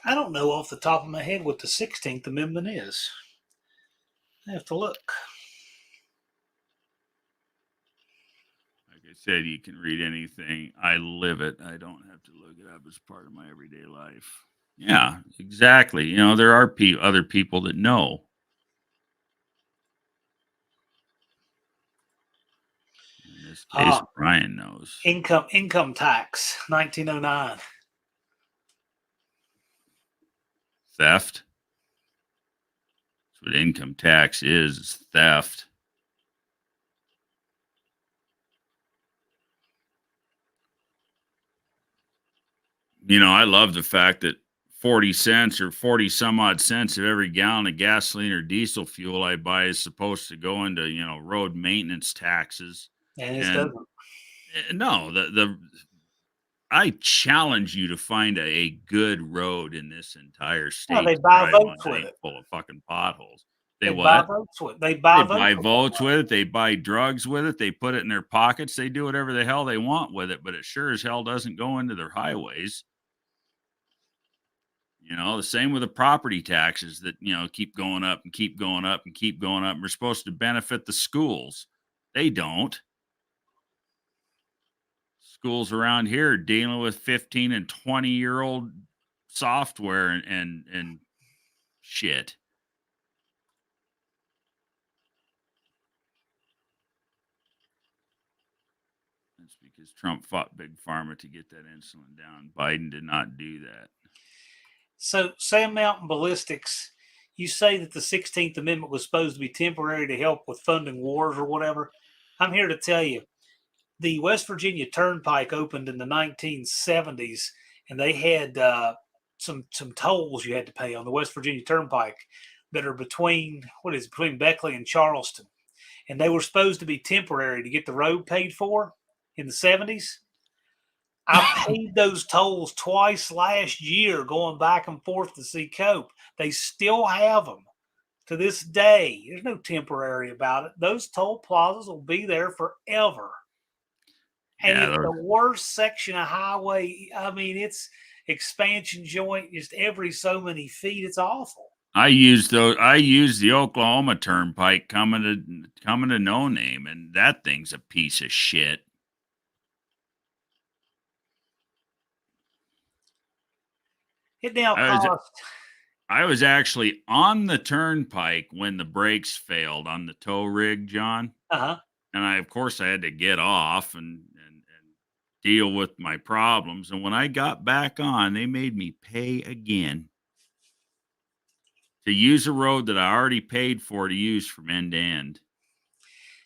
I don't know off the top of my head what the 16th Amendment is. I have to look. Like I said, you can read anything. I live it. I don't have to look it up as part of my everyday life. Yeah, exactly. You know, there are other people that know. In this case, Brian knows. Income tax, 1909. Theft. That's what income tax is theft. You know, I love the fact that 40 cents or 40 some odd cents of every gallon of gasoline or diesel fuel I buy is supposed to go into, you know, road maintenance taxes. And it And doesn't. no, I challenge you to find a good road in this entire state. No, they to buy drive on votes that with ain't it. full of fucking potholes. They buy what? votes with. They They buy buy votes votes with it. They buy drugs with it. They put it in their pockets. They do whatever the hell they want with it, but it sure as hell doesn't go into their highways. You know, the same with the property taxes that, you know, keep going up and keep going up and keep going up. We're supposed to benefit the schools. They don't. Schools around here are dealing with 15 and 20-year-old software and shit. That's because Trump fought Big Pharma to get that insulin down. Biden did not do that. So, Sam Mountain Ballistics, you say that the 16th Amendment was supposed to be temporary to help with funding wars or whatever. I'm here to tell you, the West Virginia Turnpike opened in the 1970s, and they had some tolls you had to pay on the West Virginia Turnpike that are between Beckley and Charleston, and they were supposed to be temporary to get the road paid for in the 70s. I paid those tolls twice last year going back and forth to see Cope. They still have them to this day. There's no temporary about it. Those toll plazas will be there forever. And Yeah, it's the worst section of highway. I mean, it's expansion joint just every so many feet. It's awful. I used the Oklahoma Turnpike coming to No Name, and that thing's a piece of shit. It now costs. I was actually on the turnpike when the brakes failed on the tow rig, John. Uh-huh. And of course, I had to get off and deal with my problems. And when I got back on, they made me pay again to use a road that I already paid for to use from end to end.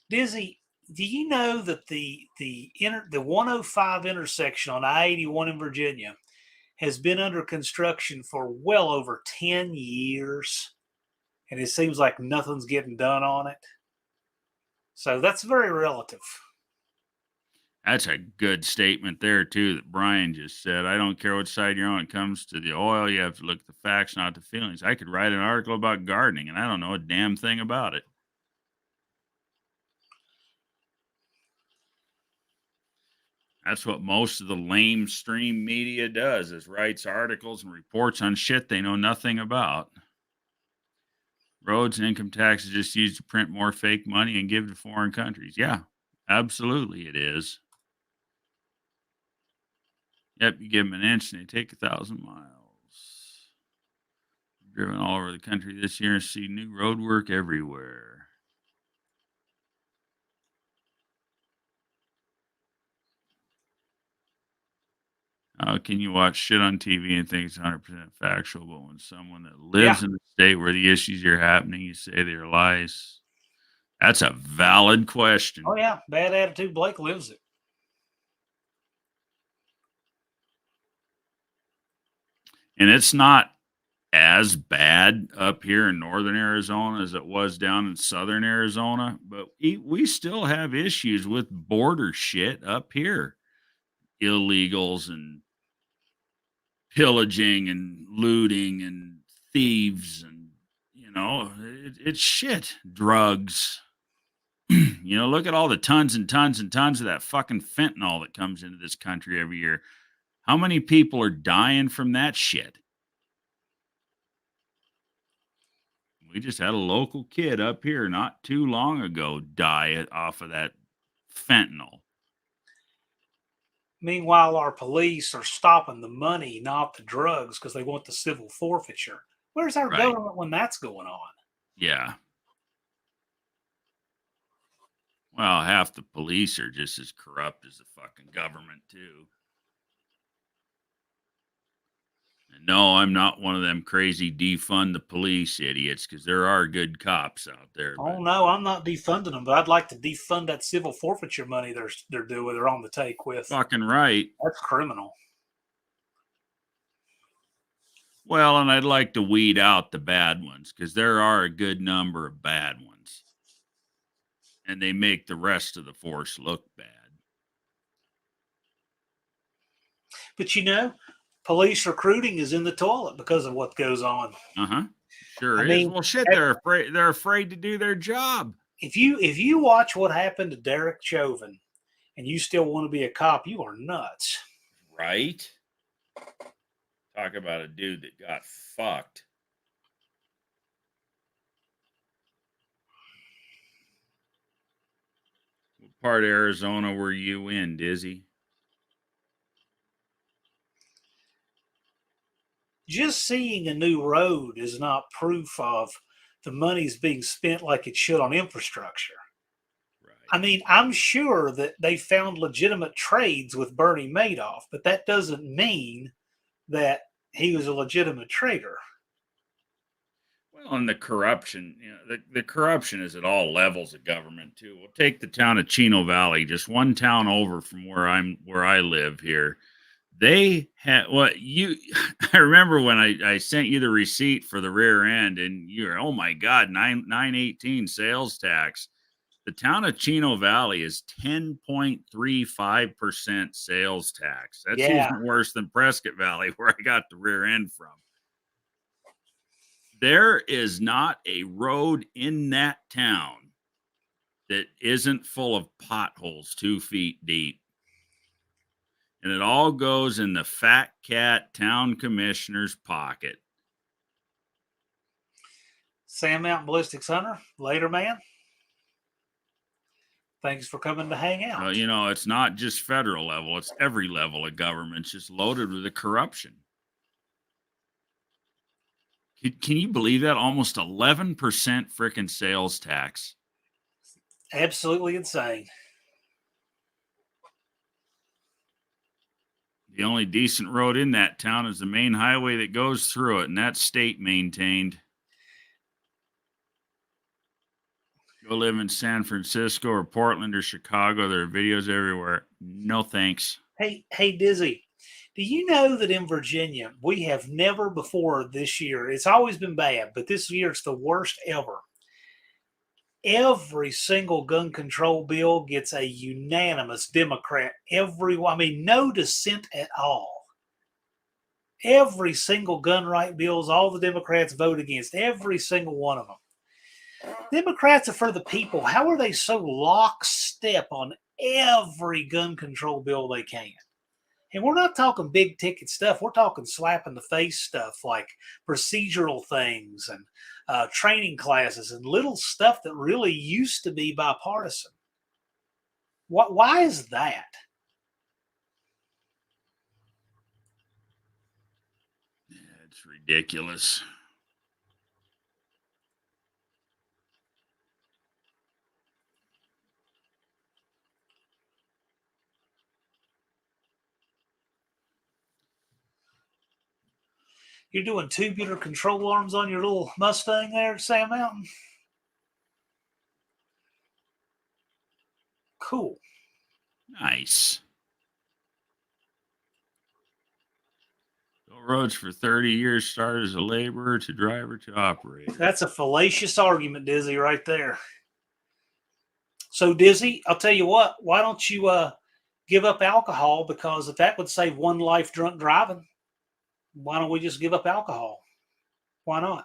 Dizzy, do you know that the 105 intersection on I-81 in Virginia has been under construction for well over 10 years, and it seems like nothing's getting done on it? So that's very relative. That's a good statement there, too, that Brian just said. I don't care what side you're on when it comes to the oil. You have to look at the facts, not the feelings. I could write an article about gardening, and I don't know a damn thing about it. That's what most of the lamestream media does, is writes articles and reports on shit they know nothing about. Roads and income taxes just used to print more fake money and give to foreign countries. Yeah, absolutely it is. Yep, you give them an inch and they take 1,000 miles. Driven all over the country this year and see new road work everywhere. How can you watch shit on TV and think it's 100% factual, but when someone that Yeah. lives in the state where the issues are happening, you say they're lies? That's a valid question. Oh yeah, bad attitude. Blake lives it. And it's not as bad up here in northern Arizona as it was down in southern Arizona, but we still have issues with border shit up here. Illegals and pillaging and looting and thieves and it's shit. Drugs. Look at all the tons and tons and tons of that fucking fentanyl that comes into this country every year. How many people are dying from that shit? We just had a local kid up here not too long ago die off of that fentanyl. Meanwhile, our police are stopping the money, not the drugs, because they want the civil forfeiture. Where's our Right. government when that's going on? Yeah. Well, half the police are just as corrupt as the fucking government, too. And no, I'm not one of them crazy defund the police idiots, because there are good cops out there. Oh no, I'm not defunding them, but I'd like to defund that civil forfeiture money they're doing. They're on the take with. Fucking right. That's criminal. Well, and I'd like to weed out the bad ones, because there are a good number of bad ones. And they make the rest of the force look bad. But police recruiting is in the toilet because of what goes on. Uh-huh. Sure I is. mean, Well, shit, they're afraid to do their job. If you watch what happened to Derek Chauvin and you still want to be a cop, you are nuts. Right? Talk about a dude that got fucked. What part of Arizona were you in, Dizzy? Just seeing a new road is not proof of the money's being spent like it should on infrastructure. Right. I mean, I'm sure that they found legitimate trades with Bernie Madoff, but that doesn't mean that he was a legitimate trader. Well, and the corruption, the corruption is at all levels of government too. We'll take the town of Chino Valley, just one town over from where I live here. They had I remember when I sent you the receipt for the rear end, and you're, oh my God, 918 sales tax. The town of Chino Valley is 10.35% sales tax. That's even worse than Prescott Valley, where I got the rear end from. There is not a road in that town that isn't full of potholes 2 feet deep. And it all goes in the fat cat town commissioner's pocket. Sam Mountain Ballistics Hunter, later, man. Thanks for coming to hang out. It's not just federal level. It's every level of government. It's just loaded with the corruption. Can you believe that? Almost 11% freaking sales tax. Absolutely insane. The only decent road in that town is the main highway that goes through it, and that's state maintained. Go live in San Francisco or Portland or Chicago. There are videos everywhere. No thanks. Hey, Dizzy, do you know that in Virginia, we have never before this year, it's always been bad, but this year it's the worst ever. Every single gun control bill gets a unanimous Democrat. No dissent at all. Every single gun right bills, all the Democrats vote against, every single one of them. Democrats are for the people. How are they so lockstep on every gun control bill they can? And we're not talking big ticket stuff. We're talking slap in the face stuff like procedural things and training classes and little stuff that really used to be bipartisan. Why is that? Yeah, it's ridiculous. You're doing tubular control arms on your little Mustang there at Sand Mountain? Cool. Nice. Built roads for 30 years, started as a laborer to driver to operator. That's a fallacious argument, Dizzy, right there. So, Dizzy, I'll tell you what, why don't you give up alcohol? Because if that would save one life drunk driving, why don't we just give up alcohol? Why not?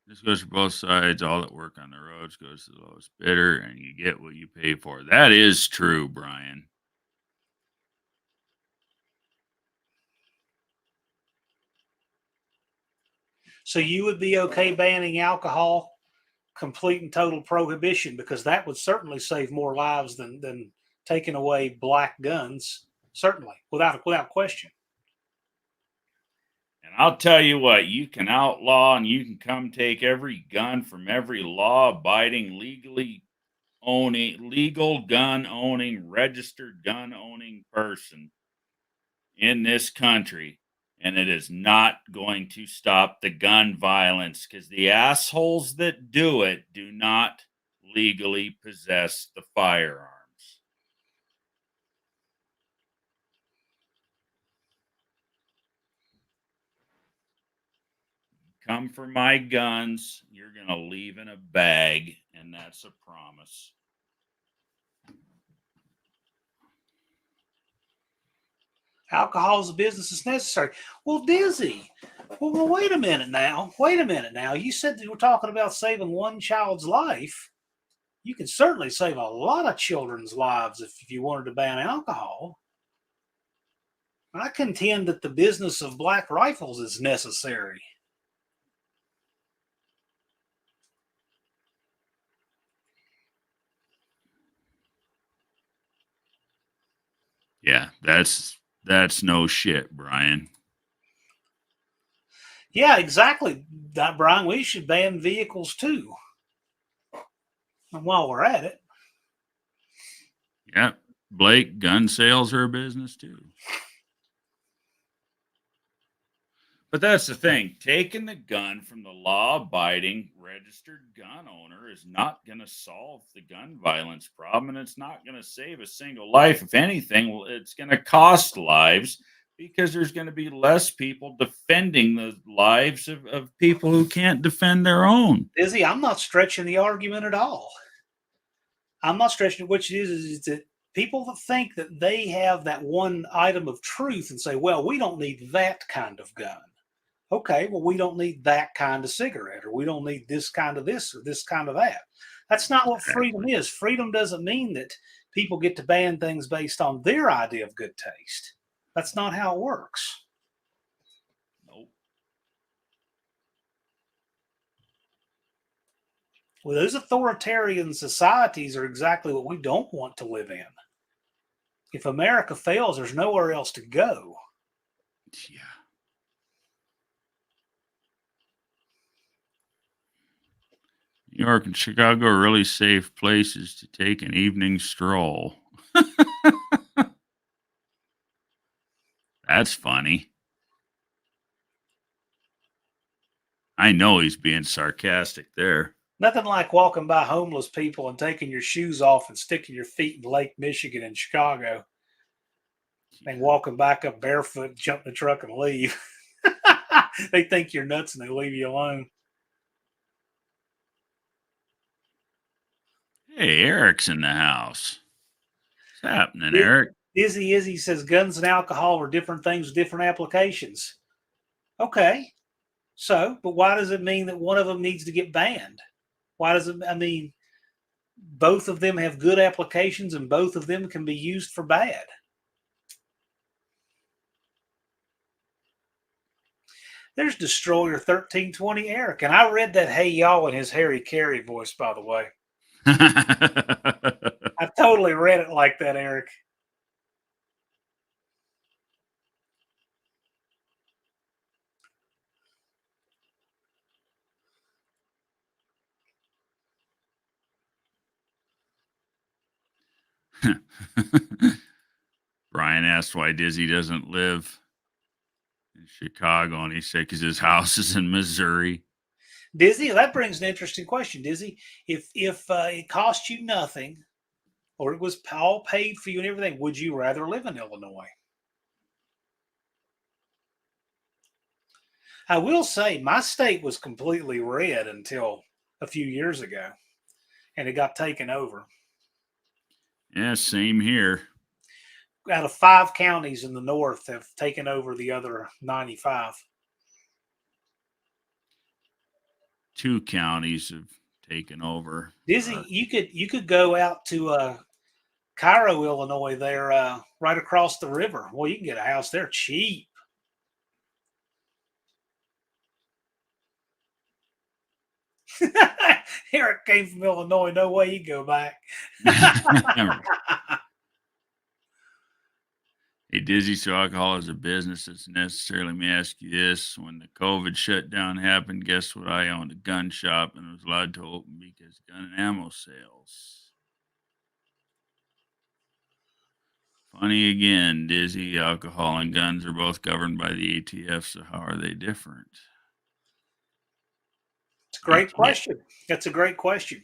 This goes for both sides. All that work on the roads goes to the lowest bidder, and you get what you pay for. That is true, Brian. So you would be okay banning alcohol, complete and total prohibition, because that would certainly save more lives than taking away black guns. Certainly, without question. And I'll tell you what, you can outlaw and you can come take every gun from every law-abiding, legal gun owning, registered gun owning person in this country, and it is not going to stop the gun violence, because the assholes that do it do not legally possess the firearms. Come for my guns, you're going to leave in a bag, and that's a promise. Alcohol is a business is necessary. Well, Dizzy, well, wait a minute now. Wait a minute now. You said that we're talking about saving one child's life. You can certainly save a lot of children's lives if you wanted to ban alcohol. I contend that the business of black rifles is necessary. Yeah, that's no shit, Brian. Yeah, exactly, Brian. We should ban vehicles too. And while we're at it, Yeah, Blake, gun sales are a business too. But that's the thing. Taking the gun from the law-abiding registered gun owner is not going to solve the gun violence problem, and it's not going to save a single life. If anything, it's going to cost lives, because there's going to be less people defending the lives of people who can't defend their own. Izzy, I'm not stretching the argument at all. I'm not stretching it. What it is that people that think that they have that one item of truth and say, well, we don't need that kind of gun. Okay, well, we don't need that kind of cigarette, or we don't need this kind of this or this kind of that. That's not what freedom is. Freedom doesn't mean that people get to ban things based on their idea of good taste. That's not how it works. Nope. Well, those authoritarian societies are exactly what we don't want to live in. If America fails, there's nowhere else to go. Yeah. New York and Chicago are really safe places to take an evening stroll. That's funny. I know he's being sarcastic there. Nothing like walking by homeless people and taking your shoes off and sticking your feet in Lake Michigan in Chicago, and walking back up barefoot, jump in the truck and leave. They think you're nuts and they leave you alone. Hey, Eric's in the house. What's happening, Eric? Izzy says guns and alcohol are different things with different applications. Okay. So, but why does it mean that one of them needs to get banned? Why does it, I mean, both of them have good applications and both of them can be used for bad. There's Destroyer 1320 Eric. And I read that hey y'all in his Harry Carey voice, by the way. I totally read it like that, Eric. Brian asked why Dizzy doesn't live in Chicago, and he said because his house is in Missouri. Dizzy, that brings an interesting question. Dizzy, if it cost you nothing, or it was all paid for you and everything, would you rather live in Illinois? I will say my state was completely red until a few years ago, and it got taken over. Yeah, same here. Out of 5 counties in the north have taken over the other 95. 2 counties have taken over. Dizzy, you could go out to Cairo, Illinois, there right across the river. Well, you can get a house there cheap. Eric came from Illinois. No way you go back. Hey, Dizzy, so alcohol is a business that's necessary. Let me ask you this. When the COVID shutdown happened, guess what? I owned a gun shop and was allowed to open because gun and ammo sales. Funny again, Dizzy, alcohol and guns are both governed by the ATF, so how are they different? It's a great question. That's a great question.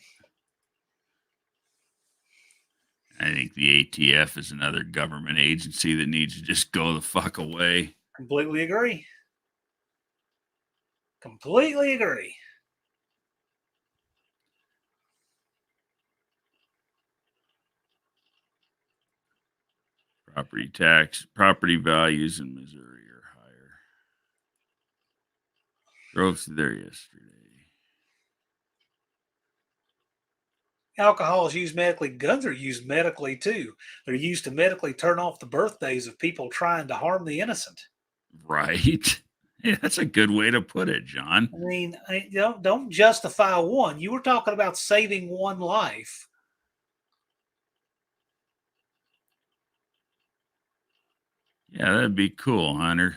I think the ATF is another government agency that needs to just go the fuck away. Completely agree. Completely agree. Property values in Missouri are higher. Drove through there yesterday. Alcohol is used medically. Guns are used medically too. They're used to medically turn off the birthdays of people trying to harm the innocent. Right. Yeah, that's a good way to put it, John. I mean, don't justify one. You were talking about saving one life. Yeah, that'd be cool, Hunter.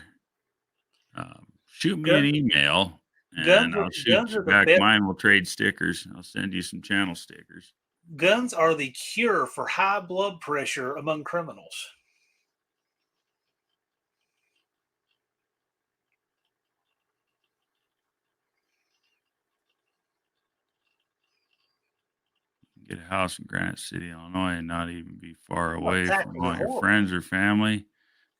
Shoot me an email and I'll shoot guns you are the back best. mine. We'll trade stickers. I'll send you some channel stickers. Guns are the cure for high blood pressure among criminals. Get a house in Granite City, Illinois, and not even be far away Exactly. from all your friends or family.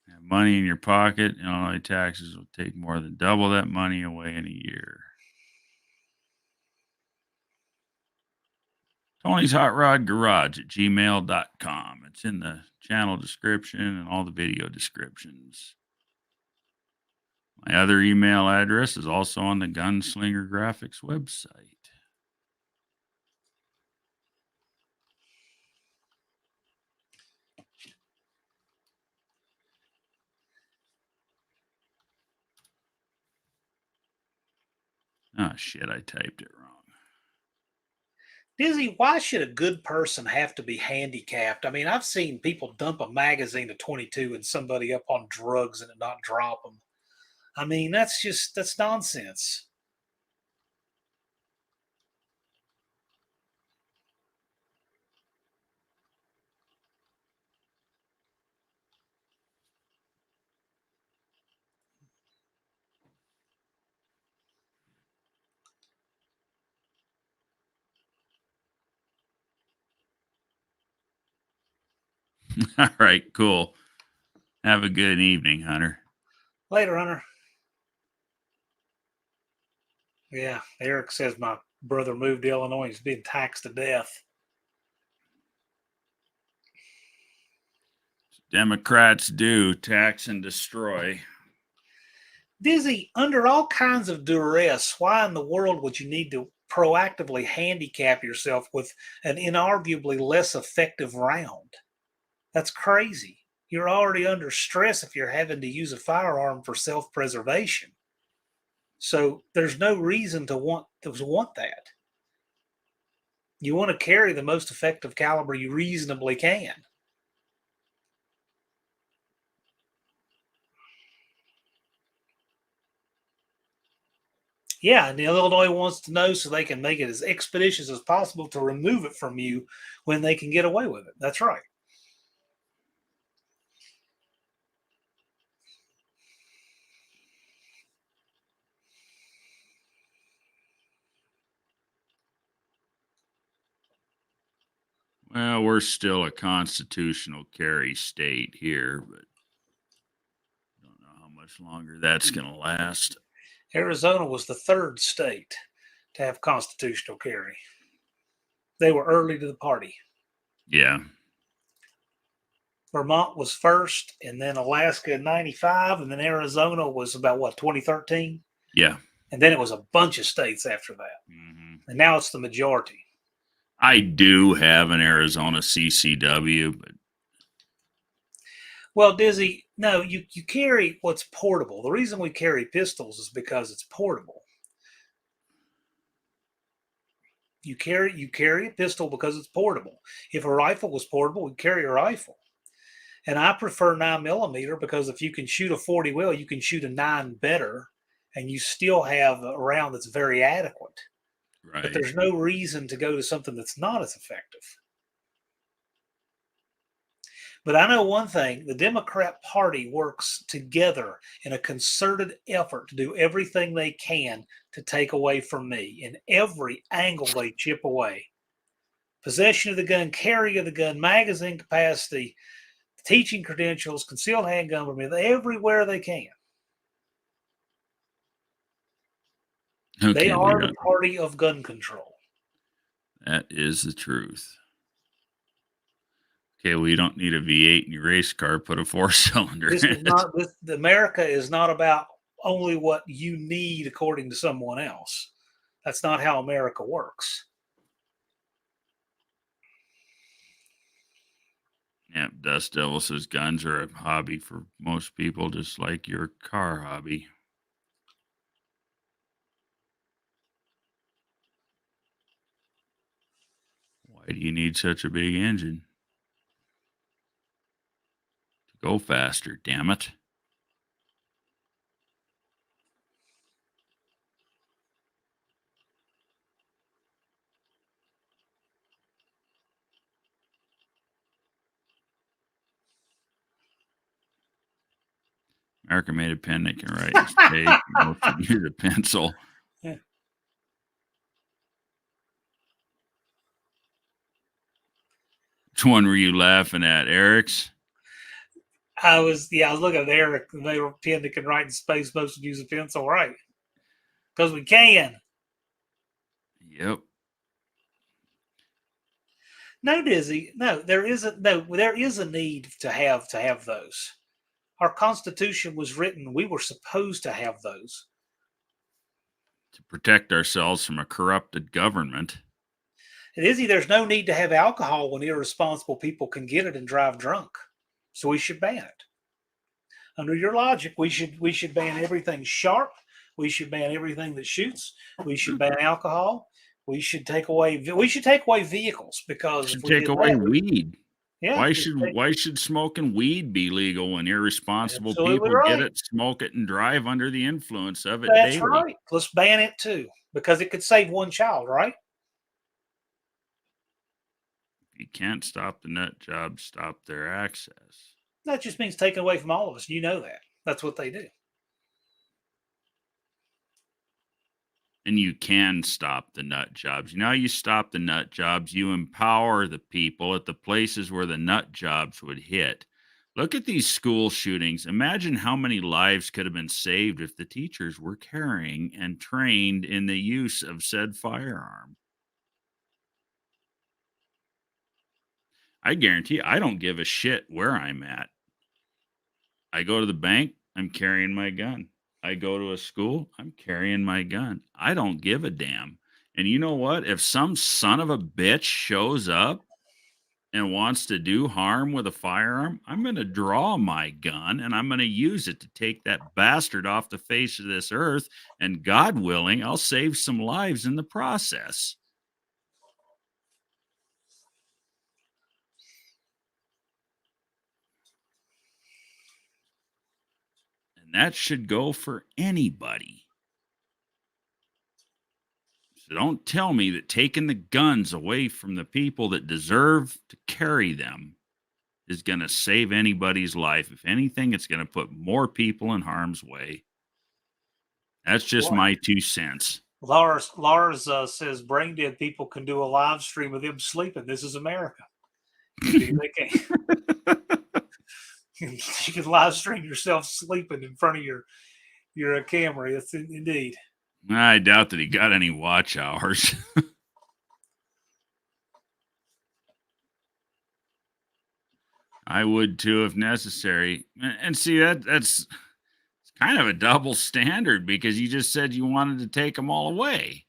Have money in your pocket. Illinois taxes will take more than double that money away in a year. Tony's Hot Rod Garage at gmail.com. It's in the channel description and all the video descriptions. My other email address is also on the Gunslinger Graphics website. Oh, shit, I typed it wrong. Dizzy, why should a good person have to be handicapped? I mean, I've seen people dump a magazine of 22 and somebody up on drugs and it not drop them. I mean, that's nonsense. All right, cool. Have a good evening, Hunter. Later, Hunter. Yeah, Eric says my brother moved to Illinois. He's being taxed to death. Democrats do tax and destroy. Dizzy, under all kinds of duress, why in the world would you need to proactively handicap yourself with an inarguably less effective round? That's crazy. You're already under stress if you're having to use a firearm for self-preservation. So there's no reason to want that. You want to carry the most effective caliber you reasonably can. Yeah, and Illinois wants to know so they can make it as expeditious as possible to remove it from you when they can get away with it. That's right. Well, we're still a constitutional carry state here, but don't know how much longer that's going to last. Arizona was the third state to have constitutional carry. They were early to the party. Yeah. Vermont was first, and then Alaska in 95, and then Arizona was about, what, 2013? Yeah. And then it was a bunch of states after that. Mm-hmm. And now it's the majority. I do have an Arizona CCW, but Well, Dizzy, no, you carry what's portable. The reason we carry pistols is because it's portable. You carry a pistol because it's portable. If a rifle was portable, we'd carry a rifle. And I prefer 9mm because if you can shoot a 40 well, you can shoot a 9 better, and you still have a round that's very adequate. right. But there's no reason to go to something that's not as effective. But I know one thing, the Democrat Party works together in a concerted effort to do everything they can to take away from me in every angle they chip away. Possession of the gun, carry of the gun, magazine capacity, teaching credentials, concealed handgun permit, everywhere they can. Okay, They are the party of gun control. That is the truth. Okay, well, you don't need a V8 in your race car. Put a 4-cylinder This in is it. not. America is not about only what you need according to someone else. That's not how America works. Yeah, Dust Devil says guns are a hobby for most people, just like your car hobby. Why do you need such a big engine? To go faster, damn it. America made a pen that can write and speak. Most should use a pencil. Yeah. Which one were you laughing at, Eric's? I was looking at Eric. They were pen that can write in space. Most would use a pencil, right? Because we can. Yep. No, Dizzy. No, there isn't. No, there is a need to have those. Our Constitution was written. We were supposed to have those To protect ourselves from a corrupted government. Dizzy, there's no need to have alcohol when irresponsible people can get it and drive drunk. So we should ban it. Under your logic, we should ban everything sharp. We should ban everything that shoots. We should ban alcohol. We should take away vehicles because Should if we take did away that, weed. yeah, Why should smoking weed be legal when irresponsible Absolutely people get right. it, smoke it, and drive under the influence of it That's daily? right. Let's ban it too because it could save one child, right? You can't stop the nut jobs, stop their access. That just means taking away from all of us. You know that. That's what they do. And you can stop the nut jobs. You know how you stop the nut jobs? You empower the people at the places where the nut jobs would hit. Look at these school shootings. Imagine how many lives could have been saved if the teachers were carrying and trained in the use of said firearm. I guarantee I don't give a shit where I'm at. I go to the bank, I'm carrying my gun. I go to a school, I'm carrying my gun. I don't give a damn. And you know what? If some son of a bitch shows up and wants to do harm with a firearm, I'm going to draw my gun and I'm going to use it to take that bastard off the face of this earth. And God willing, I'll save some lives in the process. And that should go for anybody. So don't tell me that taking the guns away from the people that deserve to carry them is going to save anybody's life. If anything, it's going to put more people in harm's way. That's just my 2 cents. Lars says brain dead people can do a live stream of them sleeping. This is America. See, they can't. You can live stream yourself sleeping in front of your camera. That's indeed. I doubt that he got any watch hours. I would too if necessary. And see that's kind of a double standard because you just said you wanted to take them all away.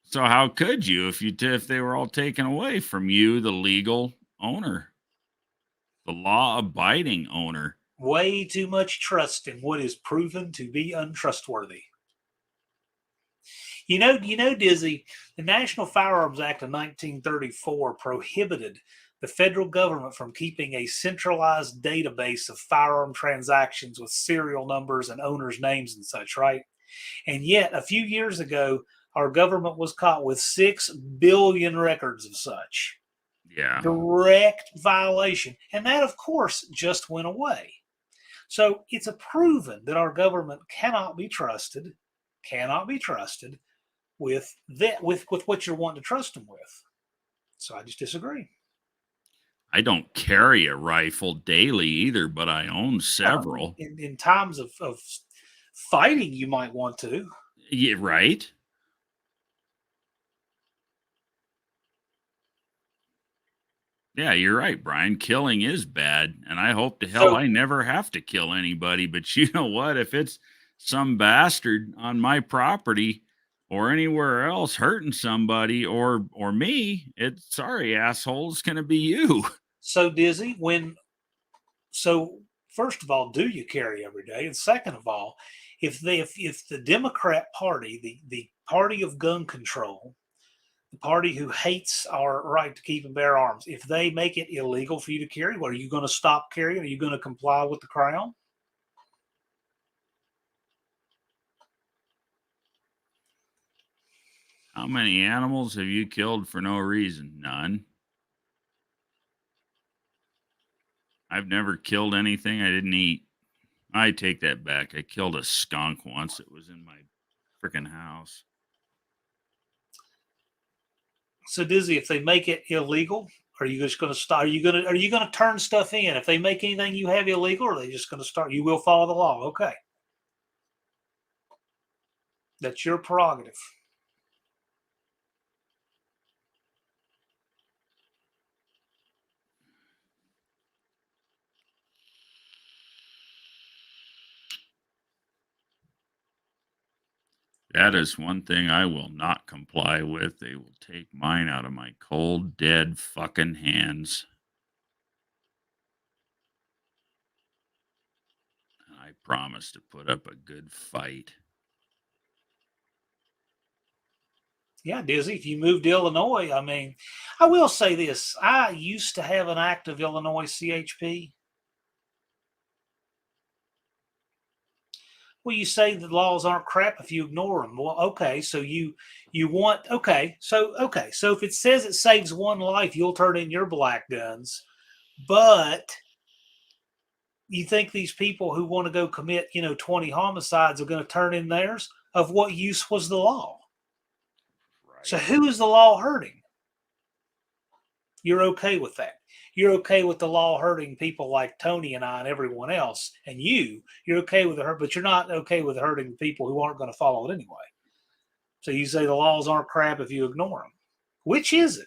So how could you if they were all taken away from you, the legal owner, the law-abiding owner? Way too much trust in what is proven to be untrustworthy. Dizzy, the National Firearms Act of 1934 prohibited the federal government from keeping a centralized database of firearm transactions with serial numbers and owners' names and such, right? And yet, a few years ago, our government was caught with 6 billion records of such. Yeah. Direct violation. And that, of course, just went away. So it's a proven that our government cannot be trusted with what you're wanting to trust them with. So I just disagree. I don't carry a rifle daily either, but I own several. In times of fighting, you might want to. Yeah, right. Yeah, you're right, Brian. Killing is bad, and I hope to hell I never have to kill anybody. But you know what? If it's some bastard on my property or anywhere else hurting somebody or me, it's sorry, asshole, it's gonna be you. So Dizzy, first of all, do you carry every day? And second of all, if the Democrat Party, the party of gun control, the party who hates our right to keep and bear arms, if they make it illegal for you to carry, what, are you going to stop carrying? Are you going to comply with the crown? How many animals have you killed for no reason? None. I've never killed anything I didn't eat. I take that back. I killed a skunk once. It was in my freaking house. So Dizzy, if they make it illegal, are you just going to stop? Are you going to turn stuff in? If they make anything you have illegal, or are they just going to start? You will follow the law. Okay. That's your prerogative. That is one thing I will not comply with. They will take mine out of my cold, dead fucking hands. And I promise to put up a good fight. Yeah, Dizzy, if you moved to Illinois, I mean, I will say this. I used to have an active Illinois CHP. Well, you say the laws aren't crap if you ignore them. Well, okay, so you want so if it says it saves one life, you'll turn in your black guns. But you think these people who want to go commit, 20 homicides are going to turn in theirs? Of what use was the law? Right. So who is the law hurting? You're okay with that. You're okay with the law hurting people like Tony and I and everyone else. And you're okay with it, but you're not okay with hurting people who aren't going to follow it anyway. So you say the laws aren't crap if you ignore them. Which is it?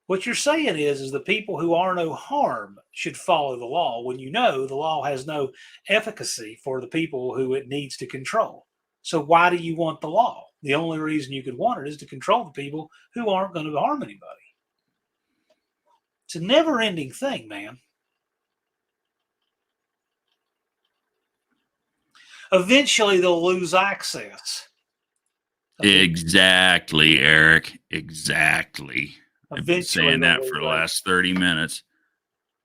What you're saying is the people who are no harm should follow the law when you know the law has no efficacy for the people who it needs to control. So why do you want the law? The only reason you could want it is to control the people who aren't going to harm anybody. It's a never-ending thing, man. Eventually, they'll lose access. Exactly, Eric. Exactly. I've been saying that for the last 30 minutes.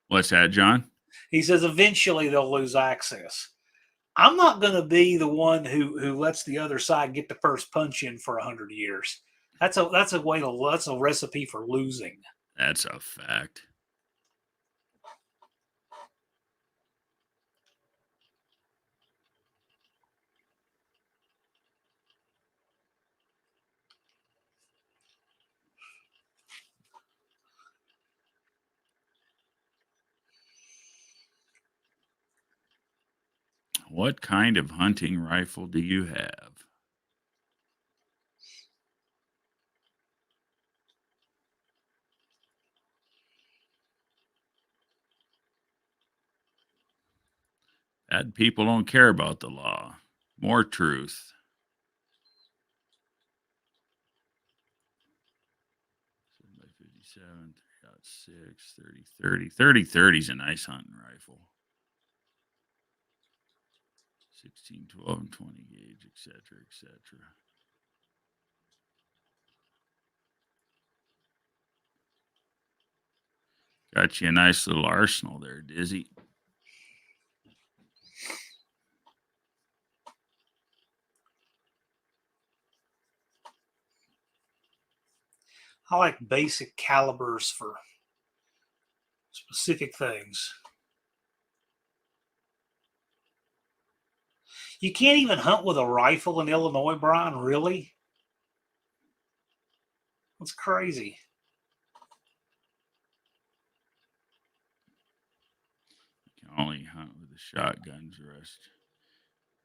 What's that, John? He says eventually they'll lose access. I'm not going to be the one who lets the other side get the first punch in for 100 years. That's a recipe for losing. That's a fact. What kind of hunting rifle do you have? Bad people don't care about the law. More truth. 7x57, 3.6, 30. 30 is a nice hunting rifle. 16, 12, and 20 gauge, etc., etc. Got you a nice little arsenal there, Dizzy. I like basic calibers for specific things. You can't even hunt with a rifle in Illinois, Brian, really? That's crazy. You can only hunt with the shotguns, rest.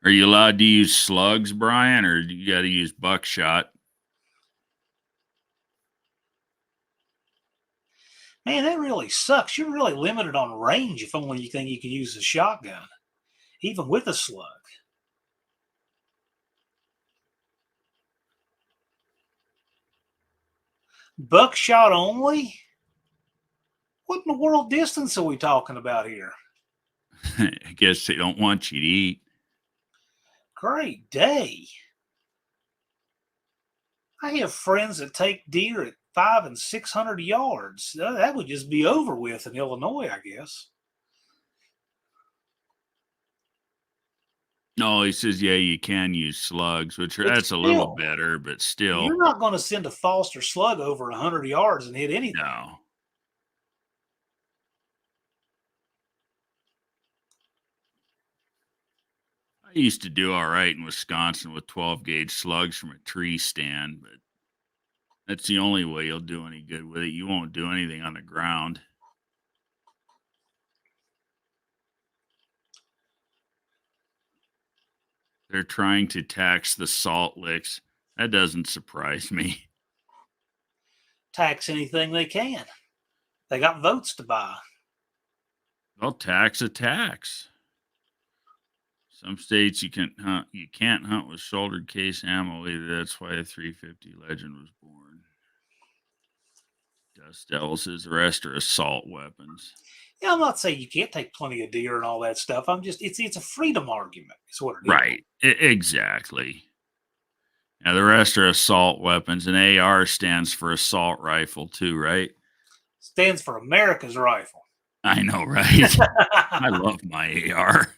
Are you allowed to use slugs, Brian, or do you got to use buckshot? Man, that really sucks. You're really limited on range if only you think you can use a shotgun, even with a slug. Buckshot only? What in the world distance are we talking about here? I guess they don't want you to eat. Great day. I have friends that take deer at 500 and 600 yards. That would just be over with in Illinois, I guess. No, he says, yeah, you can use slugs, which But that's a little still, better, but still, you're not going to send a Foster slug over 100 yards and hit anything. no. I used to do all right in Wisconsin with 12 gauge slugs from a tree stand, but that's the only way you'll do any good with it. You won't do anything on the ground. They're trying to tax the salt licks. That doesn't surprise me. Tax anything they can. They got votes to buy. They'll tax a tax. Some states you can't hunt with shouldered case ammo either. That's why the 350 Legend was born. Dust Devils is the rest are assault weapons. Yeah, I'm not saying you can't take plenty of deer and all that stuff. I'm just it's a freedom argument. Is what it is. Right. Exactly. Now the rest are assault weapons, and AR stands for assault rifle too, right? Stands for America's rifle. I know, right? I love my AR.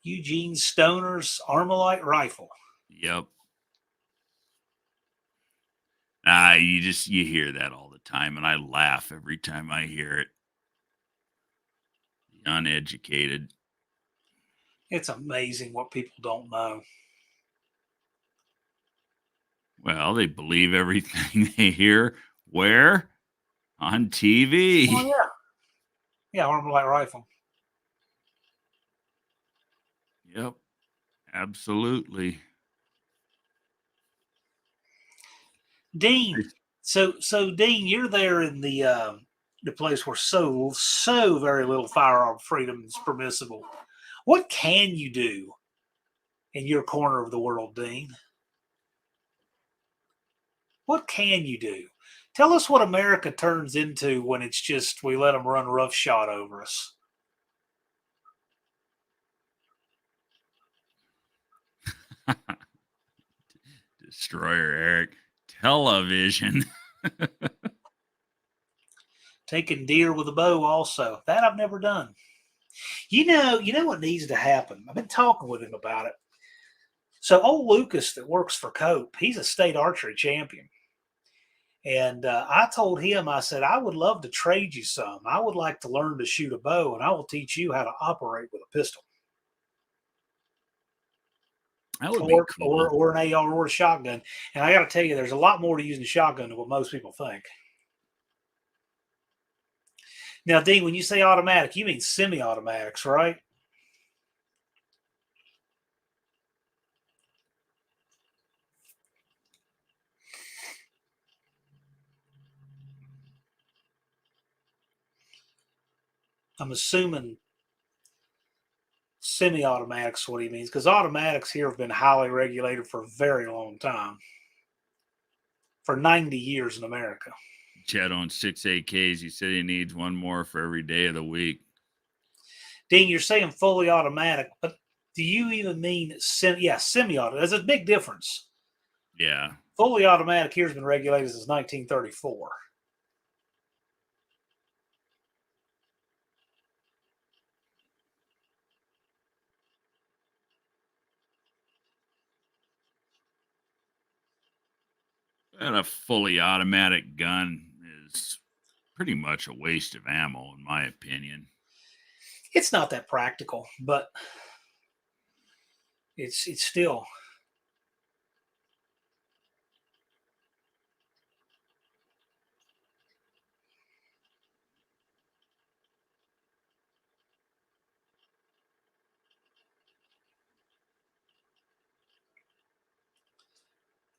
Eugene Stoner's Armalite rifle. Yep. You hear that all the time, and I laugh every time I hear it. The uneducated. It's amazing what people don't know. Well, they believe everything they hear. Where? On TV. Oh, yeah. Yeah, Armalite rifle. Yep. Absolutely. Dean. So Dean, you're there in the place where so very little firearm freedom is permissible. What can you do in your corner of the world, Dean? What can you do? Tell us what America turns into when it's just we let them run roughshod over us. Destroyer Eric. Television. Taking deer with a bow also. That I've never done. You know what needs to happen? I've been talking with him about it. So old Lucas that works for Cope, he's a state archery champion. And I told him, I said, I would love to trade you some. I would like to learn to shoot a bow, and I will teach you how to operate with a pistol. That would be cool. Or an AR or a shotgun. And I got to tell you, there's a lot more to using a shotgun than what most people think. Now, Dean, when you say automatic, you mean semi-automatics, right? I'm assuming semi-automatics what he means, because automatics here have been highly regulated for a very long time, for 90 years in America. Chad owns 6 AKs. He said he needs one more for every day of the week. Dean, you're saying fully automatic, but do you even mean semi-auto? There's a big difference. Yeah. Fully automatic here has been regulated since 1934. And a fully automatic gun is pretty much a waste of ammo, in my opinion. It's not that practical, but it's still.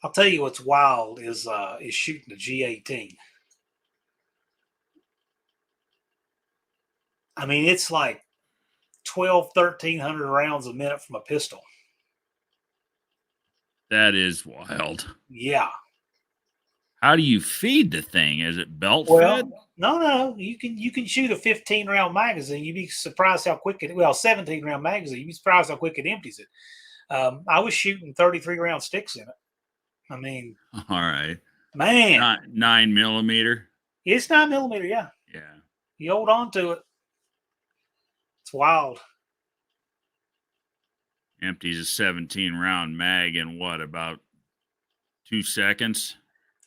I'll tell you what's wild is shooting a G18. I mean, it's like 1,300 rounds a minute from a pistol. That is wild. Yeah. How do you feed the thing? Is it belt Well, fed? no. You can shoot a 15-round magazine. You'd be surprised how quick 17-round magazine. You'd be surprised how quick it empties it. I was shooting 33-round sticks in it. I mean, All right. man, 9mm. it's 9mm. Yeah, Yeah. you hold on to it. It's wild. Empties a 17-round mag in what, about 2 seconds?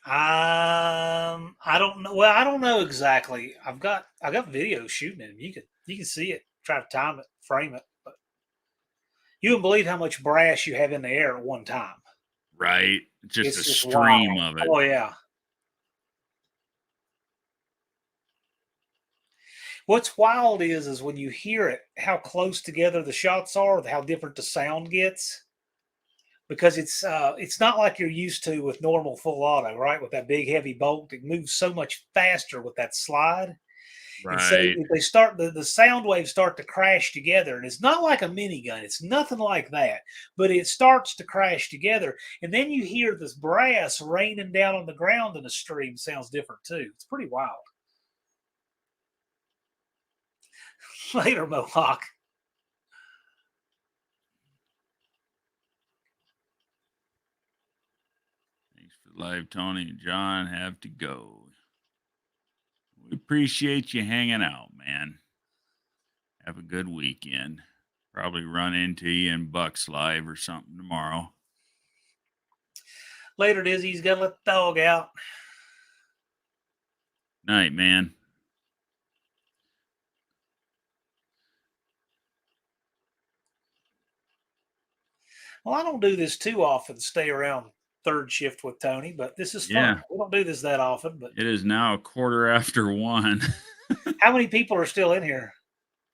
I don't know. Well, I don't know exactly. I got videos shooting it. You can see it. Try to time it, frame it, but you wouldn't believe how much brass you have in the air at one time. Right. Just It's a just stream wild. of it. Oh yeah. What's wild is when you hear it, how close together the shots are, how different the sound gets. Because it's not like you're used to with normal full auto, right? With that big heavy bolt, it moves so much faster with that slide. And so Right. if they start the sound waves start to crash together, and it's not like a minigun, it's nothing like that, but it starts to crash together, and then you hear this brass raining down on the ground in the stream. Sounds different too. It's pretty wild. Later, Mohawk. Thanks for the live, Tony and John. Have to go. We appreciate you hanging out, man. Have a good weekend. Probably run into you in Bucks Live or something tomorrow. Later, Dizzy. He's got to let the dog out. Night, man. Well, I don't do this too often, stay around third shift with Tony, but this is fun. Yeah. We don't do this that often, but It is now 1:15. how many people are still in here?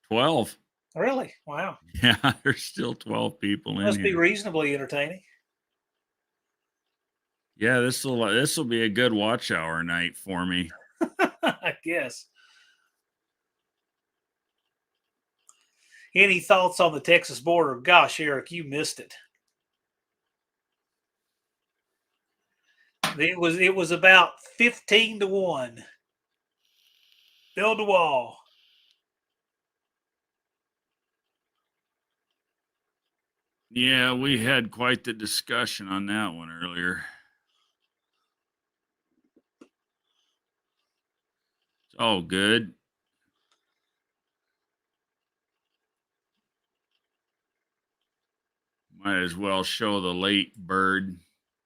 12. Really? Wow. Yeah, there's still 12 people in Must be here. reasonably entertaining. Yeah, this will be a good watch hour night for me. I guess. Any thoughts on the Texas border? Gosh, Eric, you missed it. It was about 15-1. Build a wall. Yeah, we had quite the discussion on that one earlier. It's all good. Might as well show the late bird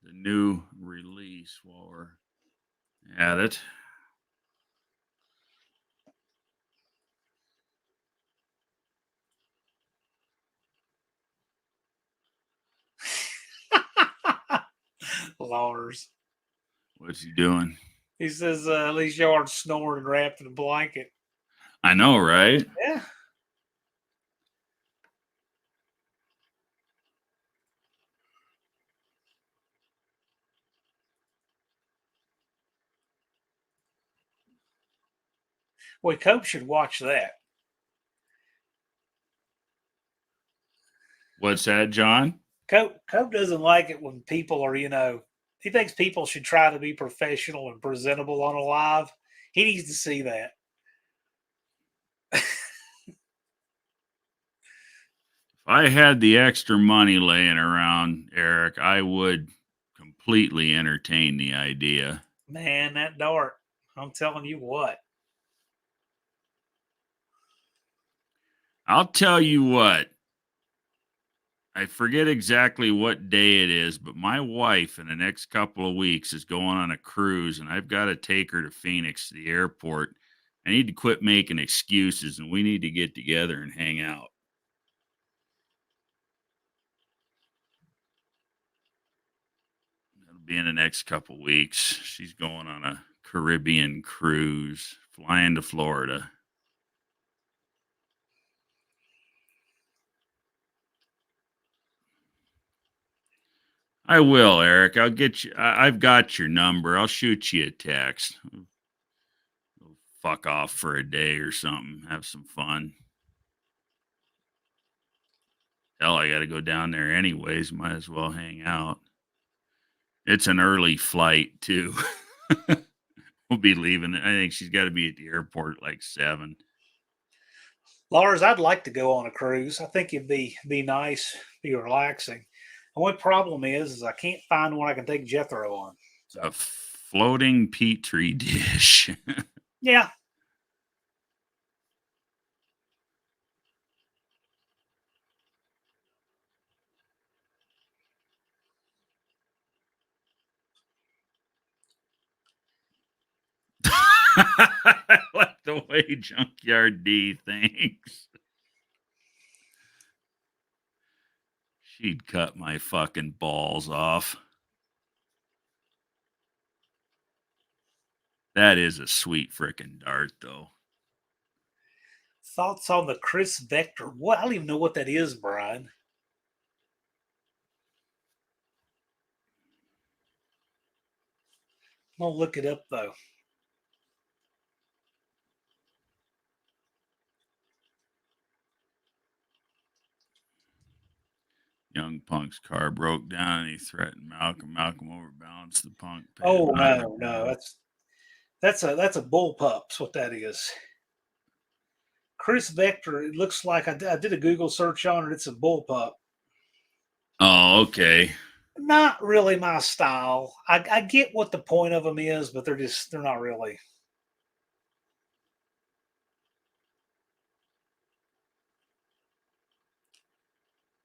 the new release while we're at it. Lars. What's he doing? He says, at least you aren't snoring wrapped in a blanket. I know, right? Yeah. Boy, Cope should watch that. What's that, John? Cope doesn't like it when people are, he thinks people should try to be professional and presentable on a live. He needs to see that. If I had the extra money laying around, Eric, I would completely entertain the idea. Man, that dart. I'm telling you what. I'll tell you what. I forget exactly what day it is, but my wife in the next couple of weeks is going on a cruise, and I've got to take her to Phoenix to the airport. I need to quit making excuses, and we need to get together and hang out. It'll be in the next couple of weeks. She's going on a Caribbean cruise, flying to Florida. I will, Eric. I'll get you. I've got your number. I'll shoot you a text. We'll fuck off for a day or something. Have some fun. Hell, I got to go down there anyways. Might as well hang out. It's an early flight too. We'll be leaving. I think she's got to be at the airport at like 7. Lars, I'd like to go on a cruise. I think it'd be nice, be relaxing. The only problem is I can't find one I can take Jethro on. A floating petri dish. Yeah. I like the way Junkyard D thinks. She'd cut my fucking balls off. That is a sweet frickin' dart, though. Thoughts on the Chris Vector? What? I don't even know what that is, Brian. I'm gonna look it up though. Young Punk's car broke down and he threatened Malcolm. Malcolm overbalanced the Punk. Oh no, that's a bullpup. That's what that is. Chris Vector. It looks like I did a Google search on it. It's a bullpup. Oh, okay. Not really my style. I get what the point of them is, but they're not really.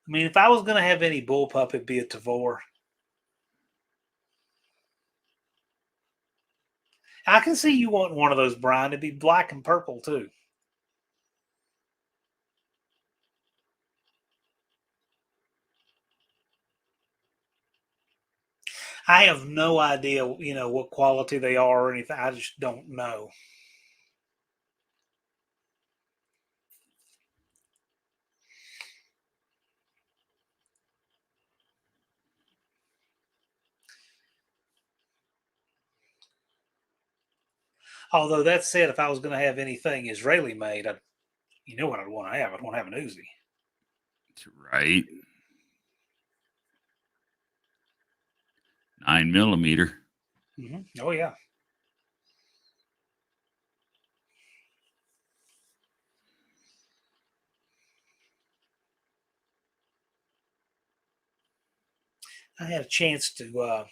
I mean, if I was going to have any bullpup, it'd be a Tavor. I can see you want one of those, Brian. It'd be black and purple too. I have no idea, what quality they are or anything. I just don't know. Although that said, if I was going to have anything Israeli made, you know what I'd want to have? I'd want to have an Uzi. That's right. 9mm. Mm-hmm. Oh yeah. I had a chance to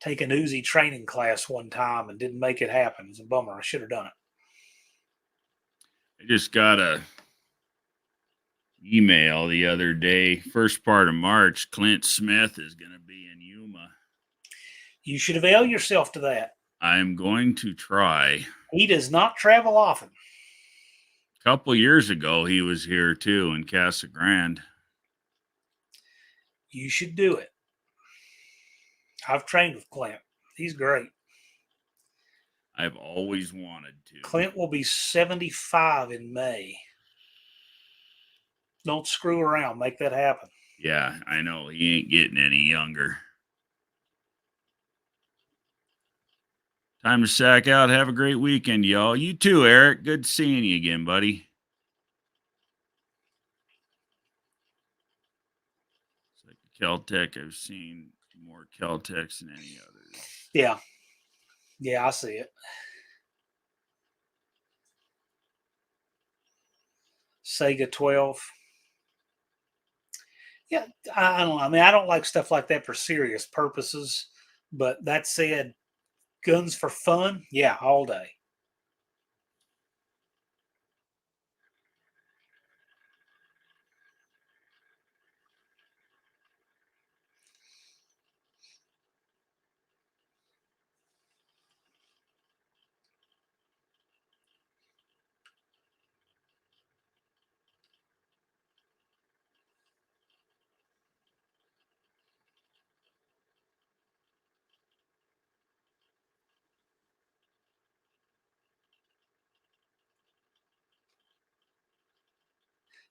take an Uzi training class one time and didn't make it happen. It's a bummer. I should have done it. I just got a email the other day. First part of March, Clint Smith is going to be in Yuma. You should avail yourself to that. I'm going to try. He does not travel often. A couple years ago, he was here too in Casa Grande. You should do it. I've trained with Clint. He's great. I've always wanted to. Clint will be 75 in May. Don't screw around. Make that happen. Yeah, I know. He ain't getting any younger. Time to sack out. Have a great weekend, y'all. You too, Eric. Good seeing you again, buddy. It's like Caltech. I've seen more Caltechs than any others. Yeah. Yeah, I see it. Sega 12. Yeah, I don't know. I mean, I don't like stuff like that for serious purposes. But that said, guns for fun, yeah, all day.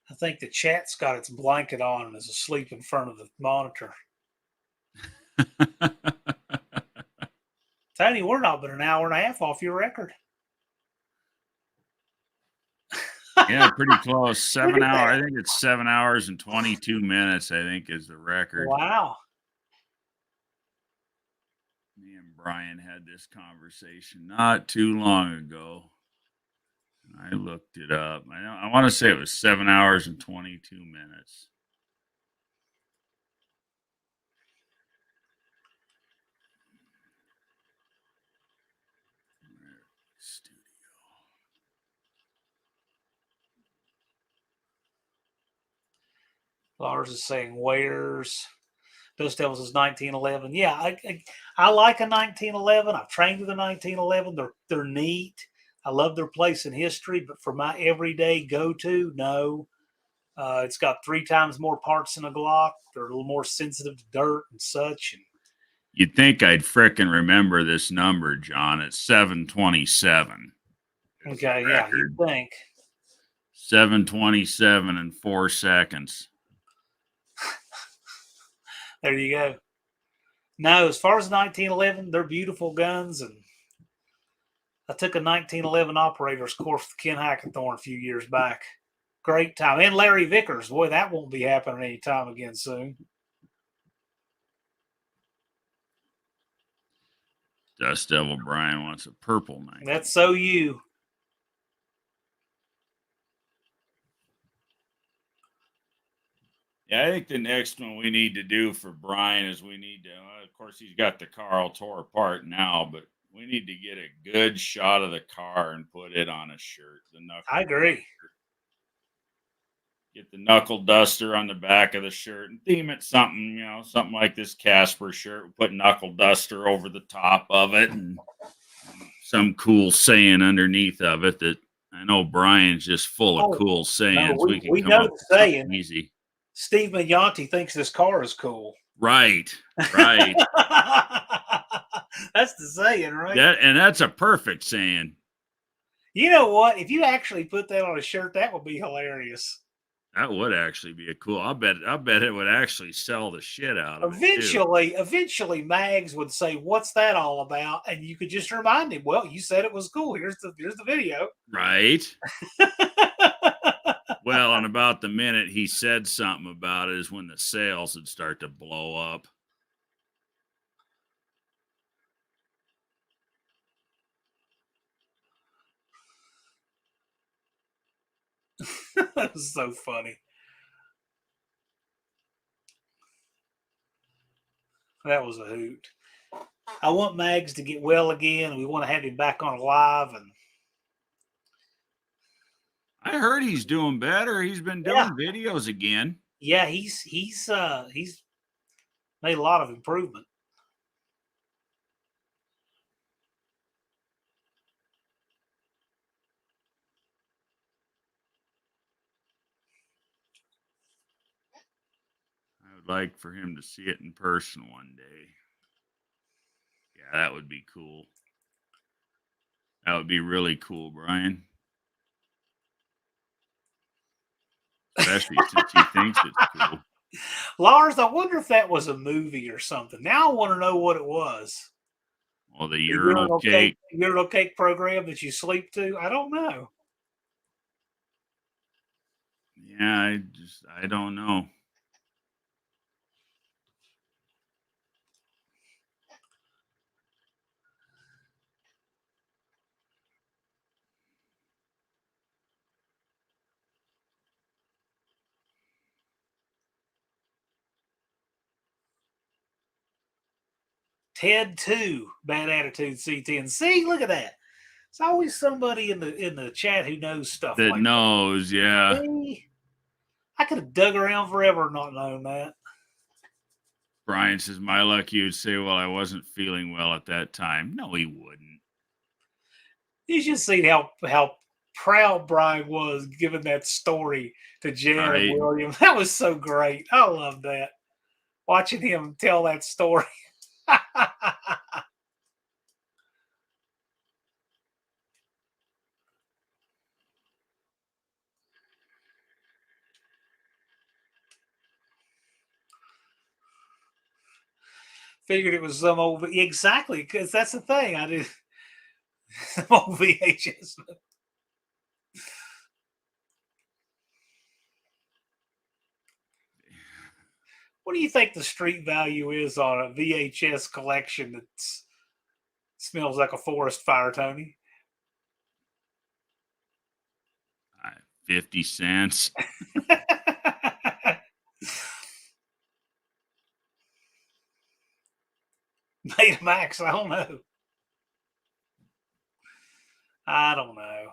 I think the chat's got its blanket on and is asleep in front of the monitor. Tony, we're not but an hour and a half off your record. Yeah, pretty close. 7 hours. I think it's 7 hours and 22 minutes, I think, is the record. Wow. Me and Brian had this conversation not too long ago. I looked it up. I want to say it was 7 hours and 22 minutes. Studio. Lars is saying where's Dust Devils is 1911. Yeah, I like a 1911. I've trained with a 1911. They're neat. I love their place in history, but for my everyday go-to, no. It's got 3 times more parts than a Glock. They're a little more sensitive to dirt and such. And You'd think I'd frickin' remember this number, John. It's 727. okay, yeah, you'd think. 727 in 4 seconds. There you go. No, as far as 1911, they're beautiful guns. And I took a 1911 operator's course with Ken Hackathorn a few years back. Great time. And Larry Vickers. Boy, that won't be happening anytime again soon. Dust Devil Brian wants a purple knife. That's so you. Yeah, I think the next one we need to do for Brian is we need to, of course, he's got the car all tore apart now, but we need to get a good shot of the car and put it on a shirt. I agree. Duster. Get the knuckle duster on the back of the shirt and theme it something, something like this Casper shirt. We put knuckle duster over the top of it and some cool saying underneath of it that I know Brian's just full of cool sayings. No, we come know up the with something saying. easy. Steve Magnanti thinks this car is cool. Right. That's the saying, right? That's a perfect saying. You know what? If you actually put that on a shirt, that would be hilarious. That would actually be a cool. I bet it would actually sell the shit out of it. Eventually, Mags would say, "What's that all about?" And you could just remind him, "Well, you said it was cool. Here's the video." Right. Well, and about the minute he said something about it is when the sales would start to blow up. That's so funny. That was a hoot. I want Mags to get well again. We want to have him back on live. And I heard he's doing better. He's been doing videos again. Yeah, he's made a lot of improvement. I would like for him to see it in person one day. Yeah, that would be cool. That would be really cool, Brian. Especially since he thinks it's cool. Lars, I wonder if that was a movie or something. Now I want to know what it was. Well, the The urinal cake. urinal cake program that you sleep to. I don't know. Yeah, I don't know. Ted 2, bad attitude CT. And see, look at that. It's always somebody in the chat who knows stuff That like that. knows, yeah. See? I could have dug around forever and not known that. Brian says, my luck, you'd say, well, I wasn't feeling well at that time. No, he wouldn't. You should see how proud Brian was giving that story to Jen Right. and William. That was so great. I love that. Watching him tell that story. Figured it was some old exactly because that's the thing. I did some old VHS. What do you think the street value is on a VHS collection that smells like a forest fire, Tony? 50 cents. Betamax, I don't know. I don't know.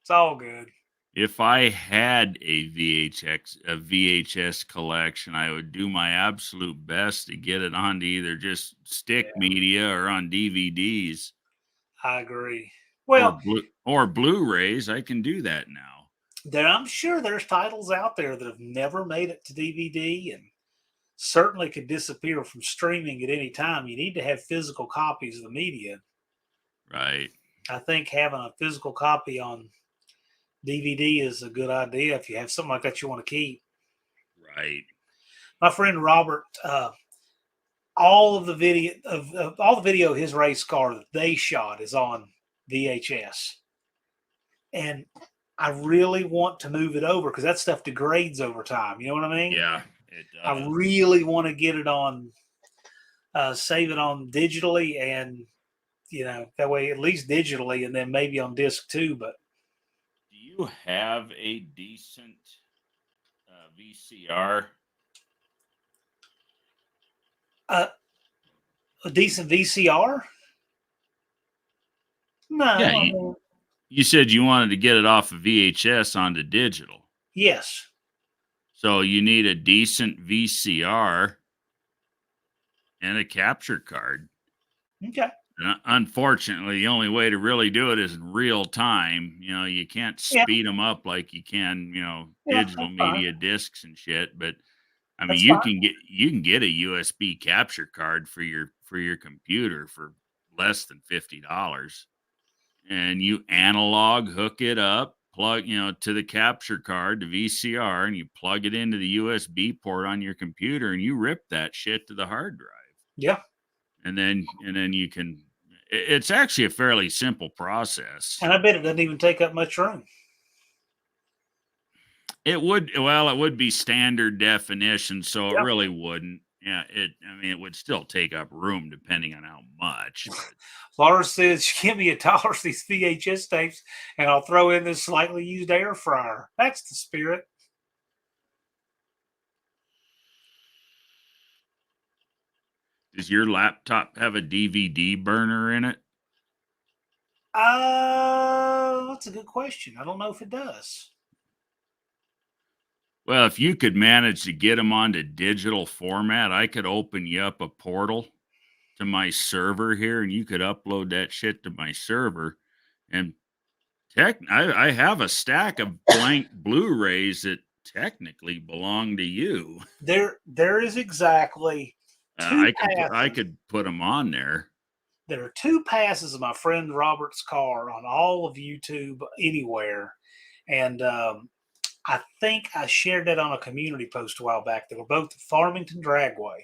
It's all good. If I had a VHS collection, I would do my absolute best to get it onto either just stick media or on DVDs. I agree. Well, or Blu-rays. I can do that now. I'm sure there's titles out there that have never made it to DVD and certainly could disappear from streaming at any time. You need to have physical copies of the media. Right. I think having a physical copy on DVD is a good idea if you have something like that you want to keep. Right. My friend Robert, all of the video of his race car that they shot is on VHS, and I really want to move it over because that stuff degrades over time. You know what I mean? Yeah, it does. I really want to get it on, save it on digitally, and that way at least digitally, and then maybe on disc too. But do you have a decent VCR? A decent VCR? No. Yeah, you said you wanted to get it off of VHS onto digital. Yes. So you need a decent VCR and a capture card. Okay. Unfortunately, the only way to really do it is in real time. You can't speed them up like you can, digital media discs and shit. But I mean, you can get a USB capture card for your computer for less than $50, and you analog hook it up, plug to the capture card, the VCR, and you plug it into the USB port on your computer, and you rip that shit to the hard drive. Yeah. And then you can. It's actually a fairly simple process. And I bet it doesn't even take up much room. It would be standard definition, so it really wouldn't. Yeah, it would still take up room depending on how much. Laura says, give me $1 for these VHS tapes, and I'll throw in this slightly used air fryer. That's the spirit. Does your laptop have a DVD burner in it? That's a good question. I don't know if it does. Well, if you could manage to get them onto digital format, I could open you up a portal to my server here, and you could upload that shit to my server. And I have a stack of blank Blu-rays that technically belong to you. There is exactly I could put them on there. There are 2 passes of my friend Robert's car on all of YouTube anywhere, and I think I shared that on a community post a while back. They were both at Farmington Dragway,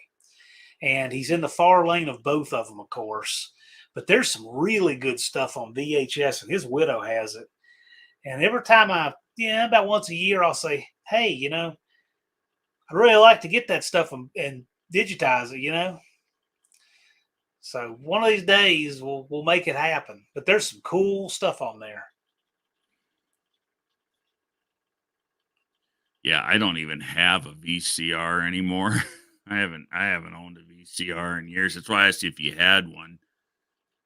and he's in the far lane of both of them, of course. But there's some really good stuff on VHS, and his widow has it. And every time about once a year, I'll say, "Hey, I'd really like to get that stuff and digitize it." So one of these days we'll make it happen. But there's some cool stuff on there. Yeah, I don't even have a VCR anymore. I haven't owned a VCR in years. That's why I asked you if you had one.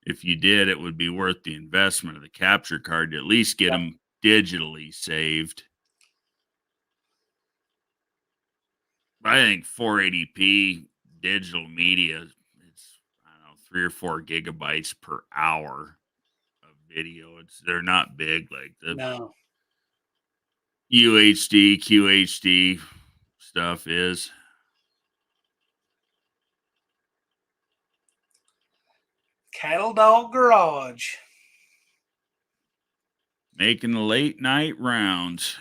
If you did, it would be worth the investment of the capture card to at least get them digitally saved. I think 480p digital media, it's, I don't know, 3 or 4 gigabytes per hour of video. They're not big like the No. UHD, QHD stuff is. Cattle Dog Garage. Making the late night rounds.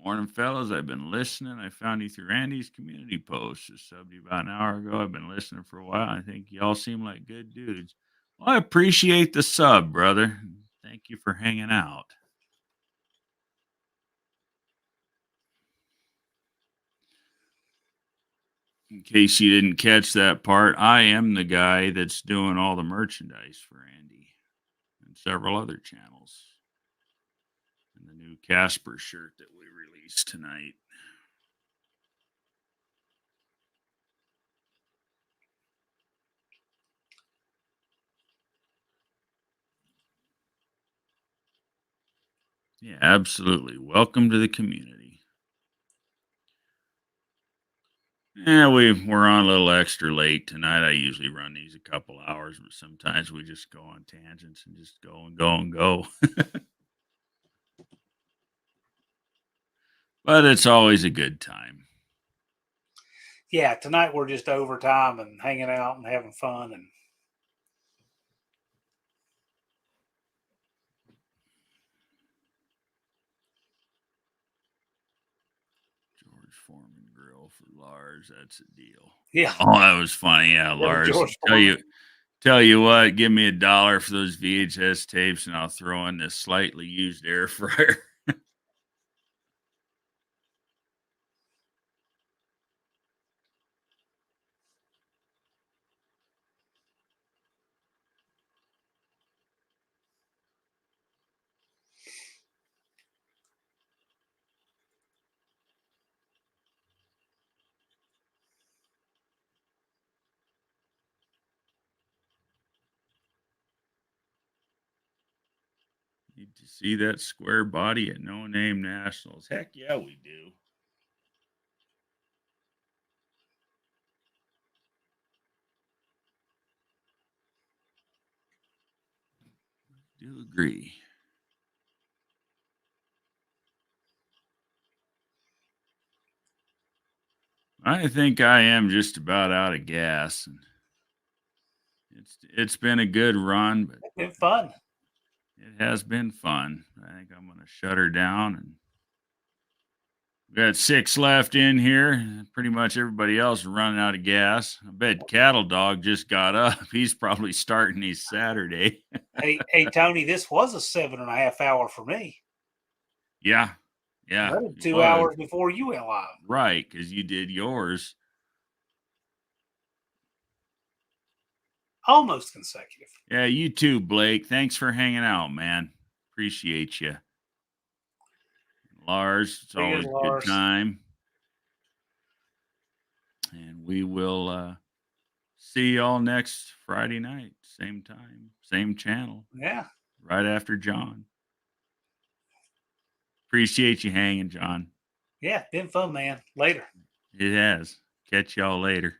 Morning, fellas. I've been listening. I found you through Andy's community post. I subbed you about an hour ago. I've been listening for a while. I think y'all seem like good dudes. Well, I appreciate the sub, brother. Thank you for hanging out. In case you didn't catch that part, I am the guy that's doing all the merchandise for Andy and several other channels. And the new Casper shirt that we released tonight. Yeah, absolutely. Welcome to the community. Yeah, we're on a little extra late tonight. I usually run these a couple hours, but sometimes we just go on tangents and just go and go and go. But it's always a good time. Yeah, tonight we're just overtime and hanging out and having fun. And George Foreman grill for Lars. That's a deal. yeah, Oh, that was funny. Yeah, Lars. George Tell you what, give me $1 for those VHS tapes, and I'll throw in this slightly used air fryer. Need to see that square body at No Name Nationals. Heck yeah, we do. Do agree. I think I am just about out of gas, and it's been a good run, but it's been fun. it has been fun. I think I'm going to shut her down, and we got 6 left in here. Pretty much everybody else is running out of gas. I bet Cattle Dog just got up. He's probably starting his Saturday. hey, Tony, this was a 7.5 hour for me. Yeah. That was 2 hours before you went live. Right, because you did yours. Almost consecutive. Yeah, you too, Blake. Thanks for hanging out, man. Appreciate you. Lars, it's always a good time. And we will see y'all next Friday night. Same time, same channel. Yeah. Right after John. Appreciate you hanging, John. Yeah, been fun, man. Later. It has. Catch y'all later.